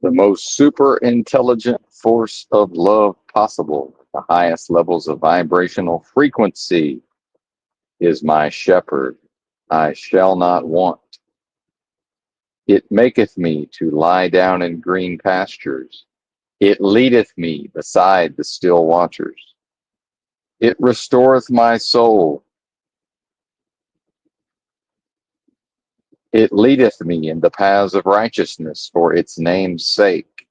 The most super intelligent force of love possible, the highest levels of vibrational frequency, is my shepherd. I shall not want. It maketh me to lie down in green pastures. It leadeth me beside the still waters. It restoreth my soul. It leadeth me in the paths of righteousness for its name's sake.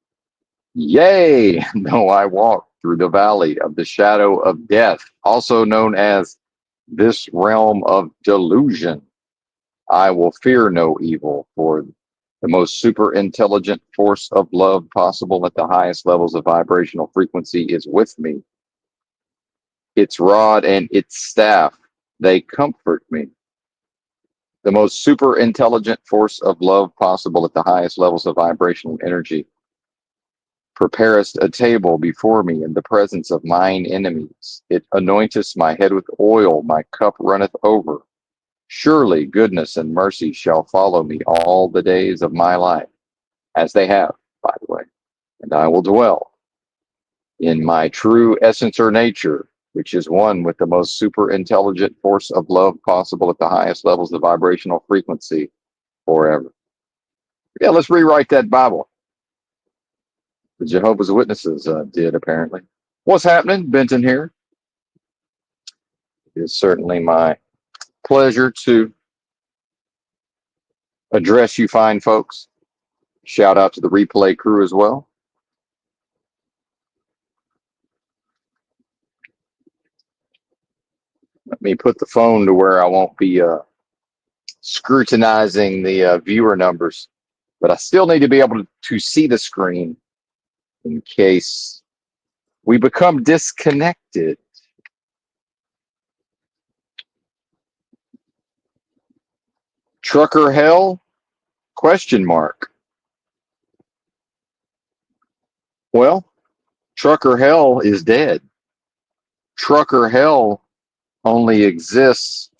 Yea, though I walk through the valley of the shadow of death, also known as this realm of delusion, I will fear no evil, for the most super intelligent force of love possible at the highest levels of vibrational frequency is with me. Its rod and its staff, they comfort me. The most super intelligent force of love possible at the highest levels of vibrational energy preparest a table before me in the presence of mine enemies. It anointeth my head with oil, my cup runneth over. Surely goodness and mercy shall follow me all the days of my life, as they have, by the way, and I will dwell in my true essence or nature, which is one with the most super intelligent force of love possible at the highest levels of vibrational frequency forever. Yeah, let's rewrite that Bible. The Jehovah's Witnesses did, apparently. What's happening? Benton here. It is certainly my pleasure to address you fine folks. Shout out to the replay crew as well. Let me put the phone to where I won't be scrutinizing the viewer numbers, but I still need to be able to see the screen in case we become disconnected. Trucker hell? Question mark. Well, trucker hell is dead. Trucker hell only exists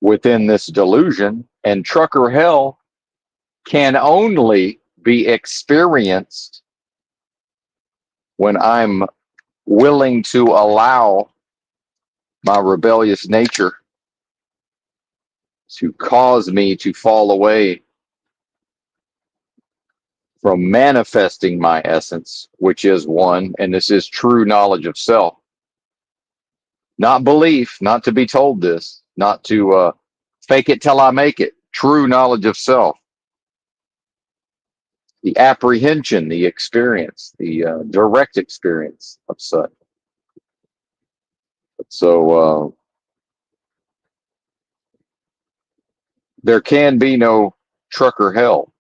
within this delusion, and trucker hell can only be experienced when I'm willing to allow my rebellious nature to cause me to fall away from manifesting my essence, which is one, and this is true knowledge of self. Not belief, not to be told this, not to fake it till I make it. True knowledge of self. The apprehension, the experience, the direct experience of such. So there can be no trucker hell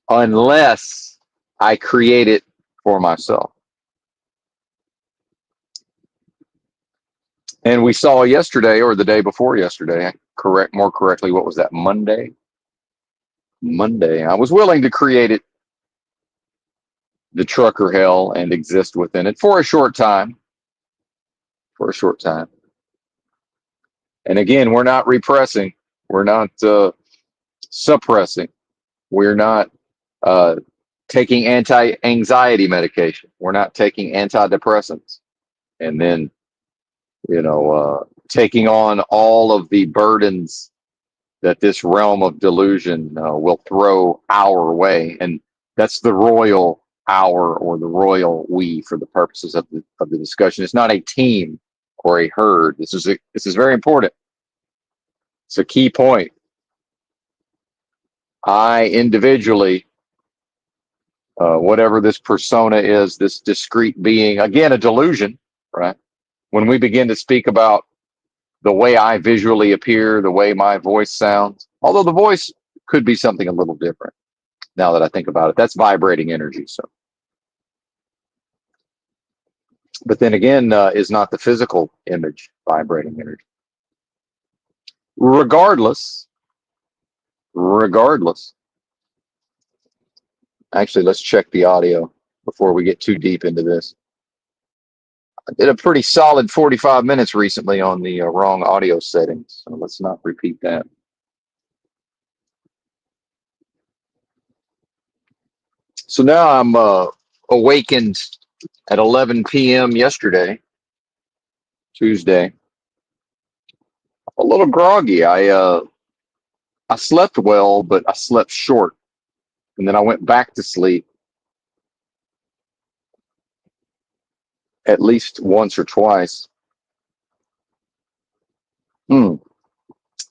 unless I create it for myself. And we saw yesterday or the day before yesterday, more correctly, what was that, Monday? Monday. I was willing to create it, the trucker hell, and exist within it for a short time. For a short time. And again, we're not repressing. We're not suppressing. We're not taking anti-anxiety medication. We're not taking antidepressants. And then, taking on all of the burdens that this realm of delusion will throw our way. And that's the royal our, or the royal we, for the purposes of the discussion. It's not a team or a herd. This is very important. It's a key point. I individually, whatever this persona is, this discrete being, again, a delusion, right? When we begin to speak about the way I visually appear, the way my voice sounds, although the voice could be something a little different now that I think about it. That's vibrating energy. So, but then again, is not the physical image vibrating energy? Regardless, actually, let's check the audio before we get too deep into this. I did a pretty solid 45 minutes recently on the wrong audio settings, so let's not repeat that. So now I'm awakened at 11 p.m. yesterday, Tuesday. A little groggy. I slept well, but I slept short, and then I went back to sleep at least once or twice. Hmm.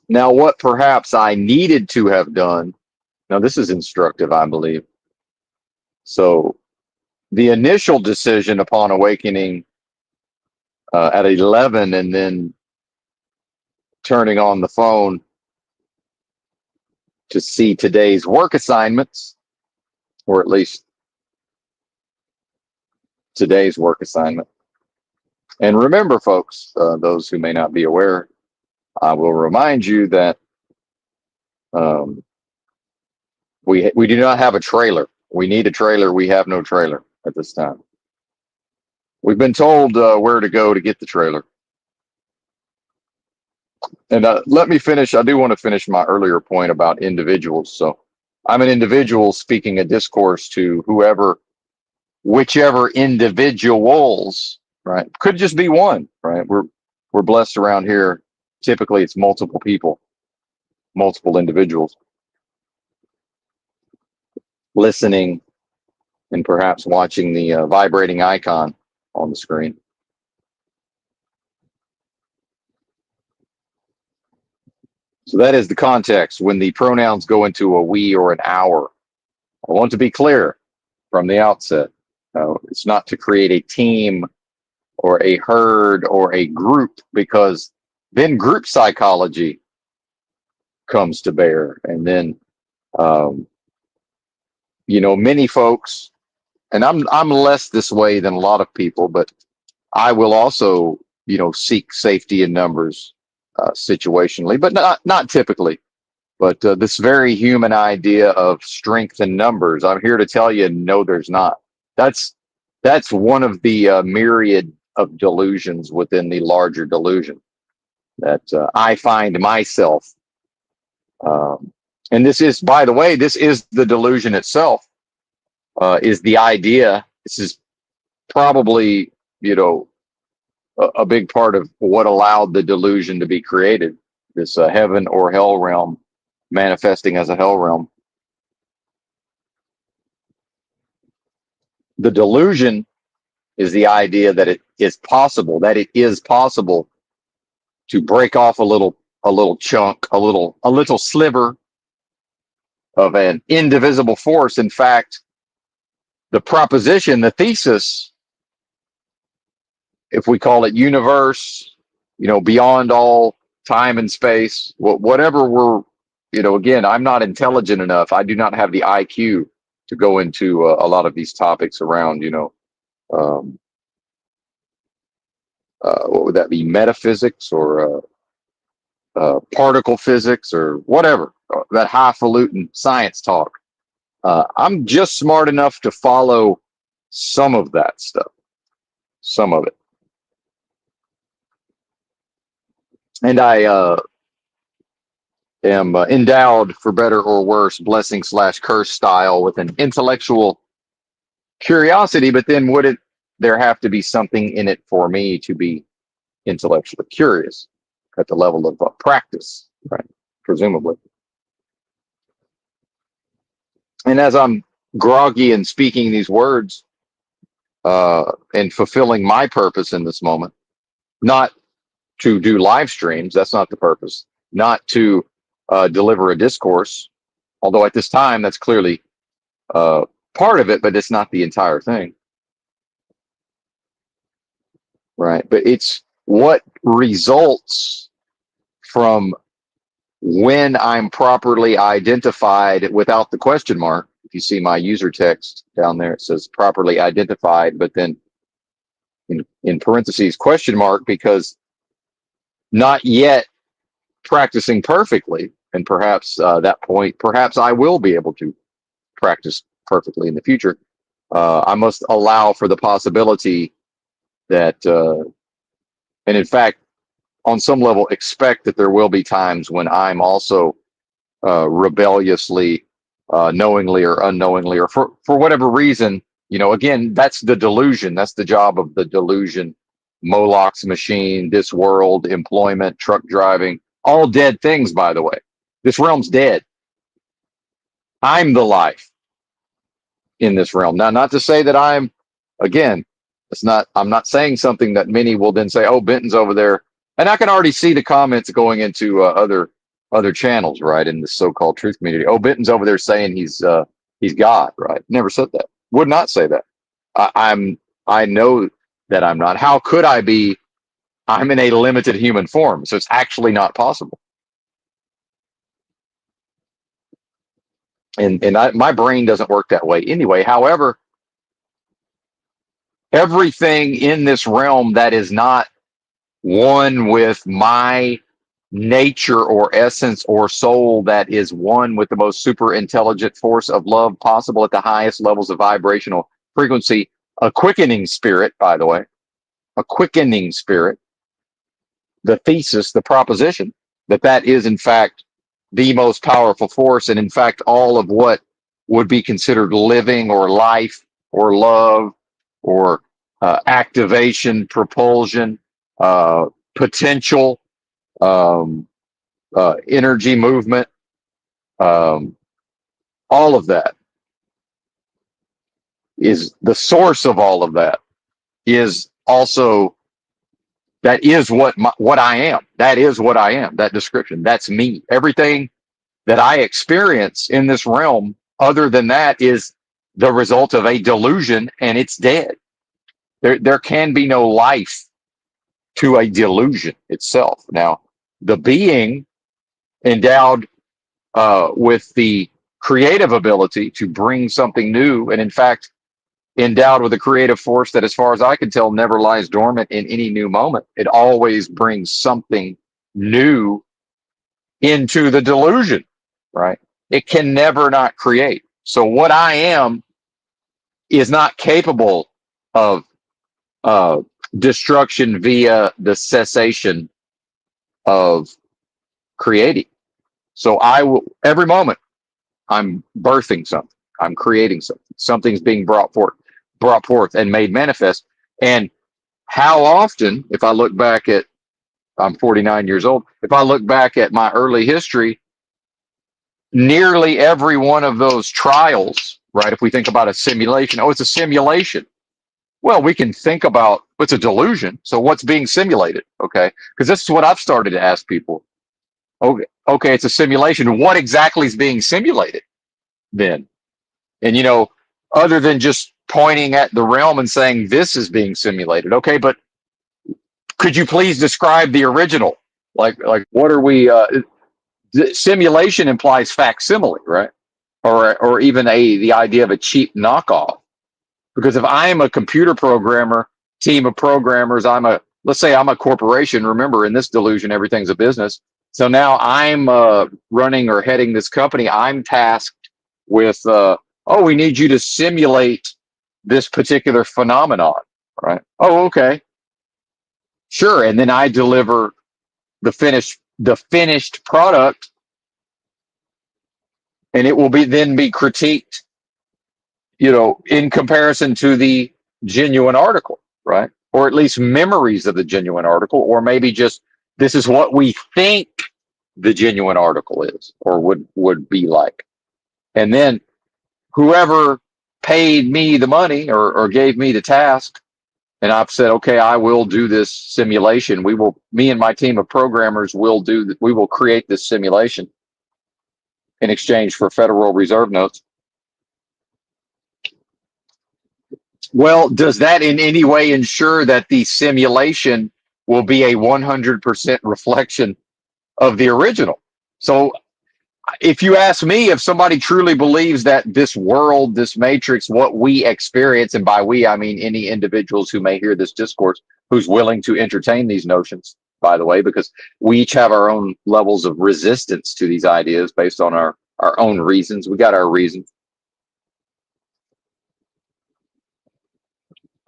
Now, what perhaps I needed to have done. Now, this is instructive, I believe. So, the initial decision upon awakening at 11 and then turning on the phone to see today's work assignments, or at least today's work assignment. And remember, folks, those who may not be aware, I will remind you that um, we do not have a trailer. We need a trailer. We have no trailer at this time. We've been told where to go to get the trailer. And let me finish. I do want to finish my earlier point about individuals. So I'm an individual speaking a discourse to whoever, whichever individuals, right? Could just be one, right? We're blessed around here. Typically, it's multiple people, multiple individuals listening and perhaps watching the vibrating icon on the screen. So that is the context when the pronouns go into a we or an our. I want to be clear from the outset. It's not to create a team or a herd or a group, because then group psychology comes to bear. And then, um, many folks, and I'm less this way than a lot of people, but I will also, seek safety in numbers situationally, but not typically. But this very human idea of strength in numbers, I'm here to tell you, no, there's not. That's that's one of the myriad of delusions within the larger delusion that I find myself. Um, and this is, by the way, this is the delusion itself. Is the idea? This is probably, a big part of what allowed the delusion to be created. This heaven or hell realm manifesting as a hell realm. The delusion is the idea that it is possible to break off a little chunk, a little sliver of an indivisible force. In fact, the proposition, the thesis, if we call it universe, beyond all time and space, whatever we're, again, I'm not intelligent enough. I do not have the IQ to go into a lot of these topics around, um, what would that be, metaphysics or particle physics or whatever, that highfalutin science talk. I'm just smart enough to follow some of that stuff, some of it. And I am endowed, for better or worse, blessing slash curse style, with an intellectual curiosity. But then would there have to be something in it for me to be intellectually curious at the level of practice, right? Presumably. And as I'm groggy and speaking these words and fulfilling my purpose in this moment, not to do live streams, that's not the purpose, not to deliver a discourse, although at this time that's clearly uh, part of it, but it's not the entire thing, right? But it's what results from when I'm properly identified without the question mark. If you see my user text down there, it says properly identified, but then in parentheses question mark, because not yet practicing perfectly. And perhaps that point, perhaps I will be able to practice perfectly in the future. I must allow for the possibility that, and in fact, on some level, expect that there will be times when I'm also rebelliously knowingly or unknowingly, or for whatever reason. Again, that's the delusion. That's the job of the delusion. Moloch's machine, this world, employment, truck driving, all dead things, by the way. This realm's dead. I'm the life in this realm. Now, not to say that again, I'm not saying something that many will then say, oh, Benton's over there. And I can already see the comments going into other channels, right, in the so-called truth community. Oh, Benton's over there saying he's God, right? Never said that. Would not say that. I know that I'm not. How could I be? I'm in a limited human form, so it's actually not possible. And my brain doesn't work that way anyway. However, everything in this realm that is not one with my nature or essence or soul, that is one with the most super intelligent force of love possible at the highest levels of vibrational frequency, a quickening spirit, by the way, a quickening spirit, the thesis, the proposition that is in fact the most powerful force, and in fact all of what would be considered living or life or love or activation, propulsion, potential, um, energy, movement, um, all of that is the source of all of that. Is also that is what I am. That is what I am. That description. That's me. Everything that I experience in this realm, other than that, is the result of a delusion, and it's dead. There can be no life to a delusion itself. Now, the being endowed with the creative ability to bring something new, and in fact, endowed with a creative force that, as far as I can tell, never lies dormant in any new moment. It always brings something new into the delusion, right? It can never not create. So what I am is not capable of uh, destruction via the cessation of creating. So I will, every moment, I'm birthing something. I'm creating something. Something's being brought forth and made manifest. And how often, if I look back at, I'm 49 years old, if I look back at my early history, nearly every one of those trials, right? If we think about a simulation, oh, it's a simulation. Well, we can think about it's a delusion. So what's being simulated? Okay. Because this is what I've started to ask people. Okay, it's a simulation. What exactly is being simulated then? And, other than just pointing at the realm and saying this is being simulated. Okay, but could you please describe the original? Like what are we, simulation implies facsimile, right? Or even the idea of a cheap knockoff. Because if I am a computer programmer, team of programmers, let's say I'm a corporation. Remember, in this delusion, everything's a business. So now I'm running or heading this company. I'm tasked with, we need you to simulate this particular phenomenon, right? Oh, okay, sure. And then I deliver the finished product, and it will then be critiqued, in comparison to the genuine article, right? Or at least memories of the genuine article, or maybe just this is what we think the genuine article is or would be like. And then whoever paid me the money or gave me the task, and I've said, okay, I will do this simulation. Me and my team of programmers we will create this simulation in exchange for Federal Reserve notes. Well, does that in any way ensure that the simulation will be a 100% reflection of the original? So if you ask me, if somebody truly believes that this world, this matrix, what we experience, and by we, I mean any individuals who may hear this discourse, who's willing to entertain these notions, by the way, because we each have our own levels of resistance to these ideas based on our own reasons. We got our reasons.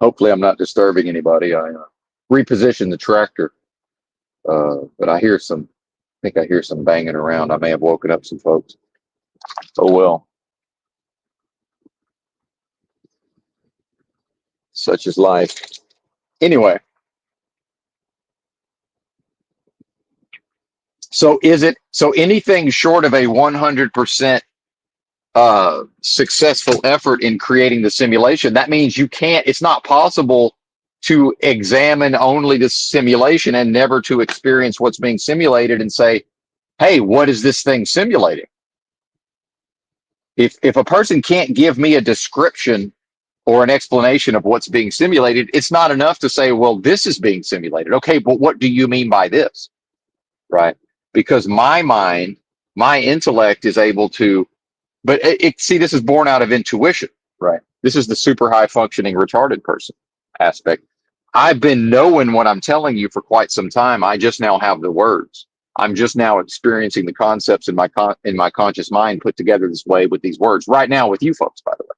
Hopefully, I'm not disturbing anybody. I repositioned the tractor, but I think I hear some banging around. I may have woken up some folks. Oh well. Such is life. Anyway, so anything short of a 100% successful effort in creating the simulation, that means it's not possible to examine only the simulation and never to experience what's being simulated and say, hey, what is this thing simulating? If a person can't give me a description or an explanation of what's being simulated, it's not enough to say, well, this is being simulated. Okay, but what do you mean by this? Right? Because my mind, my intellect is able to, but see, this is born out of intuition, right? This is the super high functioning retarded person aspect. I've been knowing what I'm telling you for quite some time. I just now have the words. I'm just now experiencing the concepts in my conscious mind put together this way with these words right now with you folks, by the way.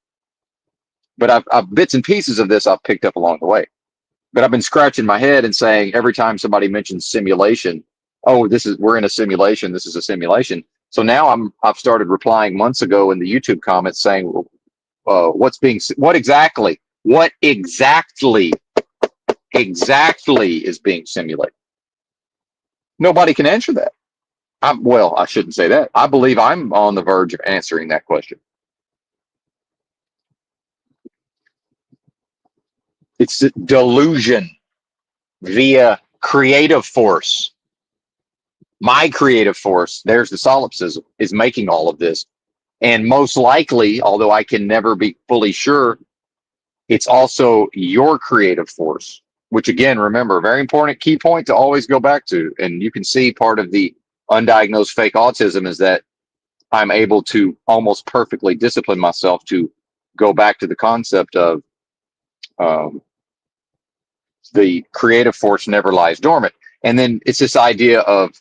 But I've bits and pieces of this I've picked up along the way. But I've been scratching my head and saying every time somebody mentions simulation, oh, we're in a simulation. This is a simulation. So now I've started replying months ago in the YouTube comments saying, what exactly is being simulated? Nobody can answer that. Well, I shouldn't say that. I believe I'm on the verge of answering that question. It's delusion via creative force. My creative force, there's the solipsism, is making all of this. And most likely, although I can never be fully sure, it's also your creative force, which again, remember, very important key point to always go back to. And you can see part of the undiagnosed fake autism is that I'm able to almost perfectly discipline myself to go back to the concept of um, the creative force never lies dormant. And then it's this idea of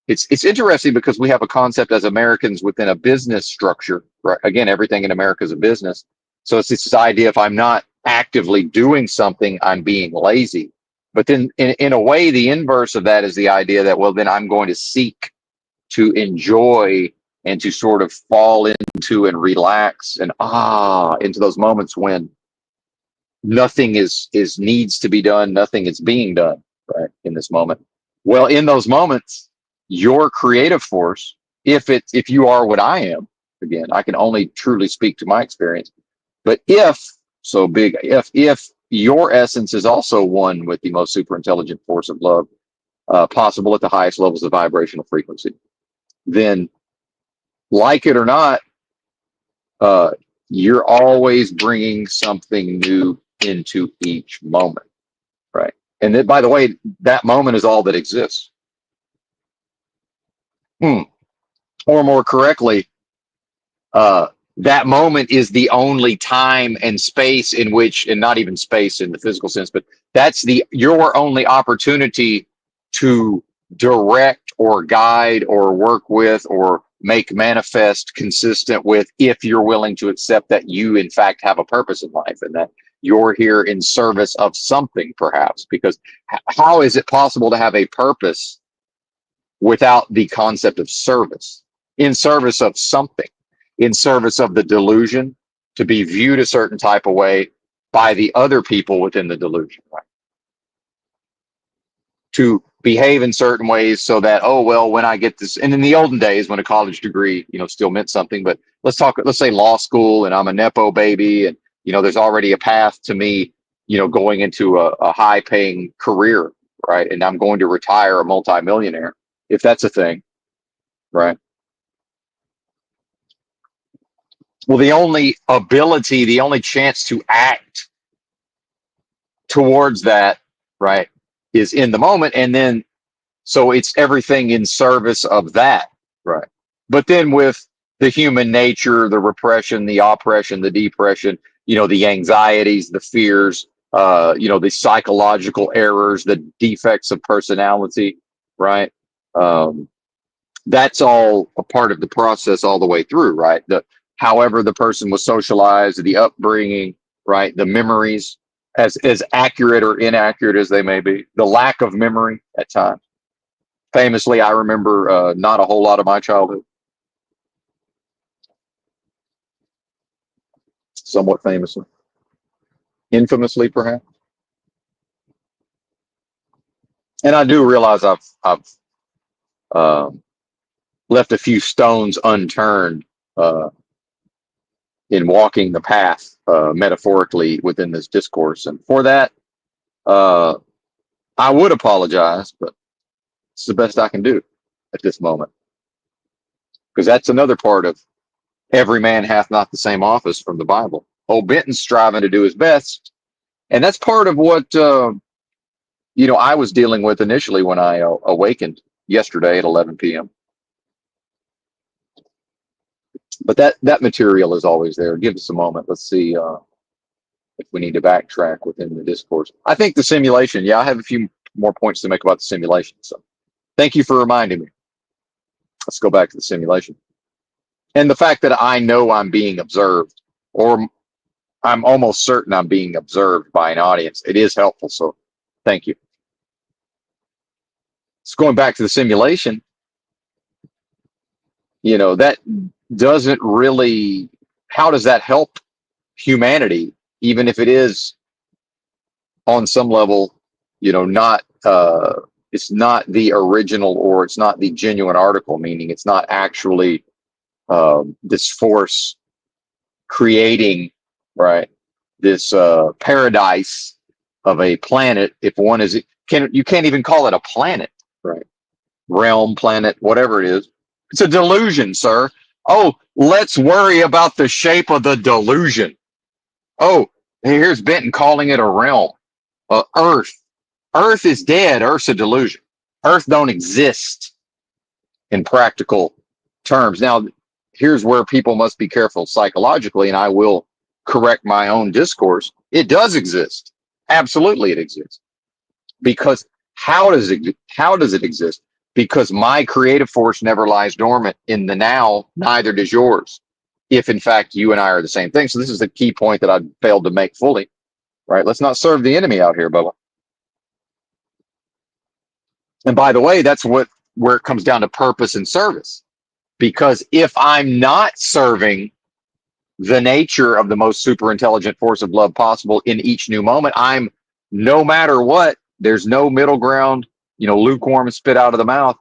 it's interesting because we have a concept as Americans within a business structure, right? Again, everything in America is a business. So it's this idea if I'm not actively doing something, I'm being lazy. But then in a way, the inverse of that is the idea that, well, then I'm going to seek to enjoy and to sort of fall into and relax and into those moments when nothing is needs to be done, nothing is being done, right, in this moment. Well, in those moments, your creative force, if you are what I am, again, I can only truly speak to my experience, but if your essence is also one with the most super intelligent force of love possible at the highest levels of vibrational frequency, then, like it or not, uh, you're always bringing something new into each moment, right? And then, by the way, that moment is all that exists. Or more correctly, uh, that moment is the only time and space in which, and not even space in the physical sense, but that's your only opportunity to direct or guide or work with or make manifest consistent with, if you're willing to accept that you in fact have a purpose in life and that you're here in service of something, perhaps. Because how is it possible to have a purpose without the concept of service? In service of something, in service of the delusion, to be viewed a certain type of way by the other people within the delusion, right? To behave in certain ways so that, oh, well, when I get this, and in the olden days when a college degree, still meant something, but let's say law school, and I'm a Nepo baby, and, there's already a path to me, going into a high paying career, right? And I'm going to retire a multimillionaire, if that's a thing, right? Well, the only chance to act towards that, right, is in the moment. And then, so it's everything in service of that, right? But then with the human nature, the repression, the oppression, the depression, the anxieties, the fears, the psychological errors, the defects of personality, right? That's all a part of the process all the way through, right? However the person was socialized, the upbringing, right? The memories, as accurate or inaccurate as they may be, the lack of memory at times. Famously, I remember not a whole lot of my childhood. Somewhat famously. infamously, perhaps. And I do realize I've um, left a few stones unturned uh, in walking the path metaphorically within this discourse, and for that, uh, I would apologize, but it's the best I can do at this moment, because that's another part of every man hath not the same office from the Bible. Old Benton's striving to do his best, and that's part of what I was dealing with initially when I awakened yesterday at 11 p.m. But that material is always there. Give us a moment. Let's see if we need to backtrack within the discourse. I think the simulation. Yeah, I have a few more points to make about the simulation. So thank you for reminding me. Let's go back to the simulation and the fact that I know I'm being observed, or I'm almost certain I'm being observed by an audience. It is helpful. So thank you. So going back to the simulation, that doesn't really, how does that help humanity, even if it is on some level, not, it's not the original, or it's not the genuine article, meaning it's not actually this force creating, right, this paradise of a planet. If one is, you can't even call it a planet, right? Realm, planet, whatever it is. It's a delusion, sir. Oh, let's worry about the shape of the delusion. Oh, here's Benton calling it a realm. Earth. Earth is dead. Earth's a delusion. Earth don't exist in practical terms. Now, here's where people must be careful psychologically, and I will correct my own discourse. It does exist. Absolutely, it exists. Because how does it exist? Because my creative force never lies dormant in the now, neither does yours, if in fact you and I are the same thing. So this is the key point that I failed to make fully, right? Let's not serve the enemy out here, Bubba. And by the way, that's where it comes down to purpose and service. Because if I'm not serving the nature of the most super intelligent force of love possible in each new moment, I'm, no matter what, there's no middle ground, lukewarm and spit out of the mouth.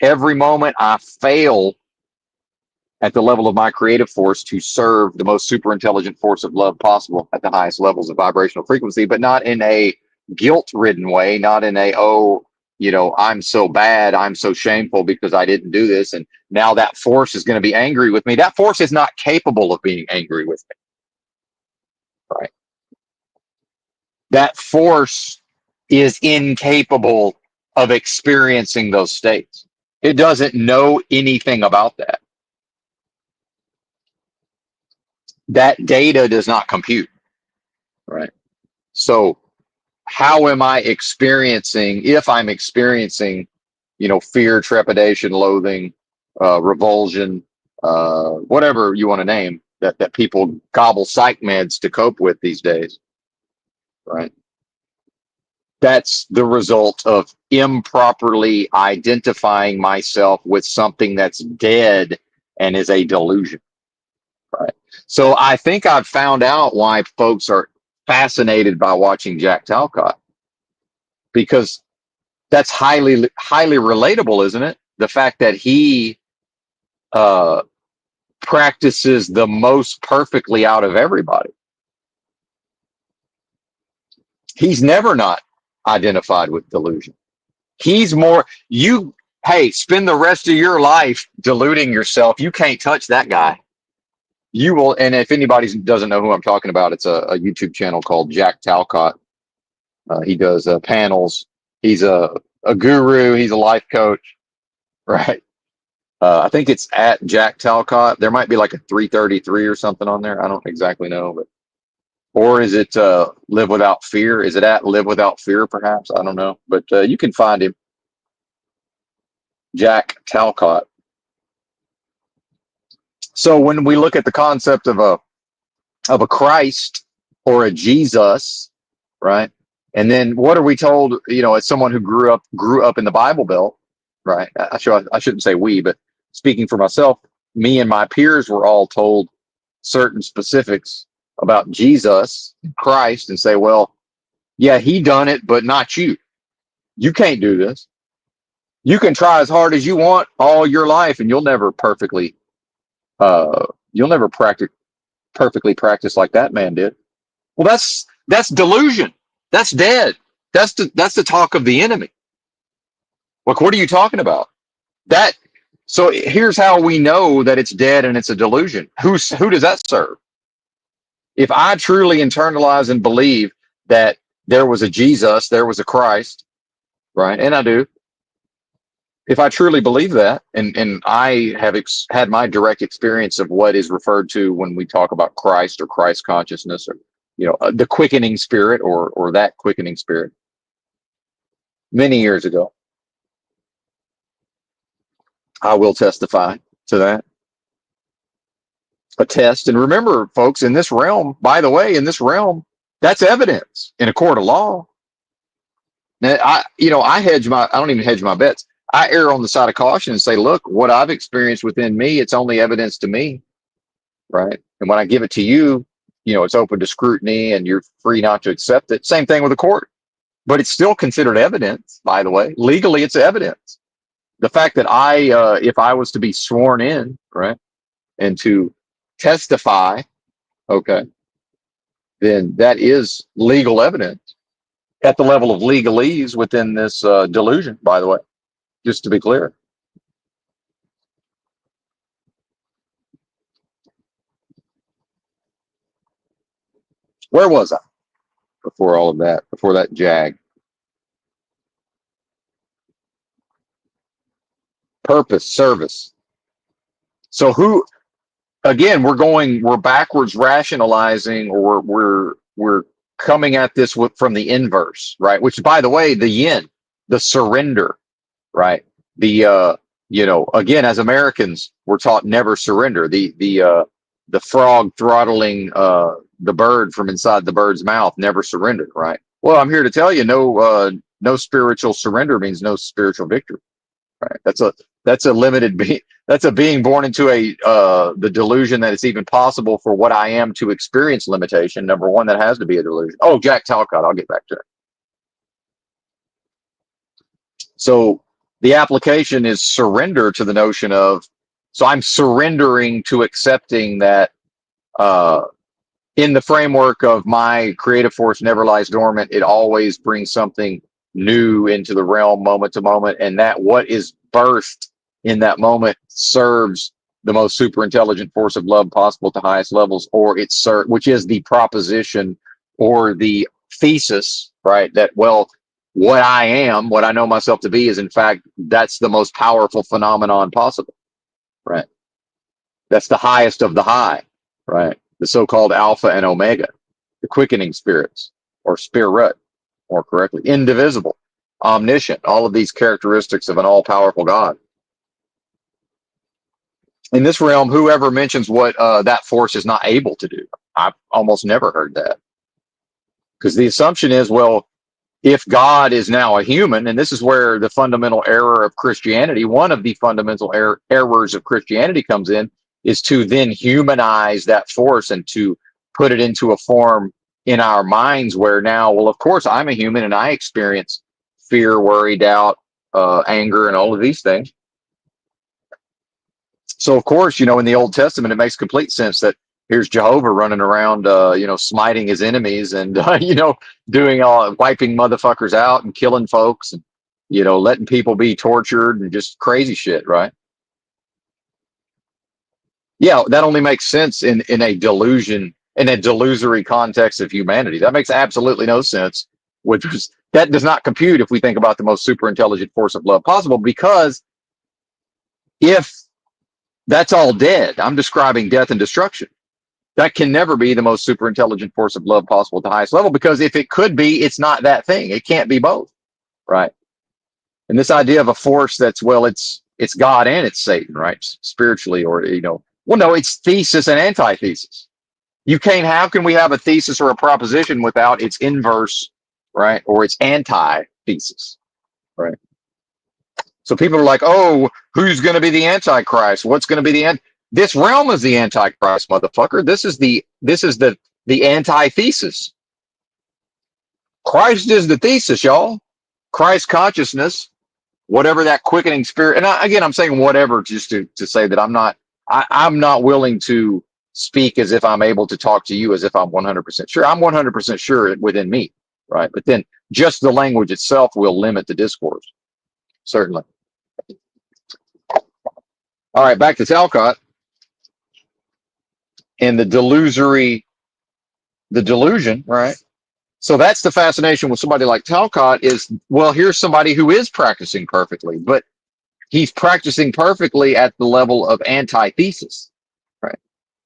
Every moment I fail at the level of my creative force to serve the most super intelligent force of love possible at the highest levels of vibrational frequency, but not in a guilt ridden way, not in a, I'm so bad, I'm so shameful because I didn't do this, and now that force is going to be angry with me. That force is not capable of being angry with me, right? That force is incapable of experiencing those states. It doesn't know anything about that. That data does not compute, right? So how am I experiencing, if I'm experiencing, fear, trepidation, loathing, revulsion, whatever you want to name, that people gobble psych meds to cope with these days, right? That's the result of improperly identifying myself with something that's dead and is a delusion, right? So I think I've found out why folks are fascinated by watching Jack Talcott, because that's highly relatable, isn't it? The fact that he uh, practices the most perfectly out of everybody. He's never not identified with delusion. He's more, hey, spend the rest of your life deluding yourself. You can't touch that guy. You will. And if anybody doesn't know who I'm talking about, it's a YouTube channel called Jack Talcott. He does panels. He's a guru. He's a life coach, right? I think it's at Jack Talcott. There might be like a 333 or something on there. I don't exactly know, but, or is it Live Without Fear? Is it at Live Without Fear? Perhaps, I don't know, but you can find him, Jack Talcott. So when we look at the concept of a Christ or a Jesus, right? And then what are we told? As someone who grew up in the Bible Belt, right? I shouldn't say we, but speaking for myself, me and my peers were all told certain specifics about Jesus, Christ, and say, well, yeah, he done it, but not you. You can't do this. You can try as hard as you want all your life, and you'll never perfectly practice like that man did. Well, that's delusion. That's dead. That's the talk of the enemy. Like, what are you talking about? That so here's how we know that it's dead and it's a delusion. Who does that serve? If I truly internalize and believe that there was a Jesus, there was a Christ, right? And I do. If I truly believe that, and I have had my direct experience of what is referred to when we talk about Christ or Christ consciousness, or the quickening spirit, or that quickening spirit, many years ago, I will testify to that. Attest. And remember, folks, in this realm, by the way, in this realm, that's evidence in a court of law. Now, I don't even hedge my bets. I err on the side of caution and say, look, what I've experienced within me, it's only evidence to me, right? And when I give it to you, it's open to scrutiny and you're free not to accept it. Same thing with the court, but it's still considered evidence, by the way. Legally, it's evidence. The fact that if I was to be sworn in, right, and to testify, okay, then that is legal evidence at the level of legalese within this delusion, by the way, just to be clear. Where was I before all of that, before that jag? Purpose, service. So again, we're backwards rationalizing, or we're coming at this from the inverse, right? Which, by the way, the yin, the surrender, right? Again, as Americans, we're taught never surrender. The frog throttling the bird from inside the bird's mouth, never surrender, right? Well, I'm here to tell you, no spiritual surrender means no spiritual victory, right? That's a limited being. That's a being born into the delusion that it's even possible for what I am to experience limitation. Number one, that has to be a delusion. Oh, Jack Talcott, I'll get back to it. So the application is surrender to the notion of, so I'm surrendering to accepting that in the framework of my creative force never lies dormant, it always brings something new into the realm moment to moment, and that what is birthed in that moment serves the most super intelligent force of love possible to highest levels, or which is the proposition or the thesis, right? That, well, what I am, what I know myself to be, is in fact, that's the most powerful phenomenon possible, right? That's the highest of the high, right? The so-called alpha and omega, the quickening spirits, or spirit, more correctly, indivisible, omniscient, all of these characteristics of an all-powerful God. In this realm, whoever mentions what that force is not able to do, I've almost never heard that. Because the assumption is, well, if God is now a human, and this is where the fundamental error of Christianity, one of the fundamental errors of Christianity comes in, is to then humanize that force and to put it into a form in our minds where now, well, of course, I'm a human and I experience fear, worry, doubt, anger, and all of these things. So, of course, in the Old Testament, it makes complete sense that here's Jehovah running around, smiting his enemies and, doing wiping motherfuckers out and killing folks and, letting people be tortured and just crazy shit, right? Yeah, that only makes sense in a delusion, in a delusory context of humanity. That makes absolutely no sense. That does not compute if we think about the most super intelligent force of love possible, because if that's all dead, I'm describing death and destruction. That can never be the most super intelligent force of love possible at the highest level, because if it could be, it's not that thing. It can't be both, right? And this idea of a force that's, well, it's God and it's Satan, right? Spiritually, or well, no, it's thesis and antithesis. How can we have a thesis or a proposition without its inverse, right? Or its antithesis, right? So people are like, oh, who's going to be the Antichrist? What's going to be this realm is the Antichrist, motherfucker. This is the the antithesis. Christ is the thesis, y'all. Christ consciousness, whatever that quickening spirit. And again, I'm saying whatever just to say that I'm not willing to speak as if I'm able to talk to you as if I'm 100% sure. I'm 100% sure within me, right? But then just the language itself will limit the discourse, certainly. All right, back to Talcott and the delusion, right? So that's the fascination with somebody like Talcott is, well, here's somebody who is practicing perfectly, but he's practicing perfectly at the level of antithesis, right?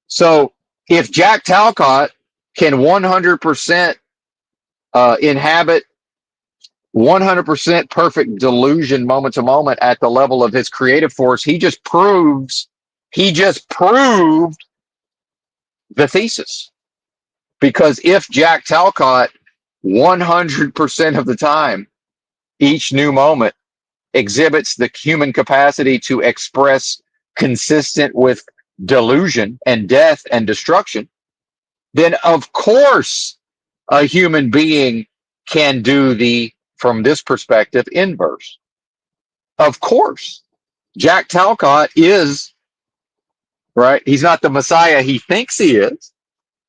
So if Jack Talcott can 100% inhabit 100% perfect delusion moment to moment at the level of his creative force, he just proved the thesis. Because if Jack Talcott 100% of the time, each new moment exhibits the human capacity to express consistent with delusion and death and destruction, then of course a human being can do the, from this perspective, inverse. Of course. Jack Talcott is, right? He's not the Messiah he thinks he is,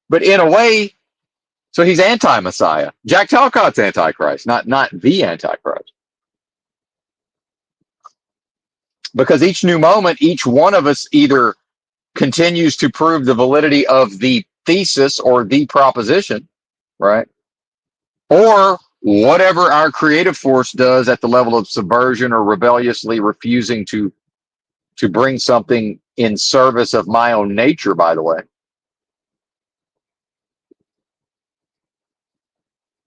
but in a way, so he's anti-Messiah. Jack Talcott's antichrist, not the antichrist. Because each new moment, each one of us either continues to prove the validity of the thesis or the proposition, right? Or whatever our creative force does at the level of subversion or rebelliously refusing to bring something in service of my own nature, by the way.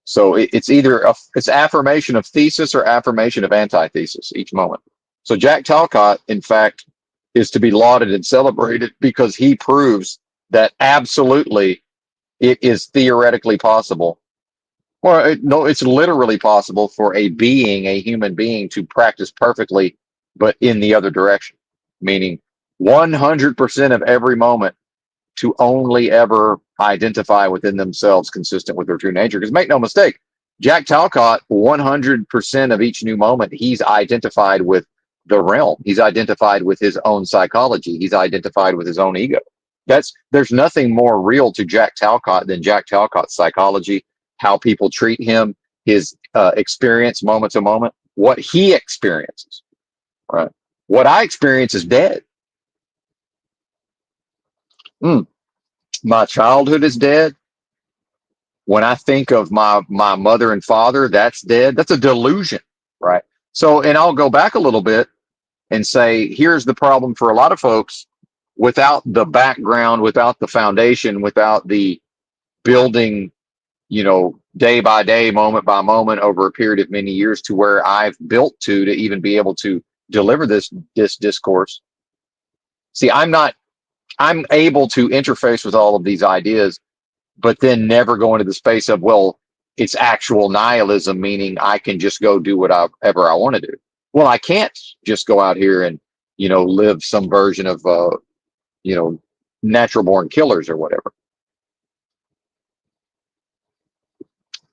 So it's either it's affirmation of thesis or affirmation of antithesis each moment. So Jack Talcott, in fact, is to be lauded and celebrated because he proves that absolutely it is theoretically possible. Well, no, it's literally possible for a human being, to practice perfectly, but in the other direction, meaning 100% of every moment to only ever identify within themselves consistent with their true nature. Because make no mistake, Jack Talcott, 100% of each new moment, he's identified with the realm. He's identified with his own psychology. He's identified with his own ego. There's nothing more real to Jack Talcott than Jack Talcott's psychology, how people treat him, his experience moment to moment, what he experiences. Right? What I experience is dead. My childhood is dead. When I think of my mother and father, that's dead. That's a delusion, right? So, and I'll go back a little bit and say, here's the problem for a lot of folks: without the background, without the foundation, without the building, day by day, moment by moment, over a period of many years, to where I've built to even be able to deliver this discourse. See, I'm able to interface with all of these ideas, but then never go into the space of, well, it's actual nihilism, meaning I can just go do whatever I want to do. Well, I can't just go out here and, live some version of, natural born killers or whatever.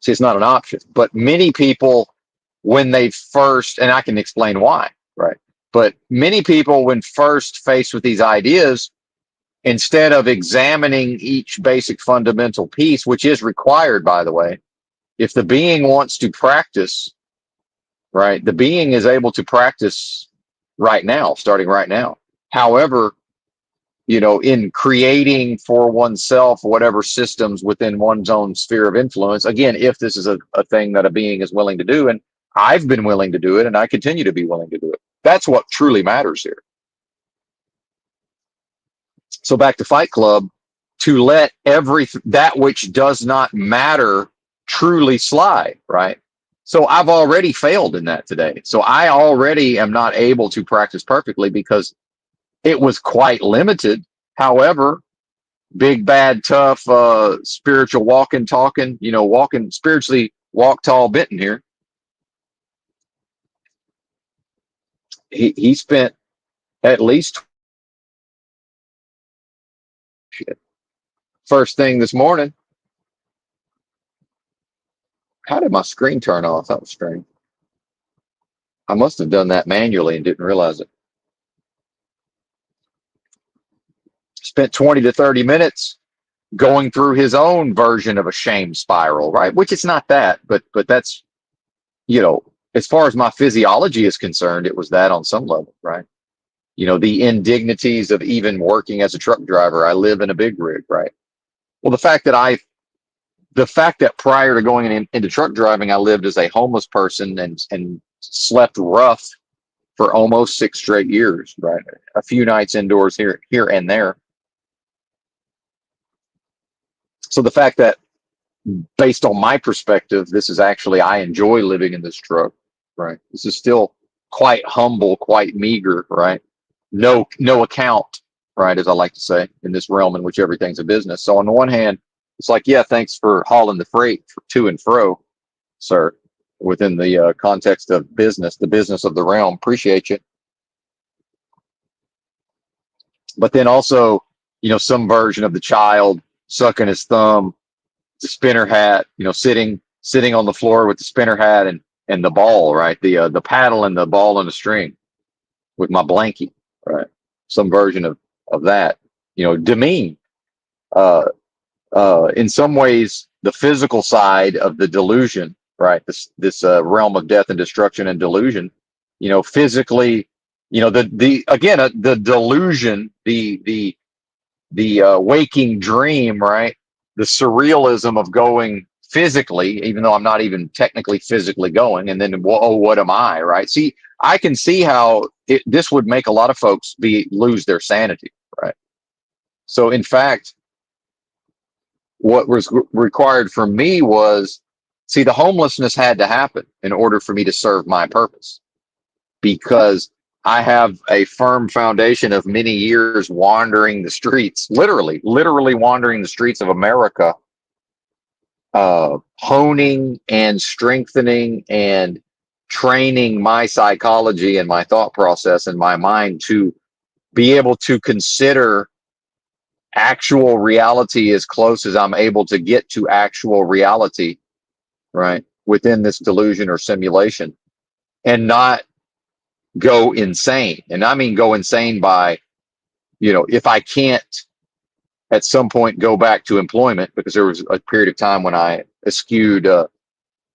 See, it's not an option. But many people, when they first, and I can explain why, right? But many people, when first faced with these ideas, instead of examining each basic fundamental piece, which is required, by the way, if the being wants to practice, right, the being is able to practice right now, starting right now. However, in creating for oneself whatever systems within one's own sphere of influence, again, if this is a thing that a being is willing to do, and I've been willing to do it, and I continue to be willing to do it. That's what truly matters here. So back to Fight Club, to let that which does not matter truly slide, right? So I've already failed in that today. So I already am not able to practice perfectly because it was quite limited. However, big, bad, tough, spiritual walking, talking, walking spiritually, walk tall Benton here. He spent at least first thing this morning How did my screen turn off? That was strange. I must have done that manually and didn't realize it. Spent 20 to 30 minutes going through his own version of a shame spiral, right? Which it's not that, but that's, you know, as far as my physiology is concerned, it was that on some level, right? You know, the indignities of even working as a truck driver. I live in a big rig, right? Well, the fact that prior to going into truck driving, I lived as a homeless person and slept rough for almost 6 straight years, right? A few nights indoors here and there. So the fact that, based on my perspective, this is actually, I enjoy living in this truck, right? This is still quite humble, quite meager, right? No account, right? As I like to say, in this realm in which everything's a business. So on the one hand, it's like, yeah, thanks for hauling the freight to and fro, sir, within the context of business, the business of the realm. Appreciate you. But then also, some version of the child sucking his thumb, the spinner hat, sitting on the floor with the spinner hat and the ball, right? The paddle and the ball and the string with my blankie, right? Some version of that, demean. Uh, in some ways, the physical side of the delusion, right? This realm of death and destruction and delusion, physically, the again the delusion, the waking dream, right? The surrealism of going physically, even though I'm not even technically physically going, and then, well, oh, what am I, right? See, I can see how this would make a lot of folks lose their sanity, right? So, in fact, what was required from me was, see, the homelessness had to happen in order for me to serve my purpose, because I have a firm foundation of many years wandering the streets, literally wandering the streets of America, honing and strengthening and training my psychology and my thought process and my mind to be able to consider actual reality as close as I'm able to get to actual reality, right? Within this delusion or simulation, and not go insane. And I mean, go insane by, if I can't at some point go back to employment, because there was a period of time when I eschewed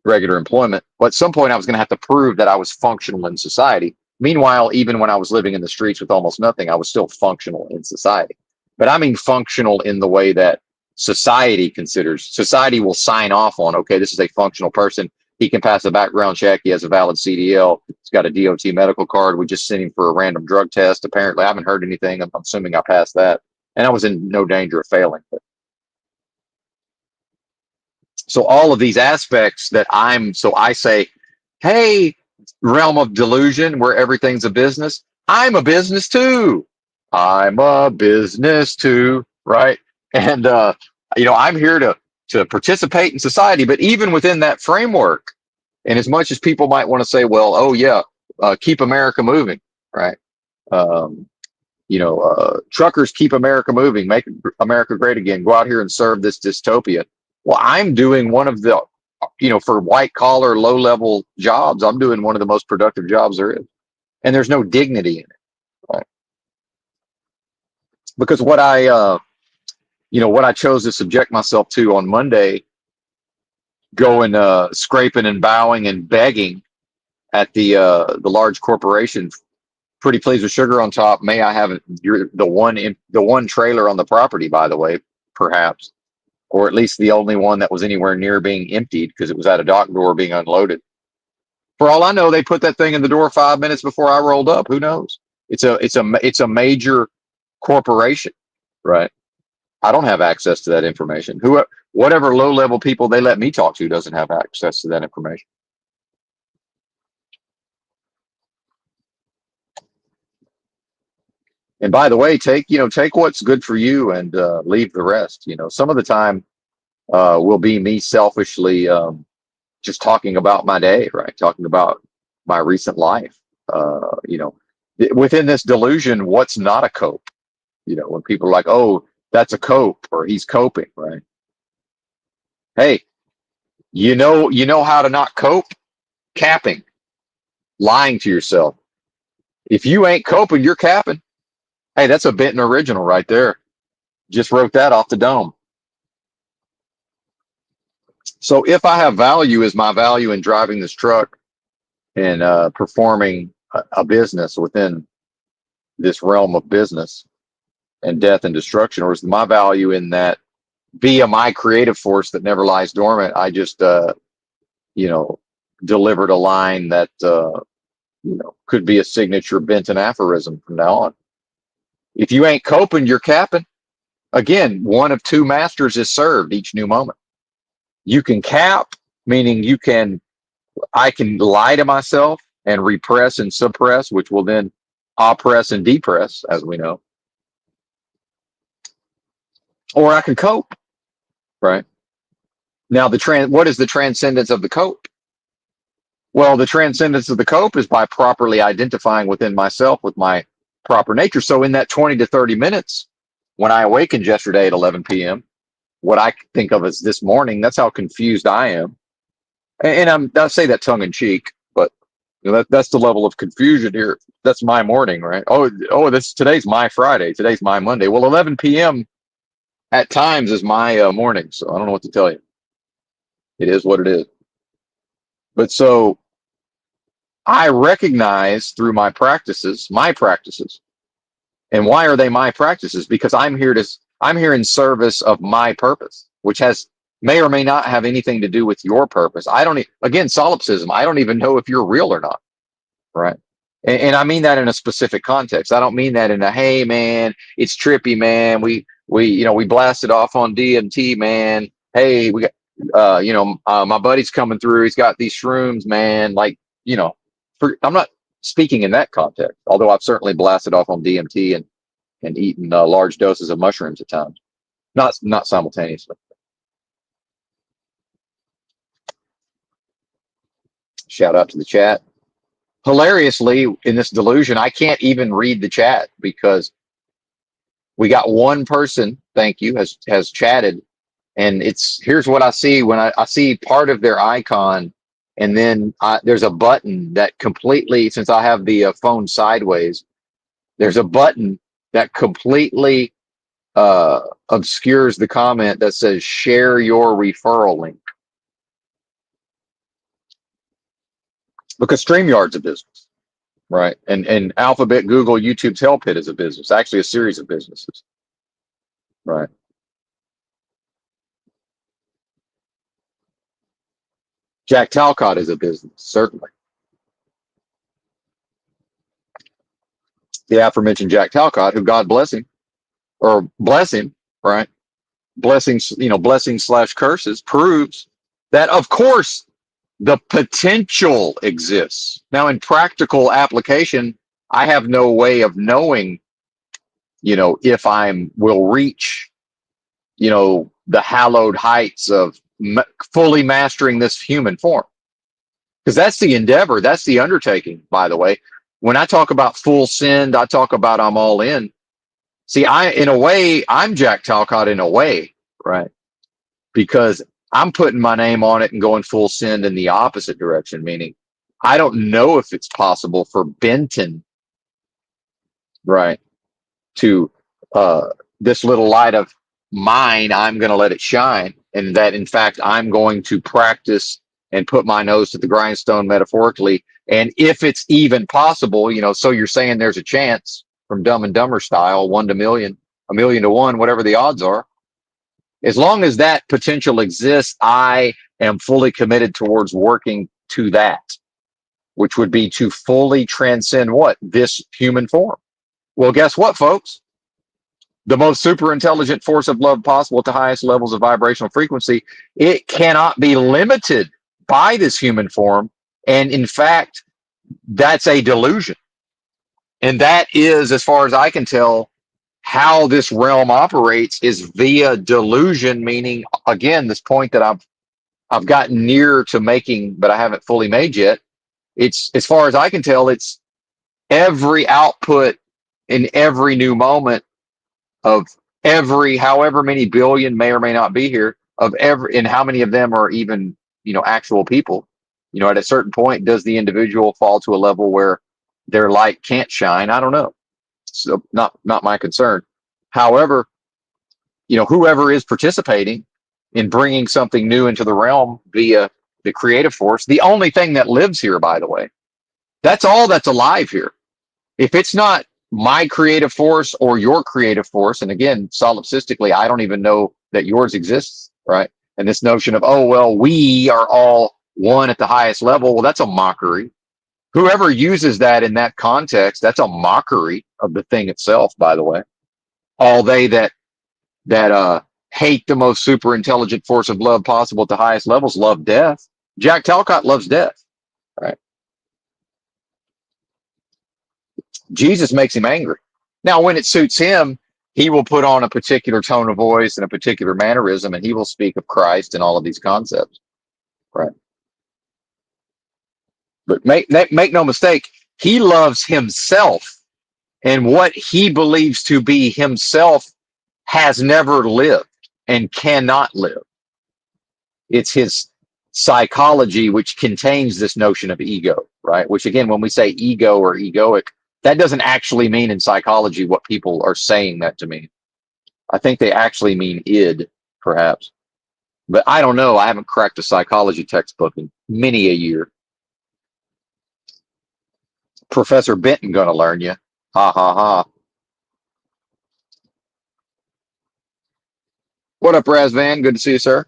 regular employment. But at some point, I was going to have to prove that I was functional in society. Meanwhile, even when I was living in the streets with almost nothing, I was still functional in society. But I mean functional in the way that society considers. Society will sign off on, okay, this is a functional person. He can pass a background check. He has a valid CDL. He's got a DOT medical card. We just sent him for a random drug test. Apparently, I haven't heard anything. I'm assuming I passed that. And I was in no danger of failing. So all of these aspects so I say, hey, realm of delusion where everything's a business, I'm a business too. I'm a business too, right? And I'm here to participate in society, but even within that framework, and as much as people might want to say, well, oh yeah, keep America moving, right? Um, truckers keep America moving, make America great again, go out here and serve this dystopia. Well, I'm doing one of the, for white collar, low level jobs, I'm doing one of the most productive jobs there is. And there's no dignity in it, right? Because what I chose to subject myself to on Monday, going, scraping and bowing and begging at the large corporation, pretty pleased with sugar on top. May I have the one trailer on the property, by the way, perhaps, or at least the only one that was anywhere near being emptied, because it was at a dock door being unloaded. For all I know, they put that thing in the door 5 minutes before I rolled up. Who knows? It's a major corporation, right? I don't have access to that information. Whatever low level people they let me talk to doesn't have access to that information. And by the way, take what's good for you and leave the rest. Some of the time will be me selfishly just talking about my day, right? Talking about my recent life. Within this delusion, what's not a cope? When people are like, "Oh, that's a cope," or "He's coping," right? Hey, You know how to not cope? Capping, lying to yourself. If you ain't coping, you're capping. Hey, that's a Benton original right there. Just wrote that off the dome. So if I have value, is my value in driving this truck and performing a business within this realm of business and death and destruction, or is my value in that via my creative force that never lies dormant? I just, you know, delivered a line that, could be a signature Benton aphorism from now on. If you ain't coping, you're capping. Again, one of two masters is served each new moment. You can cap, meaning I can lie to myself and repress and suppress, which will then oppress and depress, as we know. Or I can cope, right? Now, what is the transcendence of the cope? Well, the transcendence of the cope is by properly identifying within myself with my proper nature. So in that 20 to 30 minutes, when I awakened yesterday at 11 p.m., what I think of as this morning, that's how confused I am. And I say that tongue in cheek, but that's the level of confusion here. That's my morning, right? Today's my Friday. Today's my Monday. Well, 11 p.m. at times is my morning. So I don't know what to tell you. It is what it is. But so I recognize through my practices. And why are they my practices? Because I'm here in service of my purpose, which may or may not have anything to do with your purpose. Again, solipsism, I don't even know if you're real or not, right? And I mean that in a specific context. I don't mean that in a, hey man, it's trippy, man. We blasted off on DMT, man. Hey, we got my buddy's coming through. He's got these shrooms, man. Like, I'm not speaking in that context, although I've certainly blasted off on DMT and eaten large doses of mushrooms at times, not simultaneously. Shout out to the chat. Hilariously, in this delusion, I can't even read the chat because we got one person, thank you, has chatted, and here's what I see when I see part of their icon, and then there's a button that completely, since I have the phone sideways, there's a button that completely obscures the comment that says share your referral link, because StreamYard's a business, right? And Alphabet, Google, YouTube's Hell Pit is a business, actually a series of businesses, right? Jack Talcott is a business, certainly. The aforementioned Jack Talcott, who God bless him, or bless him, right? Blessings, blessings / curses, proves that, of course, the potential exists. Now, in practical application, I have no way of knowing, if will reach, the hallowed heights of fully mastering this human form. Because that's the endeavor, that's the undertaking, by the way. When I talk about full send, I talk about I'm all in. See, in a way, I'm Jack Talcott in a way, right? Because I'm putting my name on it and going full send in the opposite direction, meaning I don't know if it's possible for Benton, right, to this little light of mine, I'm going to let it shine. And that, in fact, I'm going to practice and put my nose to the grindstone metaphorically. And if it's even possible, so you're saying there's a chance from Dumb and Dumber style, 1 to million, 1,000,000 to 1, whatever the odds are. As long as that potential exists, I am fully committed towards working to that, which would be to fully transcend what? This human form. Well, guess what, folks? The most super intelligent force of love possible at the highest levels of vibrational frequency, it cannot be limited by this human form. And in fact, that's a delusion. And that is, as far as I can tell, how this realm operates is via delusion, meaning, again, this point that I've gotten near to making, but I haven't fully made yet. It's, as far as I can tell, it's every output in every new moment of every, however many billion may or may not be here, and how many of them are even actual people. At a certain point, does the individual fall to a level where their light can't shine? I don't know. So not my concern. However, whoever is participating in bringing something new into the realm via the creative force, the only thing that lives here, by the way, that's all that's alive here. If it's not my creative force or your creative force, and again, solipsistically, I don't even know that yours exists, right? And this notion of, oh, well, we are all one at the highest level, well, that's a mockery. Whoever uses that in that context, that's a mockery of the thing itself, by the way. All they that hate the most super intelligent force of love possible at the highest levels love death. Jack Talcott loves death, right? Jesus makes him angry. Now, when it suits him, he will put on a particular tone of voice and a particular mannerism, and he will speak of Christ and all of these concepts, right? But make no mistake, he loves himself, and what he believes to be himself has never lived and cannot live. It's his psychology which contains this notion of ego, right? Which again, when we say ego or egoic, that doesn't actually mean in psychology what people are saying that to mean. I think they actually mean id, perhaps. But I don't know. I haven't cracked a psychology textbook in many a year. Professor Benton gonna learn you. Ha ha ha. What up, Razvan? Good to see you, sir.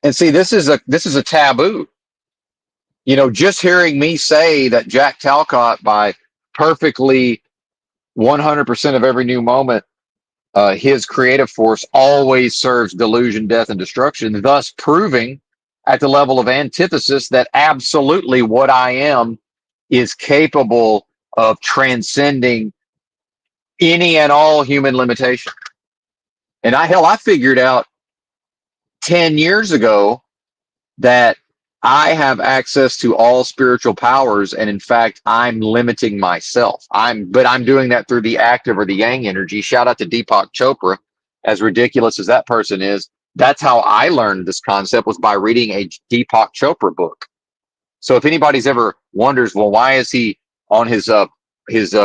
And see, this is a taboo. Just hearing me say that Jack Talcott, by perfectly 100% of every new moment, his creative force always serves delusion, death, and destruction, thus proving at the level of antithesis that absolutely what I am is capable of transcending any and all human limitation. And I figured out 10 years ago that I have access to all spiritual powers, and in fact, I'm limiting myself. But I'm doing that through the active or the yang energy. Shout out to Deepak Chopra, as ridiculous as that person is. That's how I learned this concept, was by reading a Deepak Chopra book. So if anybody's ever wonders, well, why is he on his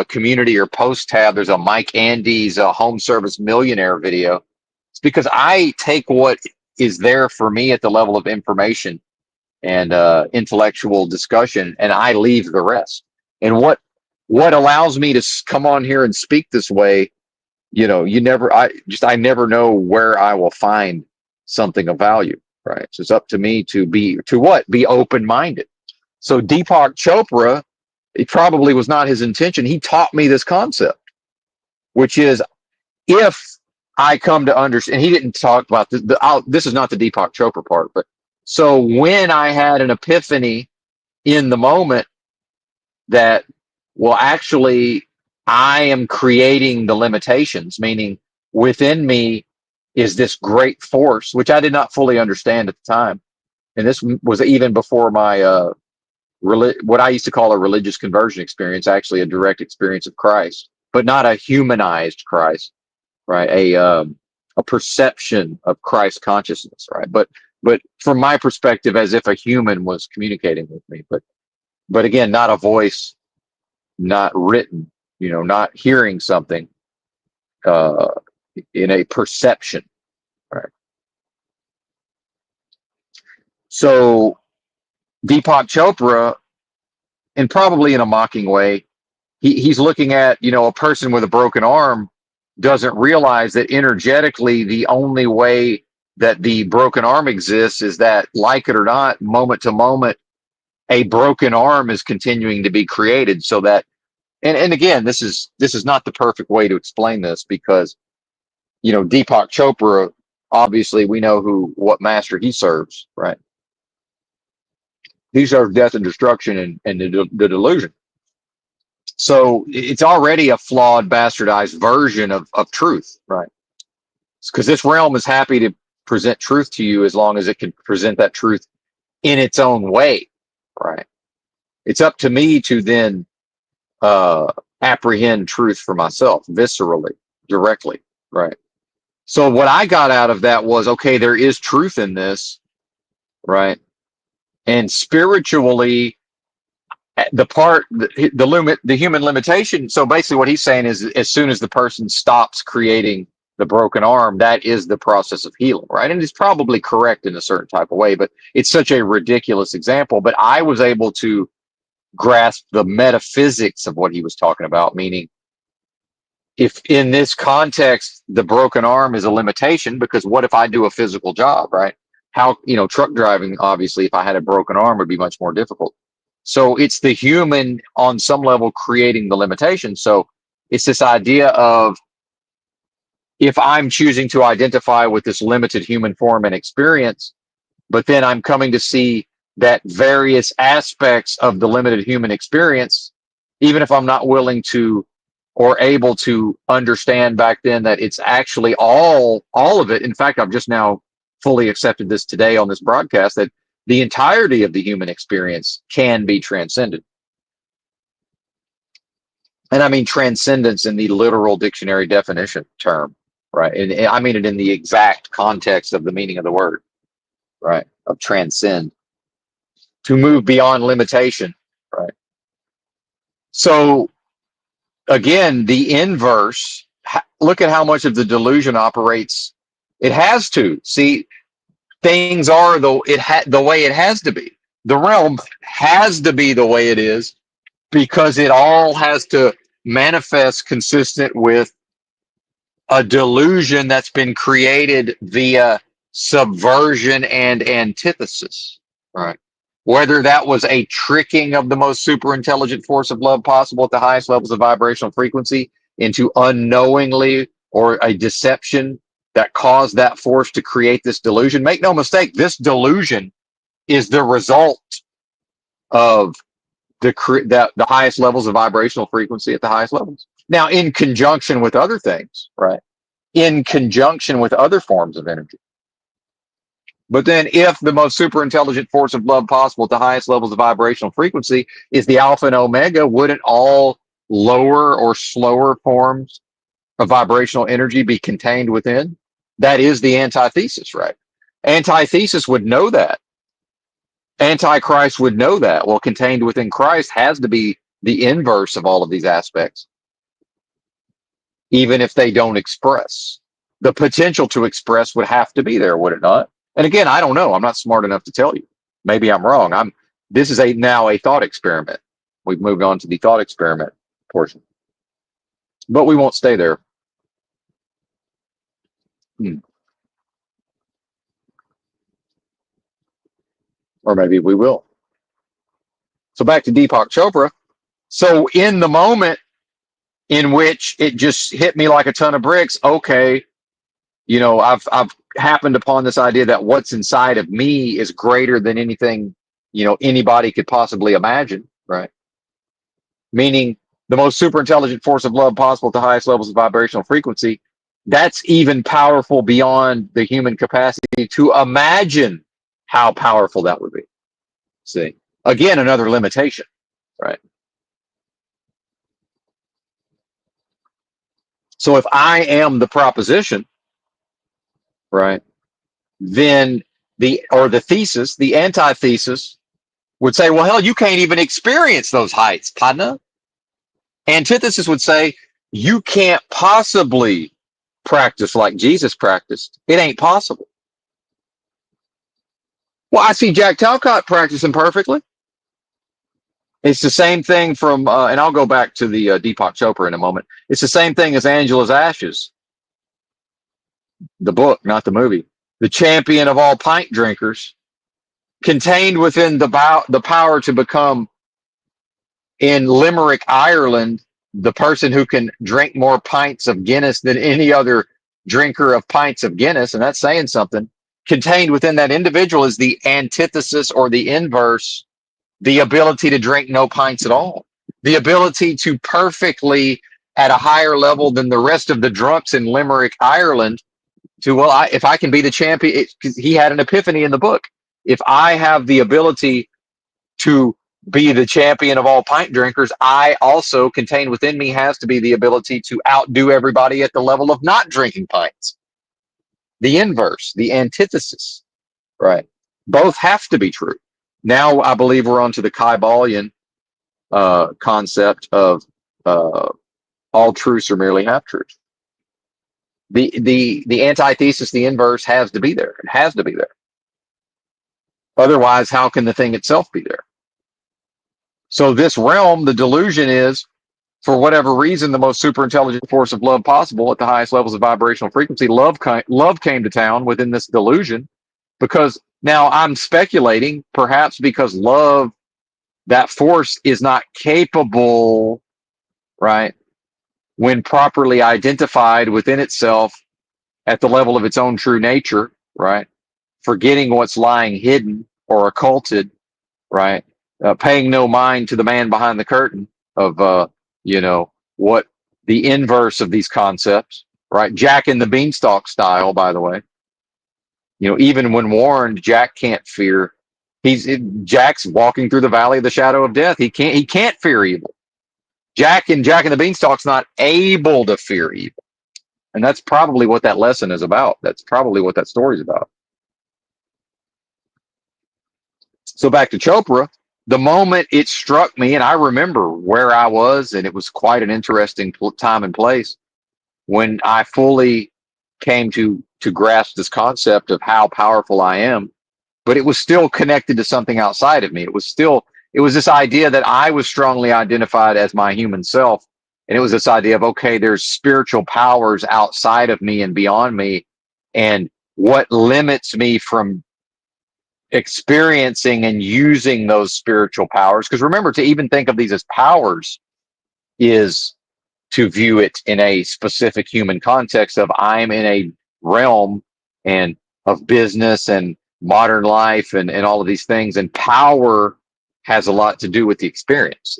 community or post tab? There's a Mike Andes home service millionaire video. It's because I take what is there for me at the level of information and intellectual discussion, and I leave the rest. And what allows me to come on here and speak this way, I never know where I will find something of value, right? So it's up to me to be open-minded. So Deepak Chopra, it probably was not his intention. He taught me this concept, which is, if I come to understand, and he didn't talk about this. This is not the Deepak Chopra part, but so when I had an epiphany in the moment that, well, actually, I am creating the limitations, meaning within me is this great force, which I did not fully understand at the time. And this was even before my what I used to call a religious conversion experience, actually a direct experience of Christ, but not a humanized Christ, right? A perception of Christ consciousness, right? But from my perspective, as if a human was communicating with me, but again, not a voice, not written, not hearing something uh, in a perception, right? So Deepak Chopra, and probably in a mocking way, he's looking at, a person with a broken arm doesn't realize that energetically the only way that the broken arm exists is that, like it or not, moment to moment, a broken arm is continuing to be created. So that, and again, this is not the perfect way to explain this, because Deepak Chopra, obviously we know what master he serves, right? He serves death and destruction and the delusion. So it's already a flawed, bastardized version of truth, right? Because this realm is happy to present truth to you as long as it can present that truth in its own way, right? It's up to me to then apprehend truth for myself, viscerally, directly, right? So what I got out of that was, okay, there is truth in this, right? And spiritually, the human limitation. So basically, what he's saying is, as soon as the person stops creating the broken arm, that is the process of healing, right? And it's probably correct in a certain type of way, but it's such a ridiculous example. But I was able to grasp the metaphysics of what he was talking about, meaning, if in this context the broken arm is a limitation, because what if I do a physical job, right? How, truck driving, obviously, if I had a broken arm, would be much more difficult. So it's the human on some level creating the limitation. So it's this idea of, if I'm choosing to identify with this limited human form and experience, but then I'm coming to see that various aspects of the limited human experience, even if I'm not willing to or able to understand back then that it's actually all of it. In fact, I've just now fully accepted this today on this broadcast, that the entirety of the human experience can be transcended. And I mean transcendence in the literal dictionary definition term, right? And I mean it in the exact context of the meaning of the word, right? Of transcend, to move beyond limitation, right? So again, the inverse, look at how much of the delusion operates. It has to. See, things are the way it has to be. The realm has to be the way it is, because it all has to manifest consistent with a delusion that's been created via subversion and antithesis, right? Whether that was a tricking of the most super intelligent force of love possible at the highest levels of vibrational frequency into unknowingly, or a deception that caused that force to create this delusion. Make no mistake, this delusion is the result of the highest levels of vibrational frequency at the highest levels. Now, in conjunction with other things, right? In conjunction with other forms of energy. But then, if the most super intelligent force of love possible at the highest levels of vibrational frequency is the alpha and omega, wouldn't all lower or slower forms of vibrational energy be contained within? That is the antithesis, right? Antithesis would know that. Antichrist would know that. Well, contained within Christ has to be the inverse of all of these aspects, even if they don't express. The potential to express would have to be there, would it not? And again, I don't know. I'm not smart enough to tell you. Maybe I'm wrong. This is now a thought experiment. We've moved on to the thought experiment portion. But we won't stay there. Or maybe we will. So back to Deepak Chopra. So in the moment in which it just hit me like a ton of bricks, okay, I've happened upon this idea that what's inside of me is greater than anything, anybody could possibly imagine, right? Meaning, the most super intelligent force of love possible at the highest levels of vibrational frequency, that's even powerful beyond the human capacity to imagine how powerful that would be. See, again, another limitation, right? So if I am the proposition, right, then the thesis, the antithesis, would say, well, hell, you can't even experience those heights, partner. Antithesis would say, you can't possibly practice like Jesus practiced. It ain't possible. Well, I see Jack Talcott practicing perfectly. It's the same thing from, and I'll go back to the Deepak Chopra in a moment. It's the same thing as Angela's Ashes, the book, not the movie. The champion of all pint drinkers, contained within the power to become, in Limerick, Ireland, the person who can drink more pints of Guinness than any other drinker of pints of Guinness, and that's saying something. Contained within that individual is the antithesis, or the inverse, the ability to drink no pints at all. The ability to perfectly, at a higher level than the rest of the drunks in Limerick, Ireland, to, well, if I can be the champion, because he had an epiphany in the book. If I have the ability to be the champion of all pint drinkers, I also, contained within me, has to be the ability to outdo everybody at the level of not drinking pints. the inverse, the antithesis, right? Both have to be true. Now I believe we're onto the Kybalion concept of all truths are merely half truths. The antithesis, the inverse, has to be there. It has to be there. Otherwise, how can the thing itself be there? So this realm, the delusion is, for whatever reason, the most super intelligent force of love possible at the highest levels of vibrational frequency. Love came to town within this delusion, because now I'm speculating, perhaps because love, that force, is not capable, right, when properly identified within itself at the level of its own true nature, right, forgetting what's lying hidden or occulted, right, paying no mind to the man behind the curtain of, what the inverse of these concepts, right? Jack and the Beanstalk style, by the way. Even when warned, Jack can't fear. Jack's walking through the valley of the shadow of death. He can't fear evil. Jack and the Beanstalk's not able to fear evil. And that's probably what that lesson is about. That's probably what that story's about. So back to Chopra, the moment it struck me, and I remember where I was, and it was quite an interesting time and place when I fully came to grasp this concept of how powerful I am. But it was still connected to something outside of me. It was this idea that I was strongly identified as my human self. And it was this idea of, okay, there's spiritual powers outside of me and beyond me. And what limits me from experiencing and using those spiritual powers? Because remember, to even think of these as powers is to view it in a specific human context of, I'm in a realm and of business and modern life and all of these things, and power has a lot to do with the experience.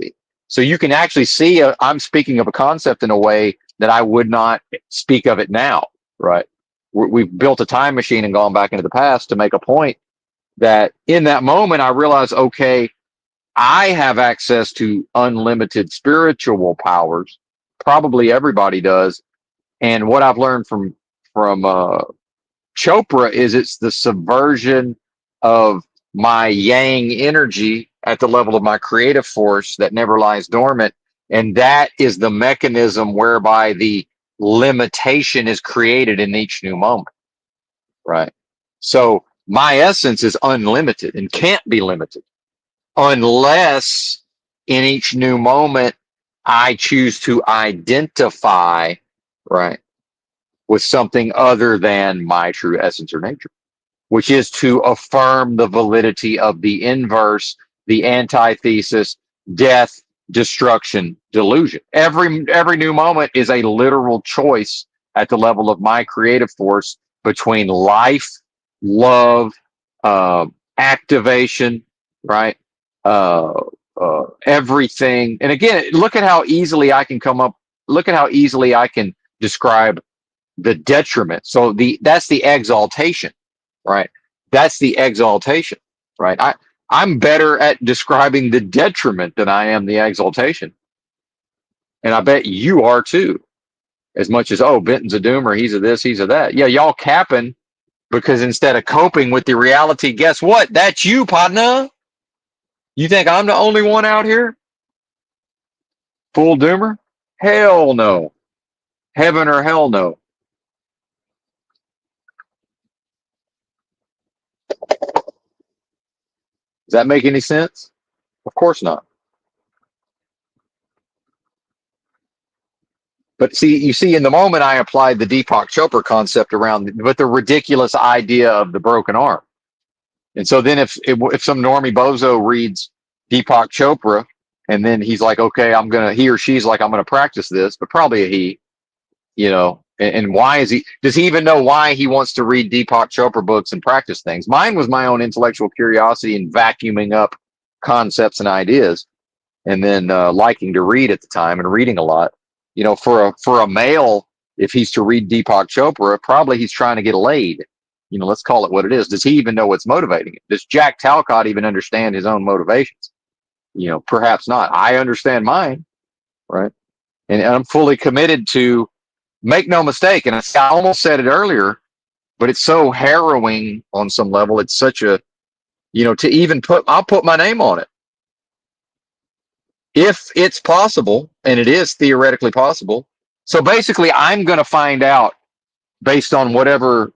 So you can actually see I'm speaking of a concept in a way that I would not speak of it now, right? We've built a time machine and gone back into the past to make a point that in that moment I realized, okay, I have access to unlimited spiritual powers. Probably everybody does. And what I've learned from Chopra is it's the subversion of my yang energy at the level of my creative force that never lies dormant. And that is the mechanism whereby the limitation is created in each new moment, right? So my essence is unlimited and can't be limited unless in each new moment I choose to identify, right, with something other than my true essence or nature, which is to affirm the validity of the inverse, the antithesis, death, destruction, delusion. Every new moment is a literal choice at the level of my creative force between life, love, activation, right? Everything. And again, look at how easily I can look at how easily I can describe the detriment. So that's the exaltation, right? That's the exaltation, right? I'm better at describing the detriment than I am the exaltation. And I bet you are too. As much as, oh, Benton's a doomer, he's a this, he's a that. Yeah, y'all capping because instead of coping with the reality, guess what? That's you, partner. You think I'm the only one out here? Full doomer? Hell no. Heaven or hell no. Does that make any sense? Of course not. But you see, in the moment, I applied the Deepak Chopra concept around, but the ridiculous idea of the broken arm. And so then if some normie bozo reads Deepak Chopra, and then he's like, okay, he or she's like, I'm going to practice this, but probably a he, and why does he even know why he wants to read Deepak Chopra books and practice things? Mine was my own intellectual curiosity and vacuuming up concepts and ideas, and then liking to read at the time and reading a lot. For a male, if he's to read Deepak Chopra, probably he's trying to get laid. Let's call it what it is. Does he even know what's motivating it? Does Jack Talcott even understand his own motivations? Perhaps not. I understand mine, right? And I'm fully committed to, make no mistake, and I almost said it earlier, but it's so harrowing on some level. It's such a, to even I'll put my name on it. If it's possible, and it is theoretically possible. So basically, I'm going to find out based on whatever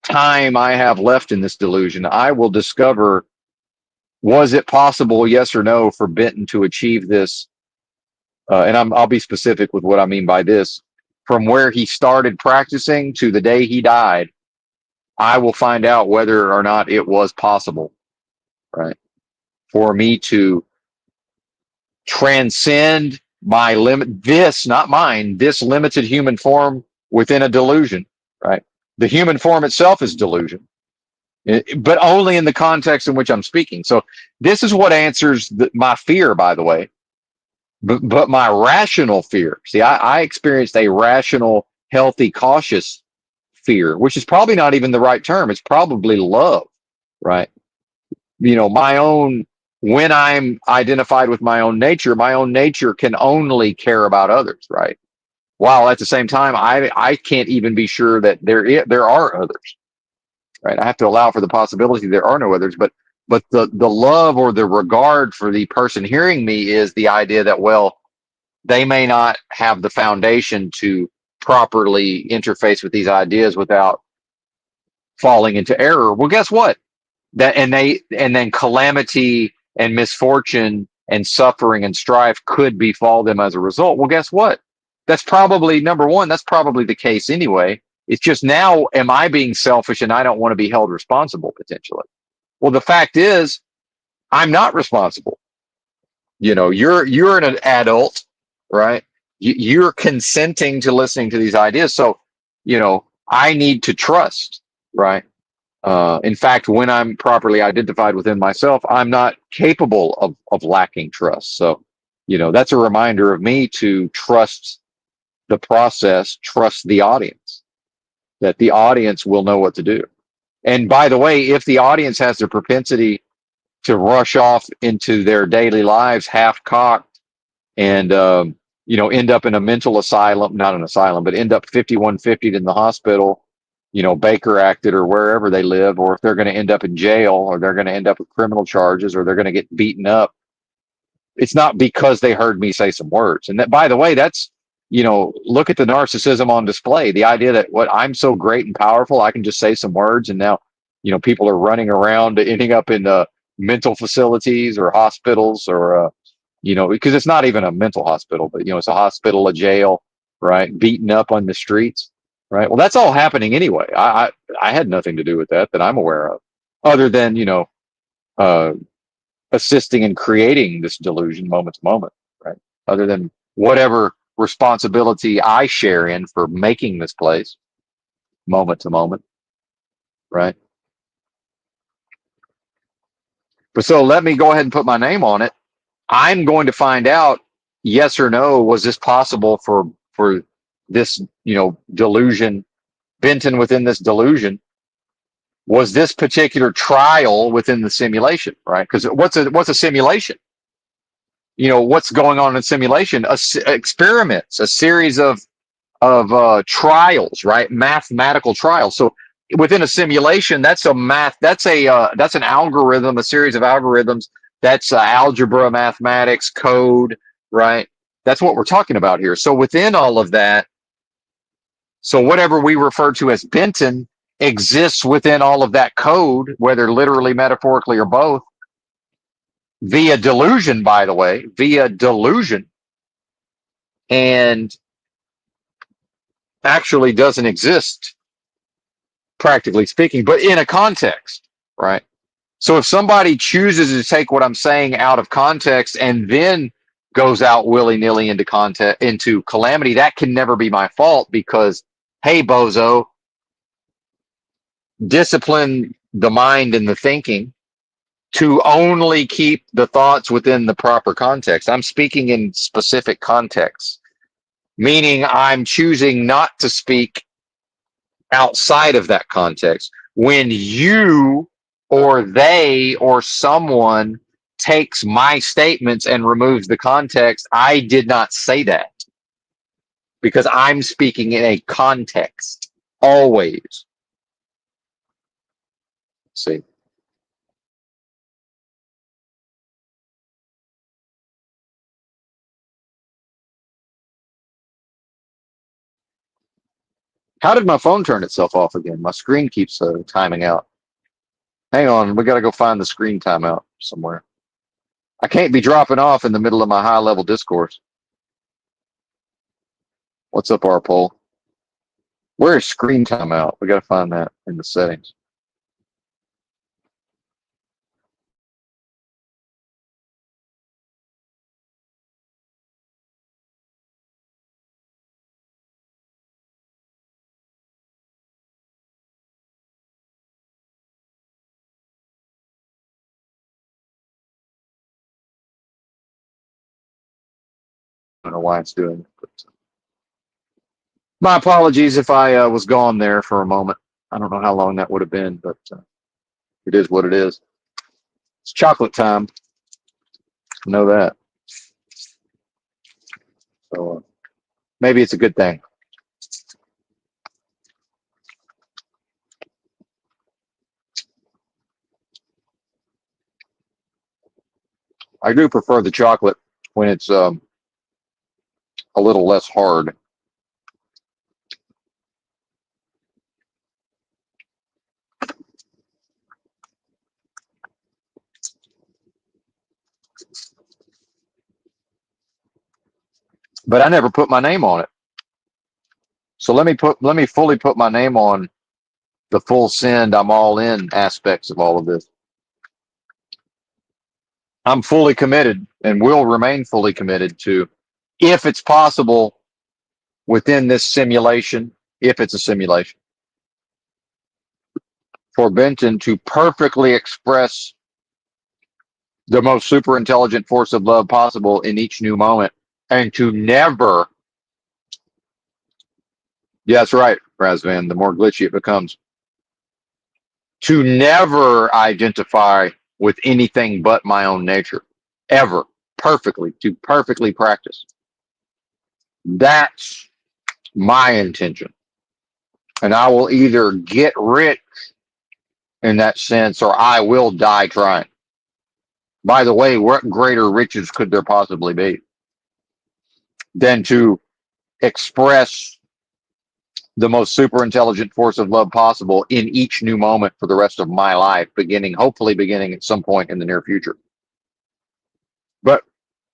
time I have left in this delusion. I will discover, was it possible, yes or no, for Benton to achieve this? And I'll be specific with what I mean by this. From where he started practicing to the day he died, I will find out whether or not it was possible, right, for me to transcend my limit, this, not mine, this limited human form within a delusion, right? The human form itself is delusion, but only in the context in which I'm speaking. So this is what answers my fear, by the way, but my rational fear. See, I experienced a rational, healthy, cautious fear, which is probably not even the right term. It's probably love, right? My own, when I'm identified with my own nature can only care about others, right? While at the same time, I can't even be sure that there are others, right? I have to allow for the possibility there are no others, but the love or the regard for the person hearing me is the idea that, well, they may not have the foundation to properly interface with these ideas without falling into error. Well, guess what? And then calamity and misfortune and suffering and strife could befall them as a result. Well, guess what? That's probably number one. That's probably the case anyway. It's just now, am I being selfish and I don't want to be held responsible potentially? Well, the fact is, I'm not responsible. You're an adult, right? You're consenting to listening to these ideas. So, I need to trust, right? In fact, when I'm properly identified within myself, I'm not capable of lacking trust. So, that's a reminder of me to trust the process, trust the audience, that the audience will know what to do. And by the way, if the audience has the propensity to rush off into their daily lives half cocked and, end up in a mental asylum, not an asylum, but end up 5150 in the hospital, Baker acted or wherever they live, or if they're going to end up in jail or they're going to end up with criminal charges or they're going to get beaten up, it's not because they heard me say some words. And that, by the way, that's, look at the narcissism on display. The idea that what I'm so great and powerful, I can just say some words and now, people are running around ending up in mental facilities or hospitals or, because it's not even a mental hospital, but, it's a hospital, a jail, right? Beaten up on the streets. Right. Well, that's all happening anyway. I had nothing to do with that I'm aware of, other than uh, assisting in creating this delusion moment to moment. Right. Other than whatever responsibility I share in for making this place moment to moment. Right. But so let me go ahead and put my name on it. I'm going to find out, yes or no, was this possible for this delusion, Benton within this delusion. Was this particular trial within the simulation, right? Because what's a simulation? What's going on in simulation? Experiments, a series of trials, right? Mathematical trials. So within a simulation, that's an algorithm, a series of algorithms. That's algebra, mathematics, code, right? That's what we're talking about here. So within all of that, so whatever we refer to as Benton exists within all of that code, whether literally, metaphorically, or both, via delusion, by the way, via delusion, and actually doesn't exist, practically speaking, but in a context, right? So if somebody chooses to take what I'm saying out of context and then goes out willy-nilly into calamity, that can never be my fault because, hey, bozo, discipline the mind and the thinking to only keep the thoughts within the proper context. I'm speaking in specific contexts, meaning I'm choosing not to speak outside of that context. When you or they or someone takes my statements and removes the context, I did not say that because I'm speaking in a context always. See, how did my phone turn itself off again? My screen keeps timing out. Hang on, we got to go find the screen timeout somewhere. I can't be dropping off in the middle of my high level discourse. What's up, our poll? Where is screen timeout? We got to find that in the settings. I don't know why it's doing it. But my apologies if I was gone there for a moment. I don't know how long that would have been, but it is what it is. It's chocolate time. I know that. So maybe it's a good thing. I do prefer the chocolate when it's a little less hard. But I never put my name on it. So let me fully put my name on the full send, I'm all in aspects of all of this. I'm fully committed and will remain fully committed to, if it's possible within this simulation, if it's a simulation, for Benton to perfectly express the most super intelligent force of love possible in each new moment and to never, yeah, that's right, Razvan, the more glitchy it becomes, to never identify with anything but my own nature, ever, perfectly, to perfectly practice. That's my intention. And I will either get rich in that sense or I will die trying. By the way, what greater riches could there possibly be than to express the most super intelligent force of love possible in each new moment for the rest of my life, hopefully beginning at some point in the near future. But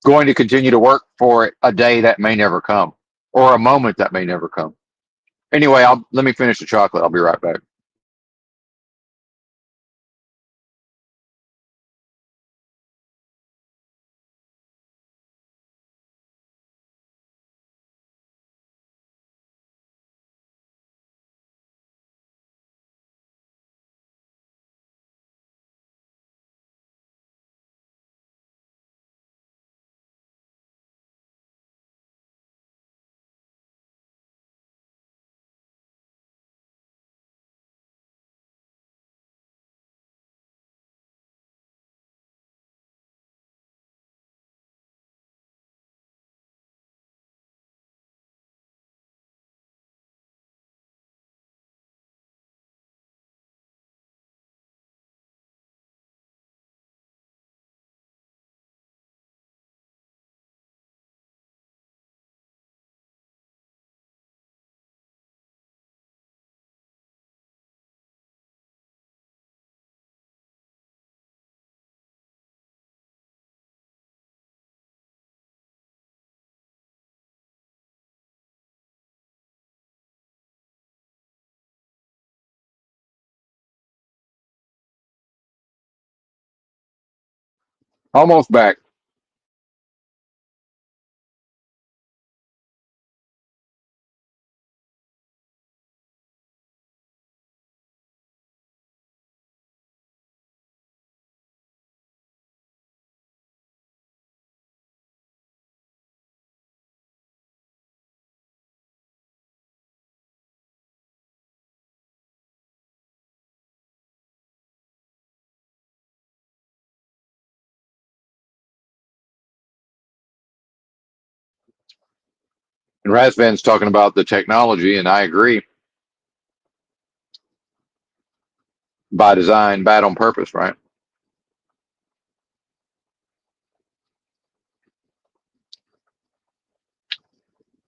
going to continue to work for a day that may never come or a moment that may never come. Anyway, let me finish the chocolate. I'll be right back. Almost back. And Razvan's talking about the technology, and I agree. by design, bad on purpose, right?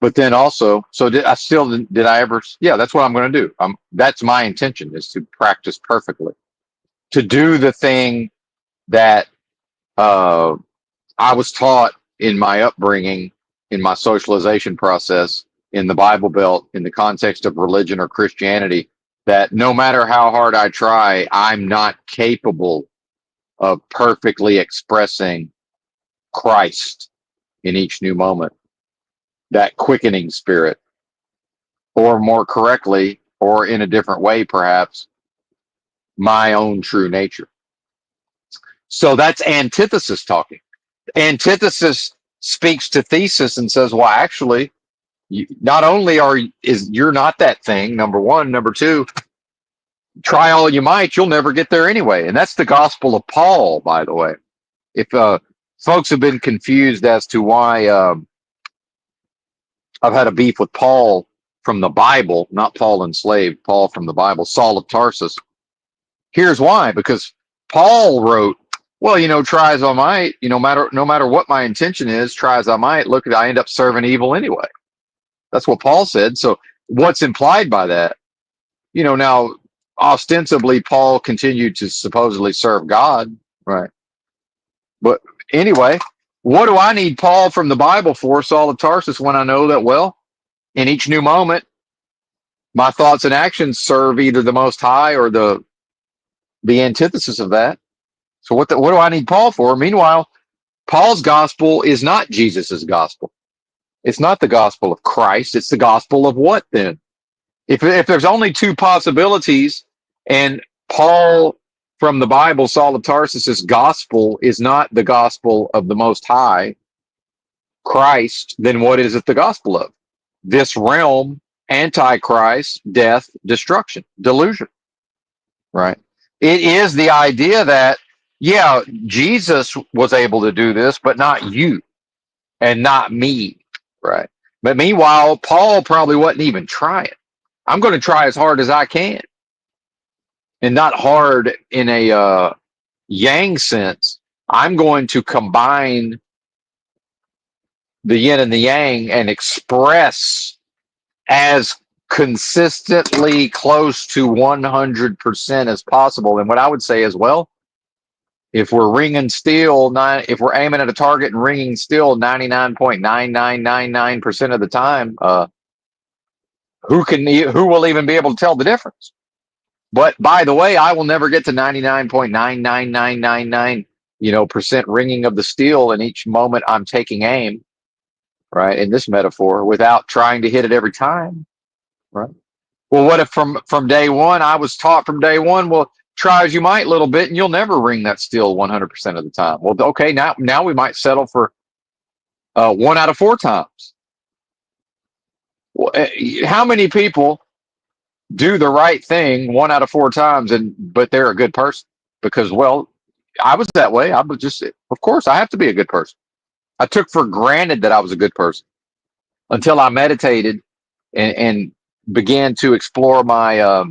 But then also, so did I ever? Yeah, that's what I'm going to do. That's my intention, is to practice perfectly, to do the thing that uh, I was taught in my upbringing, in my socialization process, in the Bible Belt, in the context of religion or Christianity, that no matter how hard I try, I'm not capable of perfectly expressing Christ in each new moment, that quickening spirit, or more correctly, or in a different way, perhaps, my own true nature. So that's antithesis talking. Antithesis speaks to thesis and says, well, actually, not only you're not that thing, number one. Number two, try all you might, you'll never get there anyway. And that's the gospel of Paul, by the way. If folks have been confused as to why I've had a beef with Paul from the Bible, not Paul enslaved, Paul from the Bible, Saul of Tarsus. Here's why: because Paul wrote, well, try as I might, no matter what my intention is, try as I might, look at I end up serving evil anyway. That's what Paul said. So what's implied by that? Now ostensibly Paul continued to supposedly serve God, right? But anyway, what do I need Paul from the Bible for, Saul of Tarsus, when I know that, well, in each new moment, my thoughts and actions serve either the Most High or the antithesis of that. So what do I need Paul for? Meanwhile, Paul's gospel is not Jesus's gospel. It's not the gospel of Christ. It's the gospel of what then? If there's only two possibilities, and Paul from the Bible, Saul of Tarsus's gospel is not the gospel of the Most High, Christ, then what is it the gospel of? This realm, antichrist, death, destruction, delusion, right? It is the idea that, yeah, Jesus was able to do this, but not you and not me, right? But meanwhile, Paul probably wasn't even trying. I'm going to try as hard as I can, and not hard in a yang sense. I'm going to combine the yin and the yang and express as consistently close to 100% as possible. And what I would say is, well, if we're ringing steel, if we're aiming at a target and ringing steel 99.9999% of the time, who will even be able to tell the difference? But by the way, I will never get to 99.99999, percent ringing of the steel in each moment I'm taking aim, right? In this metaphor, without trying to hit it every time, right? Well, what if from day one I was taught from day one, well, try as you might a little bit, and you'll never ring that steel 100% of the time. Well, okay, now we might settle for 1 out of 4 times. Well, how many people do the right thing 1 out of 4 times, but they're a good person? Because, well, I was that way. I was just, of course, I have to be a good person. I took for granted that I was a good person until I meditated and began to explore my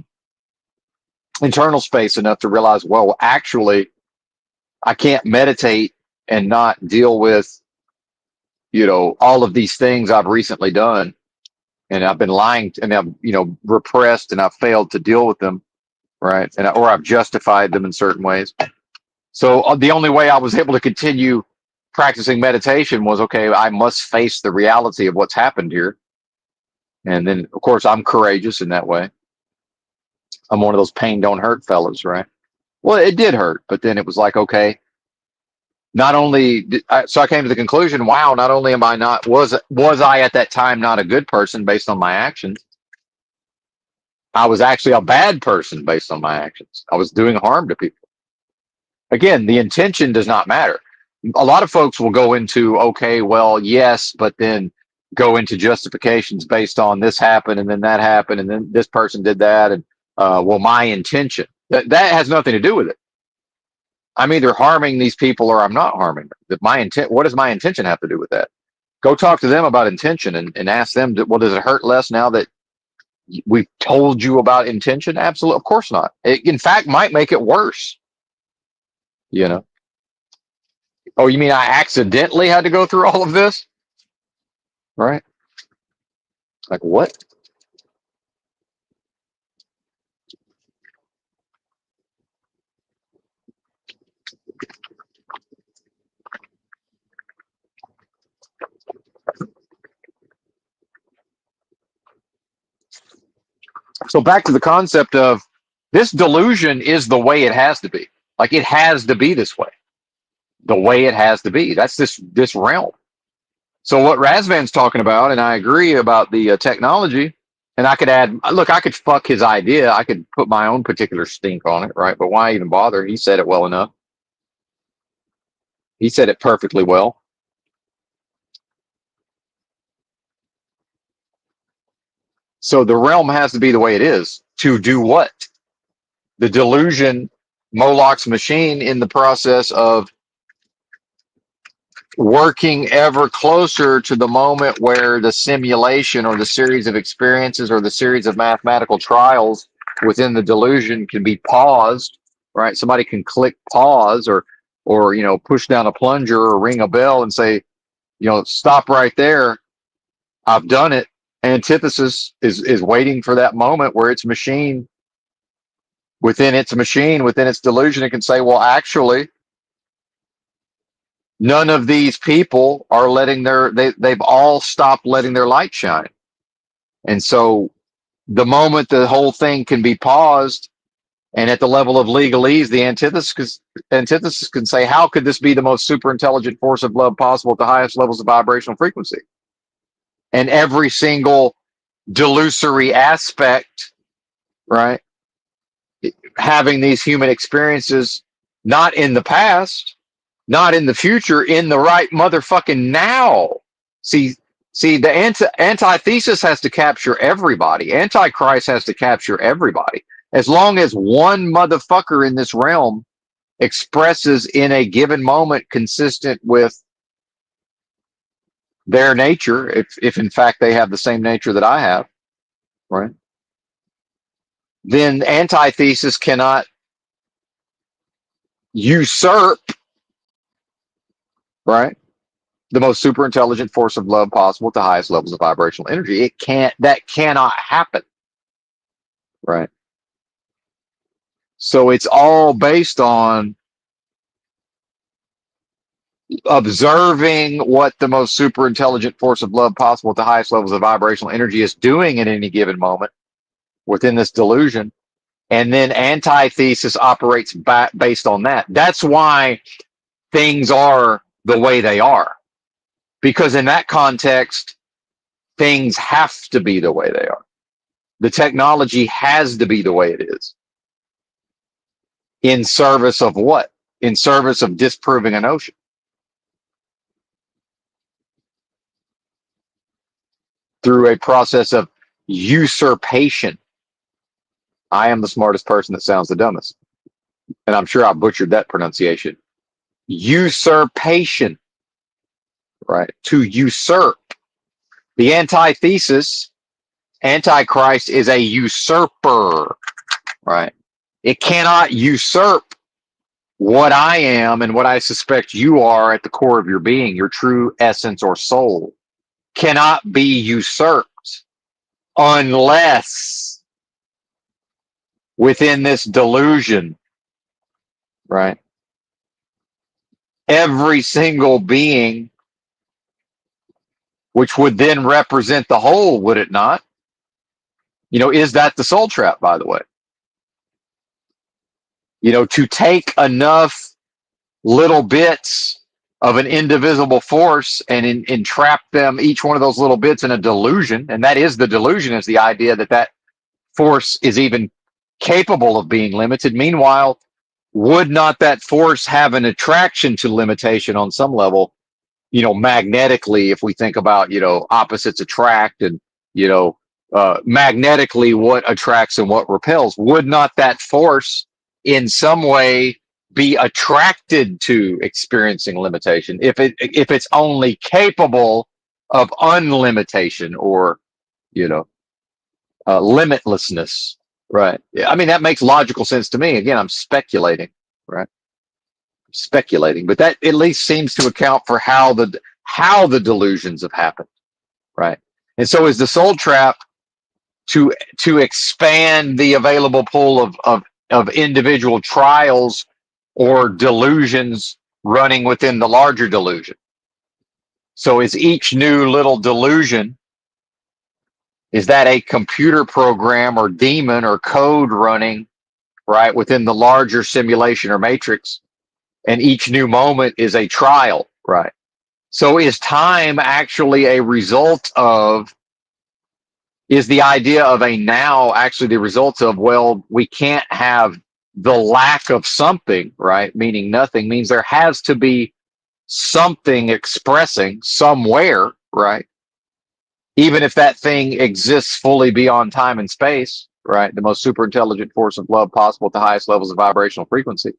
internal space enough to realize, well, actually, I can't meditate and not deal with, all of these things I've recently done. And I've been lying and I've, repressed, and I've failed to deal with them, right? Or I've justified them in certain ways. So the only way I was able to continue practicing meditation was, okay, I must face the reality of what's happened here. And then, of course, I'm courageous in that way. I'm one of those pain don't hurt fellas, right? Well, it did hurt, but then it was like, okay, not only so I came to the conclusion, wow, not only am I not, was I at that time not a good person based on my actions, I was actually a bad person based on my actions. I was doing harm to people. Again, the intention does not matter. A lot of folks will go into, okay, well, yes, but then go into justifications based on this happened and then that happened and then this person did that, and well, my intention, that has nothing to do with it. I'm either harming these people or I'm not harming them. What does my intention have to do with that? Go talk to them about intention and ask them, well, does it hurt less now that We've told you about intention? Absolutely. Of course not. It, in fact, might make it worse. You know? Oh, you mean I accidentally had to go through all of this? Right? Like what? So back to the concept of this delusion is the way it has to be. Like it has to be this way. The way it has to be. That's this realm. So what Razvan's talking about, and I agree about the technology, and I could add, look, I could fuck his idea. I could put my own particular stink on it, right? But why even bother? He said it well enough. He said it perfectly well. So the realm has to be the way it is to do what? The delusion, Moloch's machine, in the process of working ever closer to the moment where the simulation or the series of experiences or the series of mathematical trials within the delusion can be paused, right? Somebody can click pause or push down a plunger or ring a bell and say, stop right there. I've done it. Antithesis is waiting for that moment where its machine, within its delusion, it can say, well, actually, none of these people are letting they've all stopped letting their light shine. And so the moment the whole thing can be paused, and at the level of legalese, the antithesis can say, how could this be the most super intelligent force of love possible at the highest levels of vibrational frequency? And every single delusory aspect, right? Having these human experiences, not in the past, not in the future, in the right motherfucking now. See, the antithesis has to capture everybody. Antichrist has to capture everybody. As long as one motherfucker in this realm expresses in a given moment consistent with their nature, if in fact they have the same nature that I have, right? Then antithesis cannot usurp, right, the most super intelligent force of love possible at the highest levels of vibrational energy. That cannot happen, right? So it's all based on observing what the most super intelligent force of love possible at the highest levels of vibrational energy is doing at any given moment within this delusion. And then antithesis operates based on that. That's why things are the way they are. Because in that context, things have to be the way they are. The technology has to be the way it is. In service of what? In service of disproving a notion. Through a process of usurpation. I am the smartest person that sounds the dumbest. And I'm sure I butchered that pronunciation. Usurpation, right? To usurp. The antithesis, Antichrist, is a usurper, right? It cannot usurp what I am and what I suspect you are at the core of your being, your true essence or soul, cannot be usurped unless within this delusion, right? Every single being, which would then represent the whole, would it not? Is that the soul trap, by the way? To take enough little bits of an indivisible force and entrap them, each one of those little bits, in a delusion. And that is the delusion, is the idea that force is even capable of being limited. Meanwhile, would not that force have an attraction to limitation on some level, magnetically, if we think about, opposites attract and, magnetically what attracts and what repels? Would not that force in some way be attracted to experiencing limitation if it's only capable of unlimitation, or, you know, limitlessness, right? I mean, that makes logical sense to me. Again, I'm speculating, right? Speculating, but that at least seems to account for how the delusions have happened, right? And so, is the soul trap to expand the available pool of individual trials or delusions running within the larger delusion? So, is each new little delusion, is that a computer program or demon or code running right within the larger simulation or matrix? And each new moment is a trial, right? So is time actually a result of, is the idea of a now actually the result of, well, we can't have the lack of something, right? Meaning nothing means there has to be something expressing somewhere, right? Even if that thing exists fully beyond time and space, right? The most super intelligent force of love possible at the highest levels of vibrational frequency,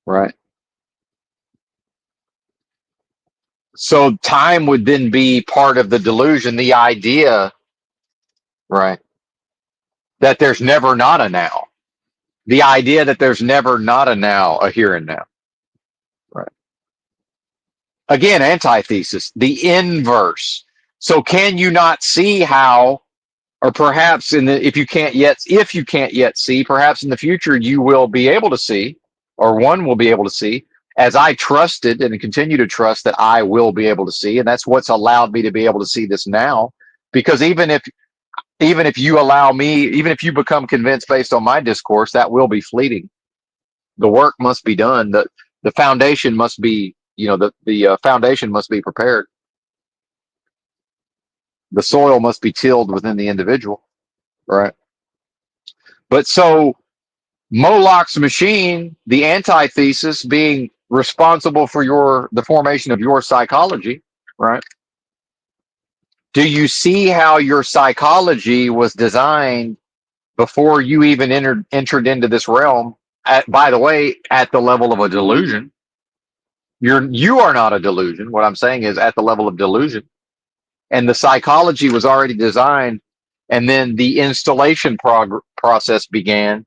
right? So time would then be part of the delusion, the idea, right, that there's never not a now. The idea that there's never not a now, a here and now. Right. Again, antithesis, the inverse. So can you not see how, or perhaps if you can't yet see, perhaps in the future you will be able to see, or one will be able to see, as I trusted and continue to trust that I will be able to see, and that's what's allowed me to be able to see this now. Because even if you allow me, even if you become convinced based on my discourse, that will be fleeting. The work must be done. The foundation must be, the foundation must be prepared. The soil must be tilled within the individual, right? But so Moloch's machine, the antithesis, being responsible for the formation of your psychology, right? Do you see how your psychology was designed before you even entered into this realm? By the way, at the level of a delusion, you are not a delusion. What I'm saying is at the level of delusion, and the psychology was already designed, and then the installation process began.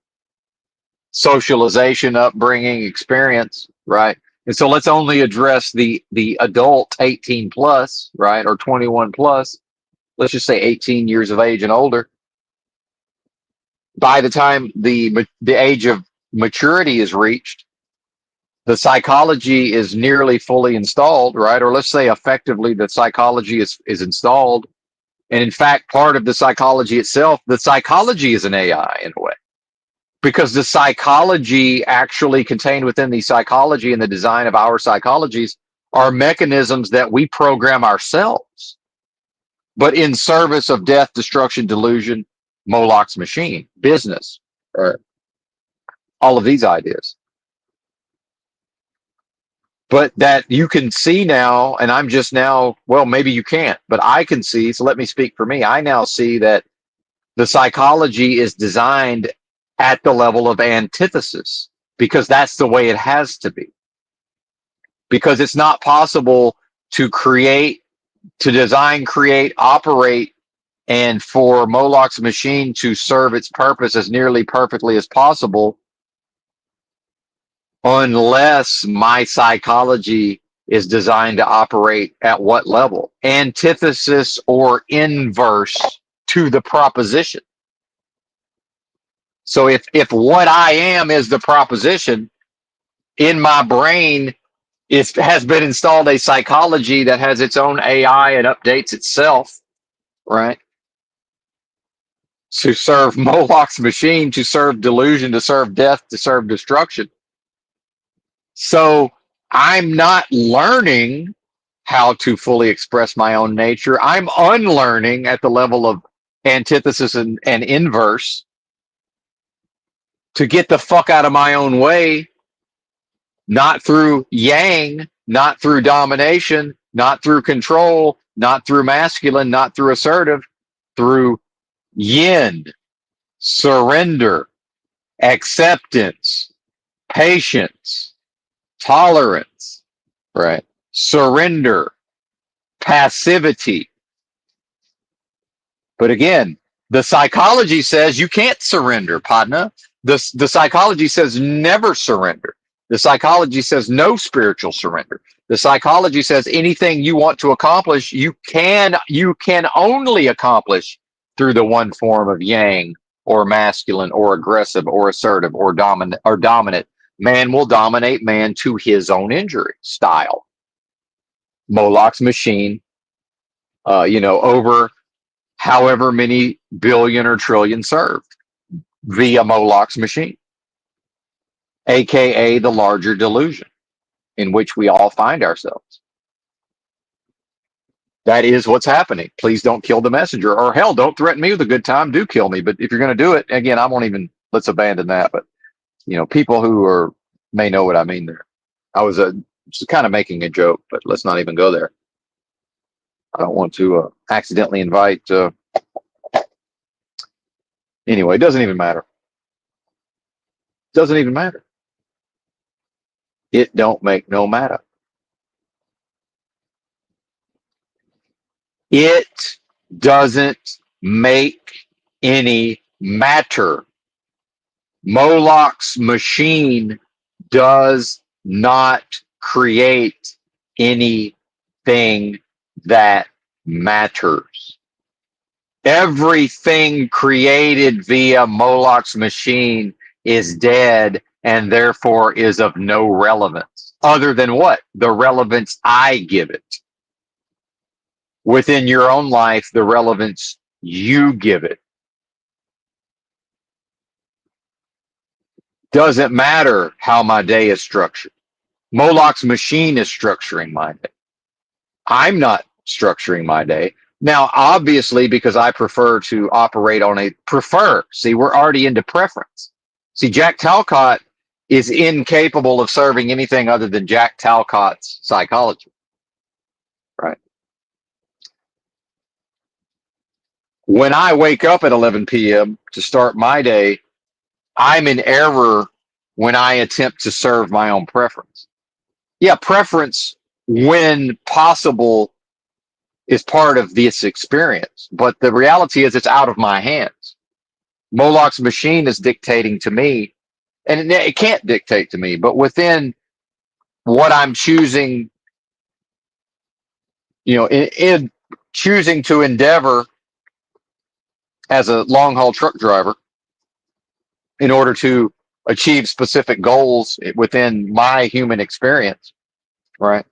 Socialization, upbringing, experience, right? And so let's only address the adult 18 plus, right, or 21 plus. Let's just say 18 years of age and older. By the time the age of maturity is reached, the psychology is nearly fully installed, right? Or let's say effectively the psychology is installed. And in fact, part of the psychology itself, the psychology is an AI in a way. Because the psychology actually contained within the psychology and the design of our psychologies are mechanisms that we program ourselves, but in service of death, destruction, delusion, Moloch's machine, business, or all of these ideas. But that you can see now, and I'm just now, well, maybe you can't, but I can see, so let me speak for me. I now see that the psychology is designed at the level of antithesis because that's the way it has to be. Because it's not possible to design, create, operate, and for Moloch's machine to serve its purpose as nearly perfectly as possible unless my psychology is designed to operate at what level? Antithesis or inverse to the proposition. So if what I am is the proposition, in my brain it has been installed a psychology that has its own AI and updates itself, right? To serve Moloch's machine, to serve delusion, to serve death, to serve destruction. So I'm not learning how to fully express my own nature. I'm unlearning at the level of antithesis and inverse to get the fuck out of my own way, not through yang, not through domination, not through control, not through masculine, not through assertive, through yin, surrender, acceptance, patience, tolerance, right? Surrender, passivity. But again, the psychology says you can't surrender, Padna. The psychology says never surrender. The psychology says no spiritual surrender. The psychology says anything you want to accomplish, you can only accomplish through the one form of yang or masculine or aggressive or assertive or dominant. Man will dominate man to his own injury style. Moloch's machine, over however many billion or trillion served via Moloch's machine, aka the larger delusion in which we all find ourselves. That is what's happening. Please don't kill the messenger, or hell, don't threaten me with a good time. Do kill me. But if you're going to do it, again, I won't even, let's abandon that. But, people who may know what I mean there. I was just kind of making a joke, but let's not even go there. I don't want to accidentally invite. Anyway, it doesn't even matter. Doesn't even matter. It don't make no matter. It doesn't make any matter. Moloch's machine does not create anything that matters. Everything created via Moloch's machine is dead and therefore is of no relevance. Other than what? The relevance I give it. Within your own life, the relevance you give it. Doesn't matter how my day is structured. Moloch's machine is structuring my day. I'm not structuring my day. Now, obviously, because I prefer to operate on see, we're already into preference. See, Jack Talcott is incapable of serving anything other than Jack Talcott's psychology, right? When I wake up at 11 p.m. to start my day, I'm in error when I attempt to serve my own preference. Yeah, preference, when possible, is part of this experience, but the reality is it's out of my hands. Moloch's machine is dictating to me, and it can't dictate to me, but within what I'm choosing, in choosing to endeavor as a long haul truck driver in order to achieve specific goals within my human experience, right?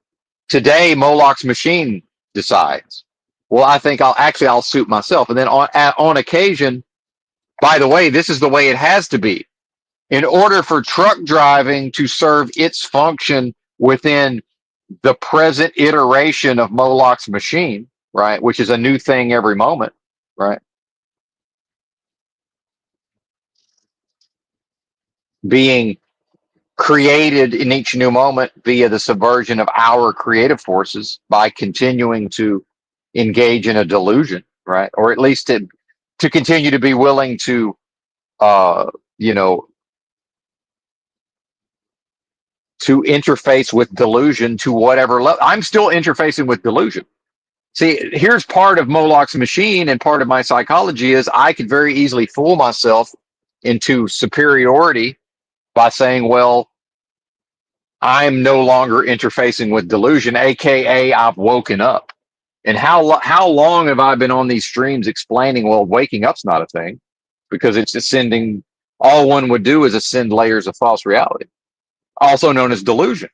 Today, Moloch's machine decides, well, I think I'll suit myself. And then on occasion, by the way, this is the way it has to be. In order for truck driving to serve its function within the present iteration of Moloch's machine, right, which is a new thing every moment, right, being created in each new moment via the subversion of our creative forces by continuing to engage in a delusion, right, or at least to continue to be willing to, to interface with delusion to whatever level. I'm still interfacing with delusion. See, here's part of Moloch's machine and part of my psychology is I could very easily fool myself into superiority by saying, well, I'm no longer interfacing with delusion, aka I've woken up. And how long have I been on these streams explaining, well, waking up's not a thing, because it's ascending. All one would do is ascend layers of false reality, also known as delusion,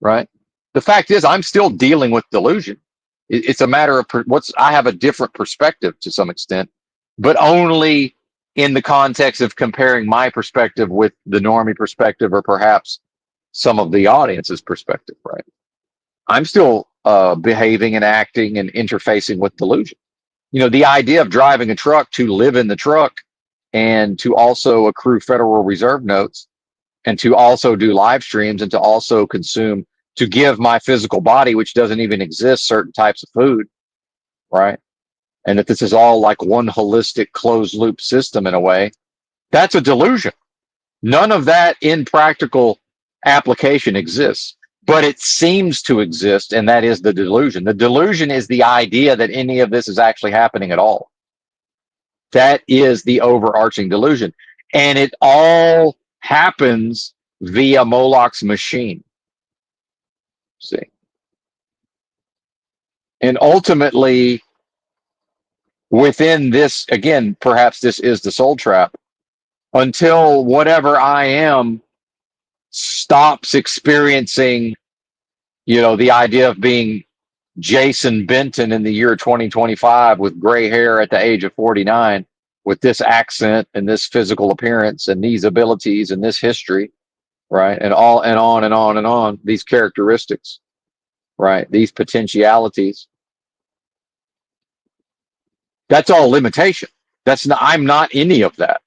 right? The fact is, I'm still dealing with delusion. It's a matter of I have a different perspective to some extent, but only in the context of comparing my perspective with the normie perspective, or perhaps some of the audience's perspective, right? I'm still behaving and acting and interfacing with delusion. The idea of driving a truck to live in the truck and to also accrue Federal Reserve notes and to also do live streams and to also consume, to give my physical body, which doesn't even exist, certain types of food, right? And that this is all like one holistic closed loop system in a way. That's a delusion. None of that in practical application exists, but it seems to exist, and that is the delusion. The delusion is the idea that any of this is actually happening at all. That is the overarching delusion. And it all happens via Moloch's machine. See? And ultimately, within this, again, perhaps this is the soul trap, until whatever I am stops experiencing, the idea of being Jason Benton in the year 2025 with gray hair at the age of 49, with this accent and this physical appearance and these abilities and this history, right? And all and on and on and on, these characteristics, right? These potentialities. That's all limitation. I'm not any of that.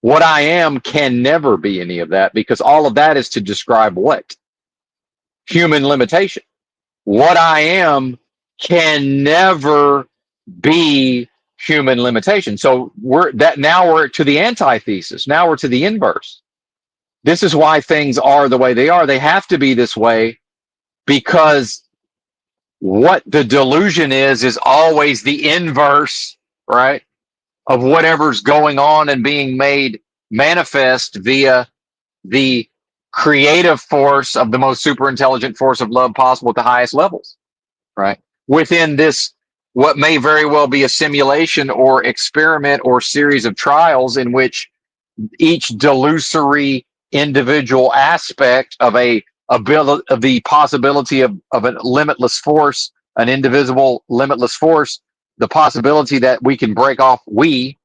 What I am can never be any of that, because all of that is to describe what? Human limitation. What I am can never be human limitation. So now we're to the antithesis. Now we're to the inverse. This is why things are the way they are. They have to be this way, because what the delusion is always the inverse, right, of whatever's going on and being made manifest via the creative force of the most super intelligent force of love possible at the highest levels, right? Within this, what may very well be a simulation or experiment or series of trials in which each delusory individual aspect of the possibility of a limitless force, an indivisible limitless force, the possibility that we can break off the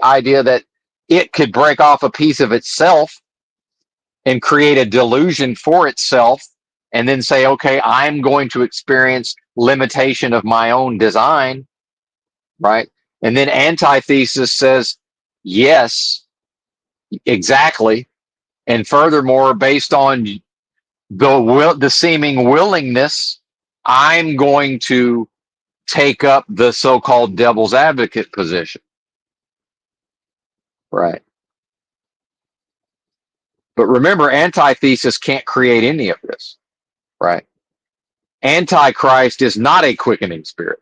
idea that it could break off a piece of itself and create a delusion for itself, and then say, okay, I'm going to experience limitation of my own design, right? And then antithesis says, yes, exactly. And furthermore, based on the seeming willingness, I'm going to take up the so-called devil's advocate position, right? But remember, antithesis can't create any of this, right? Antichrist is not a quickening spirit,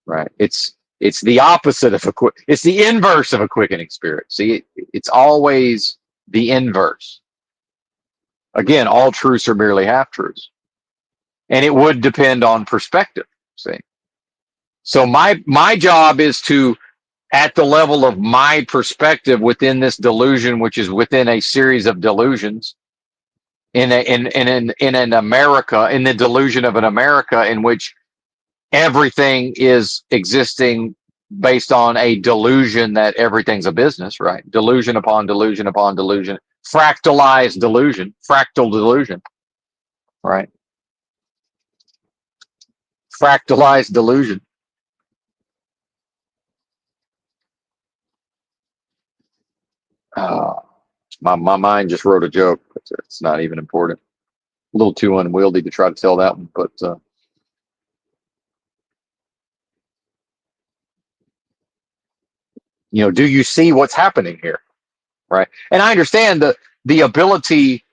right? It's the opposite of it's the inverse of a quickening spirit. See, it's always the inverse. Again, all truths are merely half truths, and it would depend on perspective. See, so my job is to, at the level of my perspective within this delusion, which is within a series of delusions, in an America, in the delusion of an America in which everything is existing based on a delusion that everything's a business, right? Delusion upon delusion upon delusion, fractalized delusion, fractal delusion, right? Fractalized delusion. Uh, my mind just wrote a joke, but it's not even important. A little too unwieldy to try to tell that one, but do you see what's happening here, right? And I understand the ability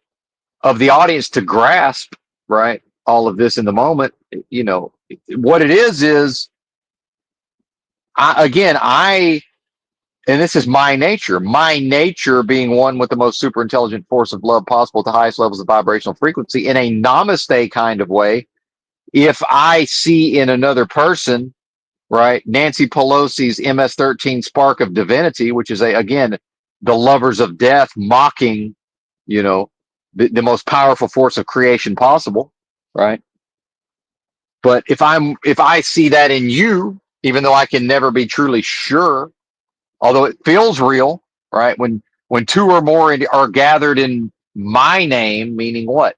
of the audience to grasp, right, all of this in the moment. What it is I and this is my nature being one with the most super intelligent force of love possible at the highest levels of vibrational frequency, in a namaste kind of way. If I see in another person, right, Nancy Pelosi's MS-13 spark of divinity, which is again, the lovers of death mocking, the most powerful force of creation possible, right? But if I see that in you, even though I can never be truly sure, although it feels real, right? When two or more are gathered in my name, meaning what?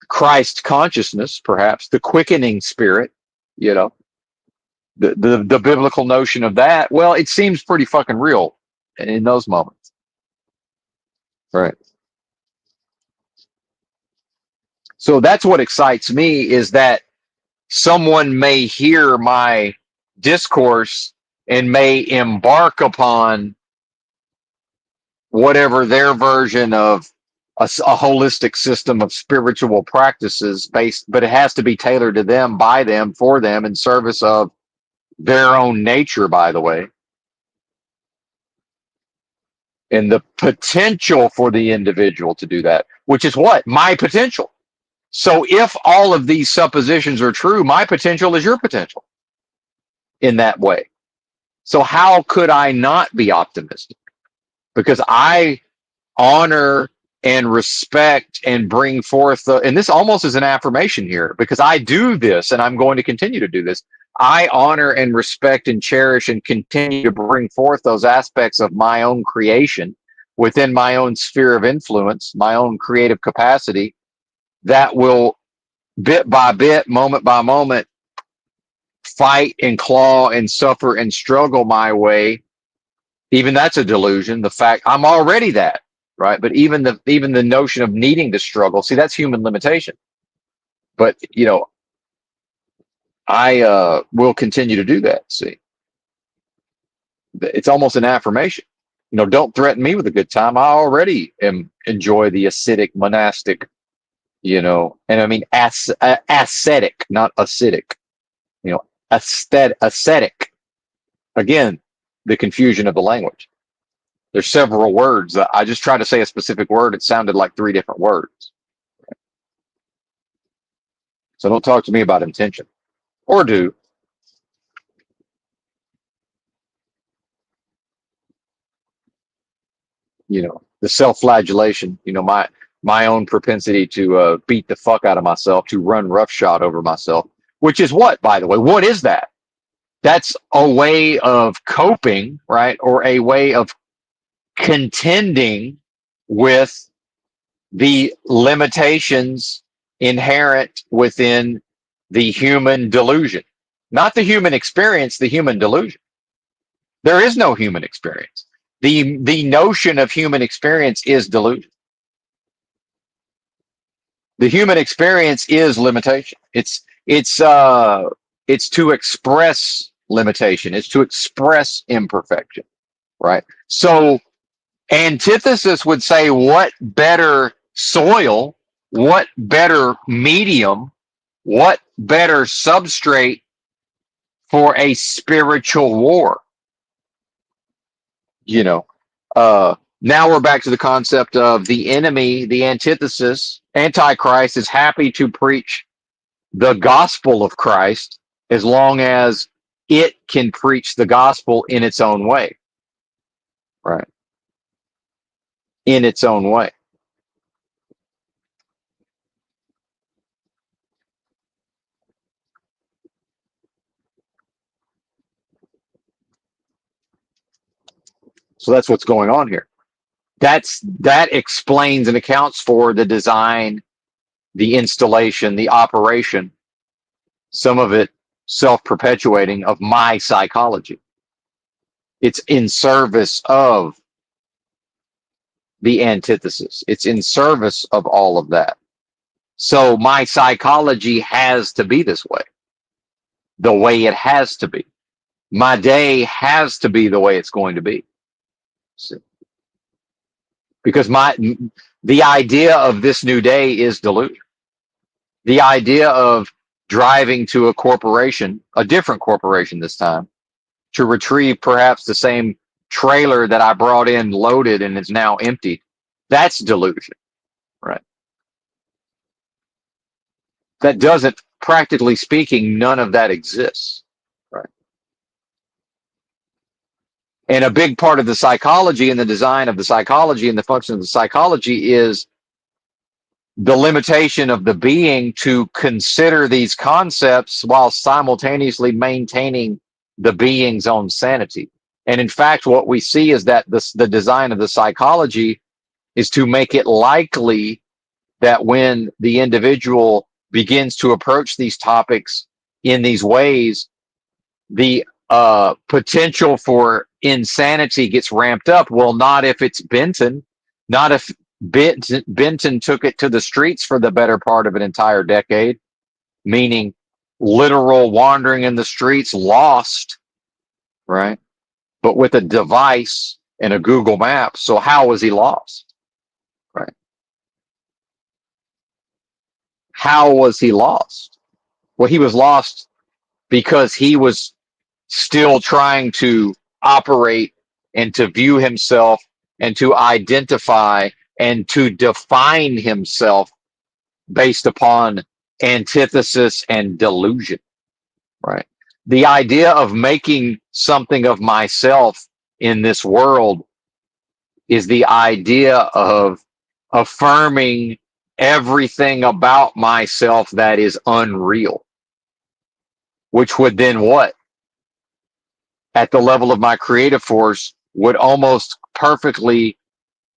Christ consciousness, perhaps the quickening spirit, the biblical notion of that. Well, it seems pretty fucking real in those moments, right? So that's what excites me, is that someone may hear my discourse and may embark upon whatever their version of a holistic system of spiritual practices based, but it has to be tailored to them, by them, for them, in service of their own nature, by the way, and the potential for the individual to do that, which is what? My potential. So if all of these suppositions are true, my potential is your potential in that way. So how could I not be optimistic? Because I honor and respect and bring forth and this almost is an affirmation here because I do this and I'm going to continue to do this. I honor and respect and cherish and continue to bring forth those aspects of my own creation within my own sphere of influence, my own creative capacity that will bit by bit, moment by moment, fight and claw and suffer and struggle my way. Even that's a delusion. The fact I'm already that, right? But even the notion of needing to struggle, see, that's human limitation. But I will continue to do that. See, it's almost an affirmation. Don't threaten me with a good time. I already enjoy the ascetic, monastic, and I mean ascetic, not acidic. Ascetic. Again, the confusion of the language. There's several words. I just tried to say a specific word. It sounded like three different words. So don't talk to me about intention. Or do. The self-flagellation, my own propensity to beat the fuck out of myself, to run roughshod over myself, which is what, by the way, what is that? That's a way of coping, right? Or a way of contending with the limitations inherent within the human delusion. Not the human experience, the human delusion. There is no human experience. The notion of human experience is delusion. The human experience is limitation. It's to express limitation. It's to express imperfection, right? So antithesis would say, what better soil, what better medium, what better substrate for a spiritual war? You know, now we're back to the concept of the enemy, the antithesis. Antichrist is happy to preach the gospel of Christ as long as it can preach the gospel in its own way, right? In its own way. So that's what's going on here. That explains and accounts for the design, the installation, the operation, some of it self-perpetuating of my psychology. It's in service of the antithesis. It's in service of all of that. So my psychology has to be this way, the way it has to be. My day has to be the way it's going to be. See? Because the idea of this new day is delusion. The idea of driving to a corporation, a different corporation this time, to retrieve perhaps the same trailer that I brought in loaded and is now empty, that's delusion, right? That doesn't, practically speaking, none of that exists, right? And a big part of the psychology and the design of the psychology and the function of the psychology is the limitation of the being to consider these concepts while simultaneously maintaining the being's own sanity. And in fact, what we see is that the design of the psychology is to make it likely that when the individual begins to approach these topics in these ways, the potential for insanity gets ramped up. Well, not if it's Benton, not if Benton took it to the streets for the better part of an entire decade, meaning literal wandering in the streets, lost, right? But with a device and a Google map. So how was he lost? Right? How was he lost? Well, he was lost because he was still trying to operate and to view himself and to identify and to define himself based upon antithesis and delusion, right? The idea of making something of myself in this world is the idea of affirming everything about myself that is unreal, which would then what? At the level of my creative force, would almost perfectly,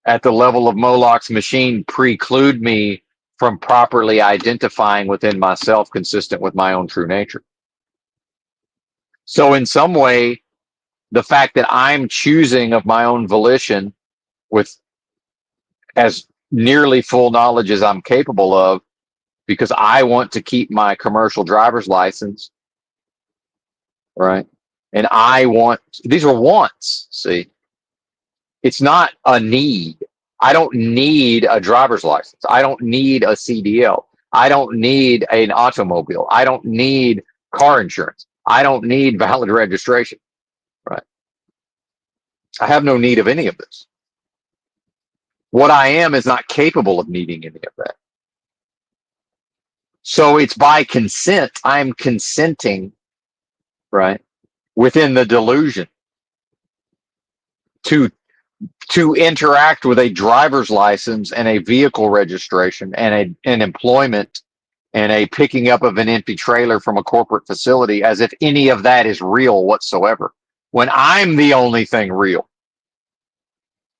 at the level of Moloch's machine, preclude me from properly identifying within myself consistent with my own true nature. So in some way, the fact that I'm choosing of my own volition with as nearly full knowledge as I'm capable of, because I want to keep my commercial driver's license, right? And I want, these are wants, see? It's not a need. I don't need a driver's license. I don't need a CDL. I don't need an automobile. I don't need car insurance. I don't need valid registration, right? I have no need of any of this. What I am is not capable of needing any of that. So it's by consent. I'm consenting, right, within the delusion to interact with a driver's license and a vehicle registration and an employment and a picking up of an empty trailer from a corporate facility as if any of that is real whatsoever, when I'm the only thing real.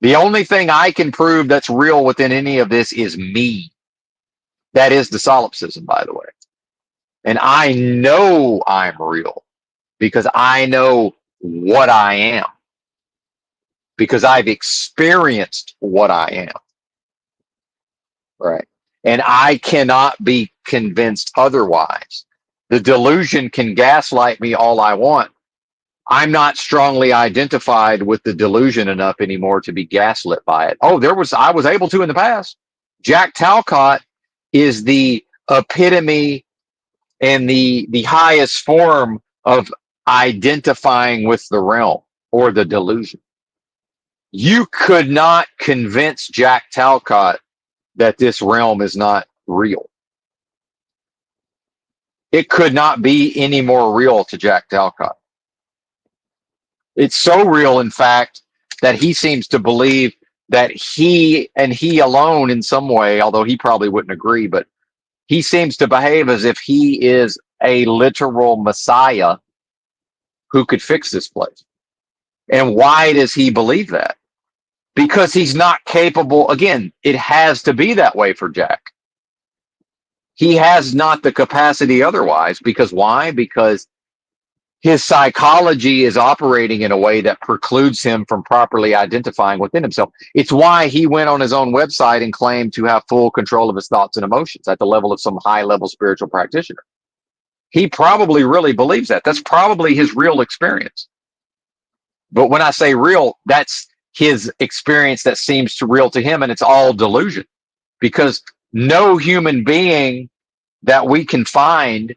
The only thing I can prove that's real within any of this is me. That is the solipsism, by the way. And I know I'm real because I know what I am, because I've experienced what I am, right? And I cannot be convinced otherwise. The delusion can gaslight me all I want. I'm not strongly identified with the delusion enough anymore to be gaslit by it. Oh, I was able to in the past. Jack Talcott is the epitome and the highest form of identifying with the realm or the delusion. You could not convince Jack Talcott that this realm is not real. It could not be any more real to Jack Talcott. It's so real, in fact, that he seems to believe that he and he alone in some way, although he probably wouldn't agree, but he seems to behave as if he is a literal Messiah who could fix this place. And why does he believe that? Because he's not capable. Again, it has to be that way for Jack. He has not the capacity otherwise. Because why? Because his psychology is operating in a way that precludes him from properly identifying within himself. It's why he went on his own website and claimed to have full control of his thoughts and emotions at the level of some high-level spiritual practitioner. He probably really believes that. That's probably his real experience. But when I say real, that's his experience that seems to real to him, and it's all delusion. Because no human being that we can find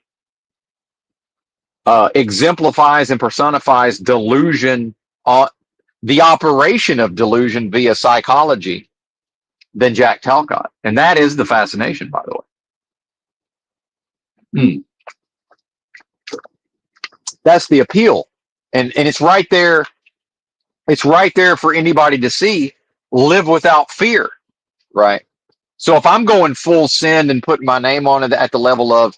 exemplifies and personifies delusion, the operation of delusion via psychology, than Jack Talcott. And that is the fascination, by the way. That's the appeal. And it's right there. It's right there for anybody to see. Live without fear, right? So if I'm going full send and putting my name on it at the level of,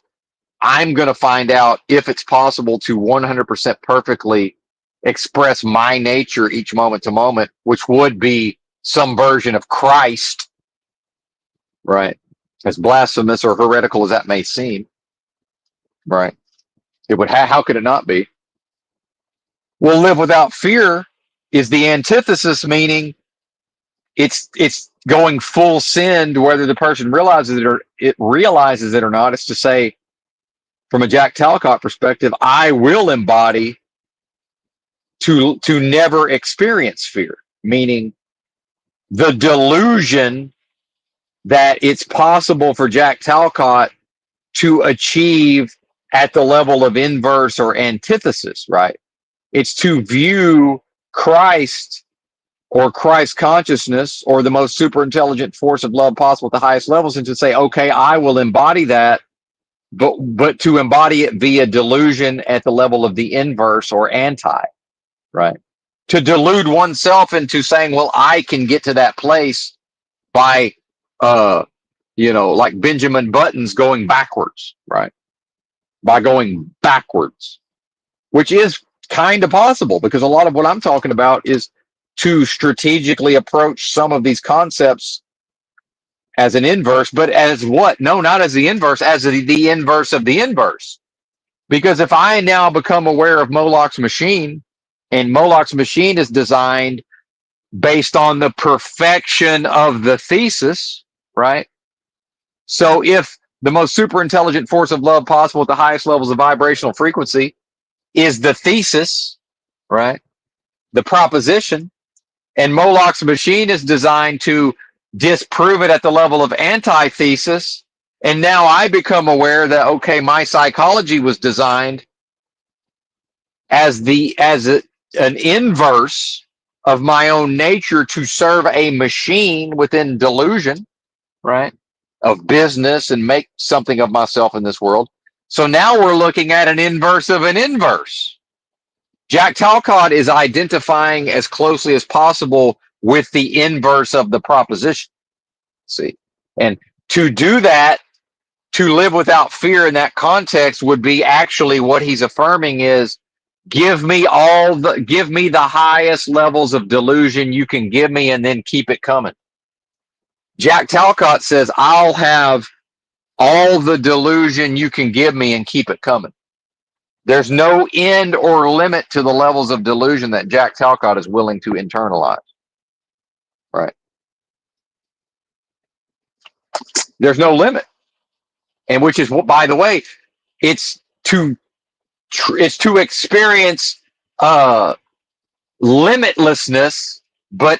I'm going to find out if it's possible to 100% perfectly express my nature each moment to moment, which would be some version of Christ, right? As blasphemous or heretical as that may seem, right? It would. How could it not be? Well, live without fear is the antithesis, meaning it's going full send, whether the person realizes it or realizes it or not. It's to say, from a Jack Talcott perspective, I will embody to never experience fear, meaning the delusion that it's possible for Jack Talcott to achieve at the level of inverse or antithesis, right? It's to view Christ or Christ consciousness or the most super intelligent force of love possible at the highest levels, and to say, okay, I will embody that, but to embody it via delusion at the level of the inverse or anti, right? To delude oneself into saying, well, I can get to that place by, like Benjamin Button's going backwards, right? By going backwards, which is kind of possible, because a lot of what I'm talking about is to strategically approach some of these concepts as an inverse, but as what? No, not as the inverse, as the inverse of the inverse. Because if I now become aware of Moloch's machine, and Moloch's machine is designed based on the perfection of the thesis, right? So if the most super intelligent force of love possible at the highest levels of vibrational frequency is the thesis, right? The proposition, and Moloch's machine is designed to disprove it at the level of antithesis. And now I become aware that, okay, my psychology was designed as an inverse of my own nature to serve a machine within delusion, right? Of business, and make something of myself in this world. So now we're looking at an inverse of an inverse. Jack Talcott is identifying as closely as possible with the inverse of the proposition. See, and to do that, to live without fear in that context would be actually what he's affirming is, give me the highest levels of delusion you can give me, and then keep it coming. Jack Talcott says, I'll have all the delusion you can give me and keep it coming. There's no end or limit to the levels of delusion that Jack Talcott is willing to internalize. Right. There's no limit. And which is, by the way, it's to experience limitlessness, but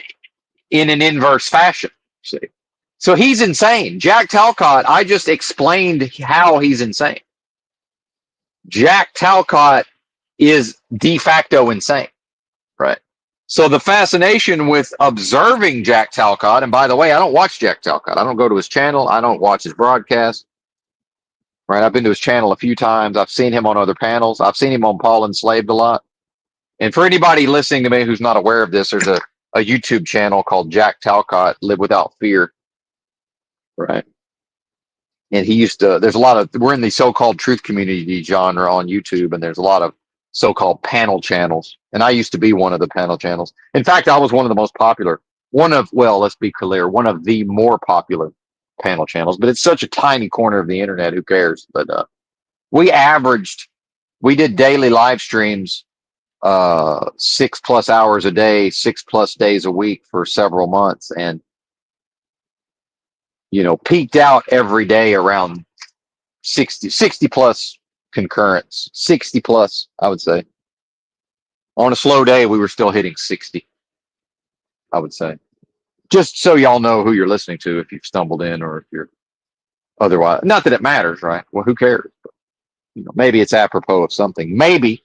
in an inverse fashion. See? So he's insane. Jack Talcott, I just explained how he's insane. Jack Talcott is de facto insane, right? So the fascination with observing Jack Talcott, and by the way, I don't watch Jack Talcott. I don't go to his channel. I don't watch his broadcast, right? I've been to his channel a few times. I've seen him on other panels. I've seen him on Paul Enslaved a lot. And for anybody listening to me who's not aware of this, there's a YouTube channel called Jack Talcott, Live Without Fear, right? And he used to, we're in the so-called truth community genre on YouTube, and there's a lot of so-called panel channels. And I used to be one of the panel channels. In fact, I was one of the most popular, let's be clear, one of the more popular panel channels, but it's such a tiny corner of the internet, who cares? But we did daily live streams, 6+ hours a day, 6+ days a week for several months, and peaked out every day around 60 plus concurrents, 60 plus, I would say. On a slow day, we were still hitting 60, I would say. Just so y'all know who you're listening to, if you've stumbled in or if you're otherwise. Not that it matters, right? Well, who cares? But, maybe it's apropos of something. Maybe.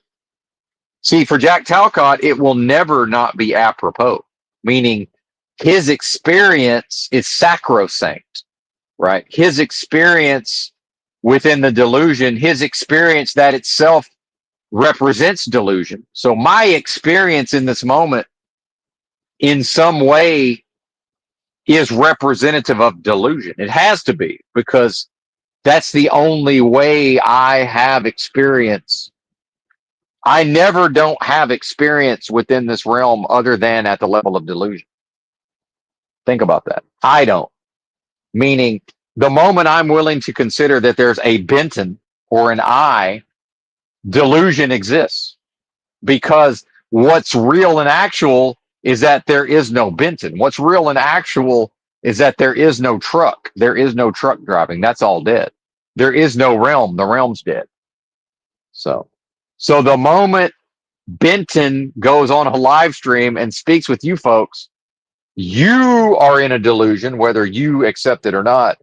See, for Jack Talcott, it will never not be apropos, meaning his experience is sacrosanct, right? His experience within the delusion, his experience that itself represents delusion. So my experience in this moment in some way is representative of delusion. It has to be, because that's the only way I have experience. I never don't have experience within this realm other than at the level of delusion. Think about that. I don't. Meaning, the moment I'm willing to consider that there's a Benton or an I, delusion exists. Because what's real and actual is that there is no Benton. What's real and actual is that there is no truck. There is no truck driving. That's all dead. There is no realm. The realm's dead. So the moment Benton goes on a live stream and speaks with you folks, you are in a delusion, whether you accept it or not.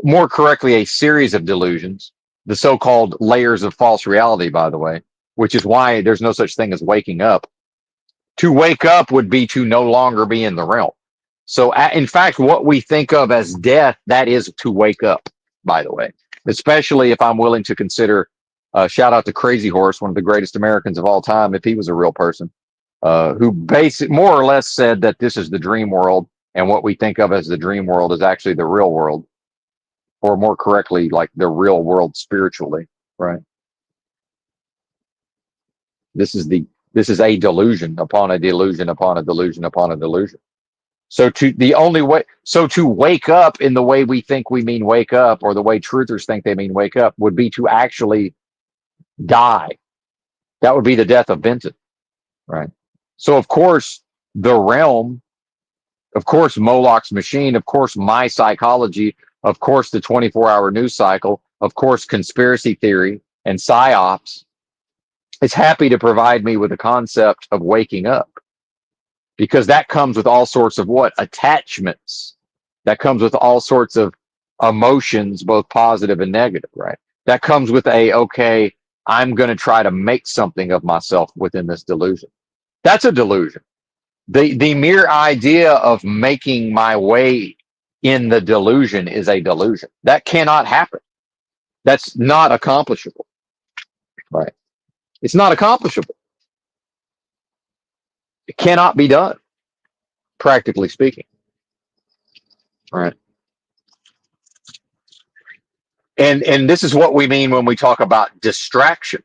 More correctly, a series of delusions, the so-called layers of false reality, by the way. which is why there's no such thing as waking up. To wake up would be to no longer be in the realm. So, in fact, what we think of as death, that is to wake up, by the way, especially if I'm willing to consider, shout out to Crazy Horse, one of the greatest Americans of all time, if he was a real person, who more or less said that this is the dream world, and what we think of as the dream world is actually the real world, or more correctly, like the real world spiritually, right? This is a delusion upon a delusion upon a delusion upon a delusion. So to wake up in the way we think we mean wake up, or the way truthers think they mean wake up, would be to actually die. That would be the death of Benton, right? So of course the realm, of course Moloch's machine, of course my psychology, of course the 24-hour news cycle, of course conspiracy theory and psyops is happy to provide me with a concept of waking up, because that comes with all sorts of what? Attachments. That comes with all sorts of emotions, both positive and negative, right? That comes with okay, I'm going to try to make something of myself within this delusion. That's a delusion. The mere idea of making my way in the delusion is a delusion. That cannot happen. That's not accomplishable, right? It's not accomplishable. It cannot be done, practically speaking, right? And this is what we mean when we talk about distraction.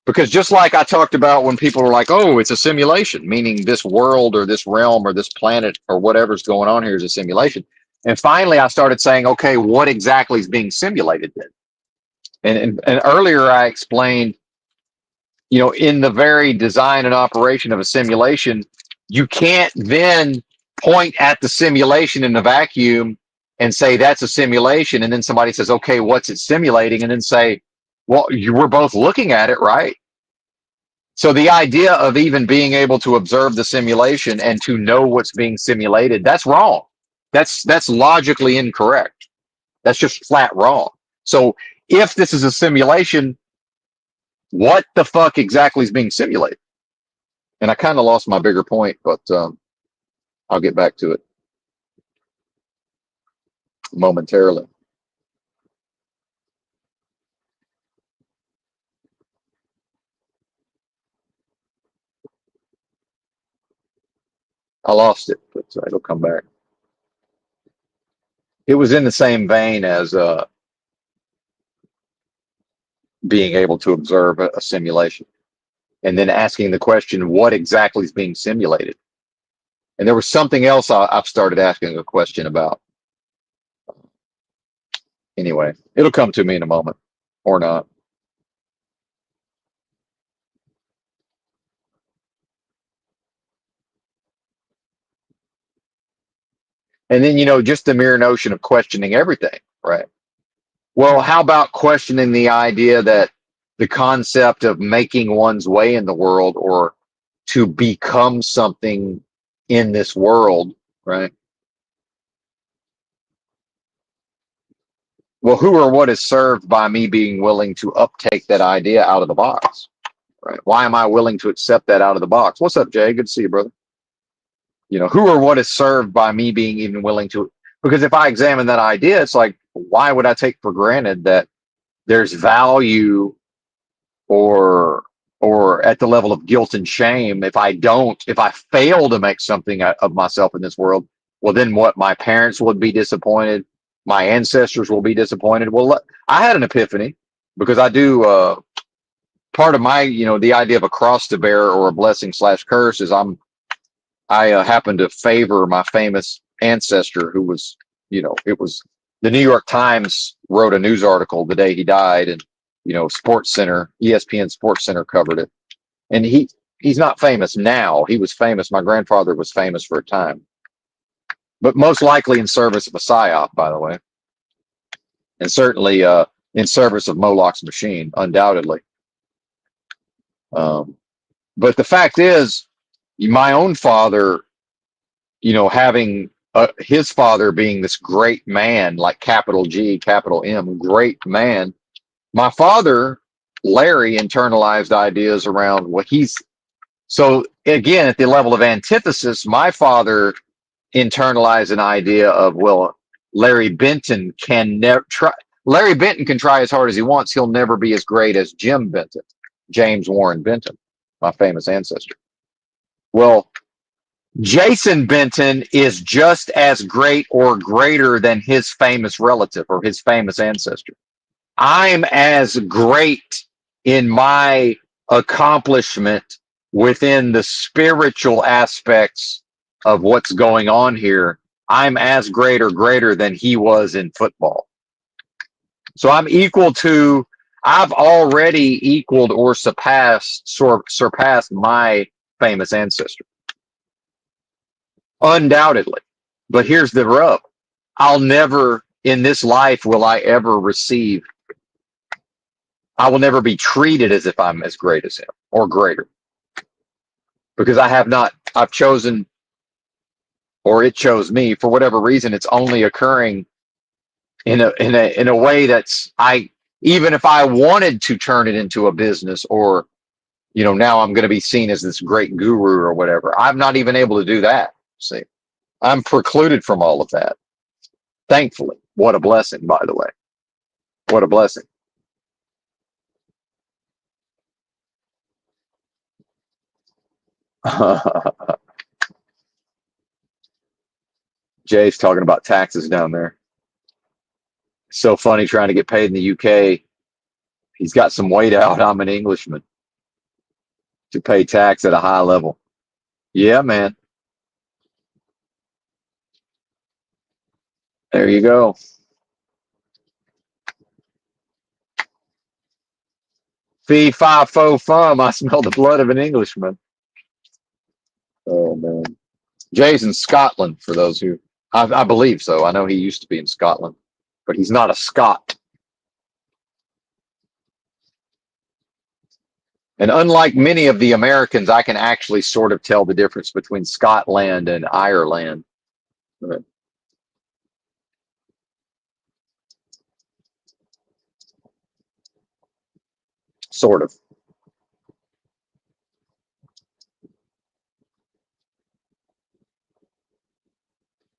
Because just like I talked about when people were like, oh, it's a simulation, meaning this world or this realm or this planet or whatever's going on here is a simulation. And finally, I started saying, okay, what exactly is being simulated then? And earlier I explained, in the very design and operation of a simulation, you can't then point at the simulation in the vacuum and say that's a simulation. And then somebody says, okay, what's it simulating? And then say, well, you were both looking at it, right? So the idea of even being able to observe the simulation and to know what's being simulated, that's wrong. That's logically incorrect. That's just flat wrong. So if this is a simulation, what the fuck exactly is being simulated? And I kind of lost my bigger point, but I'll get back to it momentarily. I lost it, but it'll come back. It was in the same vein as being able to observe a simulation, and then asking the question, what exactly is being simulated? And there was something else I've started asking a question about. Anyway, it'll come to me in a moment, or not. And then, just the mere notion of questioning everything, right? Well, how about questioning the idea that the concept of making one's way in the world, or to become something in this world, right? Well, who or what is served by me being willing to uptake that idea out of the box, right? Why am I willing to accept that out of the box? What's up, Jay? Good to see you, brother. Who or what is served by me being even willing to? Because if I examine that idea, it's like, why would I take for granted that there's value, or at the level of guilt and shame, if I fail to make something of myself in this world? Well, then what? My parents would be disappointed. My ancestors will be disappointed. Well, I had an epiphany, because I do, part of my, the idea of a cross to bear, or a blessing slash curse, is I happen to favor my famous ancestor, who was, it was the New York Times wrote a news article the day he died, and Sports Center, ESPN Sports Center covered it. And he's not famous now. He was famous. My grandfather was famous for a time, but most likely in service of a psyop, by the way, and certainly in service of Moloch's machine, undoubtedly. But the fact is, my own father, having his father being this great man, like capital G, capital M, great man. My father Larry internalized ideas around what he's. So again, at the level of antithesis, my father internalized an idea of, well, Larry Benton can never try. Larry Benton can try as hard as he wants. He'll never be as great as Jim Benton, James Warren Benton, my famous ancestor. Well, Jason Benton is just as great or greater than his famous relative or his famous ancestor. I'm as great in my accomplishment within the spiritual aspects of what's going on here. I'm as great or greater than he was in football. So I'm equal to, I've already equaled or surpassed my famous ancestor. Undoubtedly. But here's the rub. I'll never, in this life, will I ever receive, I will never be treated as if I'm as great as him or greater. Because I have not, I've chosen, or it chose me for whatever reason. It's only occurring in a way that's, even if I wanted to turn it into a business, or now I'm going to be seen as this great guru or whatever, I'm not even able to do that. See, I'm precluded from all of that. Thankfully. What a blessing, by the way. What a blessing. Jay's talking about taxes down there. So funny trying to get paid in the UK. He's got some weight out. I'm an Englishman to pay tax at a high level. Yeah, man. There you go. Fee, fi, fo, fum. I smell the blood of an Englishman. Oh, man. Jay's in Scotland, for those who, I believe so. I know he used to be in Scotland, but he's not a Scot. And unlike many of the Americans, I can actually sort of tell the difference between Scotland and Ireland. Right. Sort of.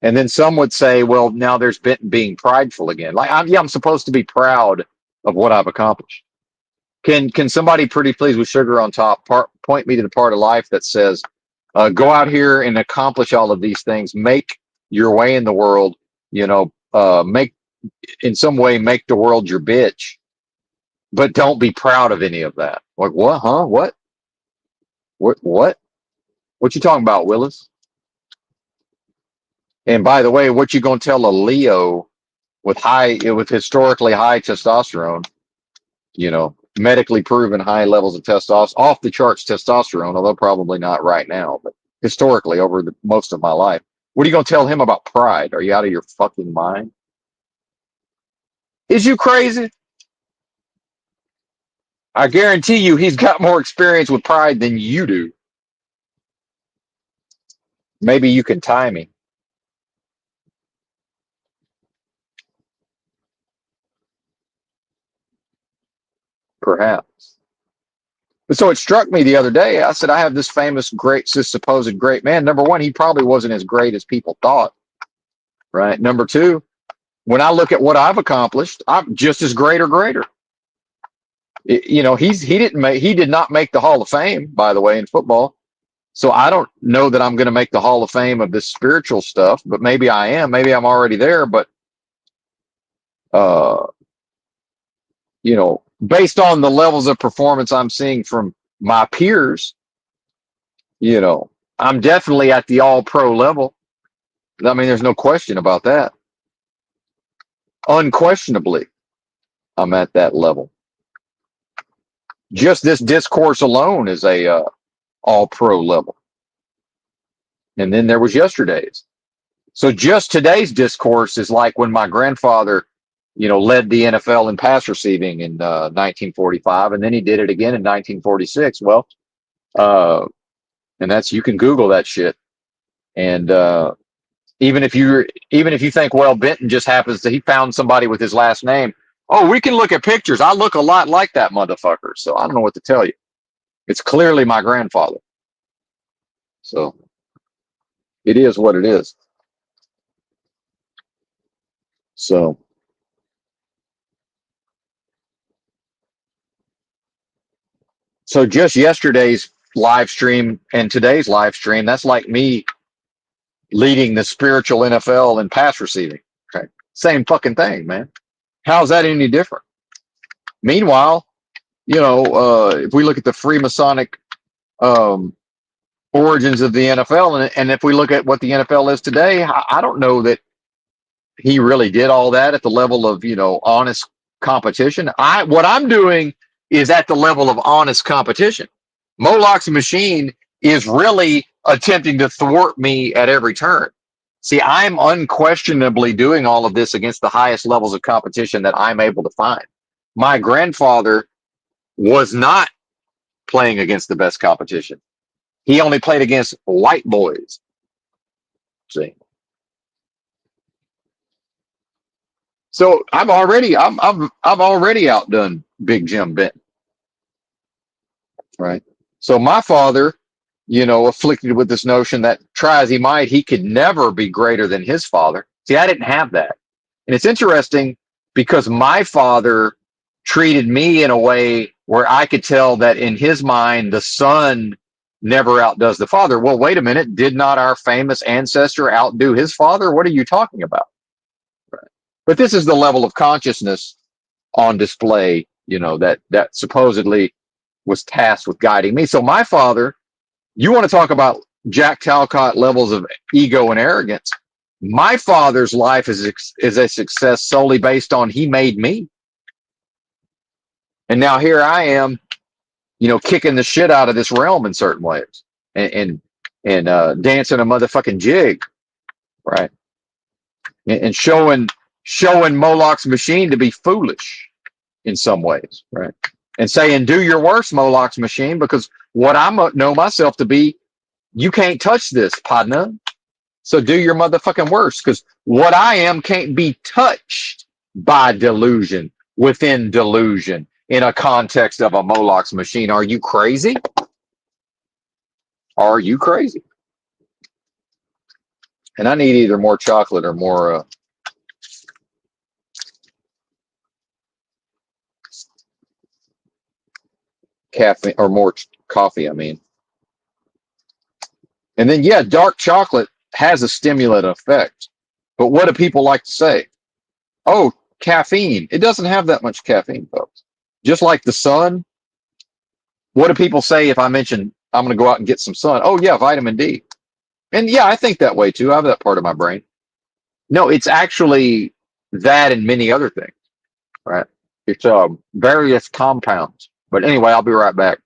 And then some would say, well, now there's been being prideful again. Like, I'm supposed to be proud of what I've accomplished. Can somebody pretty please with sugar on top point me to the part of life that says, go out here and accomplish all of these things, make your way in the world, make in some way make the world your bitch, but don't be proud of any of that. Like, what? Huh? What? What? What you talking about, Willis? And by the way, what you gonna tell a Leo with historically high testosterone, medically proven high levels of testosterone, off the charts testosterone, although probably not right now, but historically over most of my life. What are you gonna tell him about pride? Are you out of your fucking mind? Is you crazy? I guarantee you he's got more experience with pride than you do. Maybe you can tie me. Perhaps. But so it struck me the other day. I said, I have this famous, this supposed great man. Number one, he probably wasn't as great as people thought. Right. Number two, when I look at what I've accomplished, I'm just as great or greater. He did not make the Hall of Fame, by the way, in football. So I don't know that I'm going to make the Hall of Fame of this spiritual stuff, but maybe I am. Maybe I'm already there. But uh, based on the levels of performance I'm seeing from my peers, I'm definitely at the all pro level. I mean, there's no question about that. Unquestionably, I'm at that level. Just this discourse alone is a all pro level. And then there was yesterday's. So just today's discourse is like when my grandfather, led the NFL in pass receiving in 1945, and then he did it again in 1946. Well, and that's, you can Google that shit. And even if you think, well, Benton just happens to, he found somebody with his last name. Oh, we can look at pictures. I look a lot like that motherfucker. So I don't know what to tell you. It's clearly my grandfather. So it is what it is. So, so just yesterday's live stream and today's live stream, that's like me leading the spiritual NFL in pass receiving. Okay. Same fucking thing, man. How's that any different? Meanwhile, if we look at the Freemasonic um, origins of the NFL, and if we look at what the NFL is today, I don't know that he really did all that at the level of honest competition. What I'm doing is at the level of honest competition. Moloch's machine is really attempting to thwart me at every turn. See, I'm unquestionably doing all of this against the highest levels of competition that I'm able to find. My grandfather was not playing against the best competition. He only played against white boys. See, so I've already outdone Big Jim Benton, right? So my father, afflicted with this notion that try as he might, he could never be greater than his father. See, I didn't have that. And it's interesting because my father treated me in a way where I could tell that in his mind, the son never outdoes the father. Well, wait a minute. Did not our famous ancestor outdo his father? What are you talking about? Right. But this is the level of consciousness on display, that supposedly was tasked with guiding me. So my father, you want to talk about Jack Talcott levels of ego and arrogance. My father's life is a success solely based on he made me. And now here I am, kicking the shit out of this realm in certain ways and dancing a motherfucking jig, right? And showing Moloch's machine to be foolish in some ways, right? And saying, do your worst, Moloch's machine, because what I know myself to be, you can't touch this, partner. So do your motherfucking worst, because what I am can't be touched by delusion within delusion in a context of a Moloch's machine. Are you crazy? Are you crazy? And I need either more chocolate or more caffeine or more coffee. I mean, and then yeah, dark chocolate has a stimulant effect. But what do people like to say? Oh, caffeine. It doesn't have that much caffeine, folks. Just like the sun. What do people say if I mention I'm going to go out and get some sun? Oh, yeah, vitamin D. And yeah, I think that way too. I have that part of my brain. No, it's actually that and many other things, right? It's various compounds. But anyway, I'll be right back.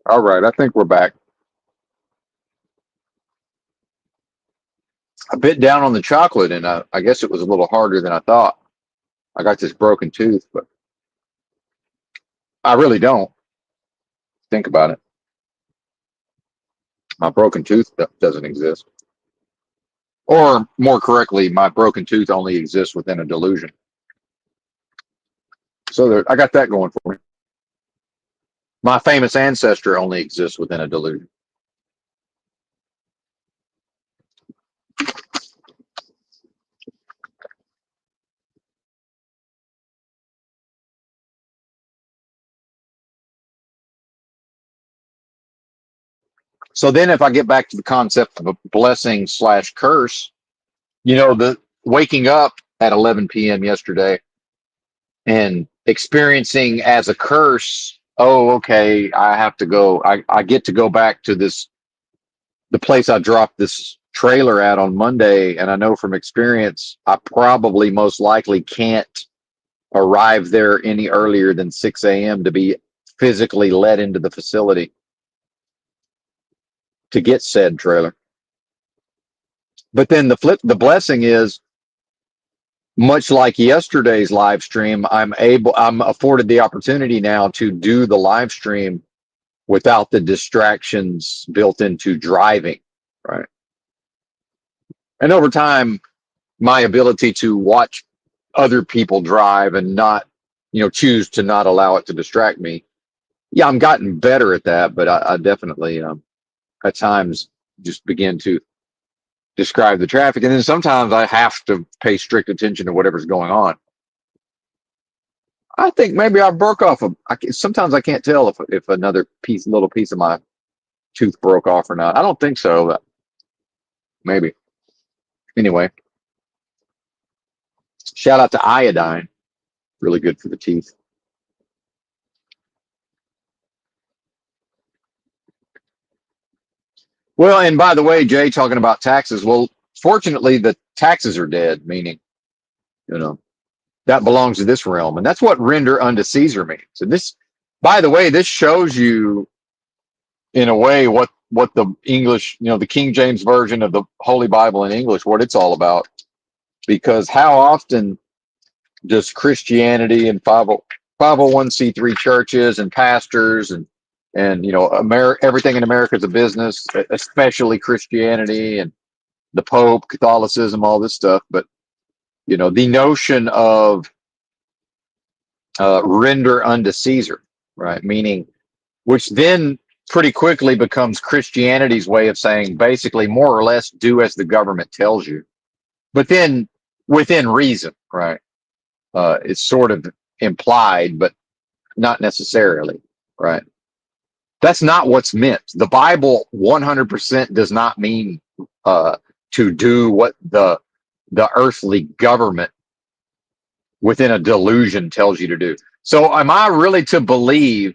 All right, I think we're back. A bit down on the chocolate, and I guess it was a little harder than I thought. I got this broken tooth, but I really don't think about it. My broken tooth doesn't exist. Or more correctly, my broken tooth only exists within a delusion. So there, I got that going for me. My famous ancestor only exists within a delusion. So then if I get back to the concept of a blessing slash curse, the waking up at 11 p.m. yesterday and experiencing as a curse, oh, okay, I have to go. I get to go back to the place I dropped this trailer at on Monday. And I know from experience, I probably most likely can't arrive there any earlier than 6 a.m. to be physically let into the facility to get said trailer. But then the blessing is, much like yesterday's live stream, I'm afforded the opportunity now to do the live stream without the distractions built into driving, right? And over time, my ability to watch other people drive and not, choose to not allow it to distract me. Yeah, I'm gotten better at that, but I definitely, at times just begin to describe the traffic. And then sometimes I have to pay strict attention to whatever's going on. I think maybe I broke off. Sometimes I can't tell if another little piece of my tooth broke off or not. I don't think so, but maybe. Anyway, shout out to iodine. Really good for the teeth. Well, and by the way, Jay, talking about taxes. Well, fortunately, the taxes are dead, meaning, you know, that belongs to this realm. And that's what render unto Caesar means. And this, by the way, this shows you in a way what the English, the King James version of the Holy Bible in English, what it's all about. Because how often does Christianity and 501c3 churches and pastors and everything in America is a business, especially Christianity and the Pope, Catholicism, all this stuff. But the notion of render unto Caesar, right? Meaning, which then pretty quickly becomes Christianity's way of saying basically more or less do as the government tells you, but then within reason, right? It's sort of implied, but not necessarily, right? That's not what's meant. The Bible 100% does not mean to do what the earthly government within a delusion tells you to do. So am I really to believe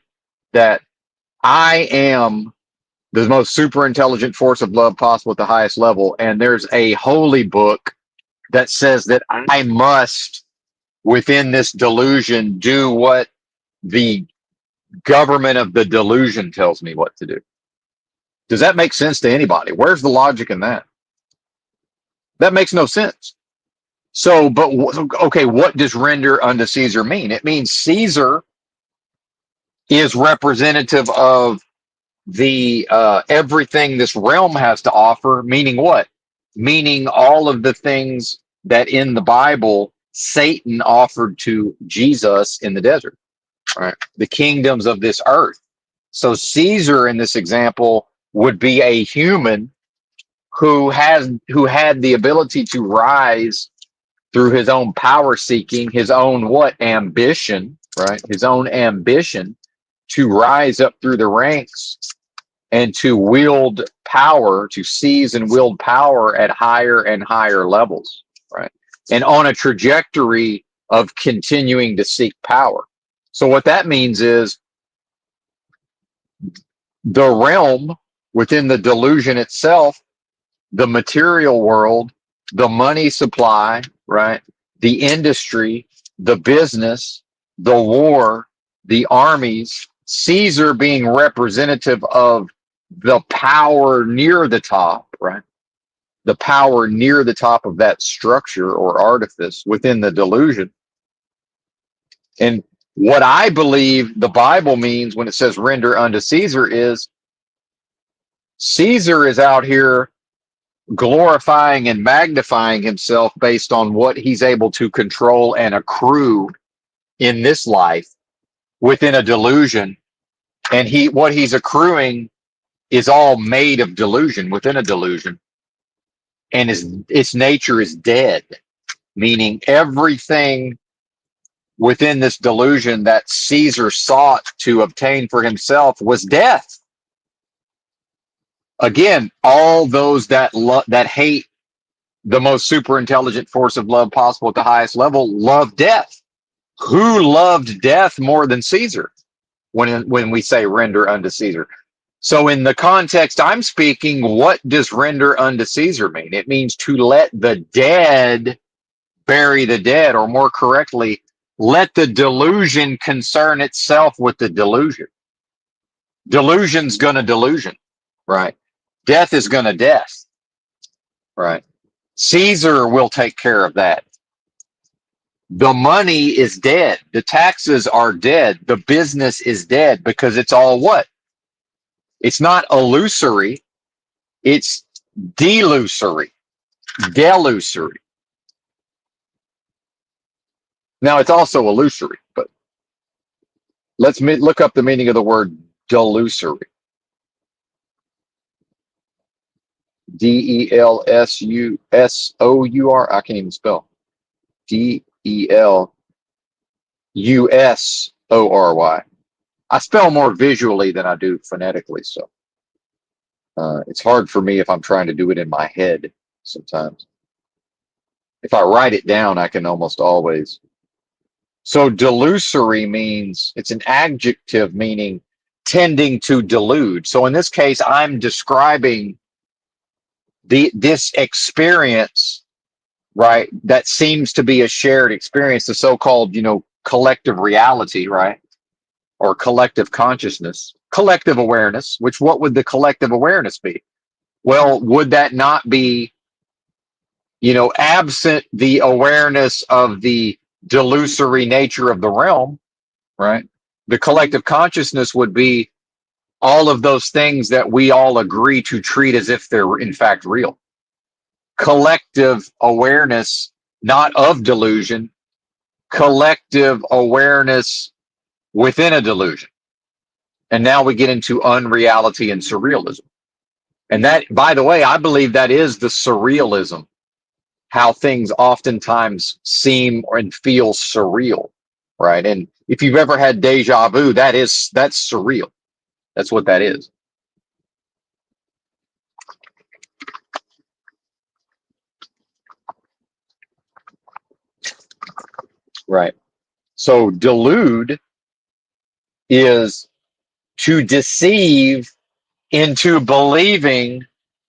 that I am the most super intelligent force of love possible at the highest level, and there's a holy book that says that I must, within this delusion, do what the government of the delusion tells me what to do? Does that make sense to anybody? Where's the logic in that? That makes no sense. So, but okay, what does render unto Caesar mean? It means Caesar is representative of the everything this realm has to offer. Meaning what? Meaning all of the things that in the Bible Satan offered to Jesus in the desert, right? The kingdoms of this earth. So Caesar in this example would be a human who had the ability to rise through his own power seeking, his own ambition, right? His own ambition to rise up through the ranks and to wield power, to seize and wield power at higher and higher levels, right? And on a trajectory of continuing to seek power. So what that means is the realm within the delusion itself, the material world, the money supply, right? The industry, the business, the war, the armies, Caesar being representative of the power near the top, right? The power near the top of that structure or artifice within the delusion. And what I believe the Bible means when it says render unto Caesar is Caesar is out here glorifying and magnifying himself based on what he's able to control and accrue in this life within a delusion. And what he's accruing is all made of delusion within a delusion. And its nature is dead, meaning everything within this delusion that Caesar sought to obtain for himself was death. Again, all those that hate the most super intelligent force of love possible at the highest level love death. Who loved death more than Caesar? When we say render unto Caesar. So in the context I'm speaking, what does render unto Caesar mean? It means to let the dead bury the dead, or more correctly, let the delusion concern itself with the delusion. Delusion's gonna delusion, right? Death is gonna death, right? Caesar will take care of that. The money is dead. The taxes are dead. The business is dead because it's all what? It's not illusory. It's delusory, delusory. Now it's also illusory, but let's look up the meaning of the word delusory. Delsusour. I can't even spell. Delusory. I spell more visually than I do phonetically, so it's hard for me if I'm trying to do it in my head sometimes. If I write it down, I can almost always. So delusory means, it's an adjective meaning tending to delude. So in this case, I'm describing this experience, right, that seems to be a shared experience, the so-called, collective reality, right, or collective consciousness, collective awareness. What would the collective awareness be? Well, would that not be, absent the awareness of the delusory nature of the realm, right? The collective consciousness would be all of those things that we all agree to treat as if they're in fact real. Collective awareness, not of delusion, collective awareness within a delusion. And now we get into unreality and surrealism. And that, by the way, I believe that is the surrealism, how things oftentimes seem and feel surreal, right? And if you've ever had deja vu, that's surreal. That's what that is. Right. So delude is to deceive into believing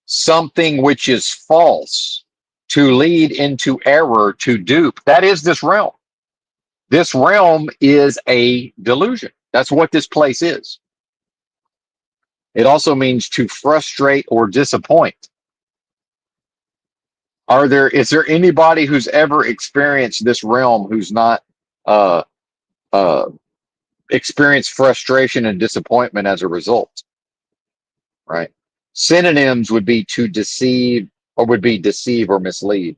something which is false, to lead into error, to dupe. That is this realm. This realm is a delusion. That's what this place is. It also means to frustrate or disappoint. Is there anybody who's ever experienced this realm who's not experienced frustration and disappointment as a result? Right? Synonyms would be to deceive, or would be deceive or mislead.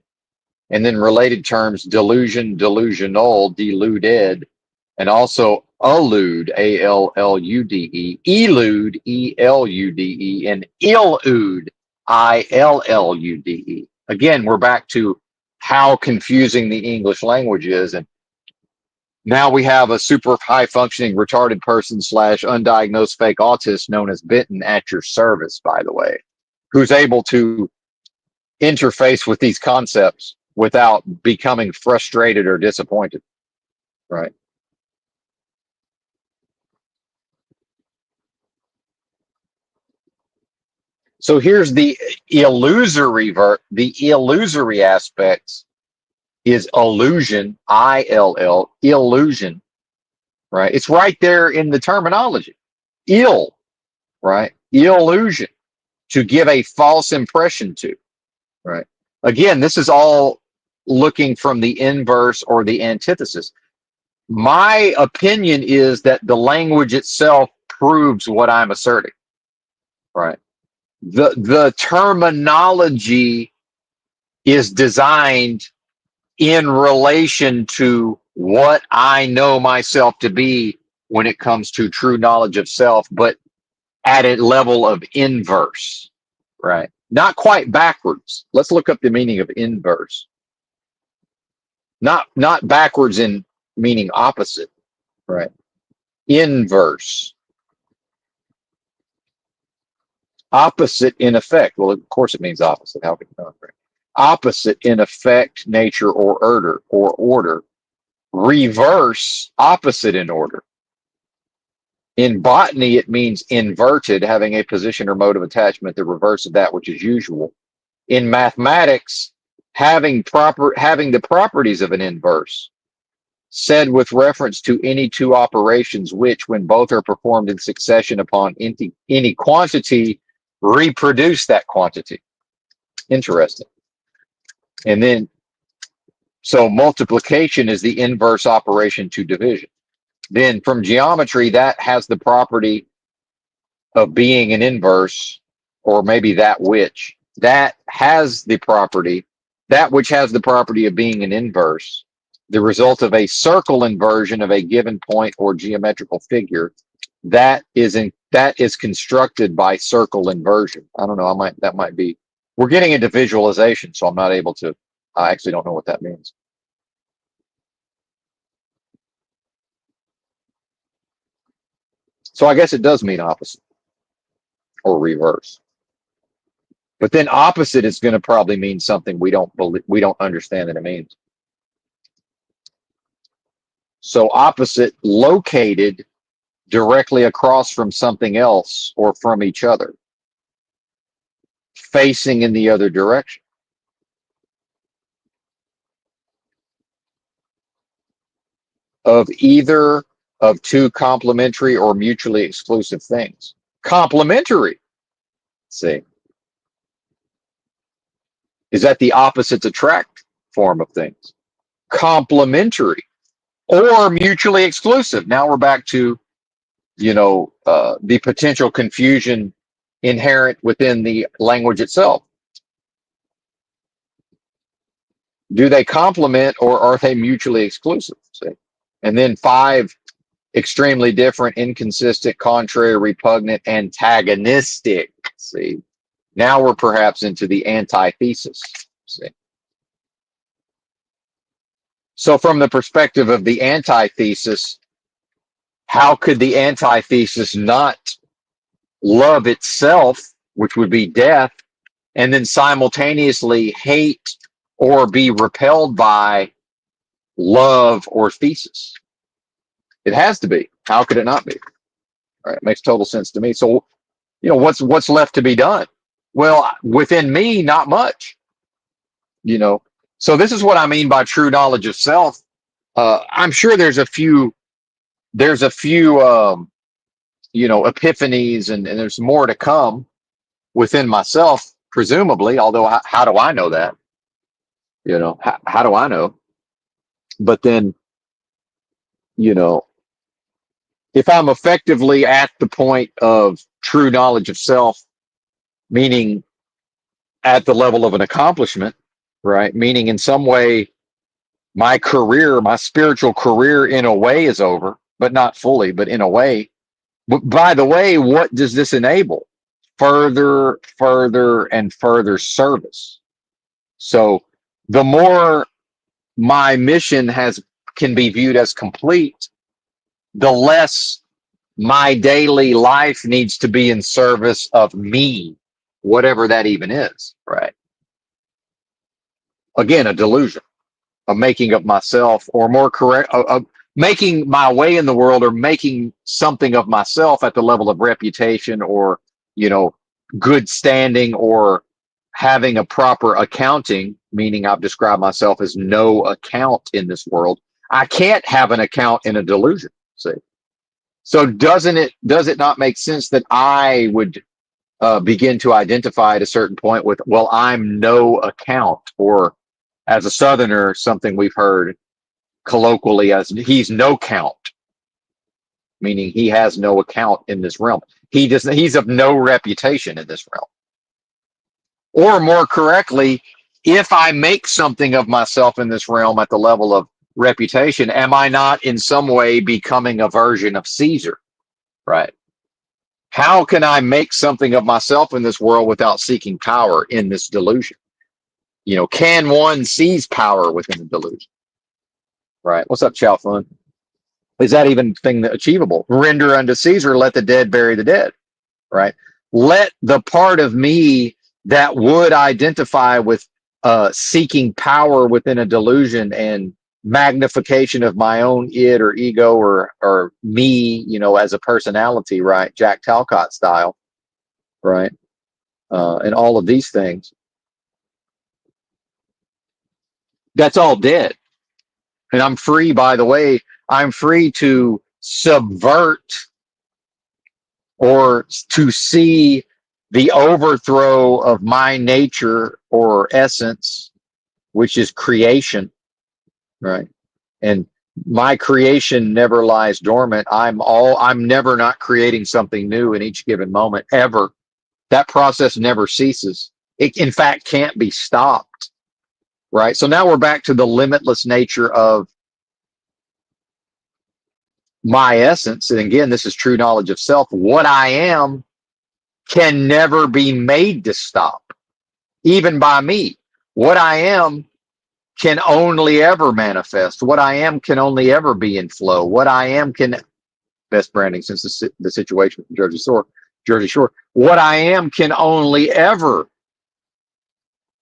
And then related terms, delusion, delusional, deluded, and also allude, A-L-L-U-D-E, elude, E-L-U-D-E, and illude, I-L-L-U-D-E. Again, we're back to how confusing the English language is. And now we have a super high functioning retarded person / undiagnosed fake autist known as Benton at your service, by the way, who's able to interface with these concepts without becoming frustrated or disappointed, right? So here's the illusory the illusory aspects is illusion, I-L-L, illusion. right? It's right there in the terminology. Ill, right? Illusion, to give a false impression to, right? Again, this is all looking from the inverse or the antithesis. My opinion is that the language itself proves what I'm asserting, right? The terminology is designed in relation to what I know myself to be when it comes to true knowledge of self, but at a level of inverse, right? Not quite backwards. Let's look up the meaning of inverse. Not backwards in meaning opposite, right? Inverse. Opposite in effect. Well, of course it means opposite. How can it not? Right? Opposite in effect, nature, or order. Reverse, opposite in order. In botany, it means inverted, having a position or mode of attachment the reverse of that which is usual. In mathematics, having the properties of an inverse, said with reference to any two operations which, when both are performed in succession upon any quantity, reproduce that quantity. Interesting. And then, so multiplication is the inverse operation to division. Then from geometry, that has the property of being an inverse, or maybe that which has the property, that which has the property of being an inverse, the result of a circle inversion of a given point or geometrical figure that is constructed by circle inversion. I don't know. That might be. We're getting into visualization, so I'm not able to. I actually don't know what that means. So I guess it does mean opposite or reverse. But then opposite is going to probably mean something we don't understand that it means. So opposite, located directly across from something else or from each other, facing in the other direction. Of either of two complementary or mutually exclusive things. Complementary. See, is that the opposites attract form of things? Complementary or mutually exclusive. Now we're back to, the potential confusion inherent within the language itself. Do they complement or are they mutually exclusive? See? And then 5, extremely different, inconsistent, contrary, repugnant, antagonistic. See, now we're perhaps into the antithesis. See, so from the perspective of the antithesis, how could the antithesis not love itself, which would be death, and then simultaneously hate or be repelled by love or thesis? It has to be. How could it not be? All right, it makes total sense to me. So, what's left to be done? Well, within me, not much. So this is what I mean by true knowledge of self. I'm sure there's a few epiphanies, and there's more to come within myself, presumably. Although, how do I know that? How do I know? But then, you know, if I'm effectively at the point of true knowledge of self, meaning at the level of an accomplishment, right? Meaning in some way, my spiritual career in a way is over, but not fully, but in a way. But by the way, what does this enable? Further, and further service. So the more my mission can be viewed as complete, the less my daily life needs to be in service of me, whatever that even is, right? Again, a delusion, a making of myself, or more correct, making my way in the world, or making something of myself at the level of reputation, or good standing, or having a proper accounting, meaning I've described myself as no account in this world. I can't have an account in a delusion. See, so does it not make sense that I would begin to identify at a certain point with, well, I'm no account, or as a Southerner, something we've heard colloquially as he's no count, meaning he has no account in this realm. He's of no reputation in this realm. Or more correctly, if I make something of myself in this realm at the level of reputation, am I not in some way becoming a version of Caesar? Right. How can I make something of myself in this world without seeking power in this delusion? Can one seize power within the delusion? Right. What's up, Chow Fun? Is that even thing achievable? Render unto Caesar, let the dead bury the dead. Right. Let the part of me that would identify with seeking power within a delusion and magnification of my own id or ego or me, as a personality, right? Jack Talcott style, right? And all of these things. That's all dead. And I'm free, by the way, I'm free to subvert or to see the overthrow of my nature or essence, which is creation, right? And my creation never lies dormant. I'm never not creating something new in each given moment, ever. That process never ceases. It, in fact, can't be stopped, right? So now we're back to the limitless nature of my essence. And again, this is true knowledge of self. What I am can never be made to stop, even by me. What I am can only ever manifest. What I am can only ever be in flow. What I am can, best branding since the situation from Jersey Shore. What I am can only ever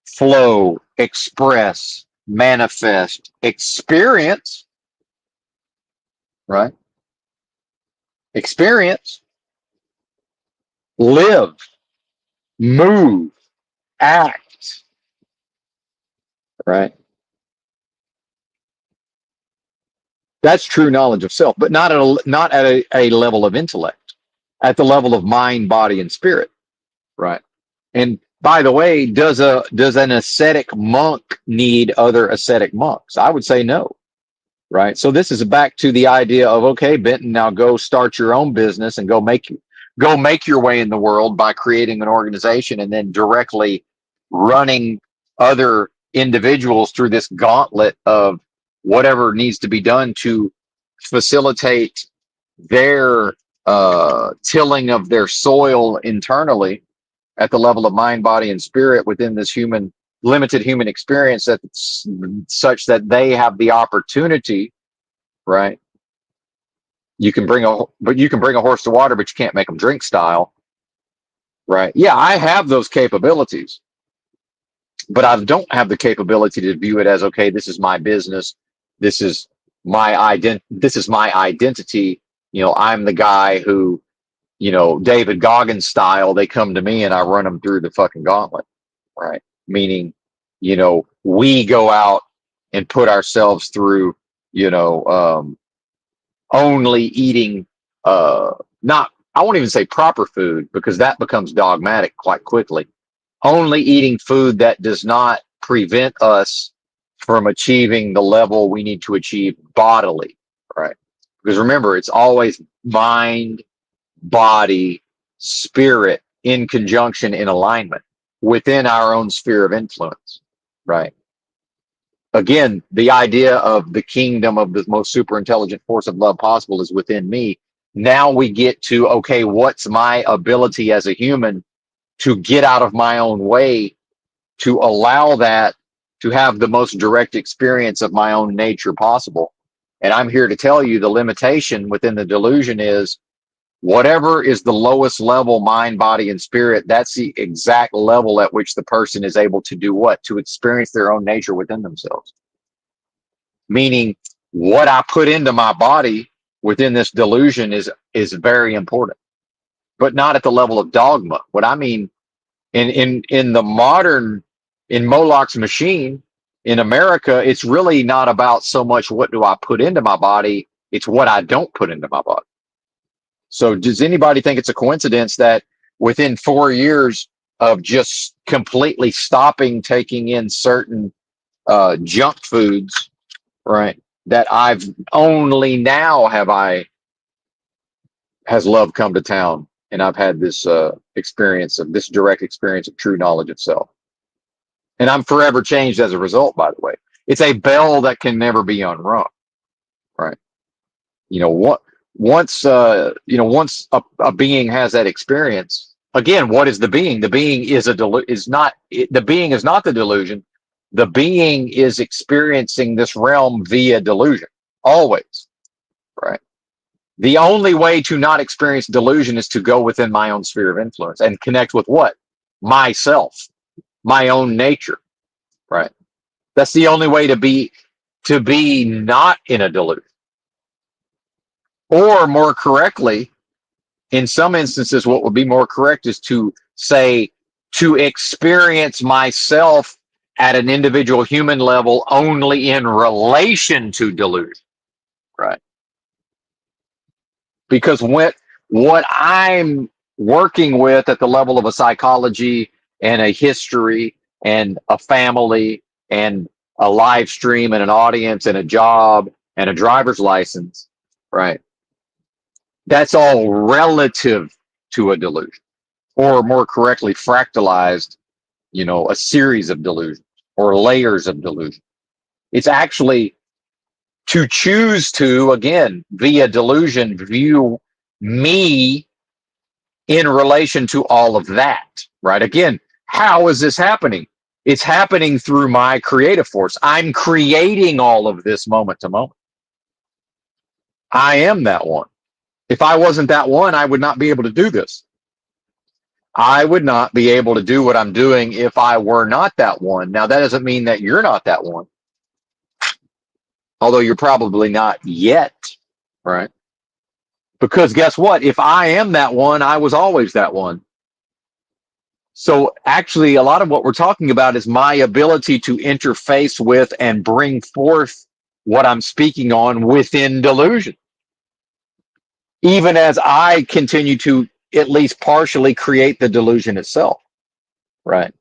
flow, express, manifest, experience, right? Experience, live, move, act, right? That's true knowledge of self, but not at a level of intellect, at the level of mind, body, and spirit, right? And by the way, does an ascetic monk need other ascetic monks? I would say no, right? So this is back to the idea of, okay, Benton, now go start your own business and go make your way in the world by creating an organization and then directly running other individuals through this gauntlet of whatever needs to be done to facilitate their tilling of their soil internally at the level of mind, body, and spirit within this limited human experience, that's such that they have the opportunity, right? You can bring a horse to water, but you can't make them drink style, right? Yeah, I have those capabilities, but I don't have the capability to view it as, okay, this is my business, this is this is my identity. I'm the guy who, David Goggins style, they come to me and I run them through the fucking gauntlet, right? Meaning, we go out and put ourselves through, only eating, not, I won't even say proper food because that becomes dogmatic quite quickly. Only eating food that does not prevent us from achieving the level we need to achieve bodily, right? Because remember, it's always mind, body, spirit in conjunction, in alignment within our own sphere of influence, right? Again, the idea of the kingdom of the most super intelligent force of love possible is within me. Now we get to, okay, what's my ability as a human to get out of my own way to allow that to have the most direct experience of my own nature possible? And I'm here to tell you the limitation within the delusion is whatever is the lowest level, mind, body, and spirit, that's the exact level at which the person is able to do what? To experience their own nature within themselves. Meaning what I put into my body within this delusion is very important, but not at the level of dogma. What I mean in the modern, in Moloch's machine in America, it's really not about so much what do I put into my body It's what I don't put into my body. So does anybody think it's a coincidence that within 4 years of just completely stopping taking in certain junk foods, right, that I've only now have I has love come to town, and I've had this experience of this direct experience of true knowledge of self. And I'm forever changed as a result, by the way. It's a bell that can never be unrung, right? You know what? Once a being has that experience, again, what is the being? The being is the being is not the delusion. The being is experiencing this realm via delusion, always, right? The only way to not experience delusion is to go within my own sphere of influence and connect with what? Myself, my own nature, right? That's the only way to be not in a delusion. Or more correctly, in some instances, what would be more correct is to say to experience myself at an individual human level only in relation to delusion, right? Because what I'm working with at the level of a psychology and a history and a family and a live stream and an audience and a job and a driver's license, right? That's all relative to a delusion, or more correctly, fractalized, a series of delusions or layers of delusion. It's actually to choose to, again, via delusion, view me in relation to all of that, right? Again, how is this happening? It's happening through my creative force. I'm creating all of this moment to moment. I am that one. If I wasn't that one, I would not be able to do this. I would not be able to do what I'm doing if I were not that one. Now, that doesn't mean that you're not that one, although you're probably not yet, right? Because guess what? If I am that one, I was always that one. So actually, a lot of what we're talking about is my ability to interface with and bring forth what I'm speaking on within delusion, even as I continue to at least partially create the delusion itself, right?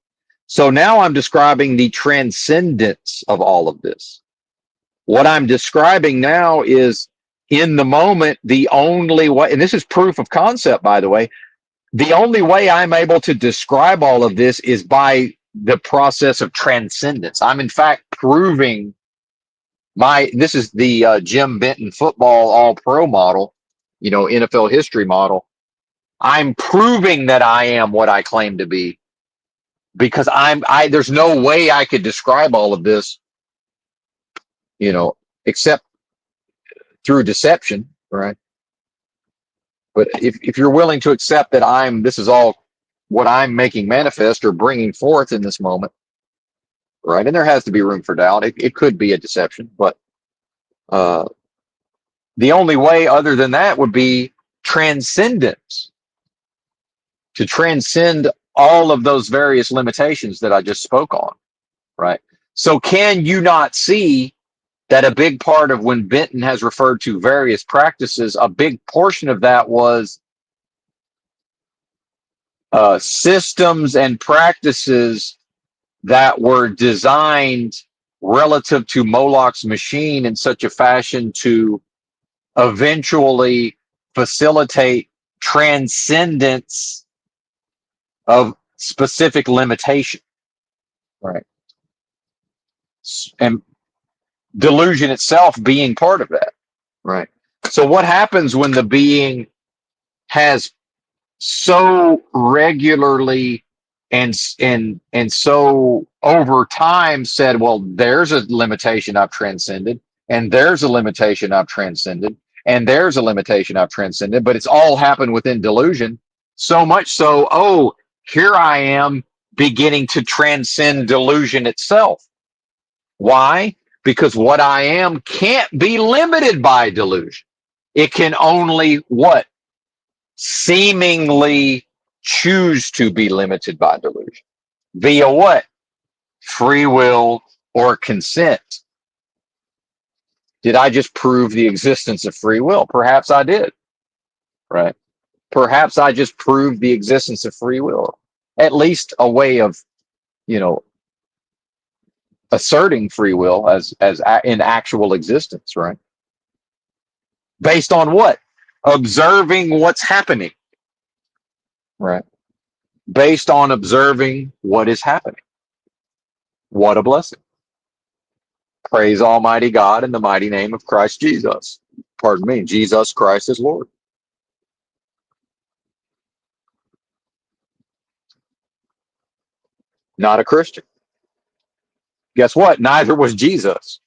So now I'm describing the transcendence of all of this. What I'm describing now is in the moment, the only way, and this is proof of concept, by the way, the only way I'm able to describe all of this is by the process of transcendence. I'm in fact proving this is the Jim Benton football all pro model, NFL history model. I'm proving that I am what I claim to be because there's no way I could describe all of this, except through deception, right? But if you're willing to accept that this is all what I'm making manifest or bringing forth in this moment, right? And there has to be room for doubt. It could be a deception, but the only way other than that would be transcendence, to transcend all of those various limitations that I just spoke on, right? So can you not see that a big part of when Benton has referred to various practices, a big portion of that was systems and practices that were designed relative to Moloch's machine in such a fashion to eventually facilitate transcendence of specific limitation, right? And delusion itself being part of that, right? So what happens when the being has so regularly and so over time said, well, there's a limitation I've transcended, and there's a limitation I've transcended, and there's a limitation I've transcended, but it's all happened within delusion. So much so, oh, here I am beginning to transcend delusion itself. Why? Because what I am can't be limited by delusion. It can only what? Seemingly choose to be limited by delusion. Via what? Free will or consent. Did I just prove the existence of free will? Perhaps I did, right? Perhaps I just proved the existence of free will. At least a way of, you know, asserting free will in actual existence, right? Based on what? Observing what's happening, right? Based on observing what is happening. What a blessing. Praise Almighty God in the mighty name of Christ Jesus. Pardon me, Jesus Christ is Lord. Not a Christian. Guess what? Neither was Jesus.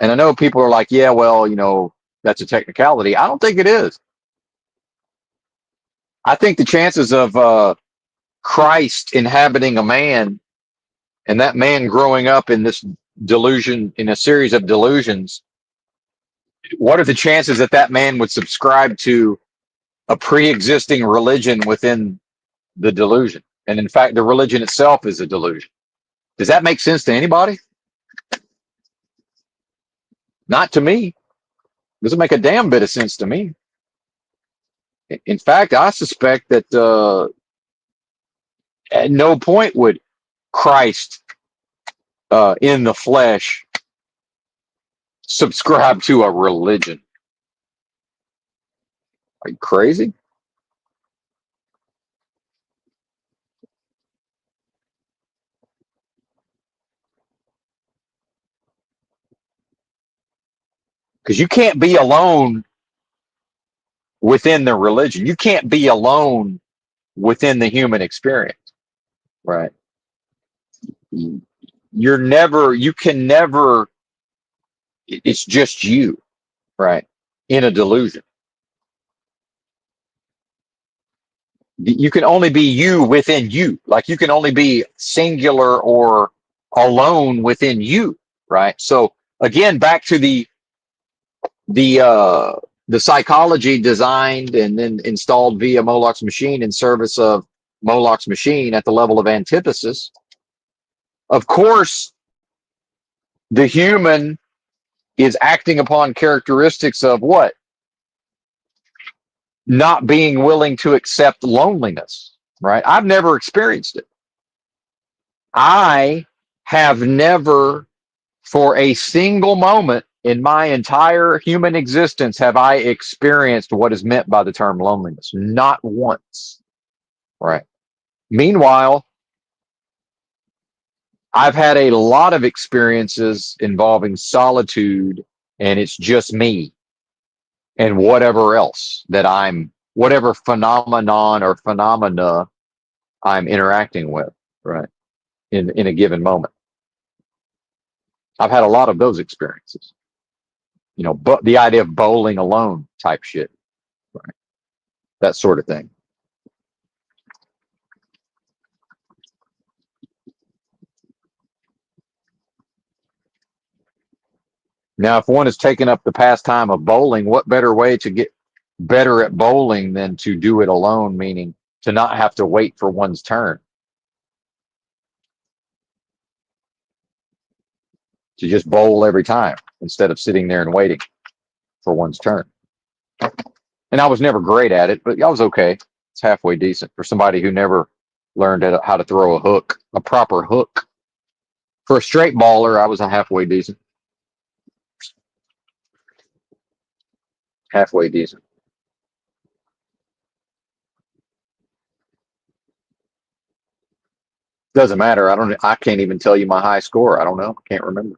And I know people are like, yeah, well, that's a technicality. I don't think it is. I think the chances of Christ inhabiting a man and that man growing up in this delusion, in a series of delusions, what are the chances that that man would subscribe to a pre-existing religion within the delusion? And in fact, the religion itself is a delusion. Does that make sense to anybody? Not to me. Doesn't make a damn bit of sense to me. In fact, I suspect that at no point would Christ in the flesh subscribe to a religion. Are you crazy? Because you can't be alone within the religion. You can't be alone within the human experience, right? You can never, it's just you, right? In a delusion. You can only be you within you. Like you can only be singular or alone within you, right? So again, back to the uh the psychology designed and then installed via Moloch's machine in service of Moloch's machine at the level of antithesis. Of course, the human is acting upon characteristics of what? Not being willing to accept loneliness, right? I've never experienced it. I have never, for a single moment in my entire human existence, have I experienced what is meant by the term loneliness. Not once, right? Meanwhile, I've had a lot of experiences involving solitude, and it's just me and whatever else whatever phenomenon or phenomena I'm interacting with, right? In a given moment. I've had a lot of those experiences, but the idea of bowling alone type shit, right? That sort of thing. Now, if one is taking up the pastime of bowling, what better way to get better at bowling than to do it alone, meaning to not have to wait for one's turn, to just bowl every time instead of sitting there and waiting for one's turn. And I was never great at it, but I was okay. It's halfway decent for somebody who never learned how to throw a hook, a proper hook. For a straight baller, I was a halfway decent. Halfway decent. Doesn't matter. I can't even tell you my high score. I don't know. Can't remember.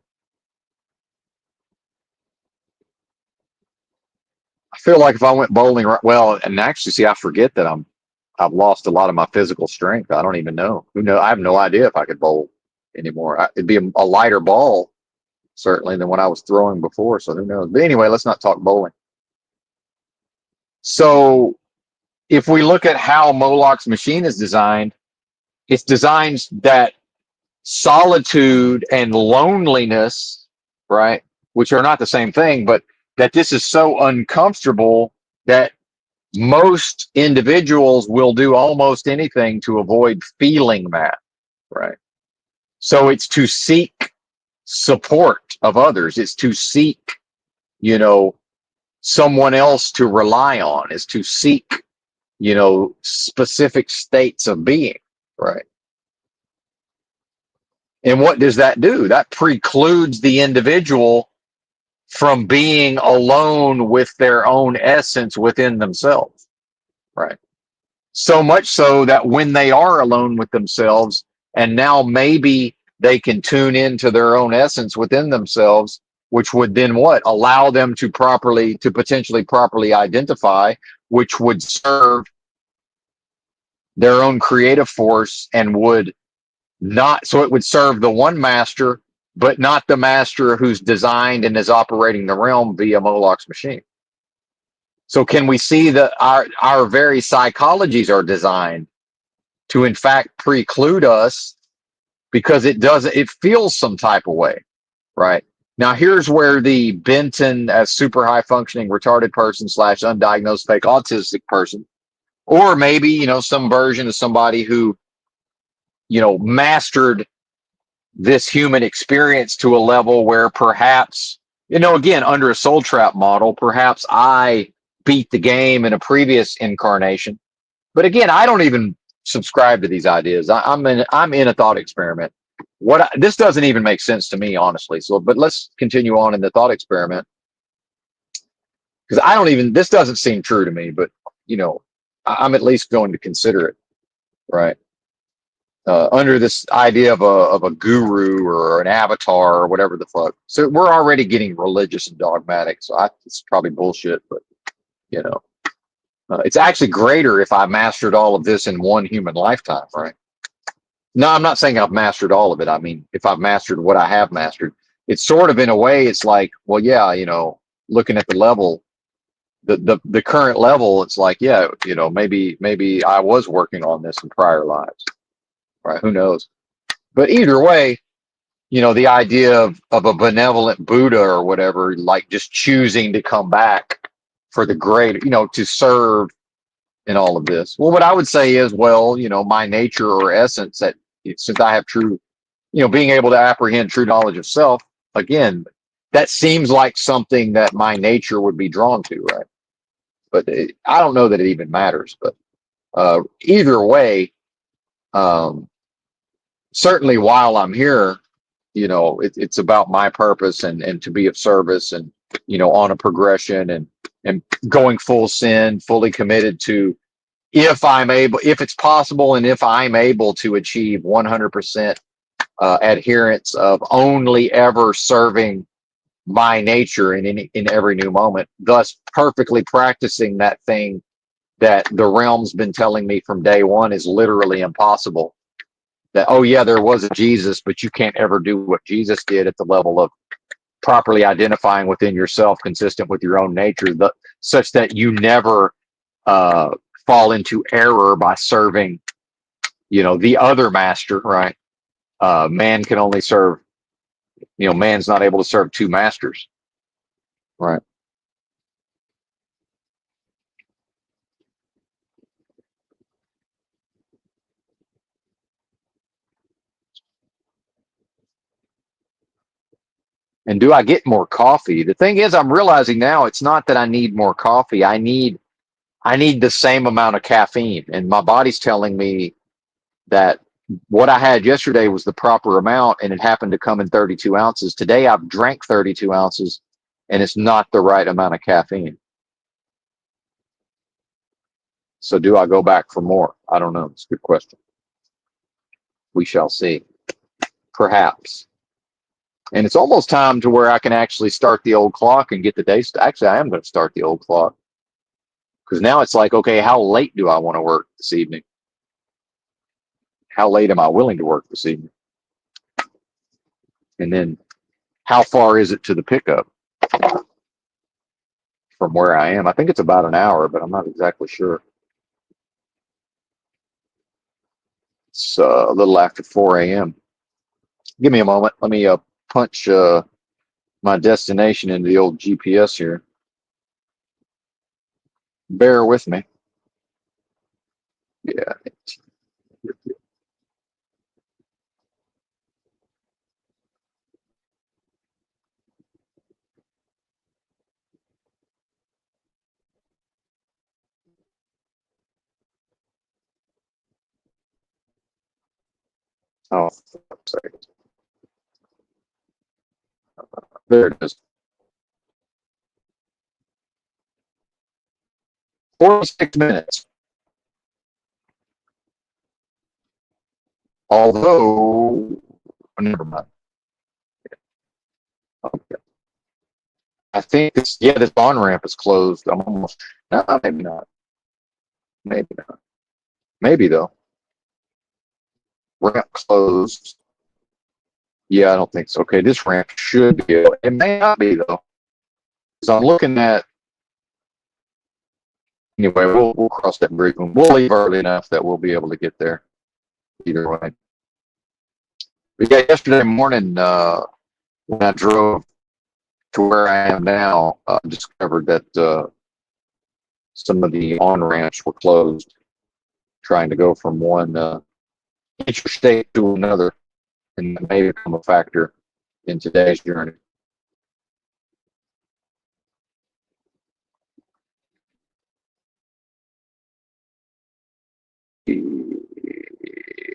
I feel like if I went bowling right, well, and actually, see, I forget that I've lost a lot of my physical strength. I don't even know. Who know? I have no idea if I could bowl anymore. It'd be a lighter ball certainly than what I was throwing before. So who knows? But anyway, let's not talk bowling. So if we look at how Moloch's machine is designed, it's designed that solitude and loneliness, right, which are not the same thing, but that this is so uncomfortable that most individuals will do almost anything to avoid feeling that, right? So it's to seek support of others. It's to seek, you know, someone else to rely on. Is to seek, specific states of being, right? And what does that do? That precludes the individual from being alone with their own essence within themselves, right? So much so that when they are alone with themselves, and now maybe they can tune into their own essence within themselves, which would then what? Allow them to potentially properly identify, which would serve their own creative force and would not, so it would serve the one master, but not the master who's designed and is operating the realm via Moloch's machine. So can we see that our very psychologies are designed to in fact preclude us because it feels some type of way, right? Now here's where the Benton as super high functioning retarded person / undiagnosed fake autistic person, or maybe, some version of somebody who, mastered this human experience to a level where perhaps, again, under a soul trap model, perhaps I beat the game in a previous incarnation. But again, I don't even subscribe to these ideas. I'm in a thought experiment. This doesn't even make sense to me, honestly. So, but let's continue on in the thought experiment, because this doesn't seem true to me. But I'm at least going to consider it, right? Under this idea of a guru or an avatar or whatever the fuck. So we're already getting religious and dogmatic. So it's probably bullshit, but you know, it's actually greater if I mastered all of this in one human lifetime, right? No, I'm not saying I've mastered all of it. I mean, if I've mastered what I have mastered, it's sort of in a way, it's like, well, yeah, looking at the level, the current level, it's like, yeah, maybe I was working on this in prior lives, right? Who knows? But either way, the idea of a benevolent Buddha or whatever, like just choosing to come back for the greater, to serve in all of this. Well, what I would say is, well, my nature or essence, that since I have true, being able to apprehend true knowledge of self, again, that seems like something that my nature would be drawn to, right? But I don't know that it even matters. But either way, certainly while I'm here, it's about my purpose and to be of service and, on a progression and going full sin, fully committed to, if it's possible, and if I'm able to achieve 100% adherence of only ever serving my nature in every new moment, thus perfectly practicing that thing that the realm's been telling me from day one is literally impossible. That, oh yeah, there was a Jesus, but you can't ever do what Jesus did at the level of properly identifying within yourself, consistent with your own nature, such that you never fall into error by serving, the other master, right? Man can only serve, man's not able to serve two masters, right? And do I get more coffee? The thing is, I'm realizing now it's not that I need more coffee. I need the same amount of caffeine, and my body's telling me that what I had yesterday was the proper amount, and it happened to come in 32 ounces. Today I've drank 32 ounces, and it's not the right amount of caffeine. So do I go back for more? I don't know. It's a good question. We shall see. Perhaps. And it's almost time to where I can actually start the old clock and get the day. Actually, I am going to start the old clock, because now it's like, okay, how late do I want to work this evening? How late am I willing to work this evening? And then how far is it to the pickup from where I am? I think it's about an hour, but I'm not exactly sure. It's a little after 4 a.m. Give me a moment. Let me punch my destination into the old GPS here. Bear with me. Yeah. Oh, for fuck's sake. There it is. 46 minutes. Although, never mind. Okay. I think this, yeah, this on ramp is closed. I'm almost, no, maybe not. Maybe not. Maybe though. Ramp closed. Yeah, I don't think so. Okay, this ramp should be. It may not be though. So I'm looking at. Anyway, we'll cross that bridge when we'll leave early enough that we'll be able to get there either way. But yeah, yesterday morning when I drove to where I am now, I discovered that some of the on ramps were closed, trying to go from one interstate to another, and that may become a factor in today's journey.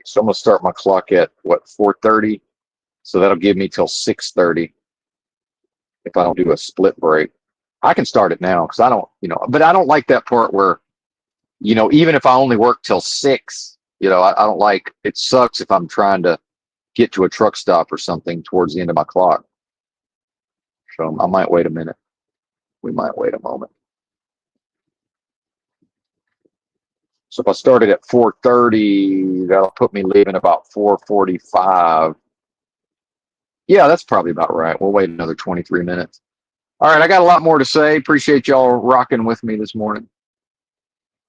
So I'm gonna start my clock at what 4:30, so that'll give me till 6:30 if I don't do a split break. I can start it now because I don't, but I don't like that part where, even if I only work till 6, I don't like it. Sucks if I'm trying to get to a truck stop or something towards the end of my clock. So I might wait a minute. We might wait a moment. So if I started at 4:30, that'll put me leaving about 4:45. Yeah, that's probably about right. We'll wait another 23 minutes. All right, I got a lot more to say. Appreciate y'all rocking with me this morning.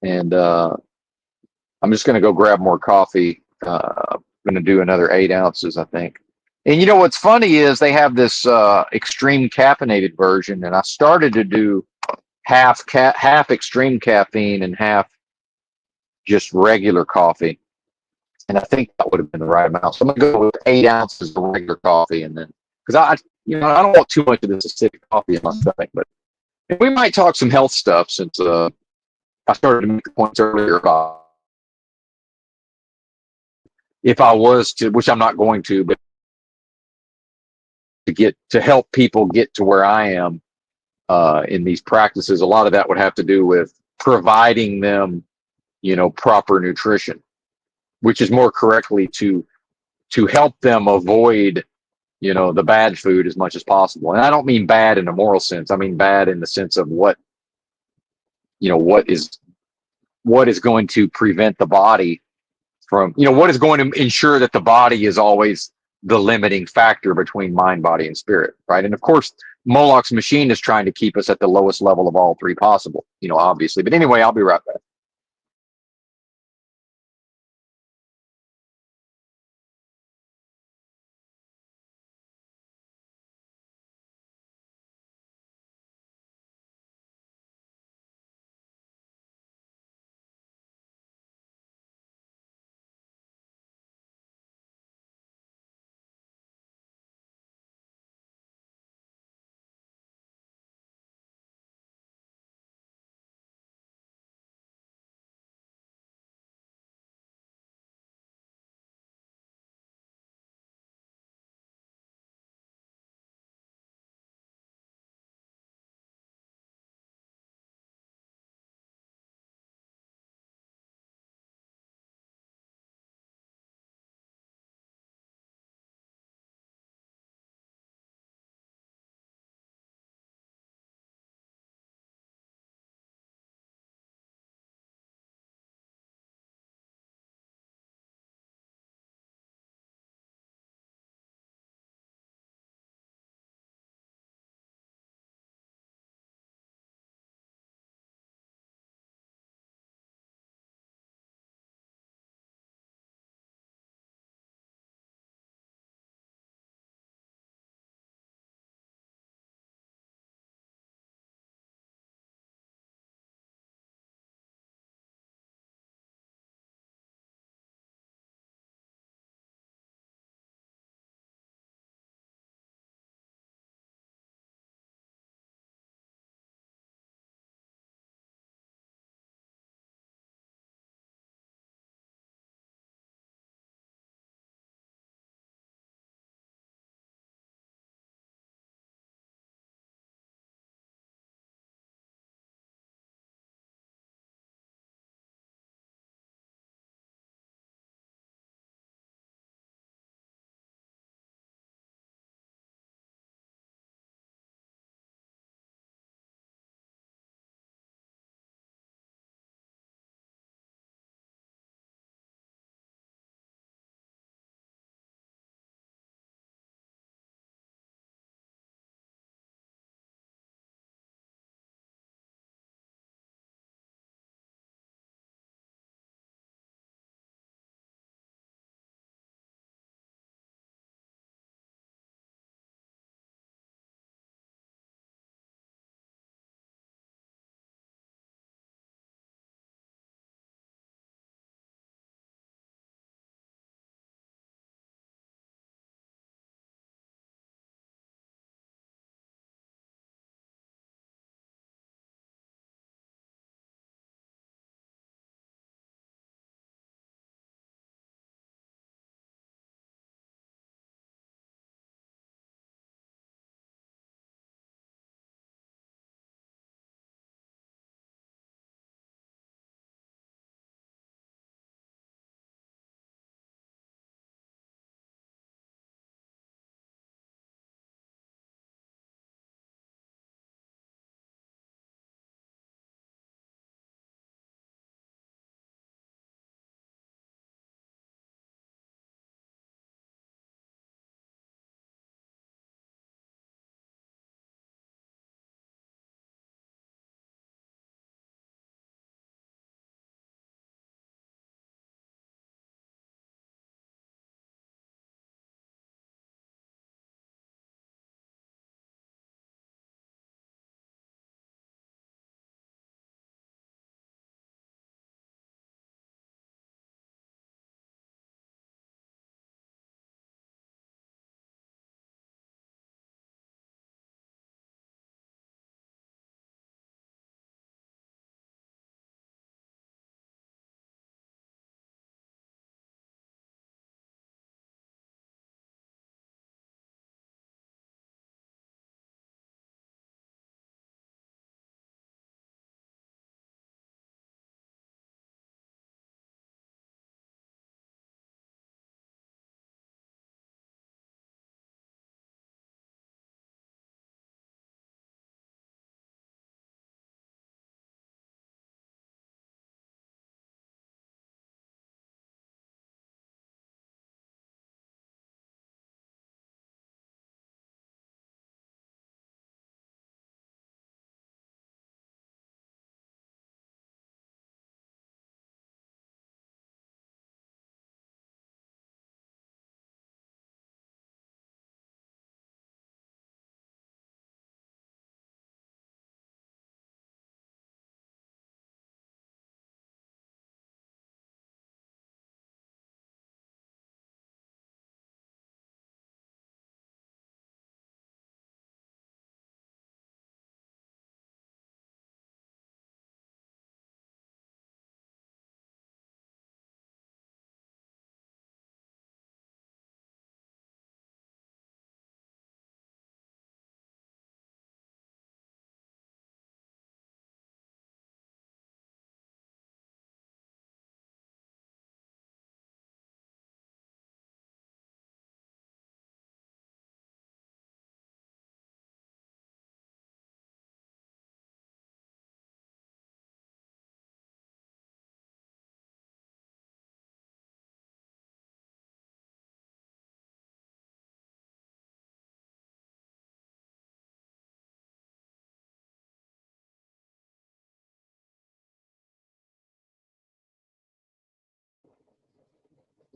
And I'm just going to go grab more coffee. I'm going to do another 8 ounces, I think. And what's funny is they have this extreme caffeinated version, and I started to do half extreme caffeine and half just regular coffee. And I think that would have been the right amount. So I'm gonna go with 8 ounces of regular coffee, and then because I don't want too much of this acidic coffee in my stomach. But we might talk some health stuff since I started to make the points earlier about if I was to, which I'm not going to, but to help people get to where I am in these practices, a lot of that would have to do with providing them, proper nutrition, which is more correctly to help them avoid the bad food as much as possible. And I don't mean bad in a moral sense. I mean bad in the sense of what is going to prevent the body from, what is going to ensure that the body is always the limiting factor between mind, body, and spirit, right? And of course, Moloch's machine is trying to keep us at the lowest level of all three possible, obviously. But anyway, I'll be right back.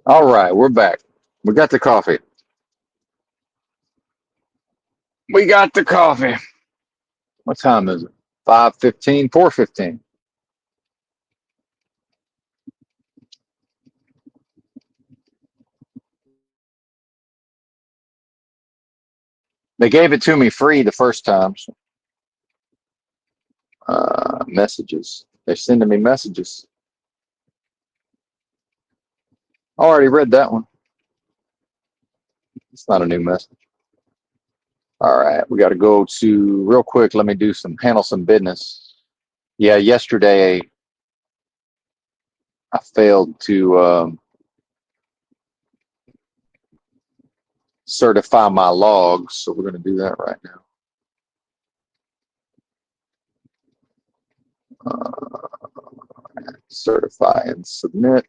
All right, we're back. We got the coffee. We got the coffee. What time is it? 5:15, 4:15. They gave it to me free the first time. So, messages. They're sending me messages. I already read that one. It's not a new message. All right, we got to go to real quick. Let me handle some business. Yeah, yesterday I failed to certify my logs, so we're going to do that right now. Certify and submit.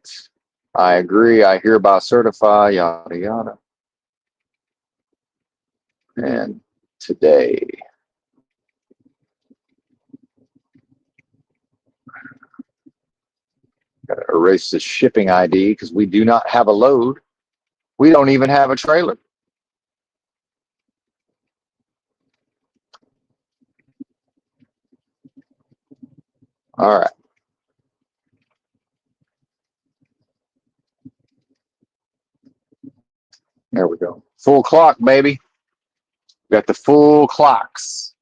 I agree. I hereby certify, yada, yada. And today, got to erase the shipping ID because we do not have a load. We don't even have a trailer. All right. There we go. Full clock, baby. Got the full clocks.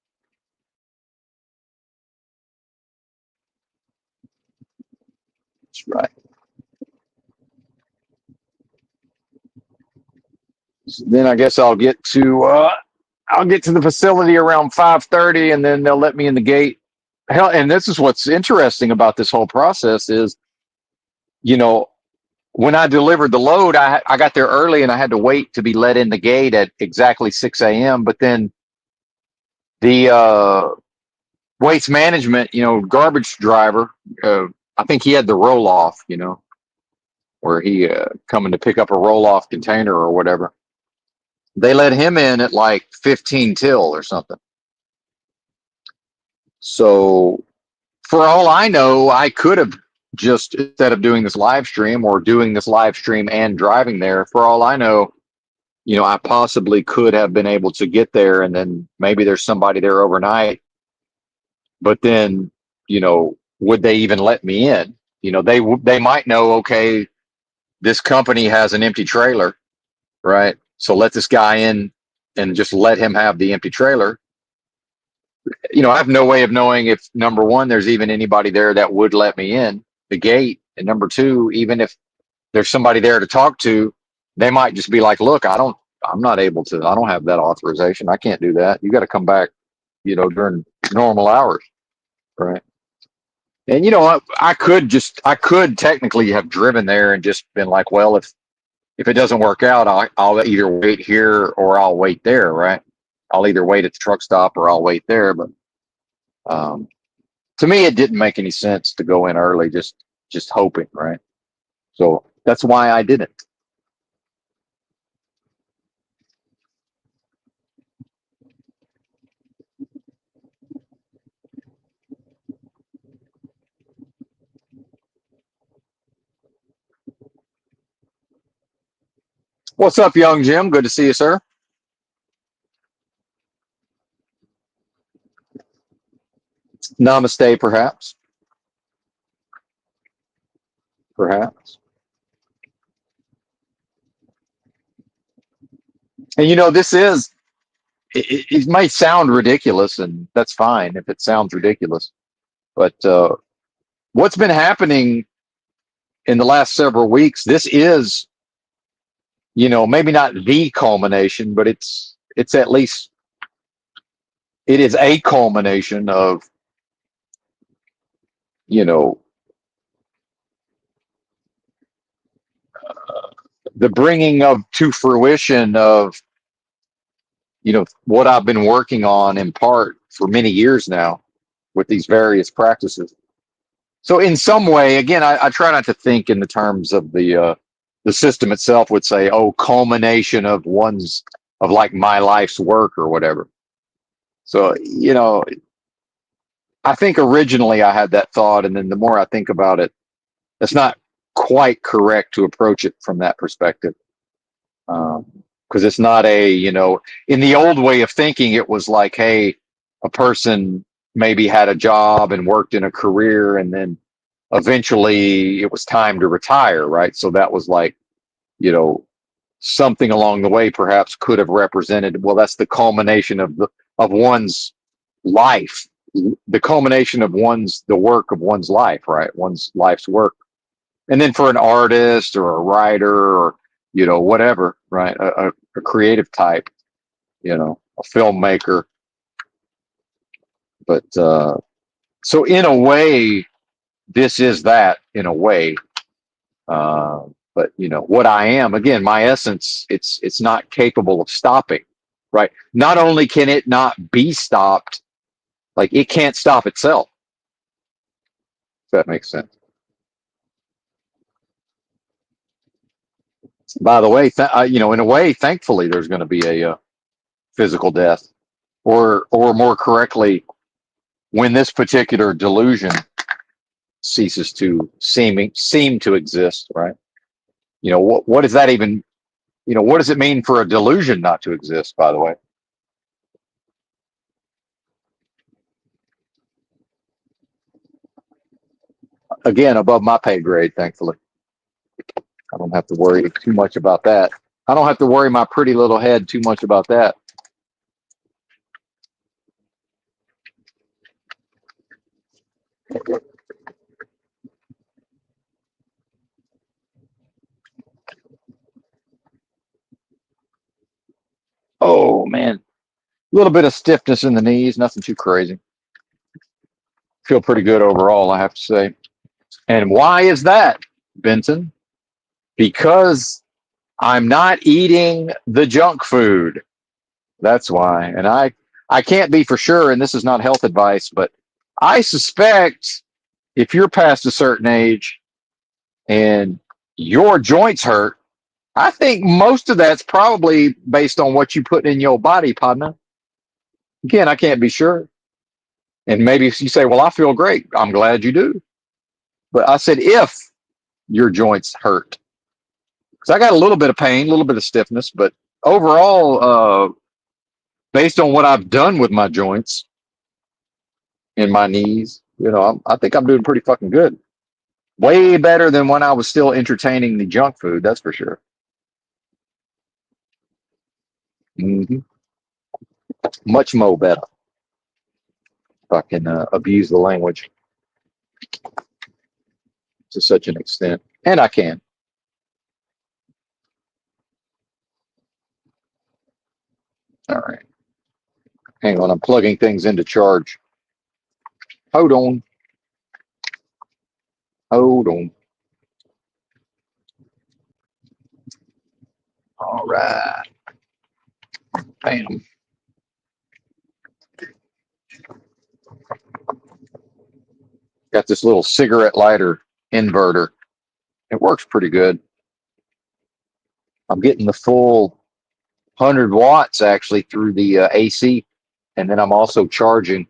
That's right. So then I guess I'll get to the facility around 5:30, and then they'll let me in the gate. Hell, and this is what's interesting about this whole process is, you know, when I delivered the load, I got there early and I had to wait to be let in the gate at exactly 6 a.m. But then the waste management, garbage driver, I think he had the roll off, where he coming to pick up a roll off container or whatever. They let him in at like 15 till or something. So for all I know, I could have just, instead of doing this live stream or doing this live stream and driving there, for all I know, I possibly could have been able to get there, and then maybe there's somebody there overnight. But then, would they even let me in? They might know, okay, this company has an empty trailer, right? So let this guy in and just let him have the empty trailer. I have no way of knowing if, number one, there's even anybody there that would let me in the gate, and number two, even if there's somebody there to talk to, they might just be like, look, I'm not able to, I don't have that authorization. I can't do that. You got to come back, during normal hours. Right. And, I could technically have driven there and just been like, well, if it doesn't work out, I'll either wait here or I'll wait there. Right. I'll either wait at the truck stop or I'll wait there. But, um, to me, it didn't make any sense to go in early, just hoping. Right. So that's why I didn't. What's up, young Jim? Good to see you, sir. Namaste, perhaps. Perhaps. And this it might sound ridiculous, and that's fine if it sounds ridiculous. But what's been happening in the last several weeks, this is, maybe not the culmination, but it's at least, it is a culmination of, you know, the bringing of to fruition of, what I've been working on in part for many years now with these various practices. So in some way, again, I try not to think in the terms of the system itself would say, oh, culmination of of like my life's work or whatever. So, I think originally I had that thought, and then the more I think about it, it's not quite correct to approach it from that perspective. Because it's not a, in the old way of thinking, it was like, hey, a person maybe had a job and worked in a career, and then eventually it was time to retire, right? So that was like, you know, something along the way perhaps could have represented, well, that's the culmination of one's life, the culmination of the work of one's life, right? One's life's work. And then for an artist or a writer or, whatever, right? A creative type, a filmmaker. But so in a way, this is that in a way. But what I am, again, my essence, it's not capable of stopping, right? Not only can it not be stopped, like it can't stop itself. If that makes sense. By the way, in a way, thankfully, there's going to be a physical death, or more correctly, when this particular delusion ceases to seem to exist, right? What does that even, what does it mean for a delusion not to exist? By the way, again, above my pay grade, thankfully. I don't have to worry too much about that. I don't have to worry my pretty little head too much about that. Oh man, a little bit of stiffness in the knees, nothing too crazy. Feel pretty good overall, I have to say. And why is that, Benton? Because I'm not eating the junk food. That's why. And I can't be for sure, and this is not health advice, but I suspect if you're past a certain age and your joints hurt, I think most of that's probably based on what you put in your body, partner. Again, I can't be sure. And maybe if you say, well, I feel great, I'm glad you do. But I said, if your joints hurt, because I got a little bit of pain, a little bit of stiffness, but overall, based on what I've done with my joints and my knees, I think I'm doing pretty fucking good. Way better than when I was still entertaining the junk food, that's for sure. Hmm. Much more better. If I can abuse the language to such an extent, and I can. All right, hang on. I'm plugging things into charge. Hold on. Hold on. All right. Bam. Got this little cigarette lighter inverter. It works pretty good. I'm getting the full 100 watts actually through the AC, and then I'm also charging,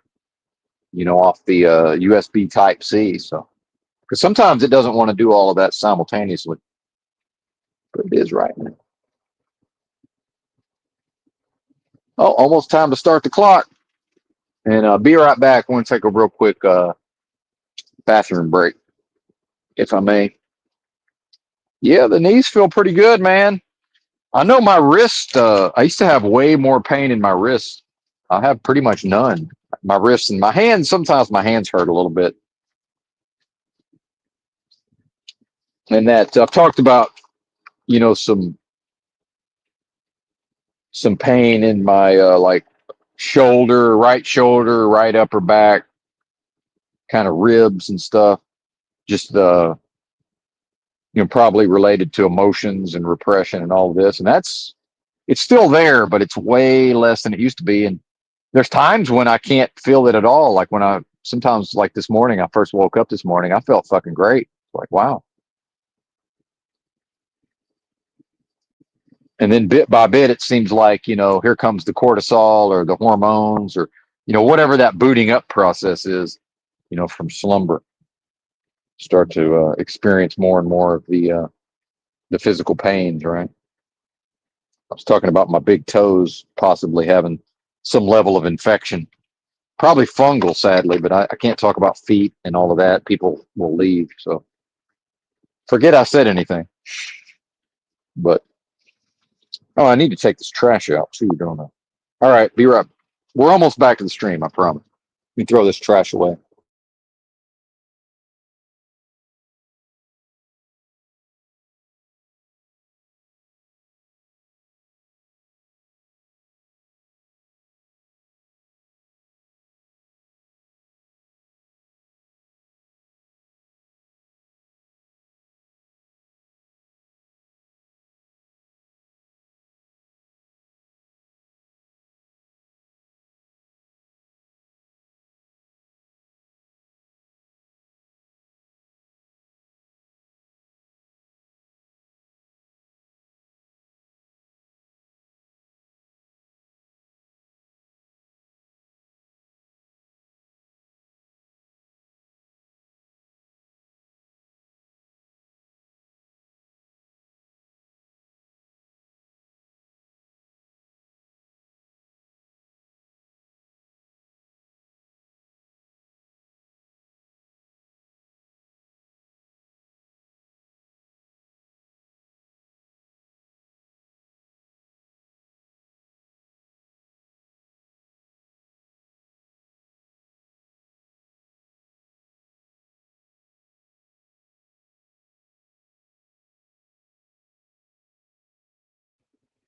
off the USB Type C. So, because sometimes it doesn't want to do all of that simultaneously, but it is right now. Oh, almost time to start the clock, and be right back. I want to take a real quick bathroom break, if I may. Yeah, the knees feel pretty good, man. I know my wrist. I used to have way more pain in my wrists. I have pretty much none. My wrists and my hands. Sometimes my hands hurt a little bit. And that I've talked about, some pain in my like right shoulder, right upper back, kind of ribs and stuff. Just probably related to emotions and repression and all of this. And it's still there, but it's way less than it used to be. And there's times when I can't feel it at all. Like sometimes like this morning, I first woke up this morning, I felt fucking great. Like, wow. And then bit by bit, it seems like, here comes the cortisol or the hormones or, whatever that booting up process is, from slumber. start to experience more and more of the physical pains, right? I was talking about my big toes possibly having some level of infection, probably fungal, sadly, but I can't talk about feet and all of that. People will leave. So forget I said anything. But oh, I need to take this trash out too, don't I? All right, be right. We're almost back to the stream, I promise. Let me throw this trash away.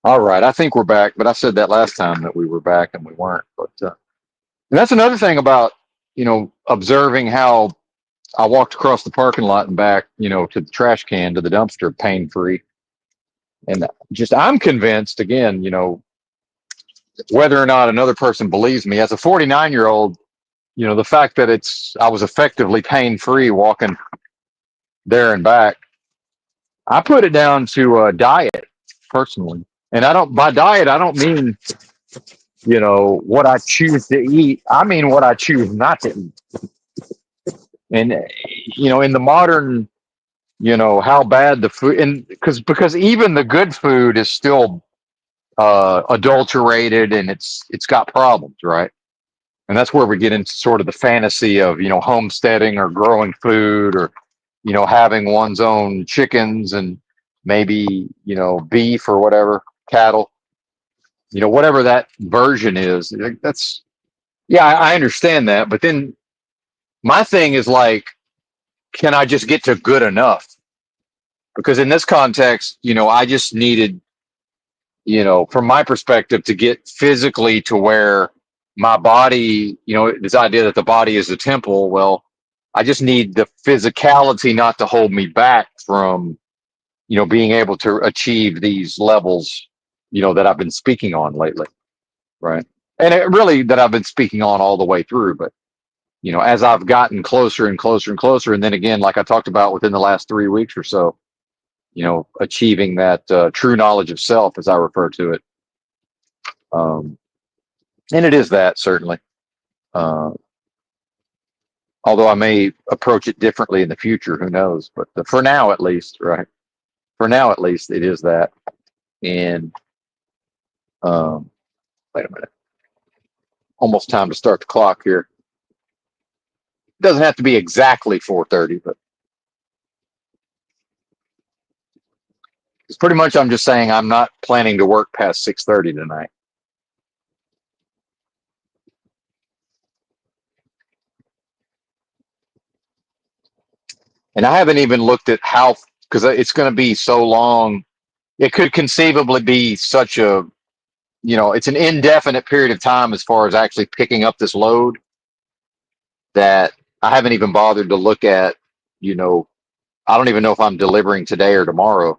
All right, I think we're back, but I said that last time that we were back and we weren't. But and that's another thing about observing how I walked across the parking lot and back, to the trash can to the dumpster pain free, and just I'm convinced again, whether or not another person believes me as a 49-year-old, the fact that I was effectively pain free walking there and back, I put it down to diet personally, and I don't by diet I don't mean what I choose to eat. I mean what I choose not to eat. And in the modern, how bad the food, and because even the good food is still adulterated and it's got problems, right? And that's where we get into sort of the fantasy of homesteading or growing food, or having one's own chickens and maybe beef or whatever, cattle, whatever that version is. That's Yeah, I understand that, but then my thing is like, can I just get to good enough? Because in this context, I just needed, from my perspective, to get physically to where my body, this idea that the body is the temple. Well, I just need the physicality not to hold me back from, being able to achieve these levels, that I've been speaking on lately. Right. And really that I've been speaking on all the way through. But, as I've gotten closer and closer and closer, and then again, like I talked about within the last 3 weeks or so, achieving that true knowledge of self, as I refer to it. Um, and it is that, certainly. Uh, Although I may approach it differently in the future, who knows? But for now, at least, right? For now, at least, it is that. And um, wait a minute, almost time to start the clock here. It doesn't have to be exactly 4:30, but it's pretty much. I'm just saying I'm not planning to work past 6:30 tonight. And I haven't even looked at how, because it's going to be so long. It could conceivably be such a, it's an indefinite period of time as far as actually picking up this load, that I haven't even bothered to look at, I don't even know if I'm delivering today or tomorrow.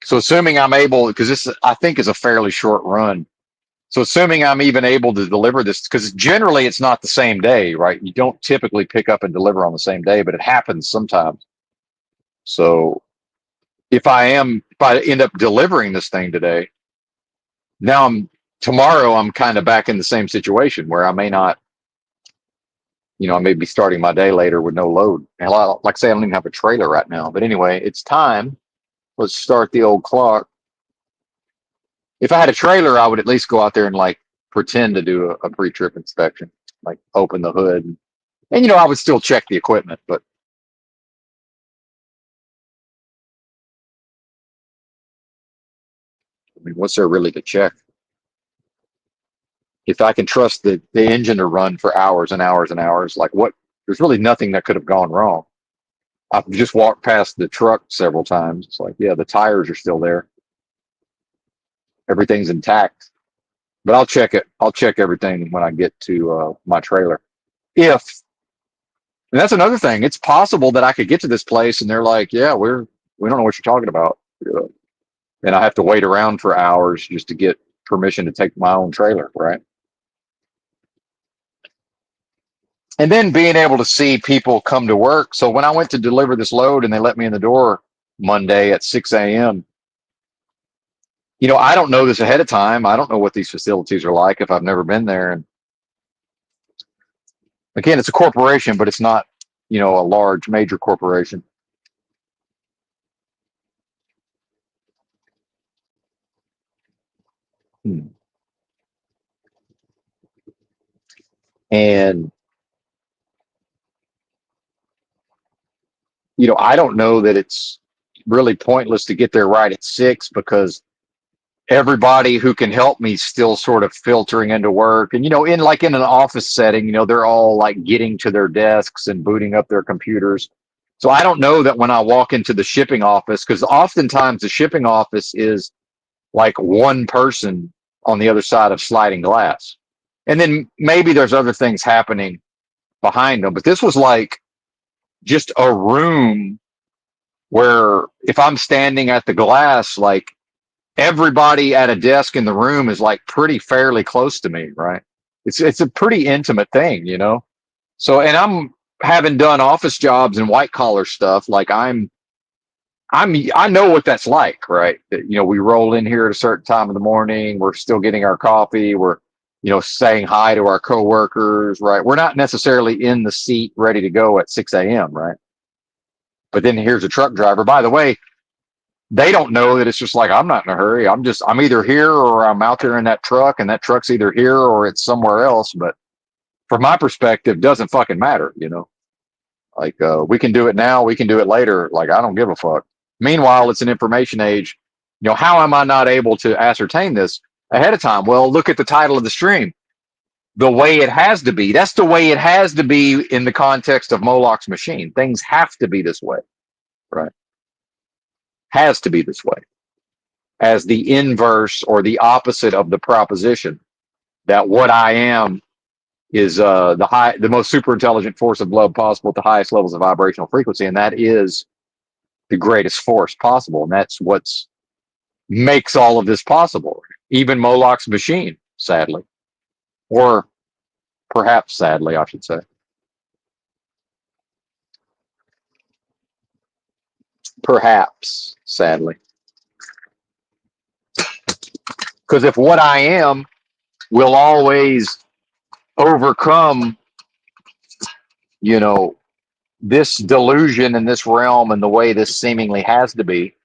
So assuming I'm able, because this I think is a fairly short run. So assuming I'm even able to deliver this, because generally it's not the same day, right? You don't typically pick up and deliver on the same day, but it happens sometimes. So if I end up delivering this thing today, now tomorrow I'm kind of back in the same situation where I may not, I may be starting my day later with no load. And like I say, I don't even have a trailer right now. But anyway, it's time. Let's start the old clock. If I had a trailer, I would at least go out there and like pretend to do a pre-trip inspection, like open the hood. And, I would still check the equipment, but I mean, what's there really to check? If I can trust the engine to run for hours and hours and hours, like what, there's really nothing that could have gone wrong. I've just walked past the truck several times. It's like, yeah, the tires are still there. Everything's intact, but I'll check it. I'll check everything when I get to my trailer. If, and that's another thing, it's possible that I could get to this place and they're like, yeah, we don't know what you're talking about. And I have to wait around for hours just to get permission to take my own trailer, right? And then being able to see people come to work. So when I went to deliver this load and they let me in the door Monday at 6 a.m., I don't know this ahead of time. I don't know what these facilities are like if I've never been there. And again, it's a corporation, but it's not, a large major corporation. Hmm. And, I don't know that it's really pointless to get there right at 6 because everybody who can help me still sort of filtering into work. And, in an office setting, they're all like getting to their desks and booting up their computers. So I don't know that when I walk into the shipping office, because oftentimes the shipping office is like one person on the other side of sliding glass. And then maybe there's other things happening behind them. But this was like just a room where if I'm standing at the glass, like everybody at a desk in the room is like pretty fairly close to me, right? It's a pretty intimate thing. So, and I'm having done office jobs and white collar stuff, like I know what that's like, right? That, we roll in here at a certain time of the morning, we're still getting our coffee, we're saying hi to our coworkers, right? We're not necessarily in the seat ready to go at 6 a.m., right? But then here's a truck driver. By the way, they don't know that it's just like I'm not in a hurry. I'm either here or I'm out there in that truck, and that truck's either here or it's somewhere else. But from my perspective, doesn't fucking matter. Like we can do it now, we can do it later. Like I don't give a fuck. Meanwhile, it's an information age. How am I not able to ascertain this ahead of time? Well, look at the title of the stream. The way it has to be. That's the way it has to be in the context of Moloch's machine. Things have to be this way, right? Has to be this way, as the inverse or the opposite of the proposition that what I am is the most super intelligent force of love possible at the highest levels of vibrational frequency, and that is the greatest force possible, and that's what's makes all of this possible. Even Moloch's machine, sadly, or perhaps sadly, I should say. Perhaps sadly, because if what I am will always overcome, you know, this delusion in this realm and the way this seemingly has to be,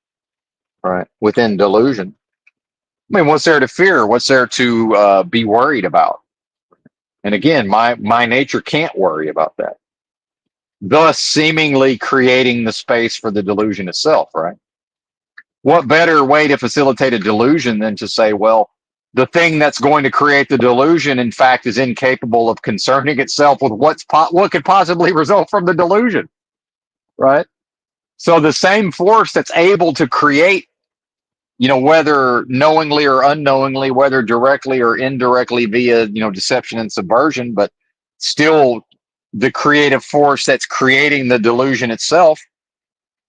right, within delusion. I mean, what's there to fear? What's there to be worried about? And again, my nature can't worry about that, thus seemingly creating the space for the delusion itself, right? What better way to facilitate a delusion than to say, well, the thing that's going to create the delusion, in fact, is incapable of concerning itself with what could possibly result from the delusion, right? So the same force that's able to create, whether knowingly or unknowingly, whether directly or indirectly via, deception and subversion, but still the creative force that's creating the delusion itself.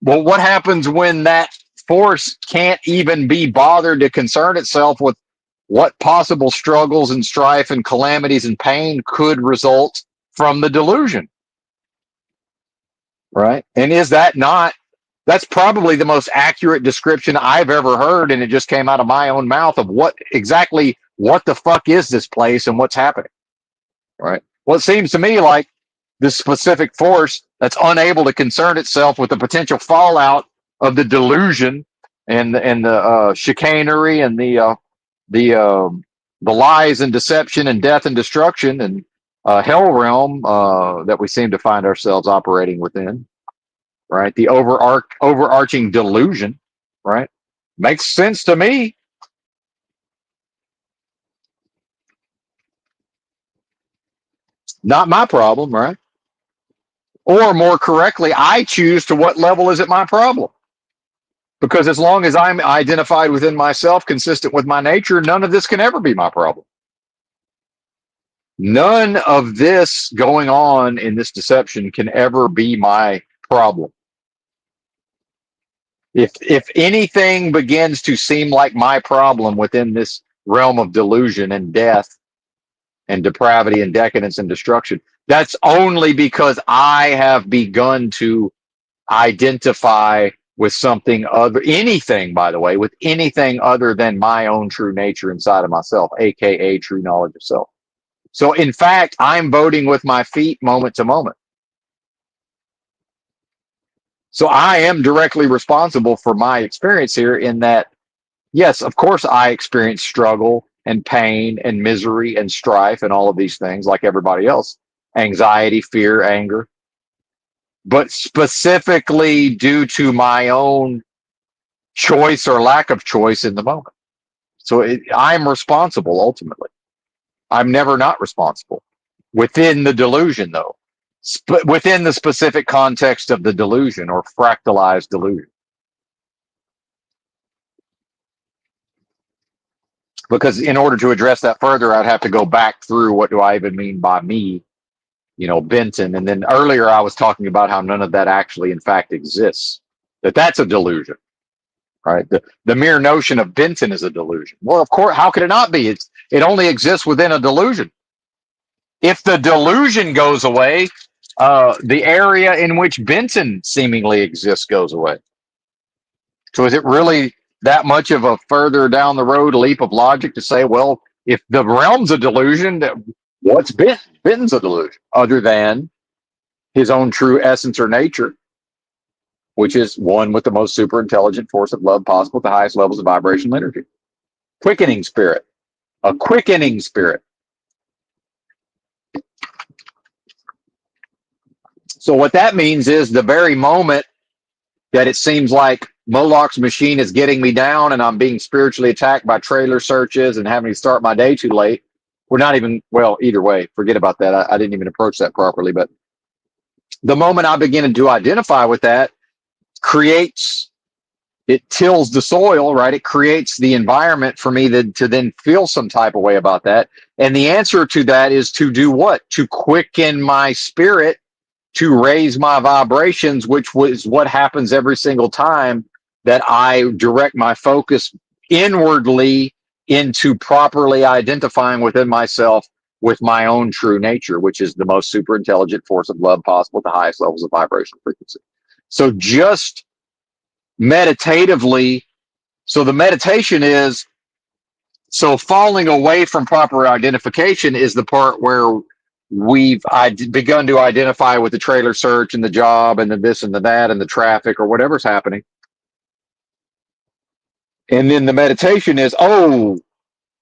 Well, what happens when that force can't even be bothered to concern itself with what possible struggles and strife and calamities and pain could result from the delusion? Right? And is that not, that's probably the most accurate description I've ever heard, and it just came out of my own mouth of what the fuck is this place and what's happening, right? Well, it seems to me like this specific force that's unable to concern itself with the potential fallout of the delusion and the chicanery and the the lies and deception and death and destruction and hell realm that we seem to find ourselves operating within, right? The overarching delusion, right? Makes sense to me. Not my problem, right? Or more correctly, I choose to what level is it my problem. Because as long as I'm identified within myself, consistent with my nature, none of this can ever be my problem. None of this going on in this deception can ever be my problem. If anything begins to seem like my problem within this realm of delusion and death and depravity and decadence and destruction, that's only because I have begun to identify with something other, anything, by the way, with anything other than my own true nature inside of myself, aka true knowledge of self. So in fact, I'm voting with my feet moment to moment. So I am directly responsible for my experience here in that, yes, of course I experience struggle and pain and misery and strife and all of these things like everybody else, anxiety, fear, anger, but specifically due to my own choice or lack of choice in the moment. So I'm responsible ultimately. I'm never not responsible within the delusion, though, within the specific context of the delusion or fractalized delusion. Because in order to address that further, I'd have to go back through what do I even mean by me, Benton. And then earlier I was talking about how none of that actually, in fact, exists. That's a delusion, right? The mere notion of Benton is a delusion. Well, of course, how could it not be? It only exists within a delusion. If the delusion goes away, the area in which Benton seemingly exists goes away. So is it really that much of a further down the road leap of logic to say, well, if the realm's a delusion, what's Benton? Benton's a delusion, other than his own true essence or nature, which is one with the most super intelligent force of love possible at the highest levels of vibrational energy. Quickening spirit, a quickening spirit. So what that means is the very moment that it seems like Moloch's machine is getting me down and I'm being spiritually attacked by trailer searches and having to start my day too late. We're not even, well, either way, forget about that. I didn't even approach that properly. But the moment I begin to identify with that, it tills the soil, right? It creates the environment for me to then feel some type of way about that. And the answer to that is to do what? To quicken my spirit, to raise my vibrations, which was what happens every single time that I direct my focus inwardly into properly identifying within myself with my own true nature, which is the most super intelligent force of love possible at the highest levels of vibrational frequency. So just meditatively, so the meditation is, so falling away from proper identification is the part where we've begun to identify with the trailer search and the job and the this and the that and the traffic or whatever's happening. And then the meditation is, oh,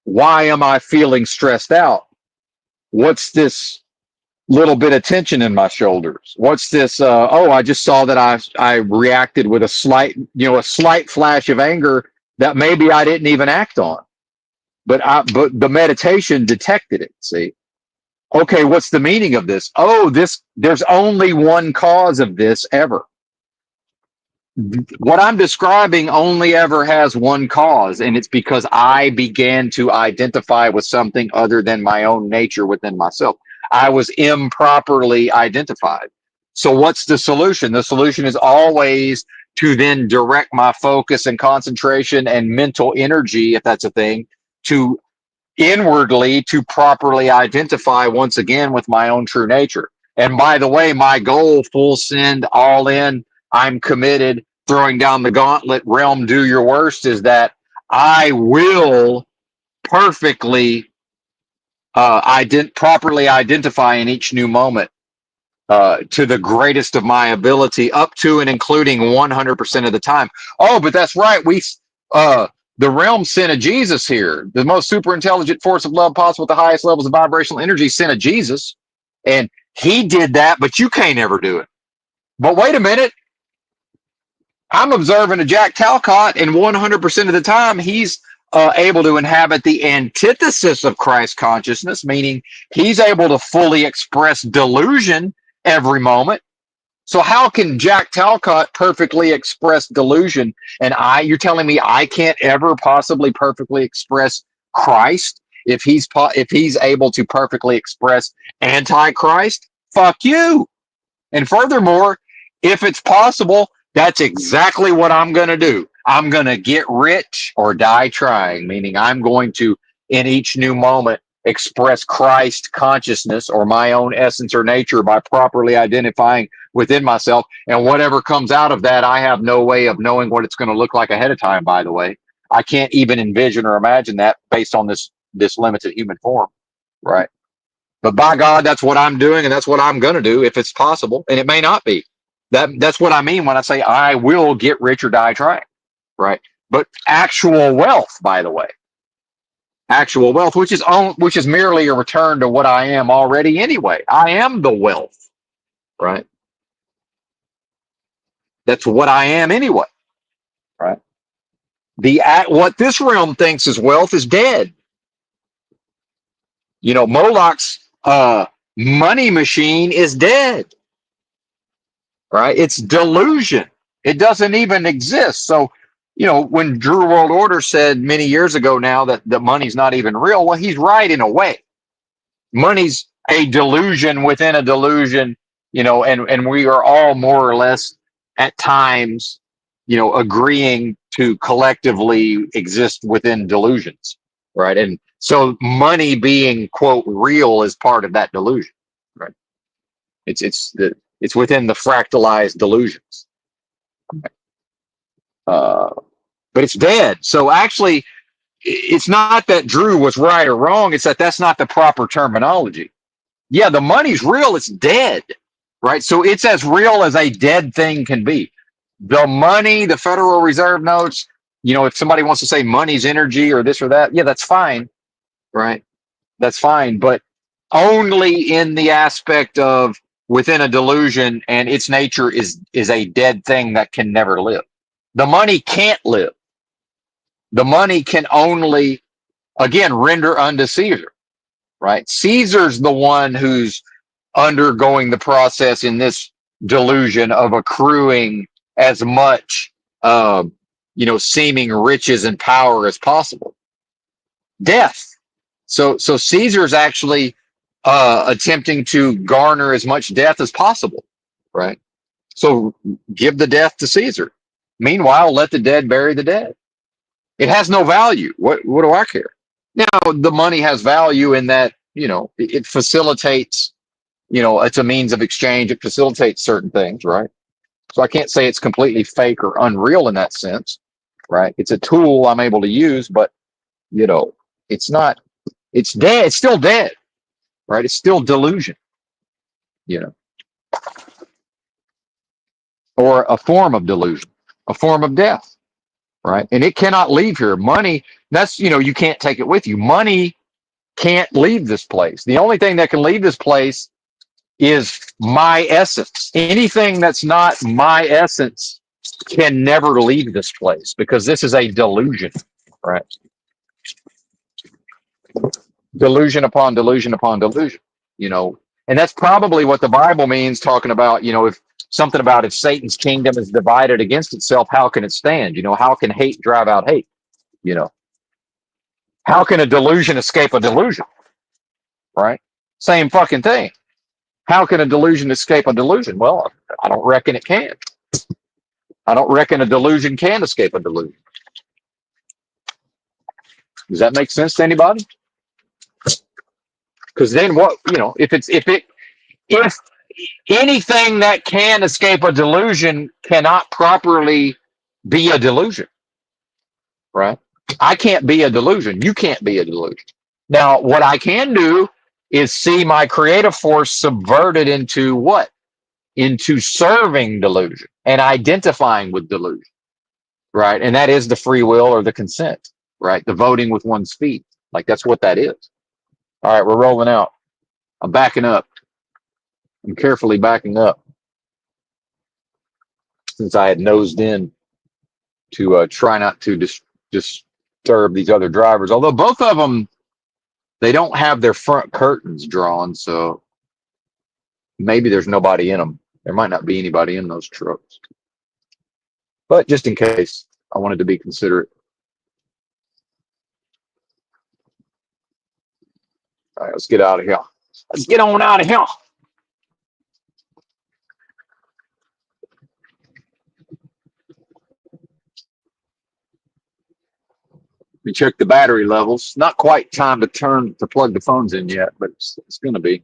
why am I feeling stressed out? What's this little bit of tension in my shoulders? What's this? Oh, I just saw that I reacted with a slight flash of anger that maybe I didn't even act on, but the meditation detected it. See, okay, what's the meaning of this? Oh, there's only one cause of this ever. What I'm describing only ever has one cause, and it's because I began to identify with something other than my own nature within myself. I was improperly identified. So what's the solution? The solution is always to then direct my focus and concentration and mental energy, if that's a thing, to inwardly to properly identify once again with my own true nature. And by the way, my goal, full send, all in, I'm committed, throwing down the gauntlet, realm, do your worst, is that I will perfectly properly identify in each new moment to the greatest of my ability, up to and including 100% of the time. Oh, but that's right. The realm sent a Jesus here, the most super intelligent force of love possible at the highest levels of vibrational energy sent a Jesus, and he did that, but you can't ever do it. But wait a minute, I'm observing a Jack Talcott, and 100% of the time he's able to inhabit the antithesis of Christ consciousness, meaning he's able to fully express delusion every moment. So how can Jack Talcott perfectly express delusion, and you're telling me I can't ever possibly perfectly express Christ if he's able to perfectly express Antichrist? Fuck you. And furthermore, if it's possible, that's exactly what I'm going to do. I'm going to get rich or die trying, meaning I'm going to, in each new moment, express Christ consciousness or my own essence or nature by properly identifying within myself. And whatever comes out of that, I have no way of knowing what it's going to look like ahead of time, by the way. I can't even envision or imagine that based on this limited human form, right? But by God, that's what I'm doing, and that's what I'm going to do if it's possible. And it may not be. That's what I mean when I say I will get rich or die trying, right? But actual wealth, by the way, actual wealth, which is merely a return to what I am already anyway. I am the wealth, right? That's what I am anyway, right? What this realm thinks is wealth is dead. You know, Moloch's money machine is dead. Right? It's delusion. It doesn't even exist. So, you know, when Drew World Order said many years ago now that the money's not even real, well, he's right in a way. Money's a delusion within a delusion, you know, and we are all more or less at times, you know, agreeing to collectively exist within delusions, right? And so money being, quote, real is part of that delusion, right? It's within the fractalized delusions, but it's dead. So actually, it's not that Drew was right or wrong. It's that that's not the proper terminology. Yeah, the money's real. It's dead, right? So it's as real as a dead thing can be. The money, the Federal Reserve notes. You know, if somebody wants to say money's energy or this or that, yeah, that's fine, right? That's fine, but only in the aspect of within a delusion, and its nature is a dead thing that can never live. The money can't live. The money can only, again, render unto Caesar, right? Caesar's the one who's undergoing the process in this delusion of accruing as much, you know, seeming riches and power as possible. Death. So Caesar's actually attempting to garner as much death as possible, right? So give the death to Caesar. Meanwhile, let the dead bury the dead. It has no value. What do I care? Now, the money has value in that, you know, it facilitates, you know, it's a means of exchange. It facilitates certain things, right? So I can't say it's completely fake or unreal in that sense, right? It's a tool I'm able to use, but, you know, it's not, it's dead. It's still dead, right? It's still delusion, you know, or a form of delusion, a form of death, right? And it cannot leave here. Money, that's, you know, you can't take it with you. Money can't leave this place. The only thing that can leave this place is my essence. Anything that's not my essence can never leave this place because this is a delusion, right? Delusion upon delusion upon delusion, you know. And that's probably what the Bible means, talking about, you know, if something about if Satan's kingdom is divided against itself, how can it stand? You know, how can hate drive out hate? You know, how can a delusion escape a delusion? Right? Same fucking thing. How can a delusion escape a delusion? Well, I don't reckon it can. I don't reckon a delusion can escape a delusion. Does that make sense to anybody? Because then what, you know, if anything that can escape a delusion cannot properly be a delusion, right? I can't be a delusion. You can't be a delusion. Now, what I can do is see my creative force subverted into what? into serving delusion and identifying with delusion, right? And that is the free will or the consent, right? The voting with one's feet. Like that's what that is. All right, we're rolling out. I'm backing up. I'm carefully backing up since I had nosed in to try not to disturb these other drivers. Although both of them, they don't have their front curtains drawn, so maybe there's nobody in them. There might not be anybody in those trucks. But just in case, I wanted to be considerate. All right, let's get out of here. Let's get on out of here. We check the battery levels. Not quite time to plug the phones in yet, but it's going to be.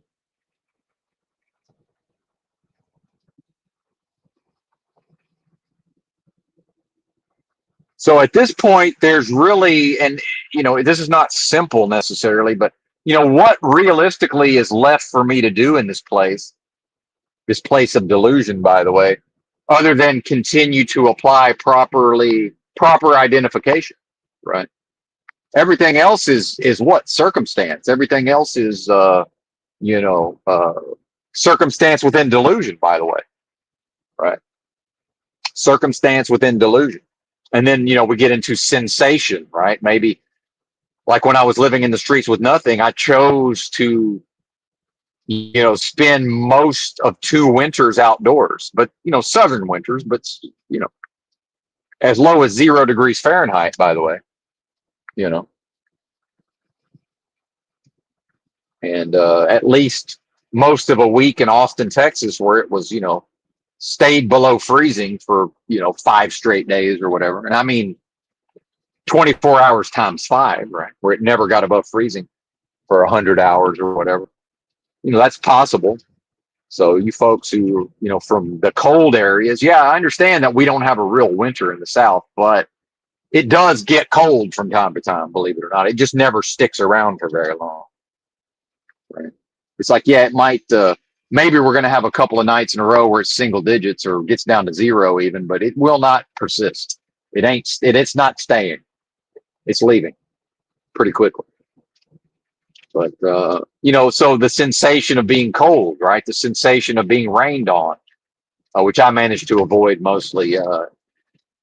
So at this point, there's really, and this is not simple necessarily, but what realistically is left for me to do in this place of delusion, by the way, other than continue to apply proper identification, right? Everything else is what? Circumstance. Everything else is, circumstance within delusion, by the way, right? Circumstance within delusion. And then, we get into sensation, right? Maybe like when I was living in the streets with nothing, I chose to, spend most of 2 winters outdoors, but, southern winters, but, as low as 0 degrees Fahrenheit, by the way, you know, and at least most of a week in Austin, Texas, where it was, stayed below freezing for, 5 straight days or whatever. And I mean, 24 hours times 5, right? Where it never got above freezing for 100 hours or whatever. That's possible. So you folks who, from the cold areas, yeah, I understand that we don't have a real winter in the South, but it does get cold from time to time, believe it or not. It just never sticks around for very long. Right? It's like, yeah, it might, maybe we're going to have a couple of nights in a row where it's single digits or gets down to 0 even, but it will not persist. It's not staying. It's leaving pretty quickly. But, so the sensation of being cold, right? The sensation of being rained on, which I managed to avoid mostly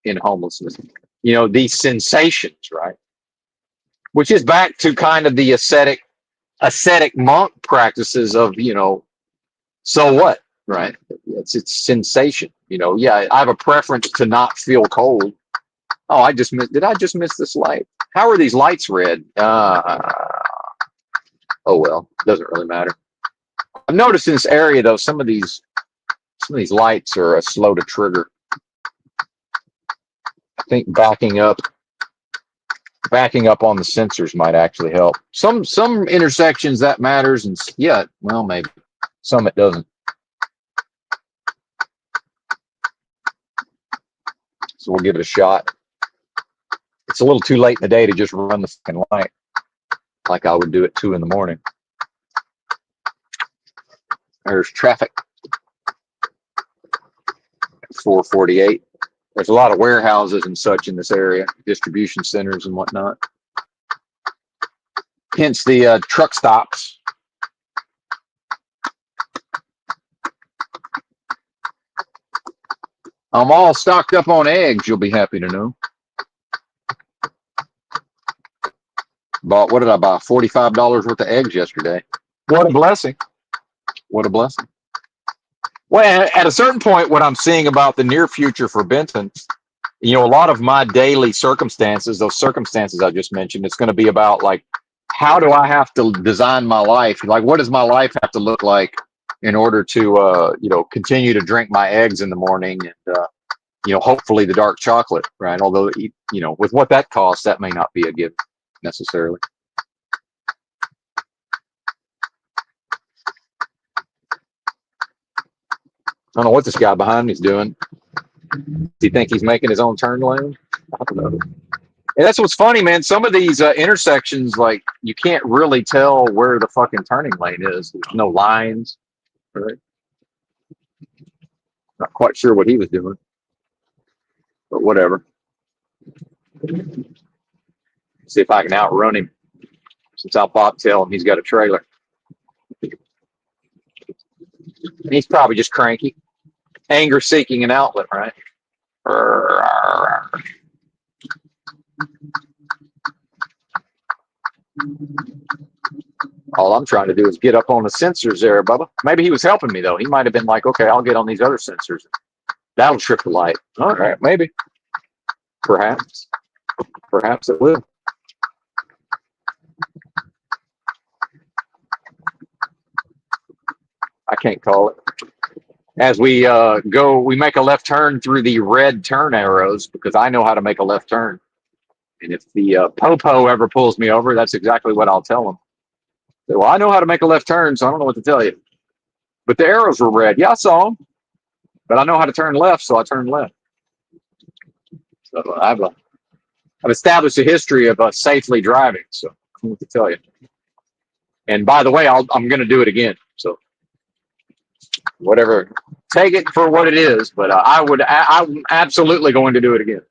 in homelessness. These sensations, right? Which is back to kind of the ascetic monk practices of, so what, right? It's sensation. Yeah, I have a preference to not feel cold. Oh, did I just miss this light? How are these lights red? Oh well, doesn't really matter. I've noticed in this area though, some of these lights are slow to trigger. I think backing up on the sensors might actually help. Some intersections that matters, and yeah, well maybe some it doesn't. So we'll give it a shot. It's a little too late in the day to just run the fucking light like I would do at 2 in the morning. There's traffic. 448. There's a lot of warehouses and such in this area, distribution centers and whatnot. Hence the truck stops. I'm all stocked up on eggs, you'll be happy to know. What did I buy? $45 worth of eggs yesterday. What a blessing. What a blessing. Well, at a certain point, what I'm seeing about the near future for Benton, a lot of my daily circumstances, those circumstances I just mentioned, it's going to be about like, how do I have to design my life? Like, what does my life have to look like in order to, continue to drink my eggs in the morning and, hopefully the dark chocolate, right? Although, with what that costs, that may not be a given necessarily. I don't know what this guy behind me is doing. Does he think he's making his own turn lane? I don't know. And that's what's funny, man. Some of these intersections, like, you can't really tell where the fucking turning lane is. There's no lines, right? Not quite sure what he was doing, but whatever. See if I can outrun him since I'll bobtail him. He's got a trailer. And he's probably just cranky. Anger seeking an outlet, right? All I'm trying to do is get up on the sensors there, Bubba. Maybe he was helping me, though. He might have been like, okay, I'll get on these other sensors. That'll trip the light. All right, maybe. Perhaps. Perhaps it will. I can't call it. As we go, we make a left turn through the red turn arrows because I know how to make a left turn. And if the popo ever pulls me over, that's exactly what I'll tell him. So, well, I know how to make a left turn, so I don't know what to tell you. But the arrows were red. Yeah, I saw them. But I know how to turn left, so I turned left. So I've established a history of safely driving, so I don't know what to tell you. And by the way, I'm going to do it again. So whatever, take it for what it is. But I'm absolutely going to do it again.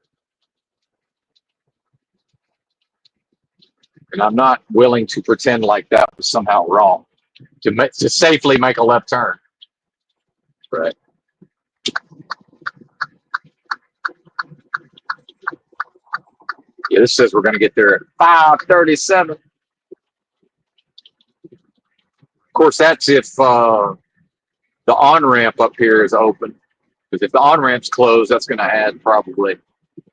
And I'm not willing to pretend like that was somehow wrong to safely make a left turn. Right. Yeah, this says we're going to get there at 5:37. Of course, that's if the on-ramp up here is open. Because if the on-ramp's closed, that's going to add probably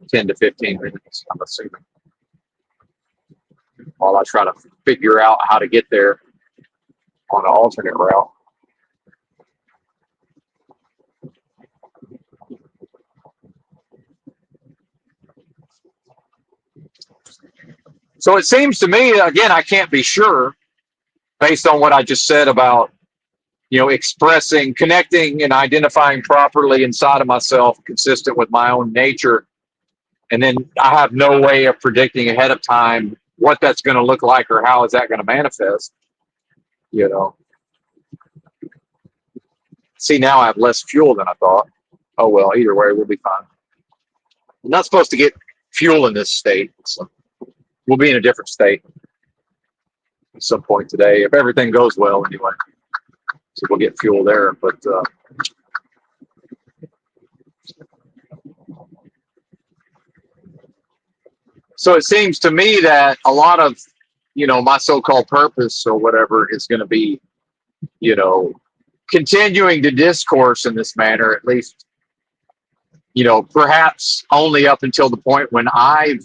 10 to 15 minutes, I'm assuming. While I try to figure out how to get there on an alternate route. So it seems to me, again, I can't be sure based on what I just said about, expressing, connecting, and identifying properly inside of myself, consistent with my own nature. And then I have no way of predicting ahead of time what that's going to look like or how is that going to manifest. See, now I have less fuel than I thought. Oh, well, either way, we'll be fine. I'm not supposed to get fuel in this state, so we'll be in a different state at some point today, if everything goes well anyway. So we'll get fuel there, but so it seems to me that a lot of, my so-called purpose or whatever is going to be, continuing to discourse in this manner, at least, perhaps only up until the point when I've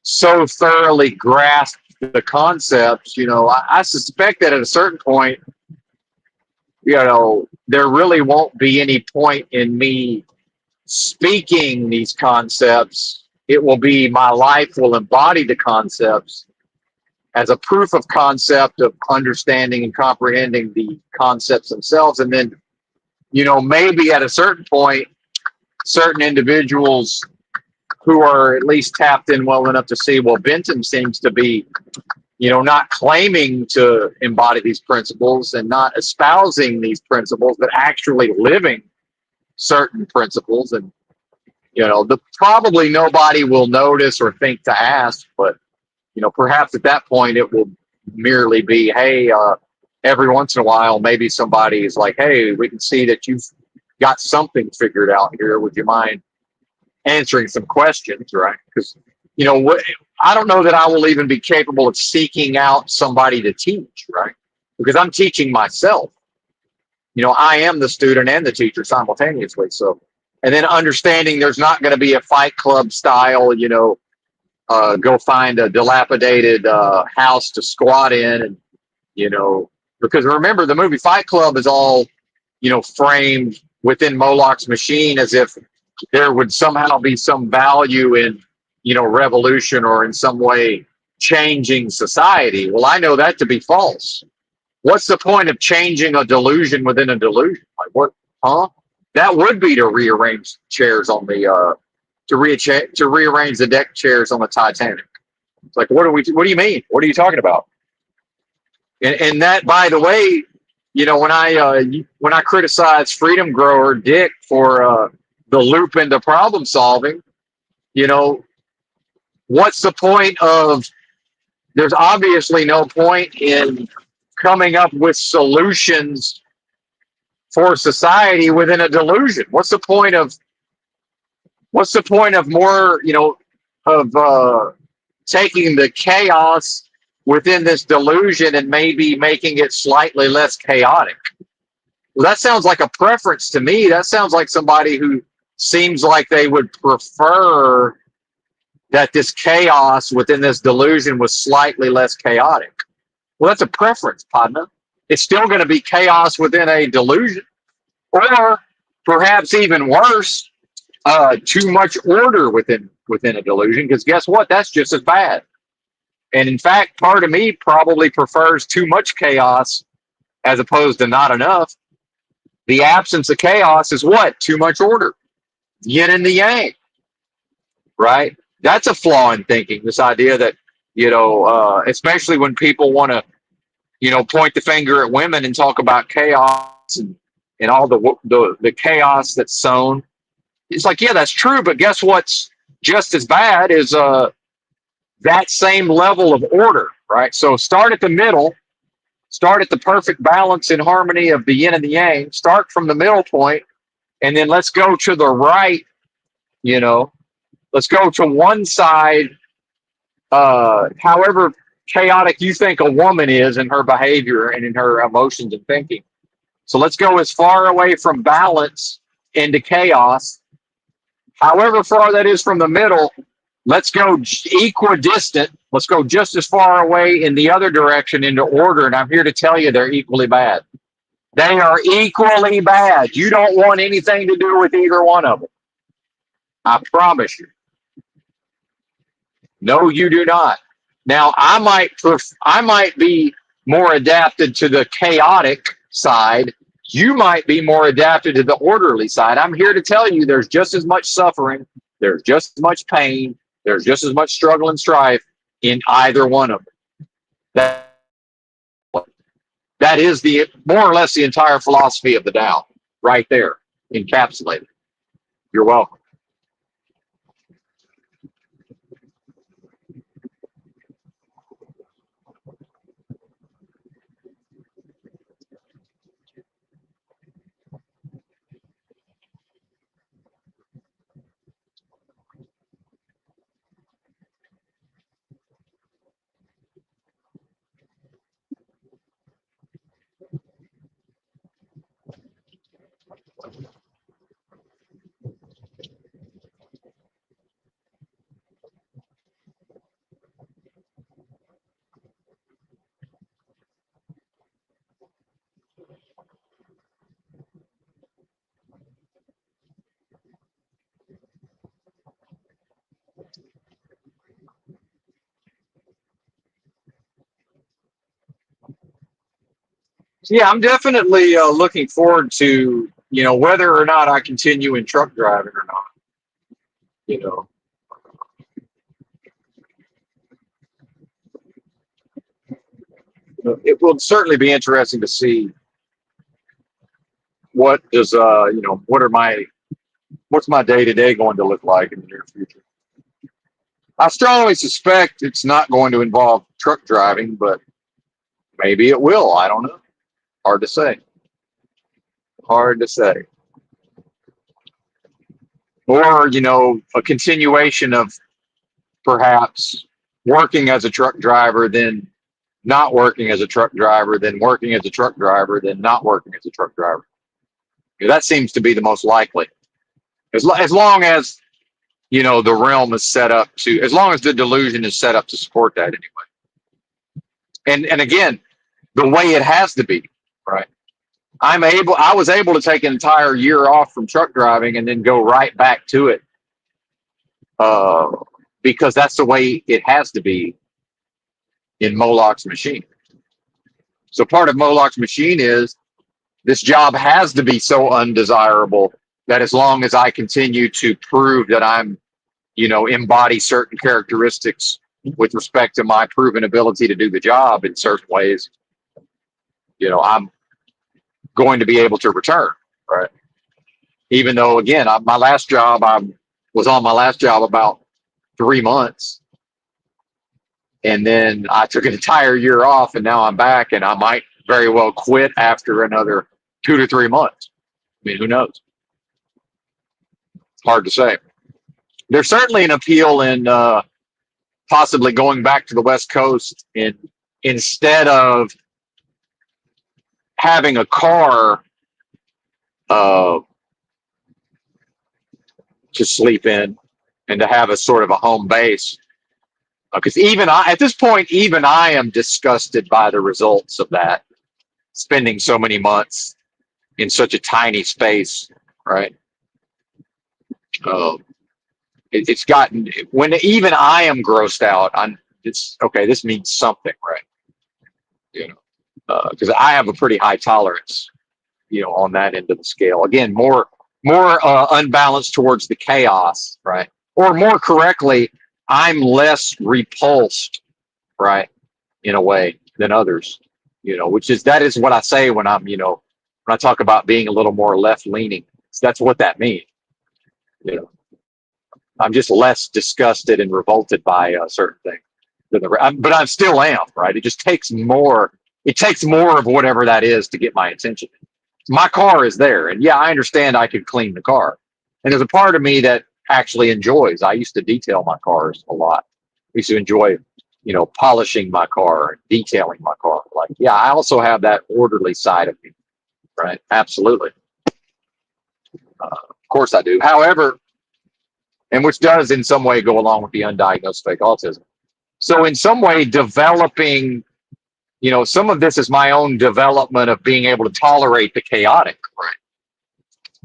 so thoroughly grasped the concepts. I suspect that at a certain point, there really won't be any point in me speaking these concepts. It will be my life will embody the concepts as a proof of concept of understanding and comprehending the concepts themselves. And then, maybe at a certain point, certain individuals who are at least tapped in well enough to see, well, Benton seems to be, not claiming to embody these principles and not espousing these principles, but actually living certain principles. And, probably nobody will notice or think to ask, but, perhaps at that point it will merely be, hey, every once in a while, maybe somebody is like, hey, we can see that you've got something figured out here. Would you mind answering some questions, right? Because, I don't know that I will even be capable of seeking out somebody to teach, right? Because I'm teaching myself. I am the student and the teacher simultaneously. So, and then understanding there's not going to be a Fight Club style, go find a dilapidated house to squat in, and because remember the movie Fight Club is all framed within Moloch's machine as if there would somehow be some value in revolution or in some way changing society. Well, I know that to be false. What's the point of changing a delusion within a delusion? Like what? Huh? That would be to rearrange chairs on the to rearrange the deck chairs on the Titanic. It's like, what do you mean? What are you talking about? And that, by the way, when I criticize Freedom Grower Dick for the loop into problem solving, you know, what's the point of? There's obviously no point in coming up with solutions for society within a delusion. What's the point of more, of taking the chaos within this delusion and maybe making it slightly less chaotic? Well, that sounds like a preference to me. That sounds like somebody who seems like they would prefer that this chaos within this delusion was slightly less chaotic. Well, that's a preference, partner. It's still going to be chaos within a delusion, or perhaps even worse, too much order within a delusion. Because guess what? That's just as bad. And in fact, part of me probably prefers too much chaos as opposed to not enough. The absence of chaos is what? Too much order. Yin and the yang, right? That's a flaw in thinking. This idea that, especially when people want to, point the finger at women and talk about chaos and all the chaos that's sown. It's like, yeah, that's true, but guess what's just as bad is that same level of order, right? So start at the middle, start at the perfect balance and harmony of the yin and the yang, start from the middle point, and then let's go to the right, you know, let's go to one side, however chaotic you think a woman is in her behavior and in her emotions and thinking. So let's go as far away from balance into chaos, however far that is from the middle. Let's go equidistant. Let's go just as far away in the other direction into order. And I'm here to tell you they're equally bad. They are equally bad. You don't want anything to do with either one of them. I promise you. No, you do not. Now, I might be more adapted to the chaotic side. You might be more adapted to the orderly side. I'm here to tell you there's just as much suffering, there's just as much pain, there's just as much struggle and strife in either one of them. That is the more or less the entire philosophy of the Tao, right there, encapsulated. You're welcome. Yeah, I'm definitely looking forward to whether or not I continue in truck driving or not. You know, it will certainly be interesting to see what does what's my day to day going to look like in the near future. I strongly suspect it's not going to involve truck driving, but maybe it will. I don't know. Hard to say. Hard to say. Or a continuation of perhaps working as a truck driver, then not working as a truck driver, then working as a truck driver, then not working as a truck driver. That seems to be the most likely. As long as the realm is set up to, as long as the delusion is set up to support that anyway. And again, the way it has to be, right? I was able to take an entire year off from truck driving and then go right back to it, uh, because that's the way it has to be in Moloch's machine. So part of Moloch's machine is this job has to be so undesirable that as long as I continue to prove that I'm, embody certain characteristics with respect to my proven ability to do the job in certain ways, I'm going to be able to return, right? Even though, again, my last job, I was on my last job about 3 months, and then I took an entire year off, and now I'm back, and I might very well quit after another 2 to 3 months. I mean, who knows? It's hard to say. There's certainly an appeal in possibly going back to the West Coast instead of having a car uh, to sleep in and to have a sort of a home base. Because even at this point, even I am disgusted by the results of that, spending so many months in such a tiny space, right? Um, it's gotten, when even I am grossed out, it's okay. This means something, right? You know, because I have a pretty high tolerance, on that end of the scale. Again, more unbalanced towards the chaos, right? Or more correctly, I'm less repulsed, right, in a way than others, that is what I say when when I talk about being a little more left leaning. That's what that means. I'm just less disgusted and revolted by certain things but I still am, right? It just takes more. It takes more of whatever that is to get my attention. My car is there, and yeah, I understand I could clean the car, and there's a part of me that actually enjoys. I used to detail my cars a lot. I used to enjoy, polishing my car and detailing my car. Like, yeah, I also have that orderly side of me, right? Absolutely, of course I do. However, and which does in some way go along with the undiagnosed fake autism. So in some way, developing, some of this is my own development of being able to tolerate the chaotic, right?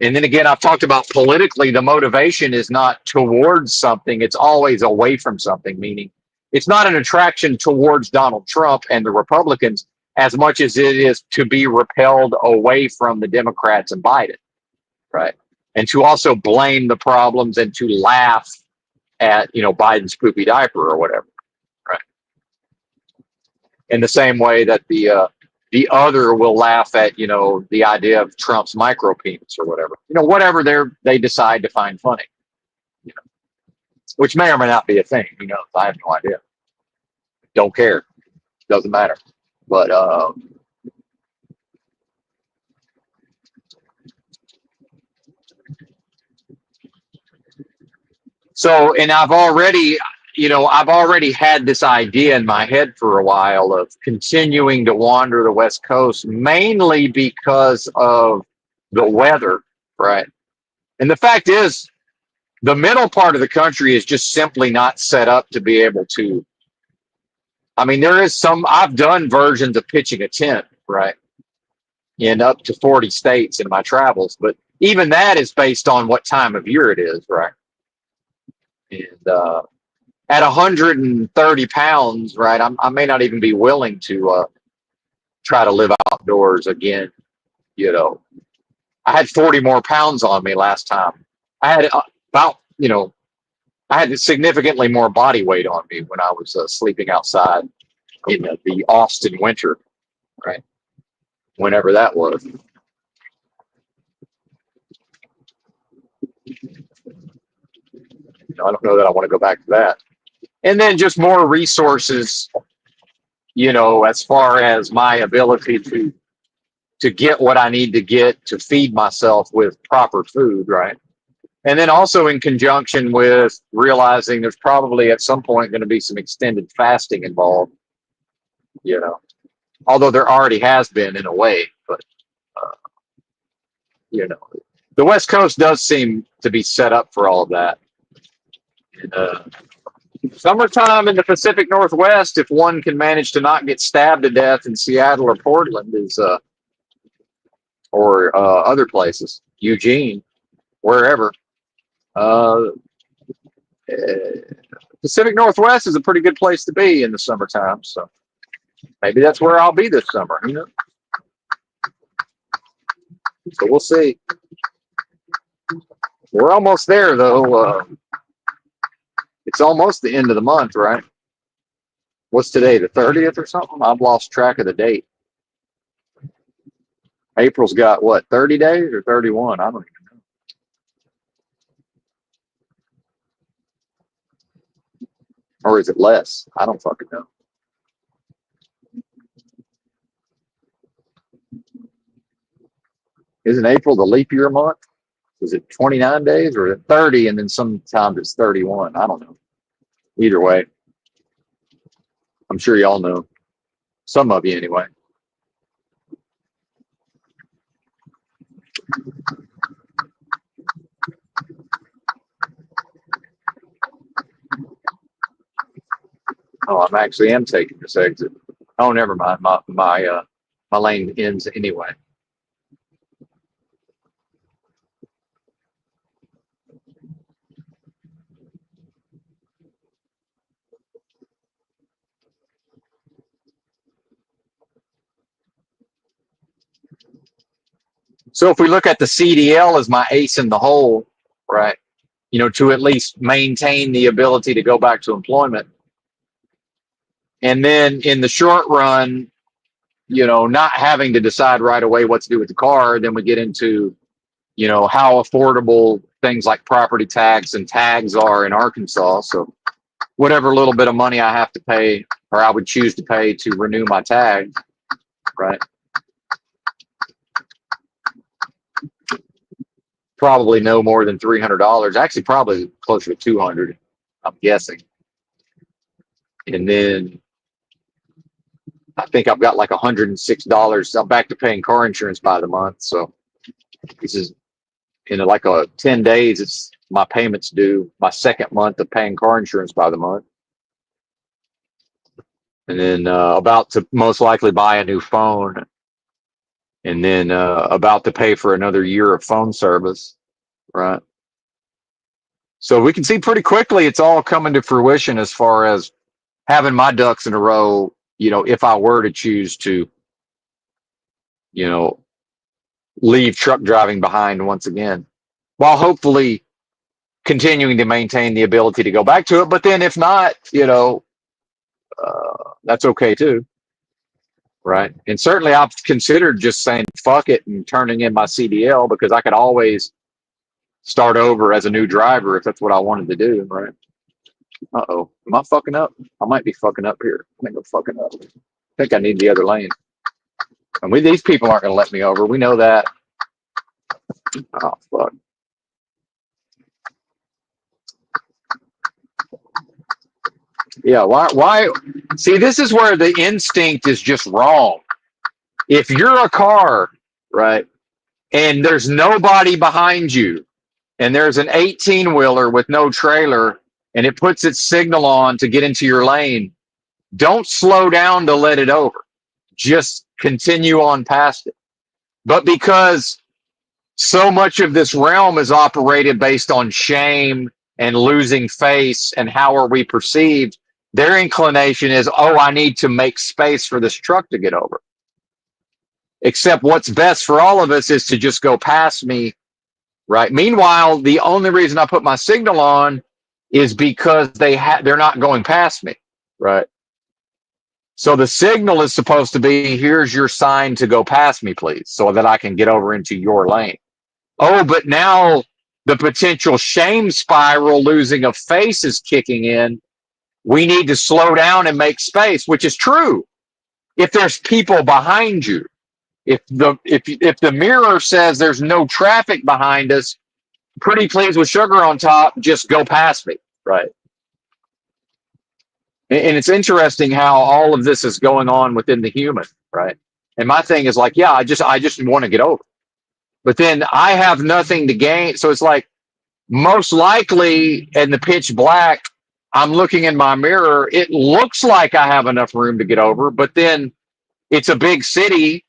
And then again, I've talked about politically, the motivation is not towards something, it's always away from something, meaning it's not an attraction towards Donald Trump and the Republicans as much as it is to be repelled away from the Democrats and Biden, right? And to also blame the problems and to laugh at, Biden's poopy diaper or whatever, right? In the same way that the other will laugh at, the idea of Trump's micro penis or whatever, whatever they decide to find funny, which may or may not be a thing. Who knows? I have no idea. Don't care. Doesn't matter. But so, and I've already had this idea in my head for a while of continuing to wander the West Coast, mainly because of the weather, right? And the fact is, the middle part of the country is just simply not set up to be able to. I mean, I've done versions of pitching a tent, right, in up to 40 states in my travels, but even that is based on what time of year it is, right? And at 130 pounds, right, I may not even be willing to try to live outdoors again. I had 40 more pounds on me last time. I had about, I had significantly more body weight on me when I was sleeping outside in the Austin winter, right? Whenever that was. I don't know that I want to go back to that. And then just more resources, as far as my ability to get what I need to get to feed myself with proper food, right? And then also in conjunction with realizing there's probably at some point going to be some extended fasting involved, although there already has been in a way, but, uh, the West Coast does seem to be set up for all of that. And, summertime in the Pacific Northwest, if one can manage to not get stabbed to death in Seattle or Portland, or other places, Eugene, wherever. Uh, Pacific Northwest is a pretty good place to be in the summertime, so maybe that's where I'll be this summer. So we'll see. We're almost there, though. It's almost the end of the month, right? What's today, the 30th or something? I've lost track of the date. April's got what, 30 days or 31? I don't even know. Or is it less? I don't fucking know. Isn't April the leap year month? Is it 29 days or is it 30 and then sometimes it's 31? I don't know. Either way, I'm sure y'all know. Some of you anyway. Oh, I'm actually am taking this exit. Oh, never mind. My lane ends anyway. So if we look at the CDL as my ace in the hole, right? You know, to at least maintain the ability to go back to employment. And then in the short run, you know, not having to decide right away what to do with the car, then we get into, you know, how affordable things like property tax and tags are in Arkansas. So whatever little bit of money I have to pay or I would choose to pay to renew my tag, right? Probably no more than $300. Actually, probably closer to 200, I'm guessing. And then I think I've got like $106. I'm back to paying car insurance by the month. So this is in like 10 days. It's my payments due, my second month of paying car insurance by the month. And then about to most likely buy a new phone. And then about to pay for another year of phone service, right? So we can see pretty quickly it's all coming to fruition as far as having my ducks in a row, you know, if I were to choose to, you know, leave truck driving behind once again, while hopefully continuing to maintain the ability to go back to it. But then if not, you know, that's okay too. Right. And certainly I've considered just saying fuck it and turning in my CDL because I could always start over as a new driver if that's what I wanted to do. Right. Uh-oh. Am I fucking up? I might be fucking up here. I think I'm fucking up. I think I need the other lane. And these people aren't going to let me over. We know that. Oh, fuck. Yeah. Why? See, this is where the instinct is just wrong. If you're a car, right, and there's nobody behind you, and there's an 18-wheeler with no trailer, and it puts its signal on to get into your lane, don't slow down to let it over. Just continue on past it. But because so much of this realm is operated based on shame and losing face and how are we perceived, their inclination is, oh, I need to make space for this truck to get over. Except what's best for all of us is to just go past me, right? Meanwhile, the only reason I put my signal on is because they're not going past me, right? So the signal is supposed to be, here's your sign to go past me, please, so that I can get over into your lane. Oh, but now the potential shame spiral, losing of face, is kicking in. We need to slow down and make space, which is true. If there's people behind you, if the mirror says there's no traffic behind us, pretty please with sugar on top, just go past me, right? And it's interesting how all of this is going on within the human, right? And my thing is like, yeah, I just want to get over. But then I have nothing to gain. So it's like, most likely in the pitch black, I'm looking in my mirror. It looks like I have enough room to get over, but then it's a big city.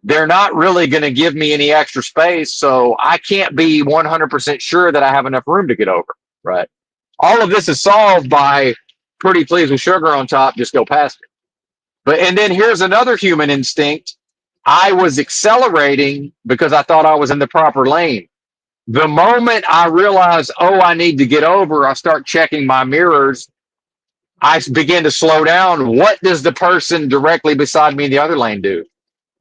They're not really going to give me any extra space. So I can't be 100% sure that I have enough room to get over. Right. All of this is solved by pretty please with sugar on top. Just go past it. And then here's another human instinct. I was accelerating because I thought I was in the proper lane. The moment I realize, oh, I need to get over, I start checking my mirrors. I begin to slow down. What does the person directly beside me in the other lane do?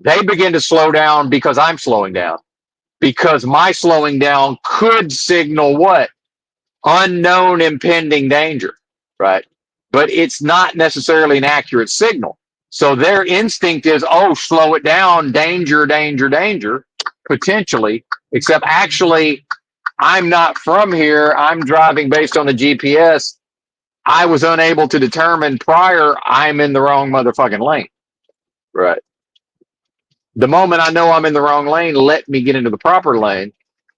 They begin to slow down because I'm slowing down. Because my slowing down could signal what? Unknown impending danger, right? But it's not necessarily an accurate signal. So their instinct is, oh, slow it down, danger, danger, danger, potentially. Except actually, I'm not from here. I'm driving based on the GPS. I was unable to determine prior I'm in the wrong motherfucking lane. Right. The moment I know I'm in the wrong lane, let me get into the proper lane.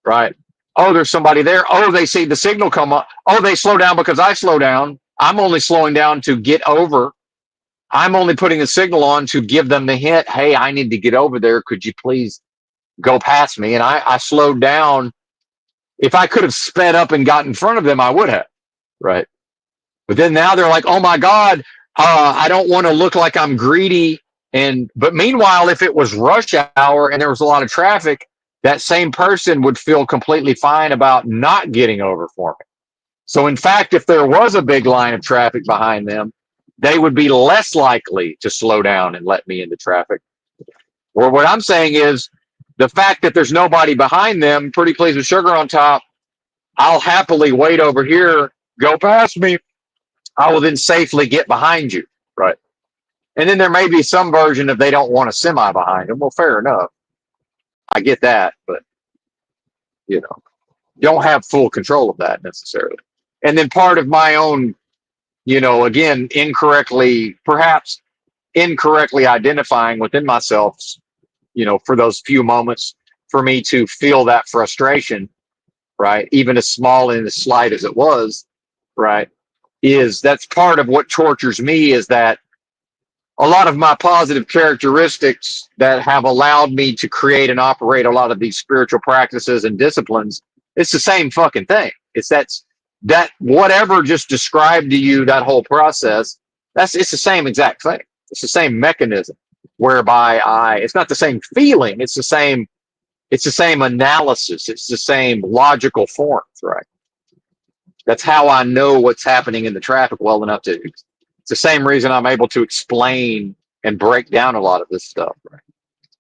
Right. Oh, there's somebody there. Oh, they see the signal come up. Oh, they slow down because I slow down. I'm only slowing down to get over. I'm only putting a signal on to give them the hint. Hey, I need to get over there. Could you please go past me? And I slowed down. If I could have sped up and got in front of them, I would have. Right. But then now they're like, oh my God, I don't want to look like I'm greedy. But meanwhile, if it was rush hour and there was a lot of traffic, that same person would feel completely fine about not getting over for me. So in fact, if there was a big line of traffic behind them, they would be less likely to slow down and let me into traffic. Or what I'm saying is the fact that there's nobody behind them, pretty pleased with sugar on top, I'll happily wait over here, go past me. I will then safely get behind you. Right. And then there may be some version of they don't want a semi behind them. Well, fair enough. I get that, but you know, you don't have full control of that necessarily. And then part of my own, again, perhaps incorrectly identifying within myself, for those few moments for me to feel that frustration, right? Even as small and as slight as it was, right? That's part of what tortures me is that a lot of my positive characteristics that have allowed me to create and operate a lot of these spiritual practices and disciplines, it's the same fucking thing. That whatever just described to you that whole process, it's the same exact thing. It's the same mechanism whereby it's not the same feeling, it's the same analysis, it's the same logical forms, right? That's how I know what's happening in the traffic well enough to. It's the same reason I'm able to explain and break down a lot of this stuff. Right?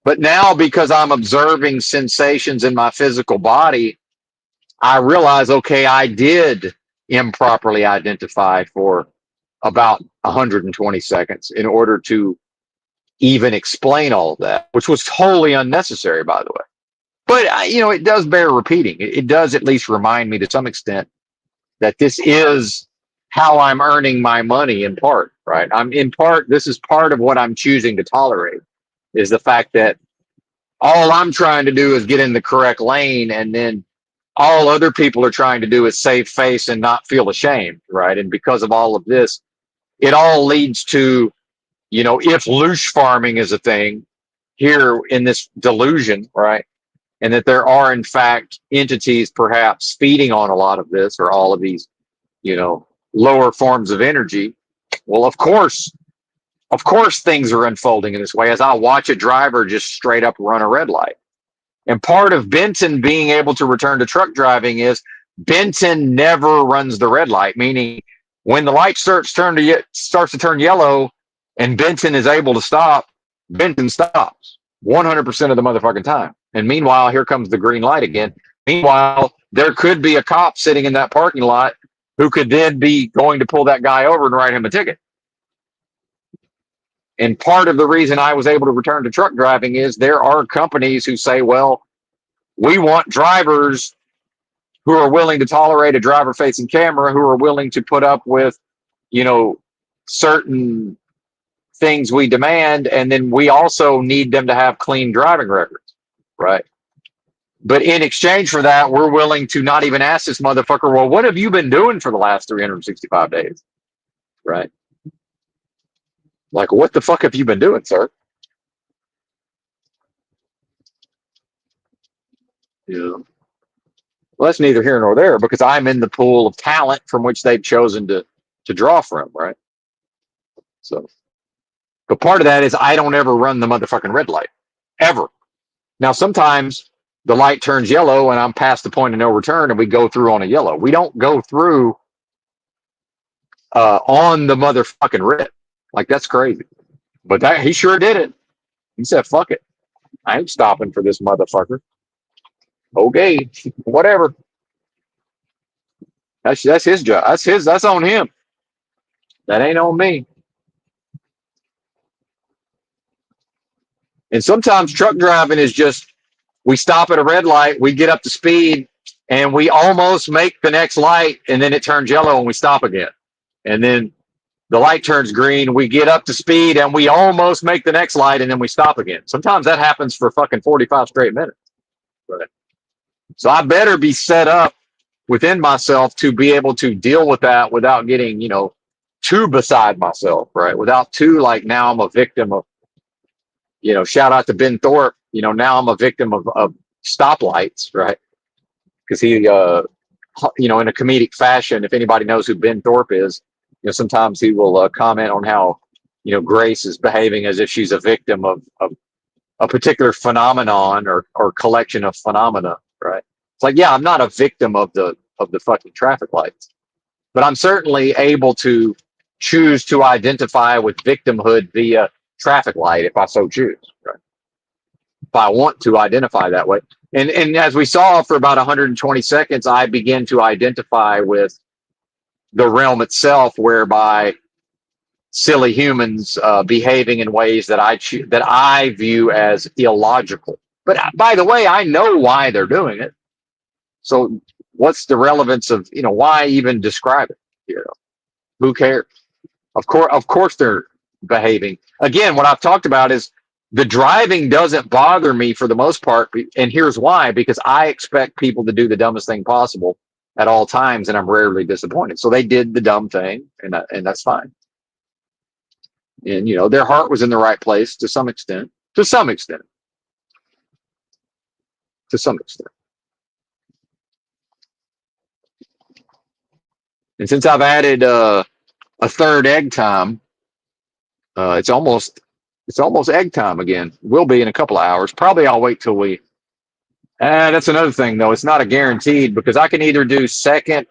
But now, because I'm observing sensations in my physical body, I realize, okay, I did improperly identify for about 120 seconds in order to even explain all of that, which was wholly unnecessary, by the way. But, it does bear repeating. It does at least remind me to some extent that this is how I'm earning my money in part, right? This is part of what I'm choosing to tolerate is the fact that all I'm trying to do is get in the correct lane, and then all other people are trying to do is save face and not feel ashamed, right? And because of all of this, it all leads to, if loosh farming is a thing here in this delusion, right? And that there are, in fact, entities perhaps feeding on a lot of this or all of these, lower forms of energy. Well, of course, things are unfolding in this way as I watch a driver just straight up run a red light. And part of Benton being able to return to truck driving is Benton never runs the red light, meaning when the light starts to turn yellow and Benton is able to stop, Benton stops 100% of the motherfucking time. And meanwhile, here comes the green light again. Meanwhile, there could be a cop sitting in that parking lot who could then be going to pull that guy over and write him a ticket. And part of the reason I was able to return to truck driving is there are companies who say, well, we want drivers who are willing to tolerate a driver facing camera, who are willing to put up with, certain things we demand. And then we also need them to have clean driving records, right? But in exchange for that, we're willing to not even ask this motherfucker, well, what have you been doing for the last 365 days? Right? Like, what the fuck have you been doing, sir? Yeah. Well, that's neither here nor there because I'm in the pool of talent from which they've chosen to draw from, right? So, but part of that is I don't ever run the motherfucking red light, ever. Now, sometimes the light turns yellow and I'm past the point of no return and we go through on a yellow. We don't go through on the motherfucking red. Like, that's crazy. But he sure did it. He said, fuck it. I ain't stopping for this motherfucker. Okay, whatever. That's his job. That's on him. That ain't on me. And sometimes truck driving is just we stop at a red light, we get up to speed, and we almost make the next light, and then it turns yellow and we stop again. And then the light turns green, we get up to speed, and we almost make the next light, and then we stop again. Sometimes that happens for fucking 45 straight minutes. Right? So I better be set up within myself to be able to deal with that without getting, too beside myself, right? Without too like now I'm a victim of, shout out to Ben Thorpe, now I'm a victim of stoplights, right? Because he, in a comedic fashion, if anybody knows who Ben Thorpe is, sometimes he will comment on how, Grace is behaving as if she's a victim of a particular phenomenon or collection of phenomena, right? It's like, yeah, I'm not a victim of the fucking traffic lights, but I'm certainly able to choose to identify with victimhood via traffic light if I so choose, right? If I want to identify that way. And as we saw for about 120 seconds, I begin to identify with the realm itself, whereby silly humans behaving in ways that I view as illogical. But by the way, I know why they're doing it. So what's the relevance of why even describe it? Who cares? Of course, they're behaving. Again, what I've talked about is the driving doesn't bother me for the most part, and here's why: because I expect people to do the dumbest thing possible at all times, and I'm rarely disappointed. So they did the dumb thing, and that's fine. And their heart was in the right place to some extent. To some extent. To some extent. And since I've added a third egg time, it's almost egg time again. Will be in a couple of hours. Probably I'll wait till we. That's another thing though. It's not a guaranteed because I can either do second.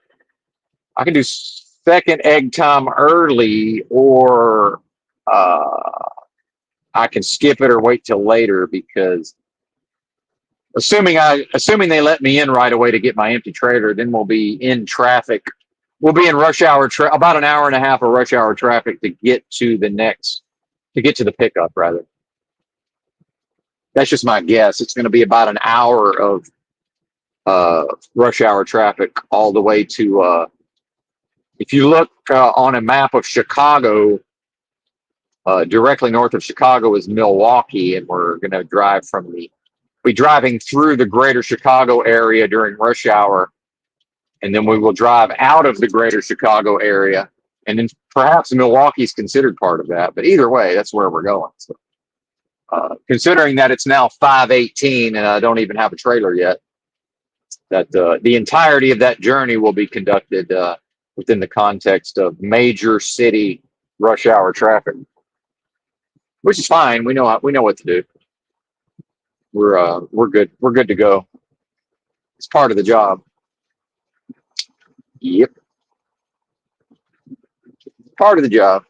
I can do second egg time early, or I can skip it or wait till later because assuming they let me in right away to get my empty trailer, then we'll be in traffic. We'll be in rush hour about an hour and a half of rush hour traffic to get to the pickup rather. That's just my guess. It's going to be about an hour of rush hour traffic all the way to. If you look on a map of Chicago, directly north of Chicago is Milwaukee, and we're going to be driving through the greater Chicago area during rush hour, and then we will drive out of the greater Chicago area, and then perhaps Milwaukee's considered part of that. But either way, that's where we're going. So, considering that it's now 5:18 and I don't even have a trailer yet, that the entirety of that journey will be conducted within the context of major city rush hour traffic, which is fine. We know what to do. We're good. We're good to go. It's part of the job. Yep, part of the job.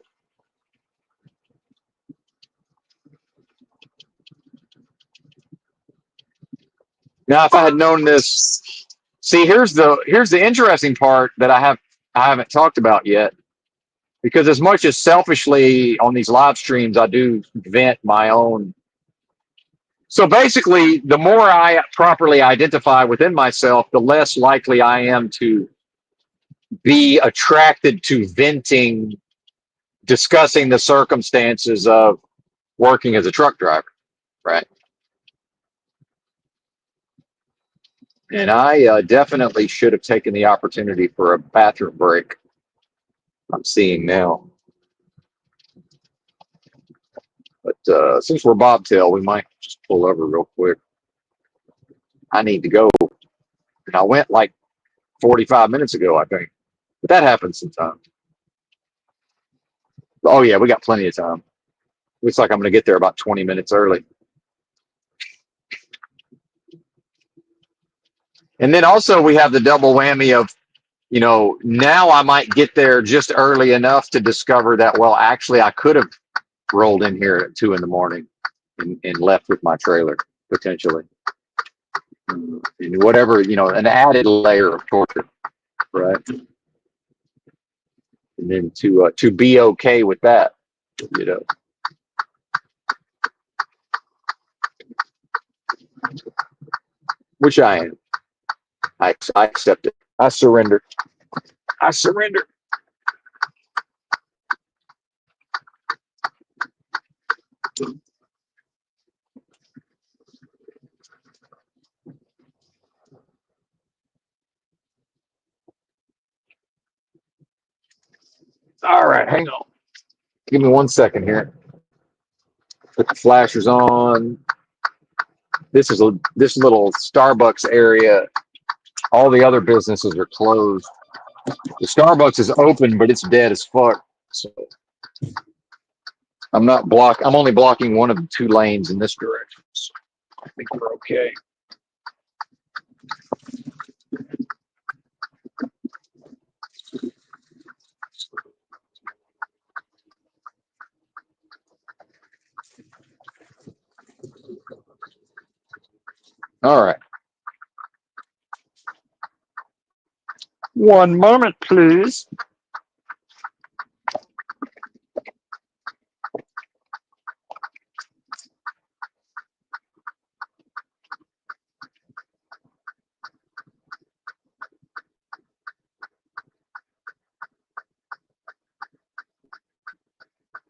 Now, if I had known this, see, here's the interesting part that I haven't talked about yet. Because as much as selfishly on these live streams, I do vent my own. So basically, the more I properly identify within myself, the less likely I am to be attracted to venting, discussing the circumstances of working as a truck driver, right? And I definitely should have taken the opportunity for a bathroom break. I'm seeing now. But since we're bobtail, we might just pull over real quick. I need to go. And I went like 45 minutes ago, I think. But that happens sometimes. Oh, yeah, we got plenty of time. Looks like I'm going to get there about 20 minutes early. And then also we have the double whammy of, now I might get there just early enough to discover that, well, actually, I could have rolled in here at 2 in the morning, and left with my trailer potentially. And whatever, an added layer of torture, right? And then to be okay with that, you know, which I am. I accept it. I surrender. I surrender. All right, hang on. Give me 1 second here. Put the flashers on. This little Starbucks area. All the other businesses are closed. The Starbucks is open, but it's dead as fuck. So I'm only blocking one of the two lanes in this direction. So I think we're okay. All right. One moment, please.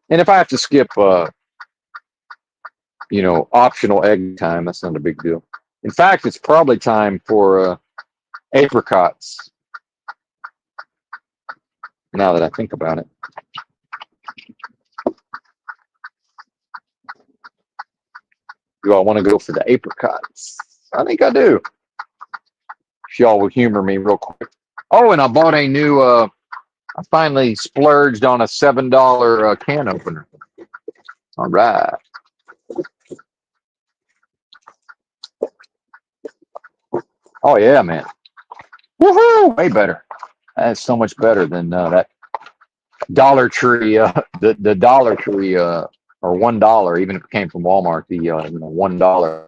And if I have to skip, optional egg time, that's not a big deal. In fact, it's probably time for apricots. Now that I think about it, do I want to go for the apricots? I think I do. If y'all will humor me real quick. Oh, and I bought a new. I finally splurged on a $7 can opener. All right. Oh yeah, man. Woohoo! Way better. That's so much better than that Dollar Tree. The Dollar Tree or $1, even if it came from Walmart. The $1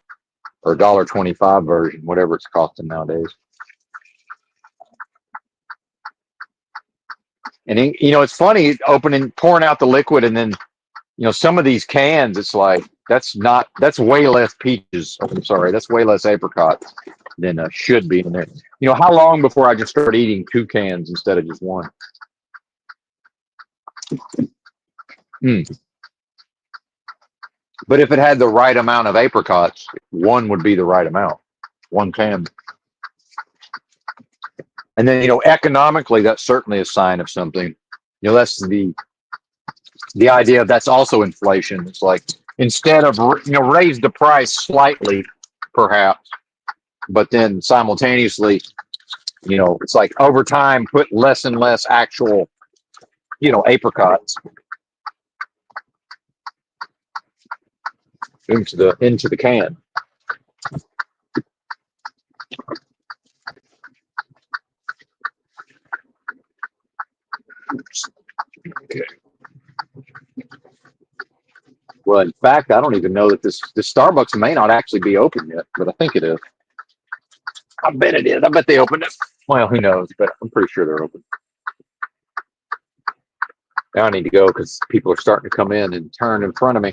or $1.25 version, whatever it's costing nowadays. And it's funny pouring out the liquid, and then some of these cans, it's like that's way less peaches. I'm sorry, that's way less apricots than should be in there. How long before I just start eating 2 cans instead of just one? Mm. But if it had the right amount of apricots, one would be the right amount. 1 can. And then economically, that's certainly a sign of something. That's the idea of that's also inflation. It's like instead of raise the price slightly, perhaps, but then simultaneously, it's like over time put less and less actual, apricots into the can. Okay. Well, in fact, I don't even know that this Starbucks may not actually be open yet, but I think it is. I bet it is. I bet they opened it. Well, who knows? But I'm pretty sure they're open. Now I need to go because people are starting to come in and turn in front of me.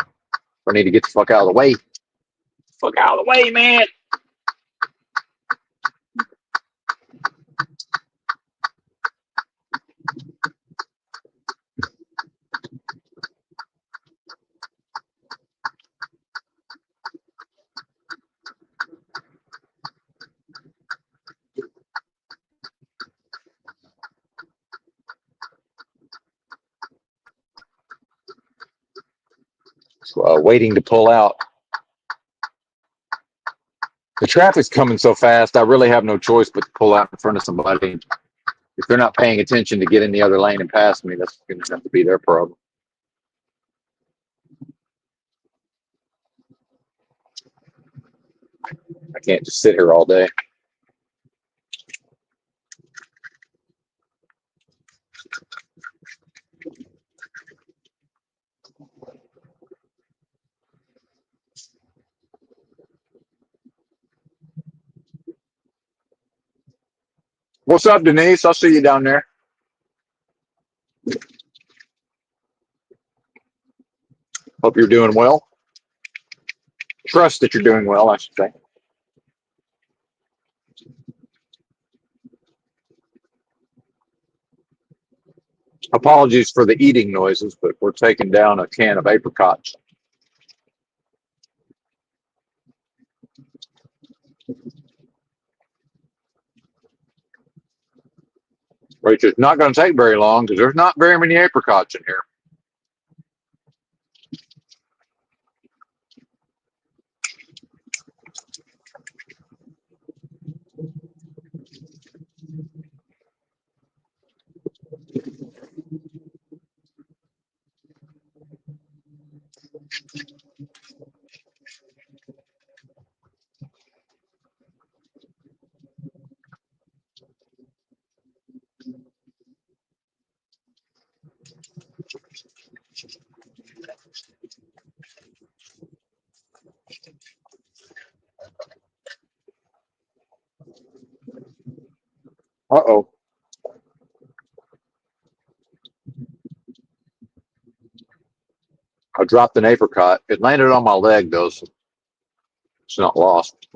I need to get the fuck out of the way. Fuck out of the way, man. So, waiting to pull out. The traffic's coming so fast, I really have no choice but to pull out in front of somebody. If they're not paying attention to get in the other lane and pass me, that's going to have to be their problem. I can't just sit here all day. What's up, Denise? I'll see you down there. Hope you're doing well. Trust that you're doing well, I should say. Apologies for the eating noises, but we're taking down a can of apricots, which is not going to take very long because there's not very many apricots in here. Uh-oh. I dropped an apricot. It landed on my leg, though, so it's not lost.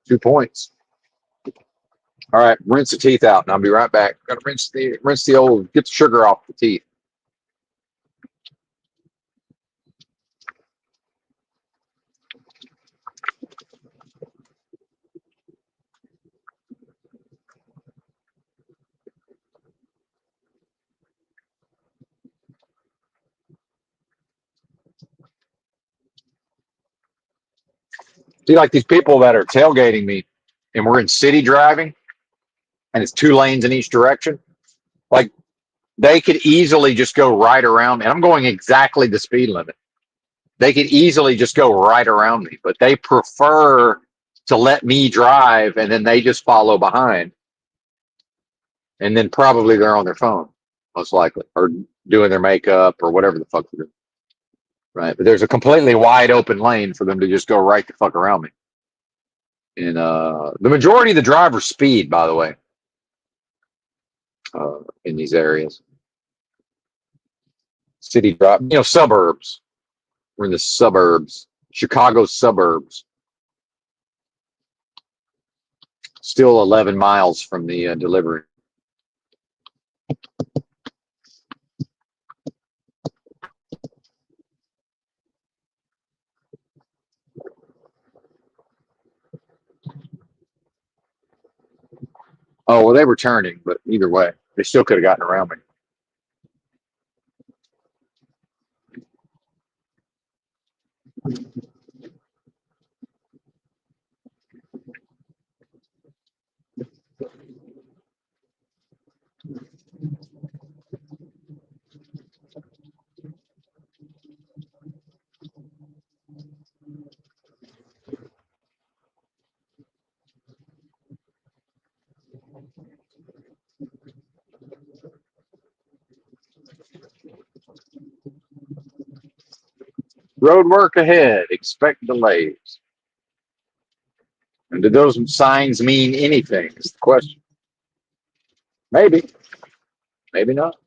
2 points. All right, rinse the teeth out, and I'll be right back. Got to rinse the old, get the sugar off the teeth. See, like these people that are tailgating me, and we're in city driving, and it's 2 lanes in each direction. Like they could easily just go right around me. And I'm going exactly the speed limit. They could easily just go right around me, but they prefer to let me drive, and then they just follow behind, and then probably they're on their phone, most likely, or doing their makeup or whatever the fuck they're doing. Right, but there's a completely wide open lane for them to just go right the fuck around me. And the majority of the drivers speed, by the way, in these areas. City drive, suburbs. We're in the suburbs, Chicago suburbs. Still 11 miles from the delivery. Oh, well, they were turning, but either way, they still could have gotten around me. Road work ahead. Expect delays. And do those signs mean anything? Is the question. Maybe. Maybe not.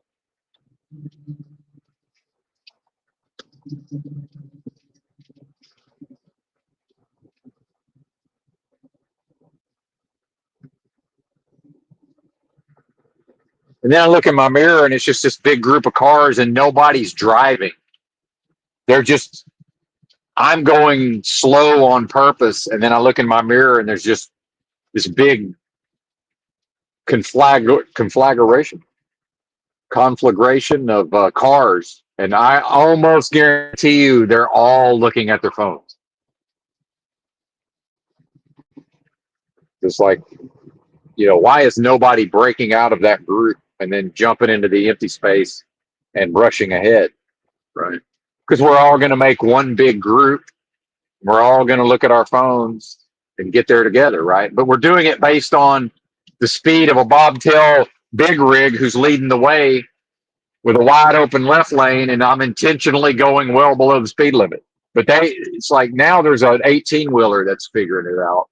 And then I look in my mirror and it's just this big group of cars and nobody's driving. They're just, I'm going slow on purpose. And then I look in my mirror and there's just this big conflagration of cars. And I almost guarantee you they're all looking at their phones. It's like, why is nobody breaking out of that group and then jumping into the empty space and rushing ahead? Right. Because we're all going to make one big group. We're all going to look at our phones and get there together. Right. But we're doing it based on the speed of a bobtail big rig who's leading the way with a wide open left lane, and I'm intentionally going well below the speed limit. But it's like now there's an 18 wheeler that's figuring it out.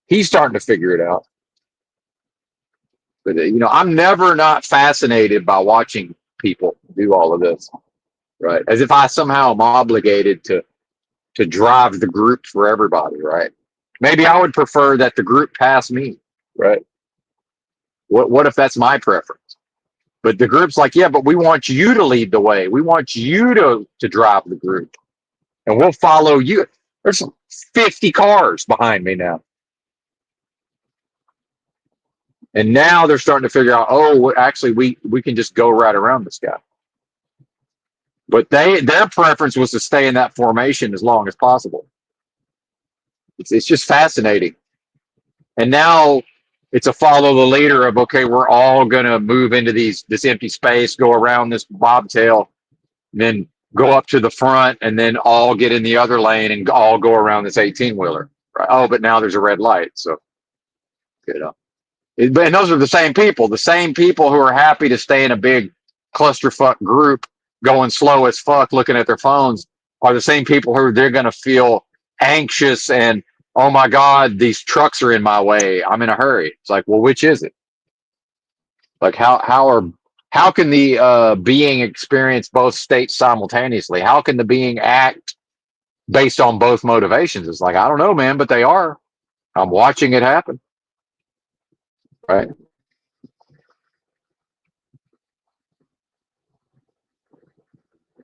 He's starting to figure it out. But I'm never not fascinated by watching people do all of this, right? As if I somehow am obligated to drive the group for everybody, right? Maybe I would prefer that the group pass me, right? What if that's my preference? But the group's like, yeah, but we want you to lead the way. We want you to drive the group, and we'll follow you. There's 50 cars behind me now. And now they're starting to figure out, oh, actually, we can just go right around this guy. But their preference was to stay in that formation as long as possible. It's just fascinating. And now it's a follow the leader of, okay, we're all going to move into this empty space, go around this bobtail, and then go up to the front, and then all get in the other lane and all go around this 18-wheeler. Right? Oh, but now there's a red light. So, and those are the same people who are happy to stay in a big clusterfuck group going slow as fuck looking at their phones are the same people who they're going to feel anxious and, oh my God, these trucks are in my way. I'm in a hurry. It's like, well, which is it? Like how can the being experience both states simultaneously? How can the being act based on both motivations? It's like, I don't know, man, but they are. I'm watching it happen. Right.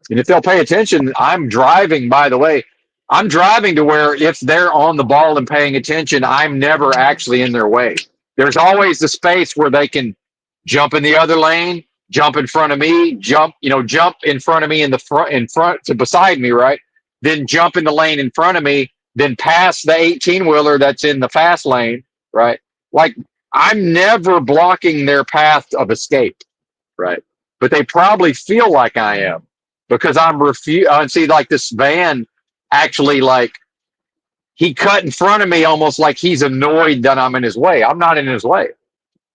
And if they'll pay attention, I'm driving, by the way, I'm driving to where if they're on the ball and paying attention, I'm never actually in their way. There's always the space where they can jump in the other lane, jump in front of me, jump in front of me in front to beside me, right? Then jump in the lane in front of me, then pass the 18-wheeler that's in the fast lane, right? Like I'm never blocking their path of escape, right? But they probably feel like I am because I'm see, like this van actually, like he cut in front of me almost like he's annoyed that I'm in his way. I'm not in his way.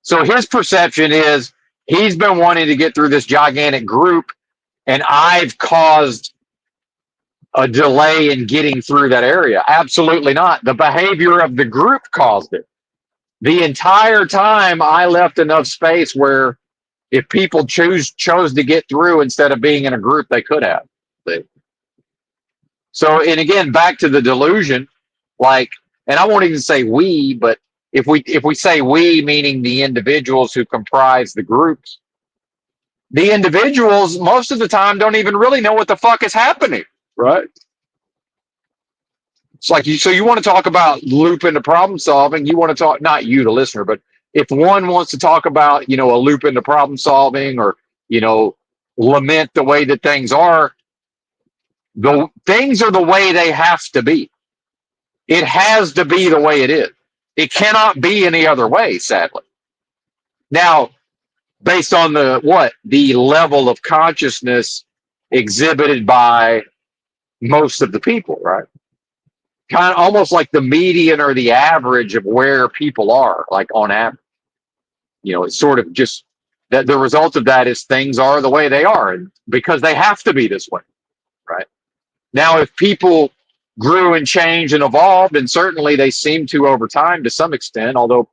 So his perception is he's been wanting to get through this gigantic group, and I've caused a delay in getting through that area. Absolutely not. The behavior of the group caused it. The entire time I left enough space where if people chose to get through instead of being in a group, they could have. So, and again, back to the delusion, like, and I won't even say we, but if we say we, meaning the individuals who comprise the groups, the individuals most of the time don't even really know what the fuck is happening, right? It's like so you want to talk about loop into problem solving. You want to talk, not you, the listener, but if one wants to talk about, a loop into problem solving or, lament the way that things are, the things are the way they have to be. It has to be the way it is. It cannot be any other way, sadly. Now, based on the level of consciousness exhibited by most of the people, right? Kind of almost like the median or the average of where people are, like on average. It's sort of just that the result of that is things are the way they are, and because they have to be this way, right? Now, if people grew and changed and evolved, and certainly they seem to over time to some extent, although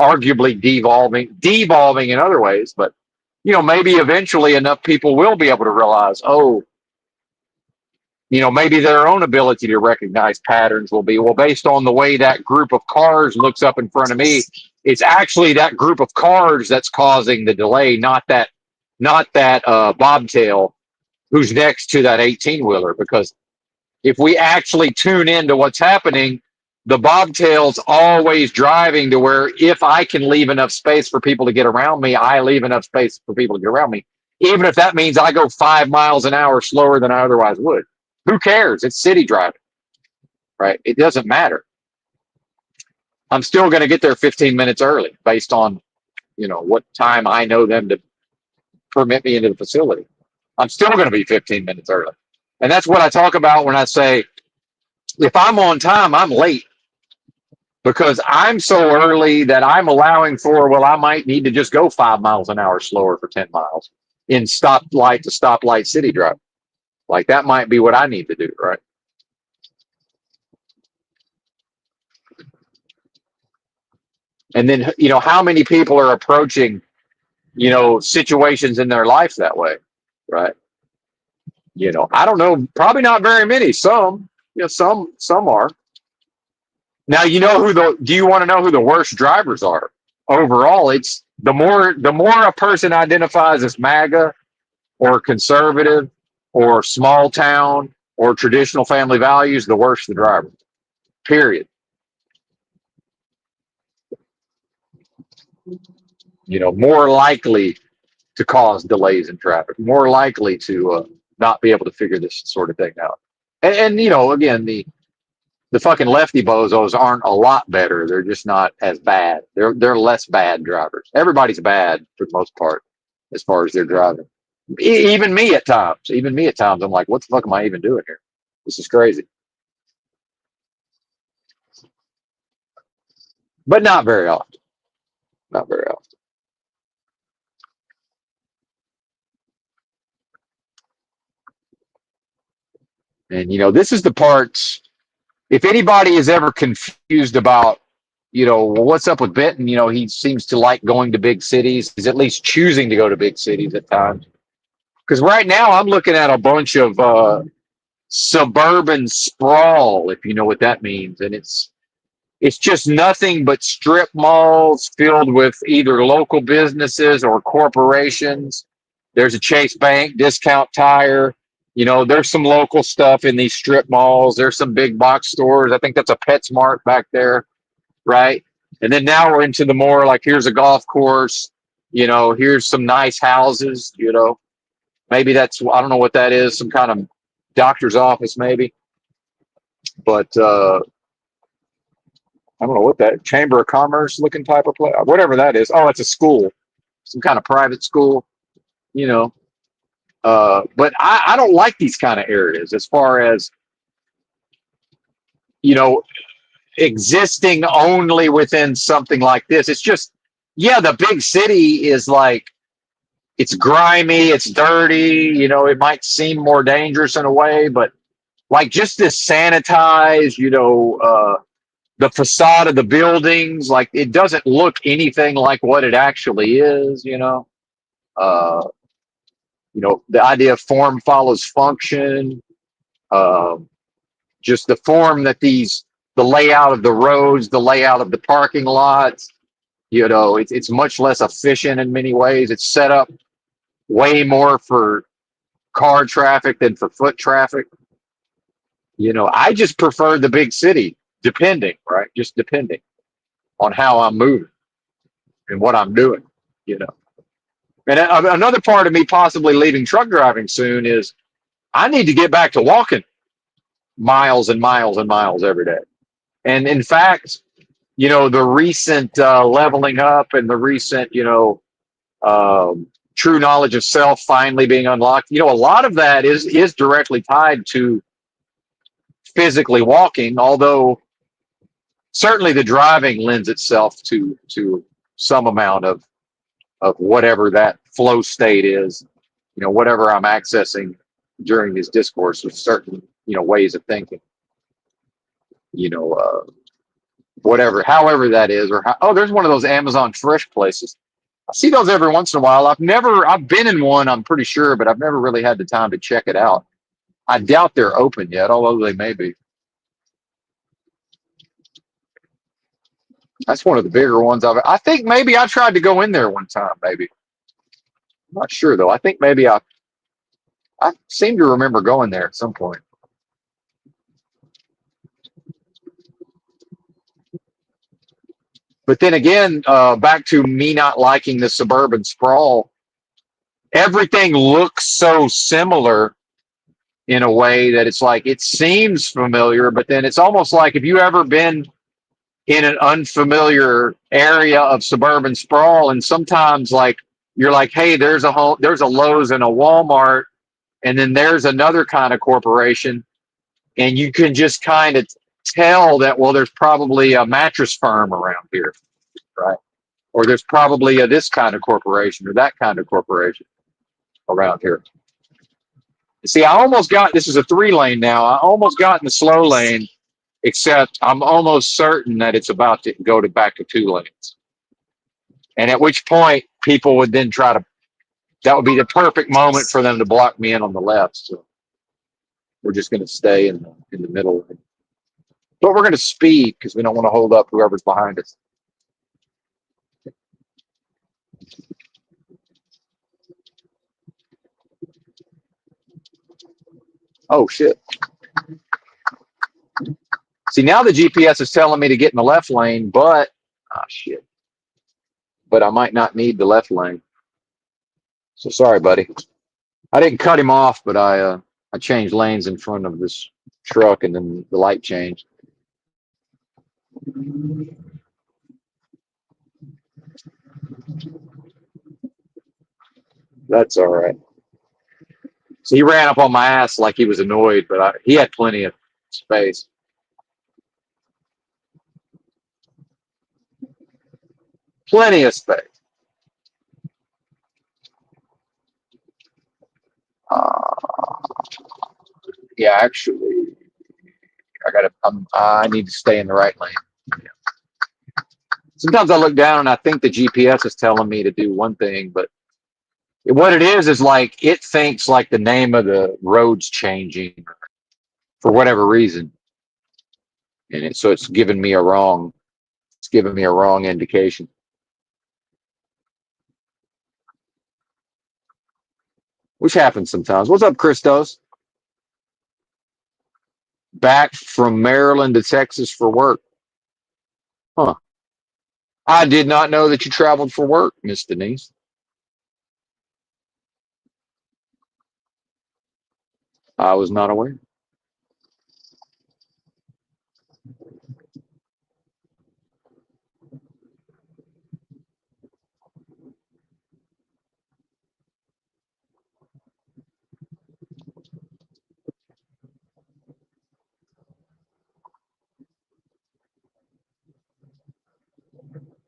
arguably devolving in other ways, but maybe eventually enough people will be able to realize, maybe their own ability to recognize patterns will be, well, based on the way that group of cars looks up in front of me, it's actually that group of cars that's causing the delay, not that bobtail who's next to that 18-wheeler. Because if we actually tune into what's happening, the bobtail's always driving to where if I can leave enough space for people to get around me, I leave enough space for people to get around me, even if that means I go 5 miles an hour slower than I otherwise would. Who cares? It's city driving, right? It doesn't matter. I'm still going to get there 15 minutes early based on, what time I know them to permit me into the facility. I'm still going to be 15 minutes early. And that's what I talk about when I say, if I'm on time, I'm late. because I'm so early that I'm allowing for, well, I might need to just go 5 miles an hour slower for 10 miles in stoplight to stoplight city drive. Like that might be what I need to do, right? And then, how many people are approaching, situations in their life that way, right? I don't know, probably not very many. Some, some are. Now, do you want to know who the worst drivers are? Overall, it's the more a person identifies as MAGA or conservative or small town or traditional family values, the worse the driver. Period. More likely to cause delays in traffic, more likely to not be able to figure this sort of thing out. And again, the fucking lefty bozos aren't a lot better. They're just not as bad. They're less bad drivers. Everybody's bad for the most part as far as their driving. Even me at times. Even me at times, I'm like, what the fuck am I even doing here? This is crazy. But not very often. Not very often. And this is the part. If anybody is ever confused about, well, what's up with Benton? He seems to like going to big cities. He's at least choosing to go to big cities at times. Because right now I'm looking at a bunch of suburban sprawl, if you know what that means, and it's just nothing but strip malls filled with either local businesses or corporations. There's a Chase Bank, Discount Tire. There's some local stuff in these strip malls. There's some big box stores. I think that's a PetSmart back there, right? And then now we're into the more like, here's a golf course. Here's some nice houses. Maybe I don't know what that is. Some kind of doctor's office, maybe. But I don't know what that Chamber of Commerce looking type of place, whatever that is. Oh, it's a school, some kind of private school, you know. But I don't like these kind of areas as far as, you know, existing only within something like this. It's just, yeah, the big city is like, it's grimy, it's dirty, it might seem more dangerous in a way, but like just this sanitized, the facade of the buildings, like it doesn't look anything like what it actually is. Uh, the idea of form follows function, uh, just the form that the layout of the roads, the layout of the parking lots, it's much less efficient in many ways. It's set up way more for car traffic than for foot traffic. I just prefer the big city, depending, right? Just depending on how I'm moving and what I'm doing, you know. And another part of me possibly leaving truck driving soon is I need to get back to walking miles and miles and miles every day. And in fact, the recent leveling up and the recent, true knowledge of self finally being unlocked, a lot of that is directly tied to physically walking, although certainly the driving lends itself to some amount of whatever that flow state is, whatever I'm accessing during this discourse with certain, ways of thinking, whatever, however that is, there's one of those Amazon Fresh places. I see those every once in a while. I've been in one, I'm pretty sure, but I've never really had the time to check it out. I doubt they're open yet, although they may be. That's one of the bigger ones. I think maybe I tried to go in there one time, maybe. I'm not sure though. I think maybe I seem to remember going there at some point. But then again, back to me not liking the suburban sprawl, everything looks so similar in a way that it's like it seems familiar, but then it's almost like, if you ever been in an unfamiliar area of suburban sprawl, and sometimes like you're like, hey, there's a Lowe's and a Walmart, and then there's another kind of corporation, and you can just kind of tell that, well, there's probably a mattress firm around here, right? Or there's probably a this kind of corporation or that kind of corporation around here. See, I almost got, this is a 3 lane now. I almost got in the slow lane, except I'm almost certain that it's about to go to back to 2 lanes. And at which point people would then try to, that would be the perfect moment for them to block me in on the left. So we're just going to stay in the middle. But we're going to speed because we don't want to hold up whoever's behind us. Oh, shit. See, now the GPS is telling me to get in the left lane, but, shit. But I might not need the left lane. So sorry, buddy. I didn't cut him off, but I changed lanes in front of this truck, and then the light changed. That's all right. So he ran up on my ass like he was annoyed, but he had plenty of space. Plenty of space. Yeah, actually, I need to stay in the right lane. Yeah. Sometimes I look down and I think the GPS is telling me to do one thing, but what it is like it thinks like the name of the road's changing for whatever reason, and so it's giving me a wrong indication. Which happens sometimes. What's up, Christos? Back from Maryland to Texas for work. Huh. I did not know that you traveled for work, Miss Denise. I was not aware.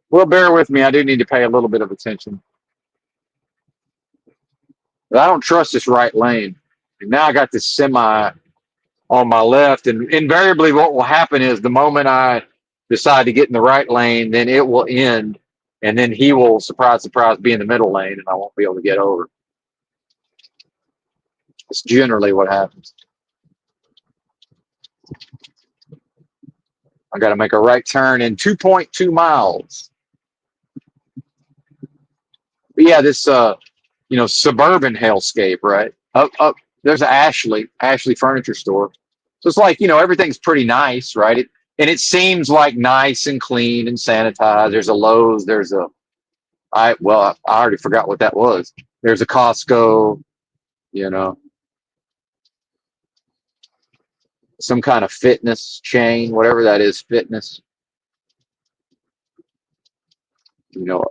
Well, bear with me. I do need to pay a little bit of attention. But I don't trust this right lane. And now I got this semi on my left, and invariably what will happen is the moment I decide to get in the right lane, then it will end, and then he will, surprise, surprise, be in the middle lane, and I won't be able to get over. It's generally what happens. I got to make a right turn in 2.2 miles. But yeah, this suburban hellscape, right? Up there's an Ashley furniture store. So it's like, everything's pretty nice, right? And it seems like nice and clean and sanitized. There's a Lowe's, I already forgot what that was. There's a Costco, some kind of fitness chain, whatever that is, fitness, you know,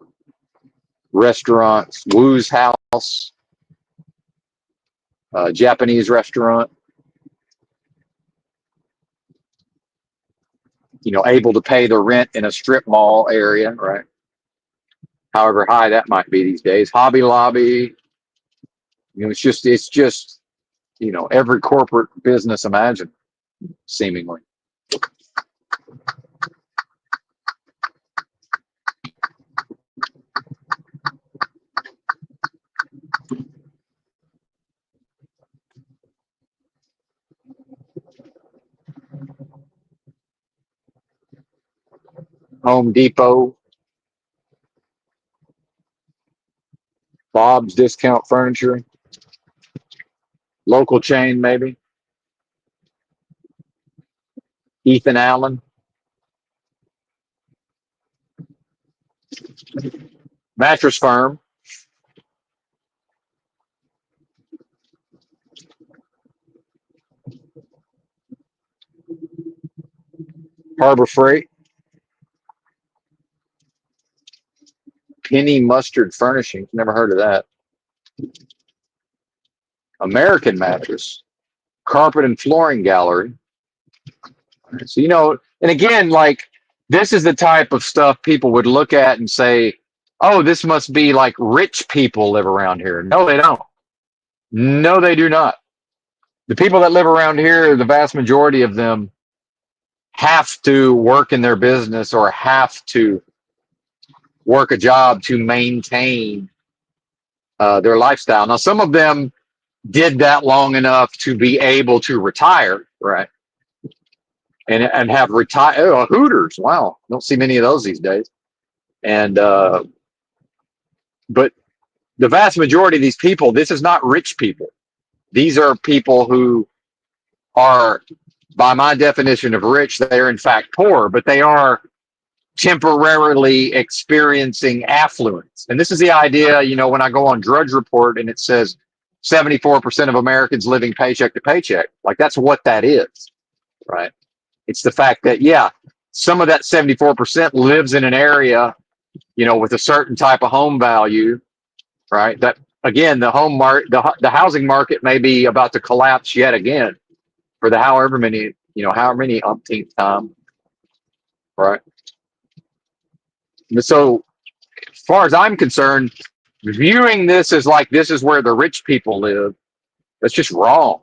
restaurants, Woo's House, Japanese restaurant, able to pay the rent in a strip mall area, right? However high that might be these days. Hobby Lobby, it's just every corporate business imagined, seemingly. Home Depot, Bob's Discount Furniture, local chain maybe, Ethan Allen, Mattress Firm, Harbor Freight, Penny Mustard Furnishings, never heard of that. American Mattress, Carpet and Flooring Gallery, So, and again, like this is the type of stuff people would look at and say, oh, this must be like rich people live around here. No, they don't. No, they do not. The people that live around here, the vast majority of them have to work in their business or have to work a job to maintain their lifestyle. Now, some of them did that long enough to be able to retire, right? And have retire Hooters. Wow, don't see many of those these days. And but the vast majority of these people, this is not rich people. These are people who are, by my definition of rich, they are in fact poor, but they are temporarily experiencing affluence. And this is the idea, when I go on Drudge Report and it says 74% of Americans living paycheck to paycheck, like that's what that is, right? It's the fact that, yeah, some of that 74% lives in an area, with a certain type of home value, right? That again, the housing market may be about to collapse yet again for the however many umpteenth time, right? So as far as I'm concerned, viewing this as like this is where the rich people live, that's just wrong.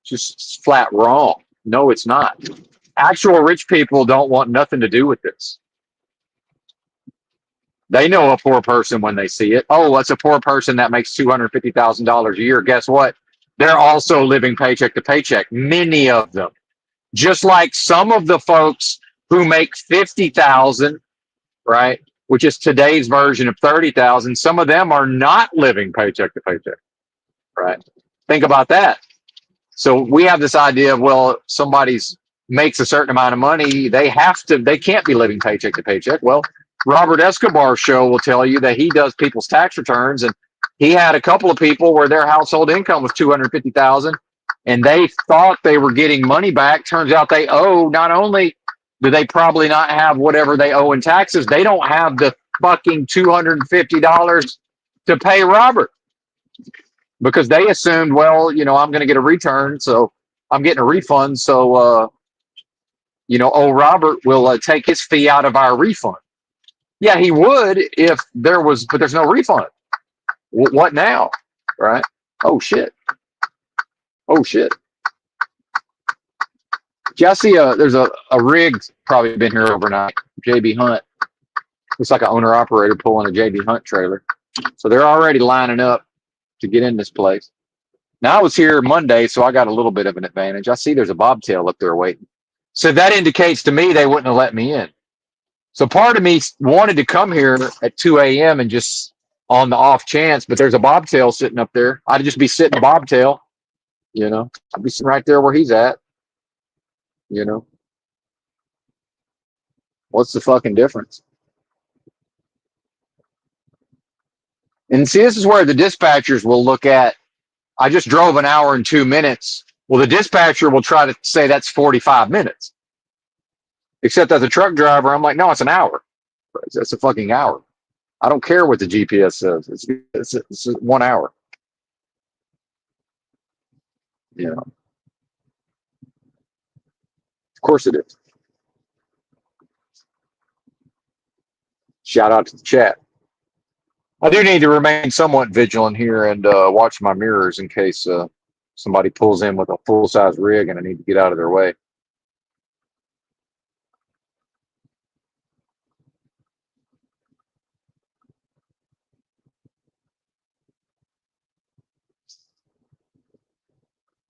It's just flat wrong. No, it's not. Actual rich people don't want nothing to do with this. They know a poor person when they see it. Oh, that's a poor person that makes $250,000 a year. Guess what? They're also living paycheck to paycheck. Many of them, just like some of the folks who make 50,000, right, which is today's version of 30,000. Some of them are not living paycheck to paycheck, right? Think about that. So we have this idea of, well, somebody's makes a certain amount of money, they can't be living paycheck to paycheck. Well, Robert Escobar's show will tell you that he does people's tax returns, and he had a couple of people where their household income was 250,000, and they thought they were getting money back. Turns out they owe, not only do they probably not have whatever they owe in taxes, they don't have the fucking $250 to pay Robert, because they assumed, well, I'm going to get a return, so I'm getting a refund. So, old Robert will take his fee out of our refund. Yeah, he would if there was, but there's no refund. What now? Right? Oh shit! Oh shit! Yeah, I see. There's a rig probably been here overnight. JB Hunt. Looks like an owner operator pulling a JB Hunt trailer. So they're already lining up to get in this place. Now I was here Monday, so I got a little bit of an advantage. I see there's a bobtail up there waiting. So that indicates to me they wouldn't have let me in. So part of me wanted to come here at 2 a.m. and just on the off chance, but there's a bobtail sitting up there. I'd just be sitting bobtail, I'd be sitting right there where he's at, you know. What's the fucking difference? And see, this is where the dispatchers will look at, I just drove an hour and 2 minutes. Well, the dispatcher will try to say that's 45 minutes. Except as a truck driver, I'm like, no, it's an hour. It's a fucking hour. I don't care what the GPS says. It's 1 hour. Of course it is. Shout out to the chat. I do need to remain somewhat vigilant here and watch my mirrors in case somebody pulls in with a full size rig and I need to get out of their way.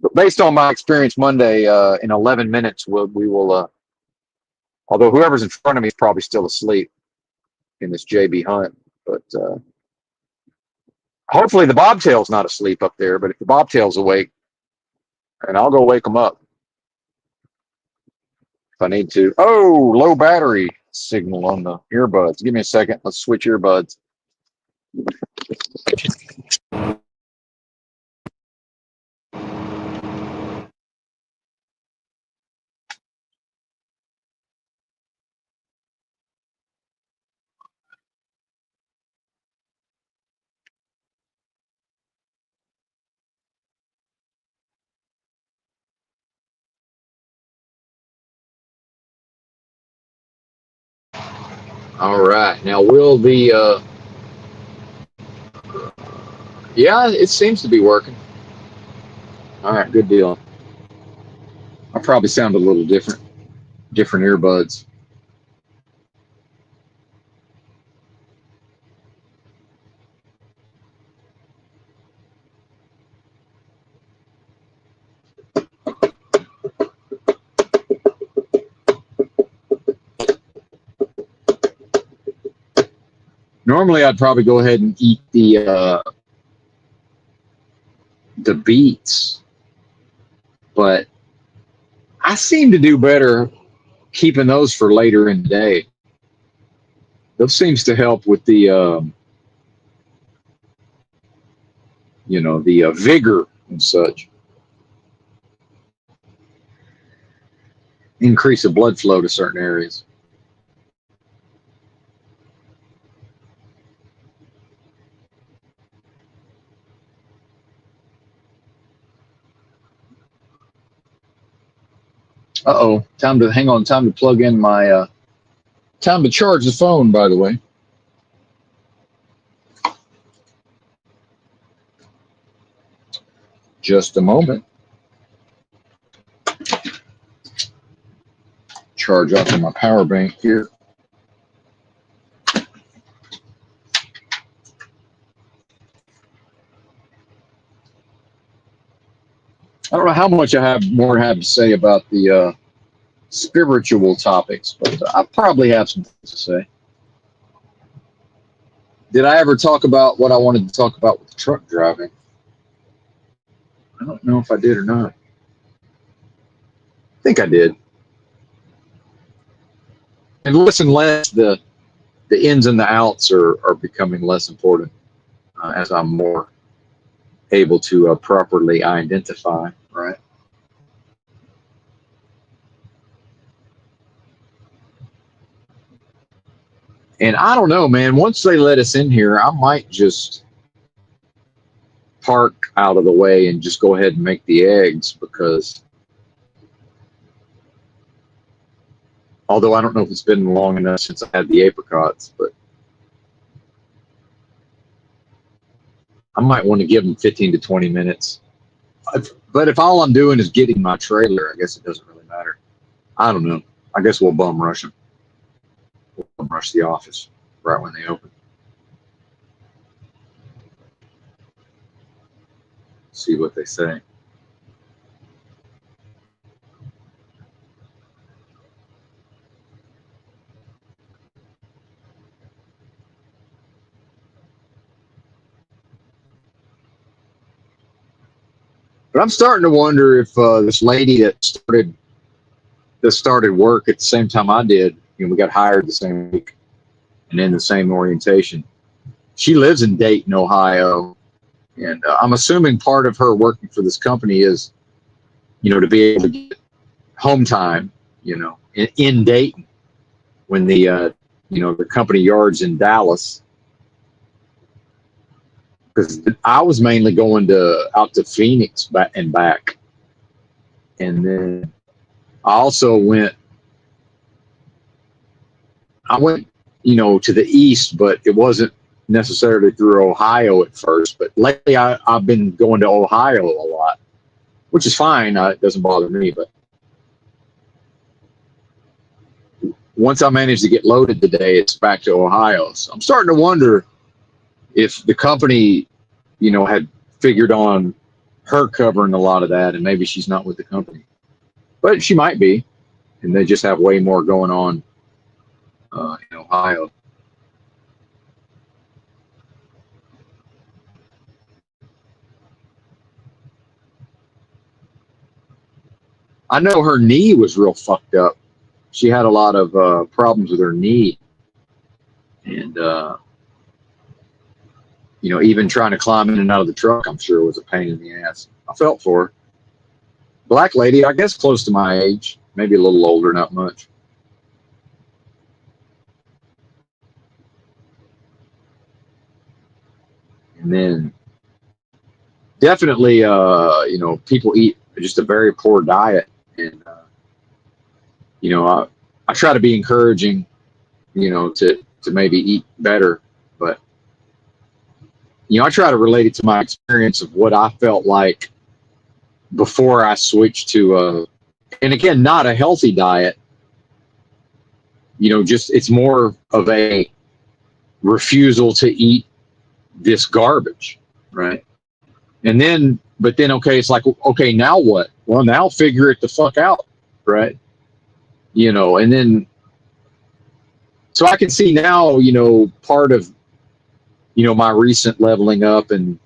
But based on my experience Monday, in 11 minutes, we will, although whoever's in front of me is probably still asleep in this JB Hunt, but hopefully the bobtail's not asleep up there. But if the bobtail's awake, and I'll go wake them up if I need to. Oh, low battery signal on the earbuds. Give me a second. Let's switch earbuds. All right. Now, will the, yeah, it seems to be working. All right, good deal. I probably sound a little different, different earbuds. Normally, I'd probably go ahead and eat the beets, but I seem to do better keeping those for later in the day. Those seems to help with the the vigor and such, increase the blood flow to certain areas. Uh-oh, time to hang on, time to plug in my time to charge the phone, by the way. Just a moment. Charge up in my power bank here. I don't know how much I have more to have to say about the spiritual topics, but I probably have some things to say. Did I ever talk about what I wanted to talk about with the truck driving? I don't know if I did or not. I think I did. And less and less, the ins and the outs are becoming less important as I'm more able to properly identify, right? And I don't know, man. Once they let us in here, I might just park out of the way and just go ahead and make the eggs because although I don't know if it's been long enough since I had the apricots, but I might want to give them 15 to 20 minutes. But if all I'm doing is getting my trailer, I guess it doesn't really matter. I don't know. I guess we'll bum rush them. We'll bum rush the office right when they open. See what they say. But I'm starting to wonder if this lady that started work at the same time I did, we got hired the same week and in the same orientation. She lives in Dayton, Ohio, and I'm assuming part of her working for this company is, to be able to get home time, in Dayton when the company yards in Dallas. Because I was mainly going out to Phoenix and back, and then I also went. I went, to the east, but it wasn't necessarily through Ohio at first. But lately, I've been going to Ohio a lot, which is fine. It doesn't bother me. But once I managed to get loaded today, it's back to Ohio. So I'm starting to wonder if the company, had figured on her covering a lot of that, and maybe she's not with the company, but she might be, and they just have way more going on in Ohio. I know her knee was real fucked up. She had a lot of problems with her knee, and even trying to climb in and out of the truck, I'm sure was a pain in the ass. I felt for her. Black lady, I guess close to my age, maybe a little older, not much. And then definitely, people eat just a very poor diet, and I try to be encouraging, to to maybe eat better. But I try to relate it to my experience of what I felt like before I switched to and again, not a healthy diet. Just it's more of a refusal to eat this garbage, right? But then, okay, it's like, okay, now what? Well, now figure it the fuck out, right? And then, so I can see now, part of, my recent leveling up and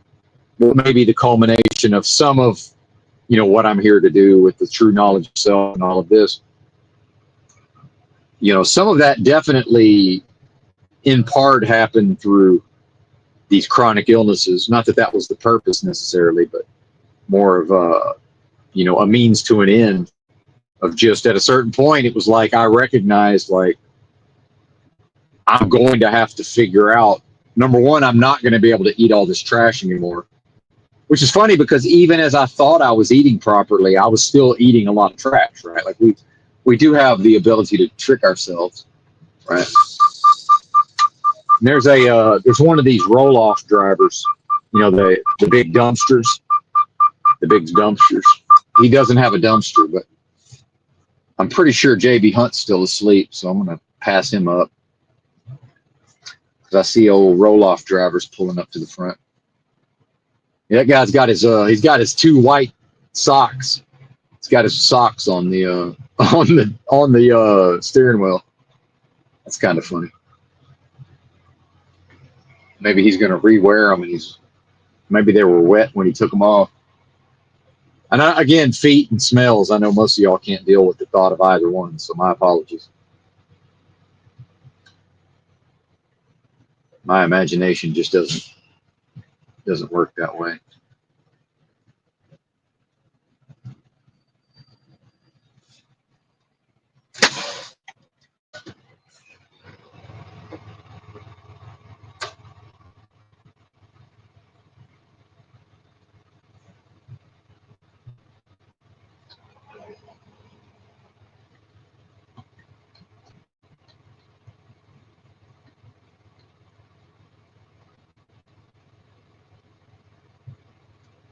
maybe the culmination of some of, what I'm here to do with the true knowledge of self and all of this. Some of that definitely in part happened through these chronic illnesses. Not that that was the purpose necessarily, but more of a means to an end of just at a certain point, it was like I recognized like I'm going to have to figure out, number one, I'm not going to be able to eat all this trash anymore, which is funny because even as I thought I was eating properly, I was still eating a lot of trash, right? Like we do have the ability to trick ourselves, right? And there's one of these roll-off drivers, the big dumpsters, He doesn't have a dumpster, but I'm pretty sure JB Hunt's still asleep, so I'm going to pass him up because I see old roll-off drivers pulling up to the front. Yeah, that guy's got he's got his two white socks. He's got his socks on the on the steering wheel. That's kind of funny. Maybe he's going to rewear them, and maybe they were wet when he took them off. And again, feet and smells. I know most of y'all can't deal with the thought of either one, so my apologies. My imagination just doesn't work that way.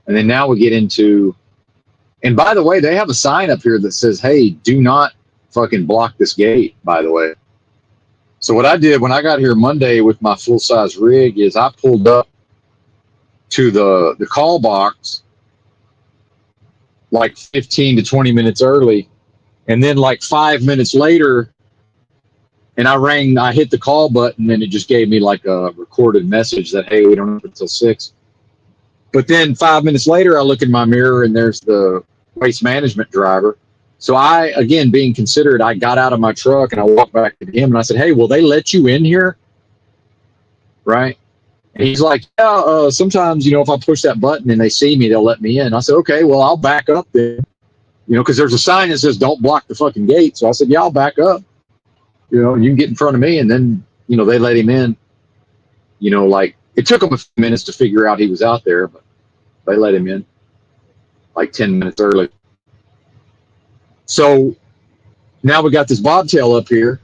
And then now we get into, and by the way, they have a sign up here that says, hey, do not fucking block this gate, by the way. So what I did when I got here Monday with my full-size rig is I pulled up to the call box like 15 to 20 minutes early. And then like 5 minutes later, and I hit the call button, and it just gave me like a recorded message that, hey, we don't open until 6. But then 5 minutes later, I look in my mirror, and there's the waste management driver. So I, again, being considerate, I got out of my truck, and I walked back to him, and I said, hey, will they let you in here? Right? And he's like, yeah, sometimes, if I push that button and they see me, they'll let me in. I said, okay, well, I'll back up then. Because there's a sign that says, don't block the fucking gate. So I said, yeah, I'll back up. You can get in front of me. And then, they let him in. Like, it took them a few minutes to figure out he was out there, but they let him in like 10 minutes early. So now we got this bobtail up here.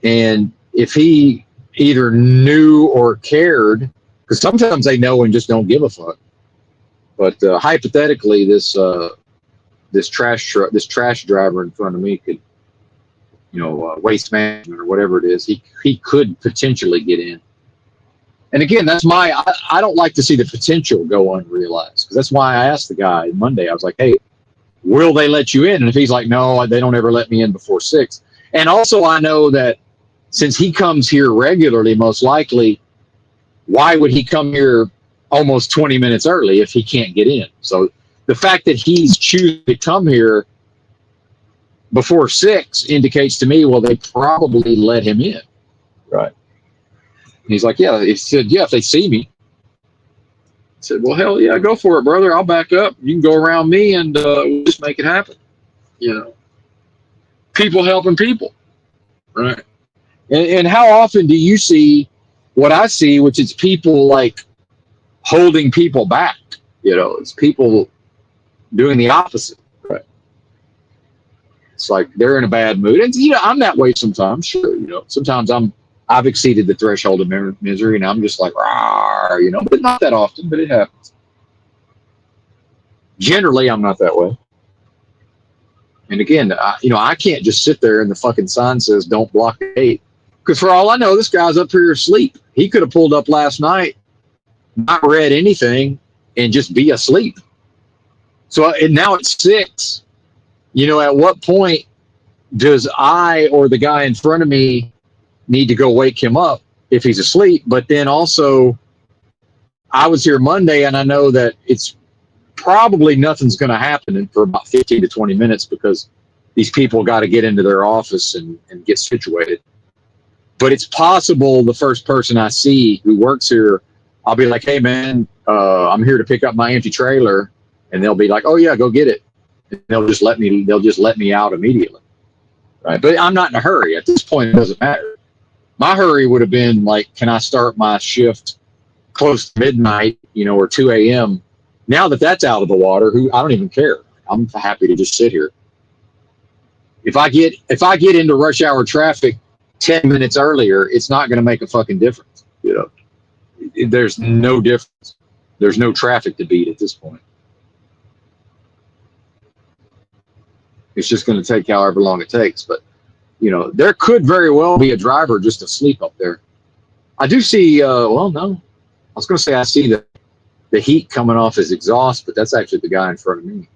And if he either knew or cared, because sometimes they know and just don't give a fuck. But hypothetically, this trash driver in front of me could, waste management or whatever it is, he could potentially get in. And again, that's I don't like to see the potential go unrealized, because that's why I asked the guy Monday. I was like, hey, will they let you in? And if he's like, no, they don't ever let me in before 6. And also I know that since he comes here regularly, most likely, why would he come here almost 20 minutes early if he can't get in? So the fact that he's choosing to come here before 6 indicates to me, well, they probably let him in. Right. And he's like, yeah. He said, yeah, if they see me. I said, well, hell yeah, go for it, brother. I'll back up. You can go around me, and we'll just make it happen. People helping people. Right. And how often do you see what I see, which is people like holding people back? It's people doing the opposite. Right. It's like they're in a bad mood. And, I'm that way sometimes. Sure. Sometimes I've exceeded the threshold of misery, and I'm just like, Rawr, but not that often, but it happens. Generally, I'm not that way. And again, I can't just sit there and the fucking sign says don't block the gate. Because for all I know, this guy's up here asleep. He could have pulled up last night, not read anything, and just be asleep. So and now it's 6. At what point does I or the guy in front of me need to go wake him up if he's asleep? But then also, I was here Monday, and I know that it's probably nothing's going to happen for about 15 to 20 minutes because these people got to get into their office and get situated. But it's possible the first person I see who works here, I'll be like, hey, man, I'm here to pick up my empty trailer. And they'll be like, oh, yeah, go get it. And they'll just let me out immediately. Right. But I'm not in a hurry. At this point, it doesn't matter. My hurry would have been like, can I start my shift close to midnight, or 2 a.m. Now that that's out of the water, I don't even care. I'm happy to just sit here. If I get into rush hour traffic 10 minutes earlier, it's not going to make a fucking difference. There's no difference. There's no traffic to beat at this point. It's just going to take however long it takes. But, there could very well be a driver just asleep up there. I do see, no. I was going to say I see the heat coming off his exhaust, but that's actually the guy in front of me.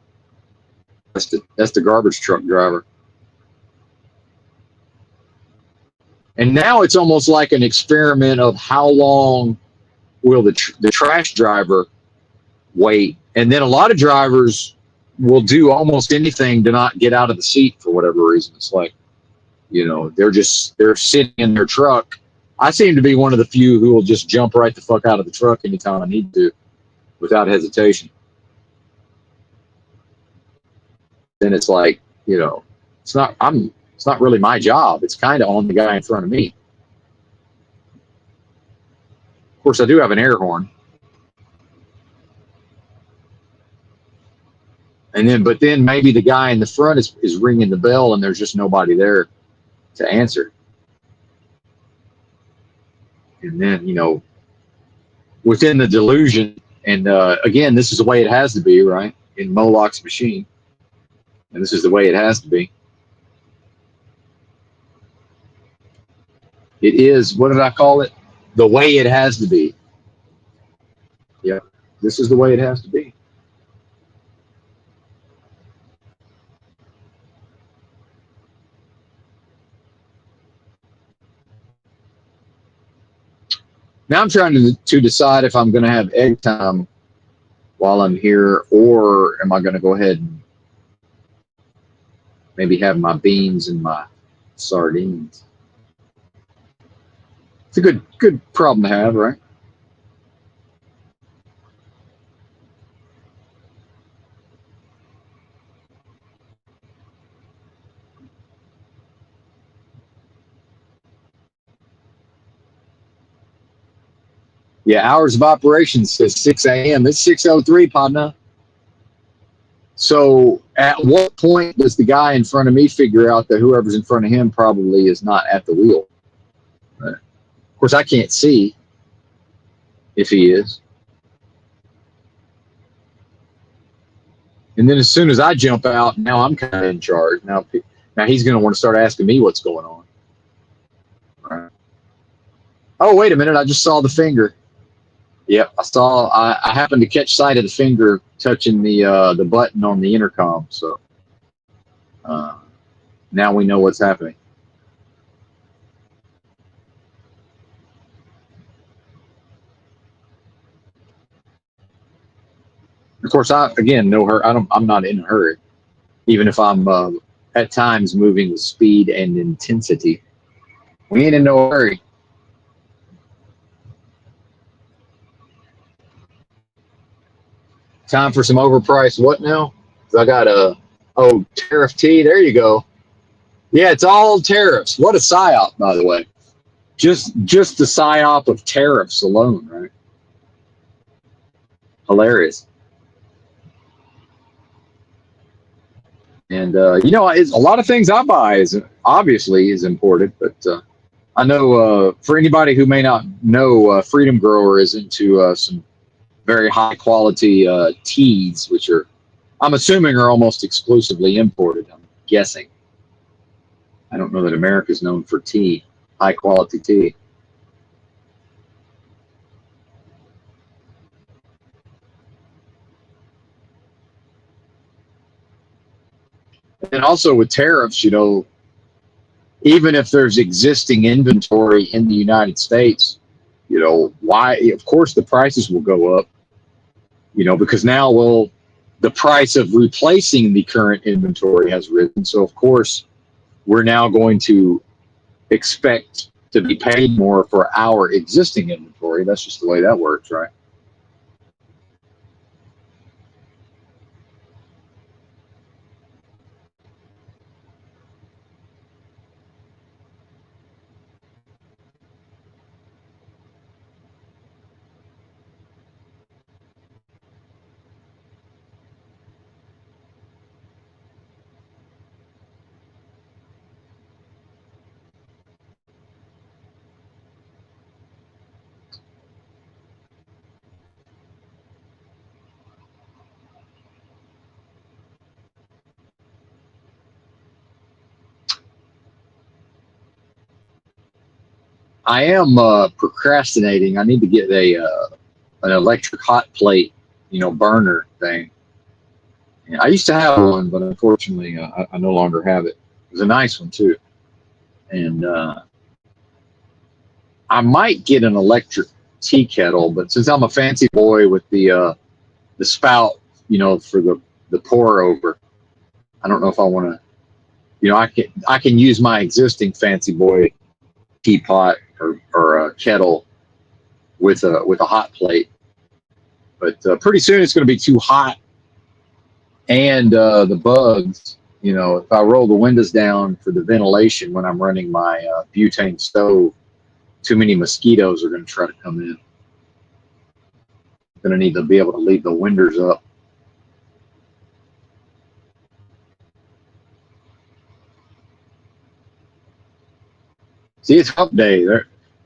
That's the garbage truck driver. And now it's almost like an experiment of how long will the trash driver wait. And then a lot of drivers will do almost anything to not get out of the seat for whatever reason. It's like, they're sitting in their truck. I seem to be one of the few who will just jump right the fuck out of the truck anytime I need to without hesitation. Then it's like, it's not really my job. It's kind of on the guy in front of me. Of course, I do have an air horn. But then maybe the guy in the front is ringing the bell and there's just nobody there to answer. And then, within the delusion, and again, this is the way it has to be, right? In Moloch's machine. And this is the way it has to be. It is, what did I call it? The way it has to be. Yeah, this is the way it has to be. Now I'm trying to decide if I'm going to have egg time while I'm here, or am I going to go ahead and maybe have my beans and my sardines. It's a good problem to have, right? Yeah, hours of operation says 6 a.m. It's 6:03, partner. So at what point does the guy in front of me figure out that whoever's in front of him probably is not at the wheel? Right. Of course, I can't see if he is. And then as soon as I jump out, now I'm kind of in charge. Now he's going to want to start asking me what's going on. Right. Oh, wait a minute. I just saw the finger. Yep, I happened to catch sight of the finger touching the button on the intercom. So now we know what's happening. Of course, I'm not in a hurry, even if I'm at times moving with speed and intensity. We ain't in no hurry. Time for some overpriced what now? I got tariff tea. There you go. Yeah, it's all tariffs. What a psyop, by the way. Just the psyop of tariffs alone, right? Hilarious. And a lot of things I buy is obviously imported, but I know for anybody who may not know, Freedom Grower is into some very high quality teas, which are, I'm assuming, are almost exclusively imported. I'm guessing. I don't know that America is known for tea, high quality tea. And also with tariffs, even if there's existing inventory in the United States, why? Of course, the prices will go up. Because now, well, the price of replacing the current inventory has risen. So of course, we're now going to expect to be paid more for our existing inventory. That's just the way that works, right? I am procrastinating. I need to get a an electric hot plate, burner thing. And I used to have one, but unfortunately, I no longer have it. It was a nice one too, and I might get an electric tea kettle. But since I'm a fancy boy with the spout, for the pour over, I don't know if I want to. I can use my existing fancy boy teapot or a kettle with a hot plate. But pretty soon it's going to be too hot, and the bugs. If I roll the windows down for the ventilation when I'm running my butane stove, too many mosquitoes are going to try to come in. I'm going to need to be able to leave the windows up. See, it's hump day.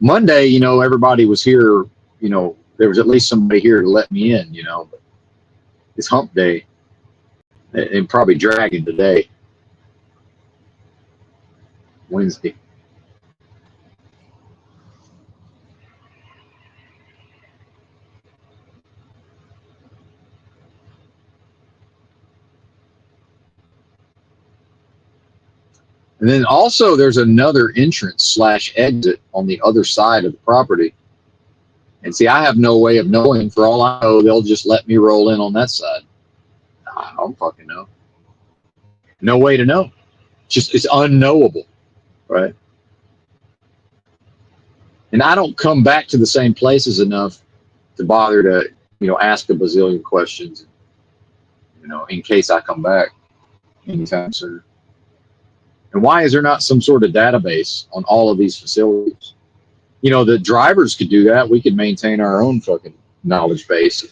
Monday, everybody was here. There was at least somebody here to let me in. But it's hump day, and probably dragging today, Wednesday. And then also there's another entrance slash exit on the other side of the property. And see, I have no way of knowing. For all I know, they'll just let me roll in on that side. I don't fucking know. No way to know. Just it's unknowable, right? And I don't come back to the same places enough to bother to, ask a bazillion questions, in case I come back anytime soon. And why is there not some sort of database on all of these facilities? The drivers could do that. We could maintain our own fucking knowledge base of,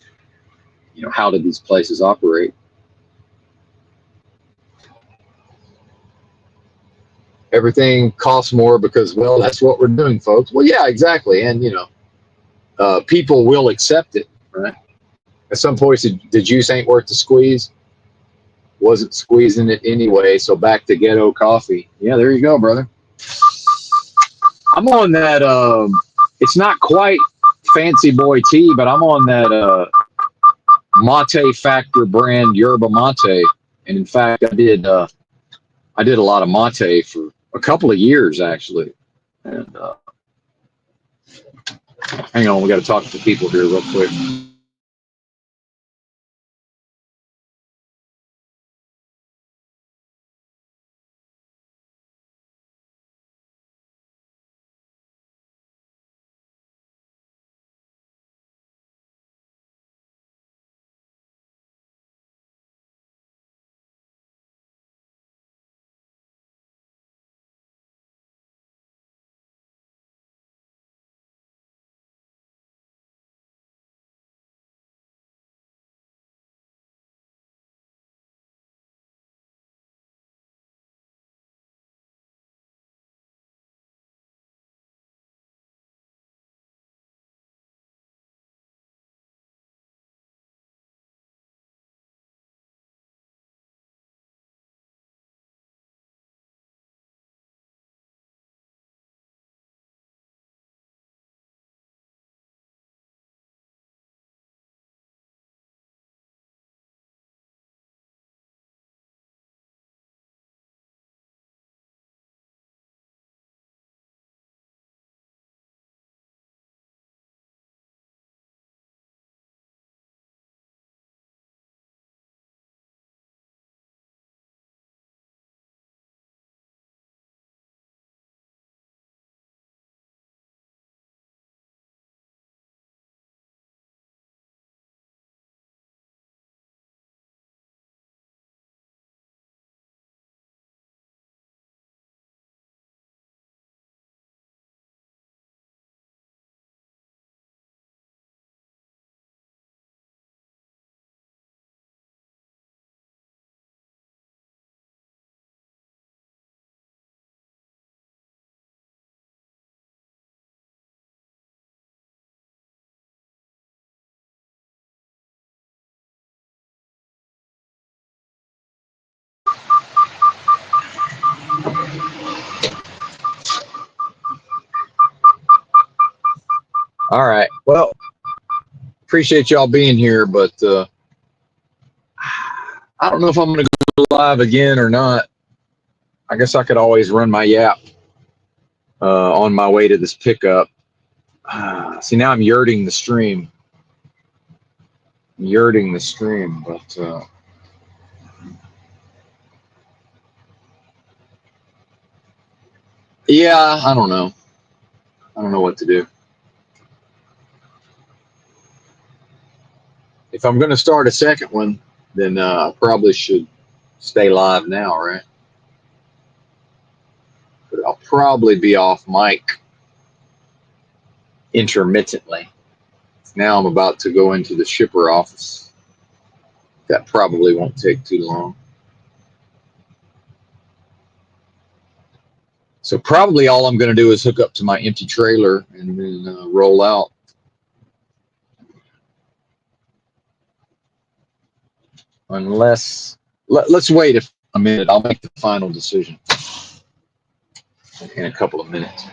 how do these places operate? Everything costs more because, well, that's what we're doing, folks. Well, yeah, exactly. And, people will accept it, right? At some point, the juice ain't worth the squeeze. Wasn't squeezing it anyway. So back to ghetto coffee. Yeah, there you go, brother. I'm on that. It's not quite fancy boy tea, but I'm on that Mate Factor brand yerba mate. And in fact, I did a lot of mate for a couple of years actually. And hang on, we got to talk to people here real quick. All right. Well, appreciate y'all being here, but I don't know if I'm going to go live again or not. I guess I could always run my yap on my way to this pickup. See, now I'm yurting the stream. Yurting the stream, but yeah, I don't know. I don't know what to do. If I'm going to start a second one, then I probably should stay live now, right? But I'll probably be off mic intermittently. Now I'm about to go into the shipper office. That probably won't take too long. So probably all I'm going to do is hook up to my empty trailer and then roll out. Unless, let's wait a minute. I'll make the final decision in a couple of minutes.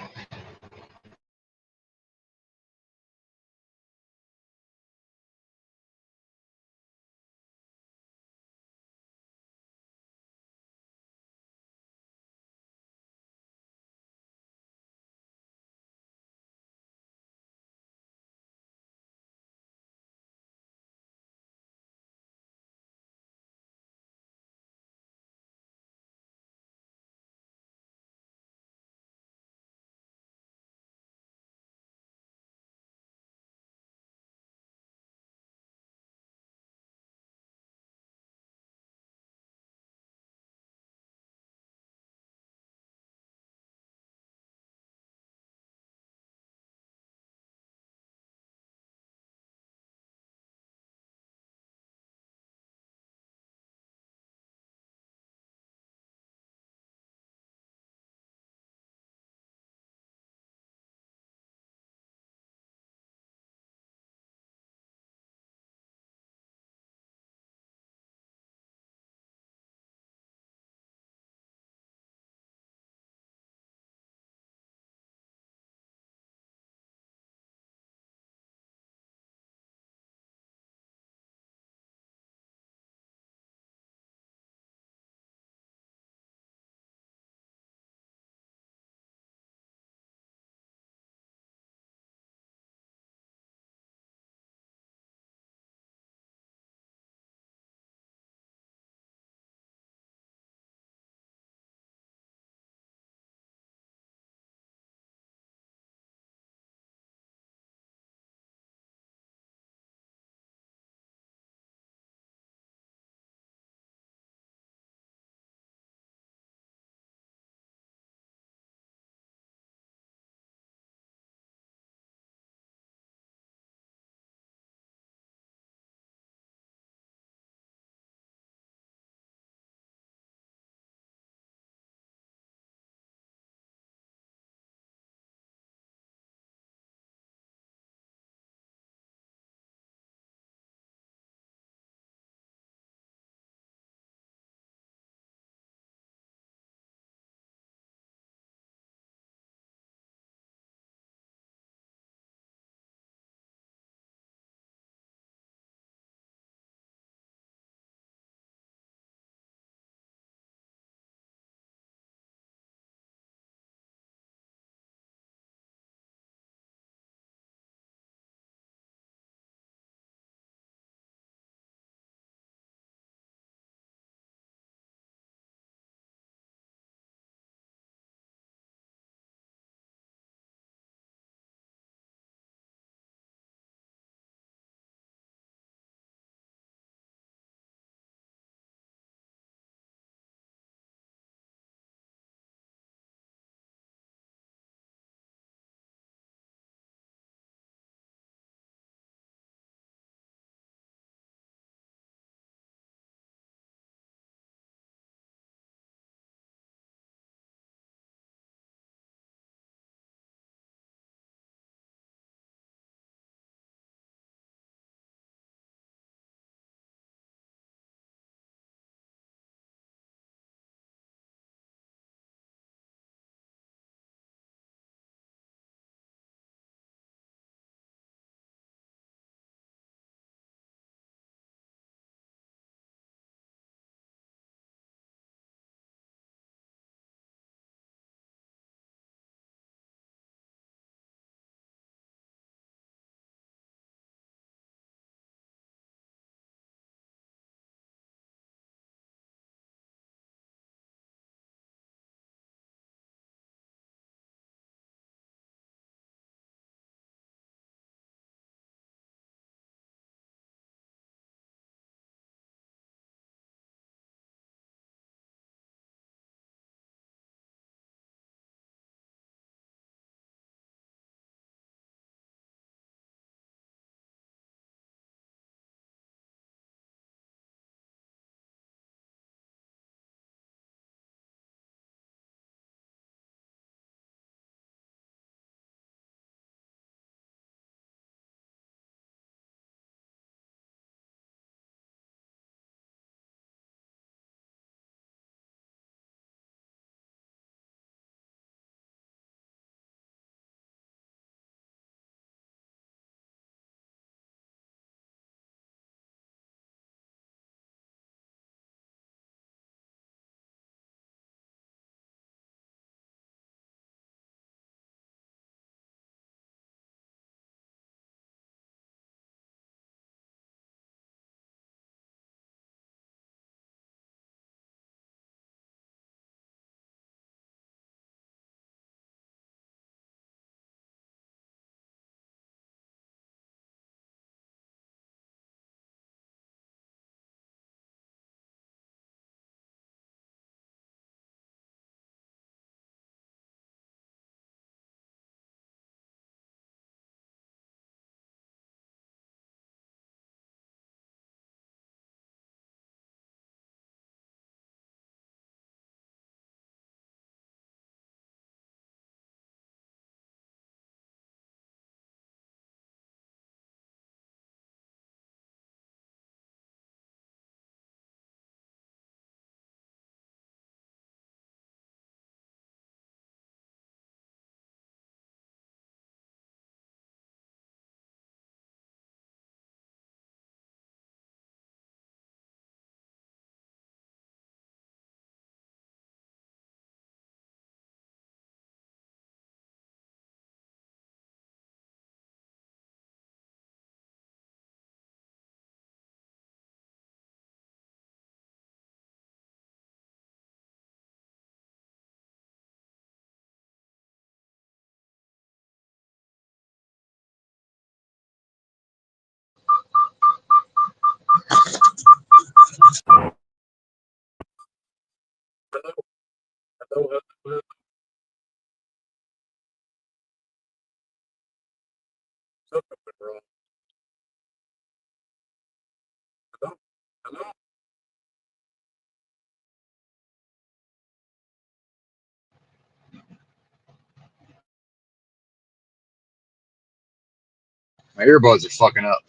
My earbuds are fucking up.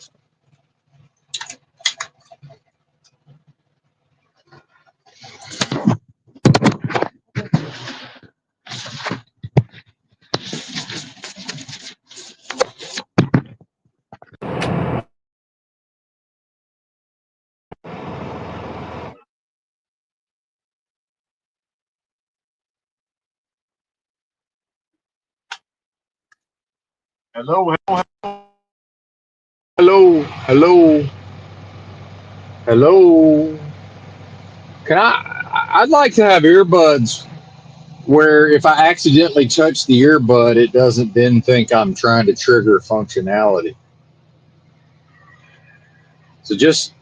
Hello, hello, hello, hello. Can I'd like to have earbuds where if I accidentally touch the earbud, it doesn't then think I'm trying to trigger functionality. So just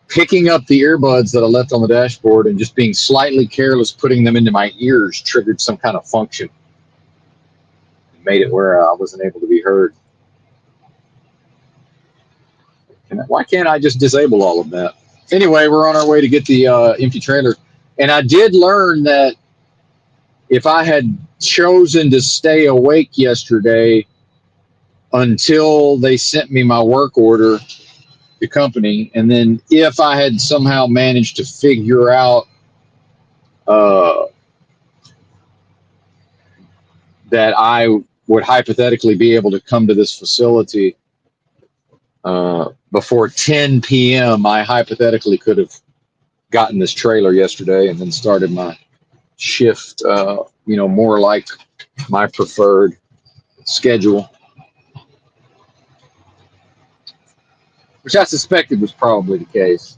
picking up the earbuds that I left on the dashboard and just being slightly careless putting them into my ears triggered some kind of function. It made it where I wasn't able to be heard. Why can't I just disable all of that? Anyway, we're on our way to get the empty trailer. And I did learn that if I had chosen to stay awake yesterday until they sent me my work order, the company, and then if I had somehow managed to figure out that I would hypothetically be able to come to this facility before 10 p.m., I hypothetically could have gotten this trailer yesterday and then started my shift, more like my preferred schedule, which I suspected was probably the case.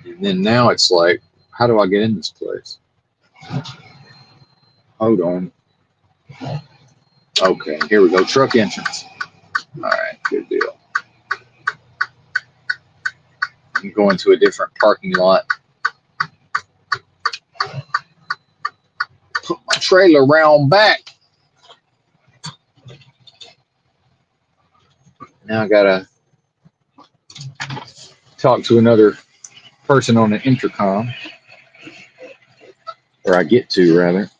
And then now it's like, how do I get in this place? Hold on. Okay, here we go. Truck entrance. All right, good deal. I'm going to a different parking lot. Put my trailer round back. Now I gotta talk to another person on the intercom, or I get to rather.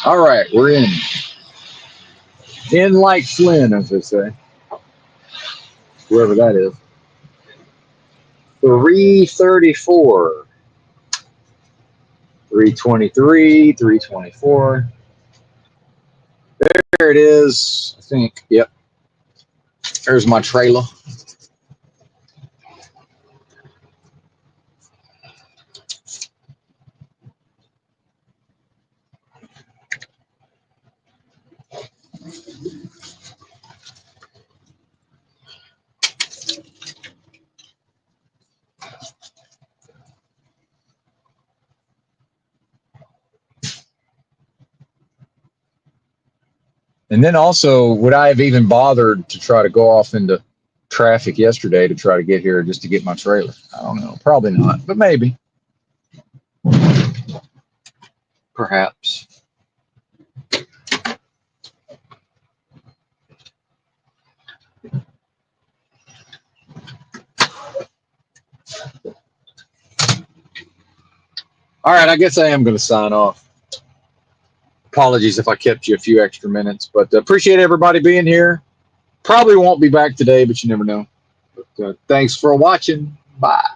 All right, we're in. In like Flynn, as they say. Whoever that is. 334. 323, 324. There it is. I think. Yep. There's my trailer. And then also, would I have even bothered to try to go off into traffic yesterday to try to get here just to get my trailer? I don't know. Probably not, but maybe. Perhaps. All right, I guess I am going to sign off. Apologies if I kept you a few extra minutes, but appreciate everybody being here. Probably won't be back today, but you never know. But, thanks for watching. Bye.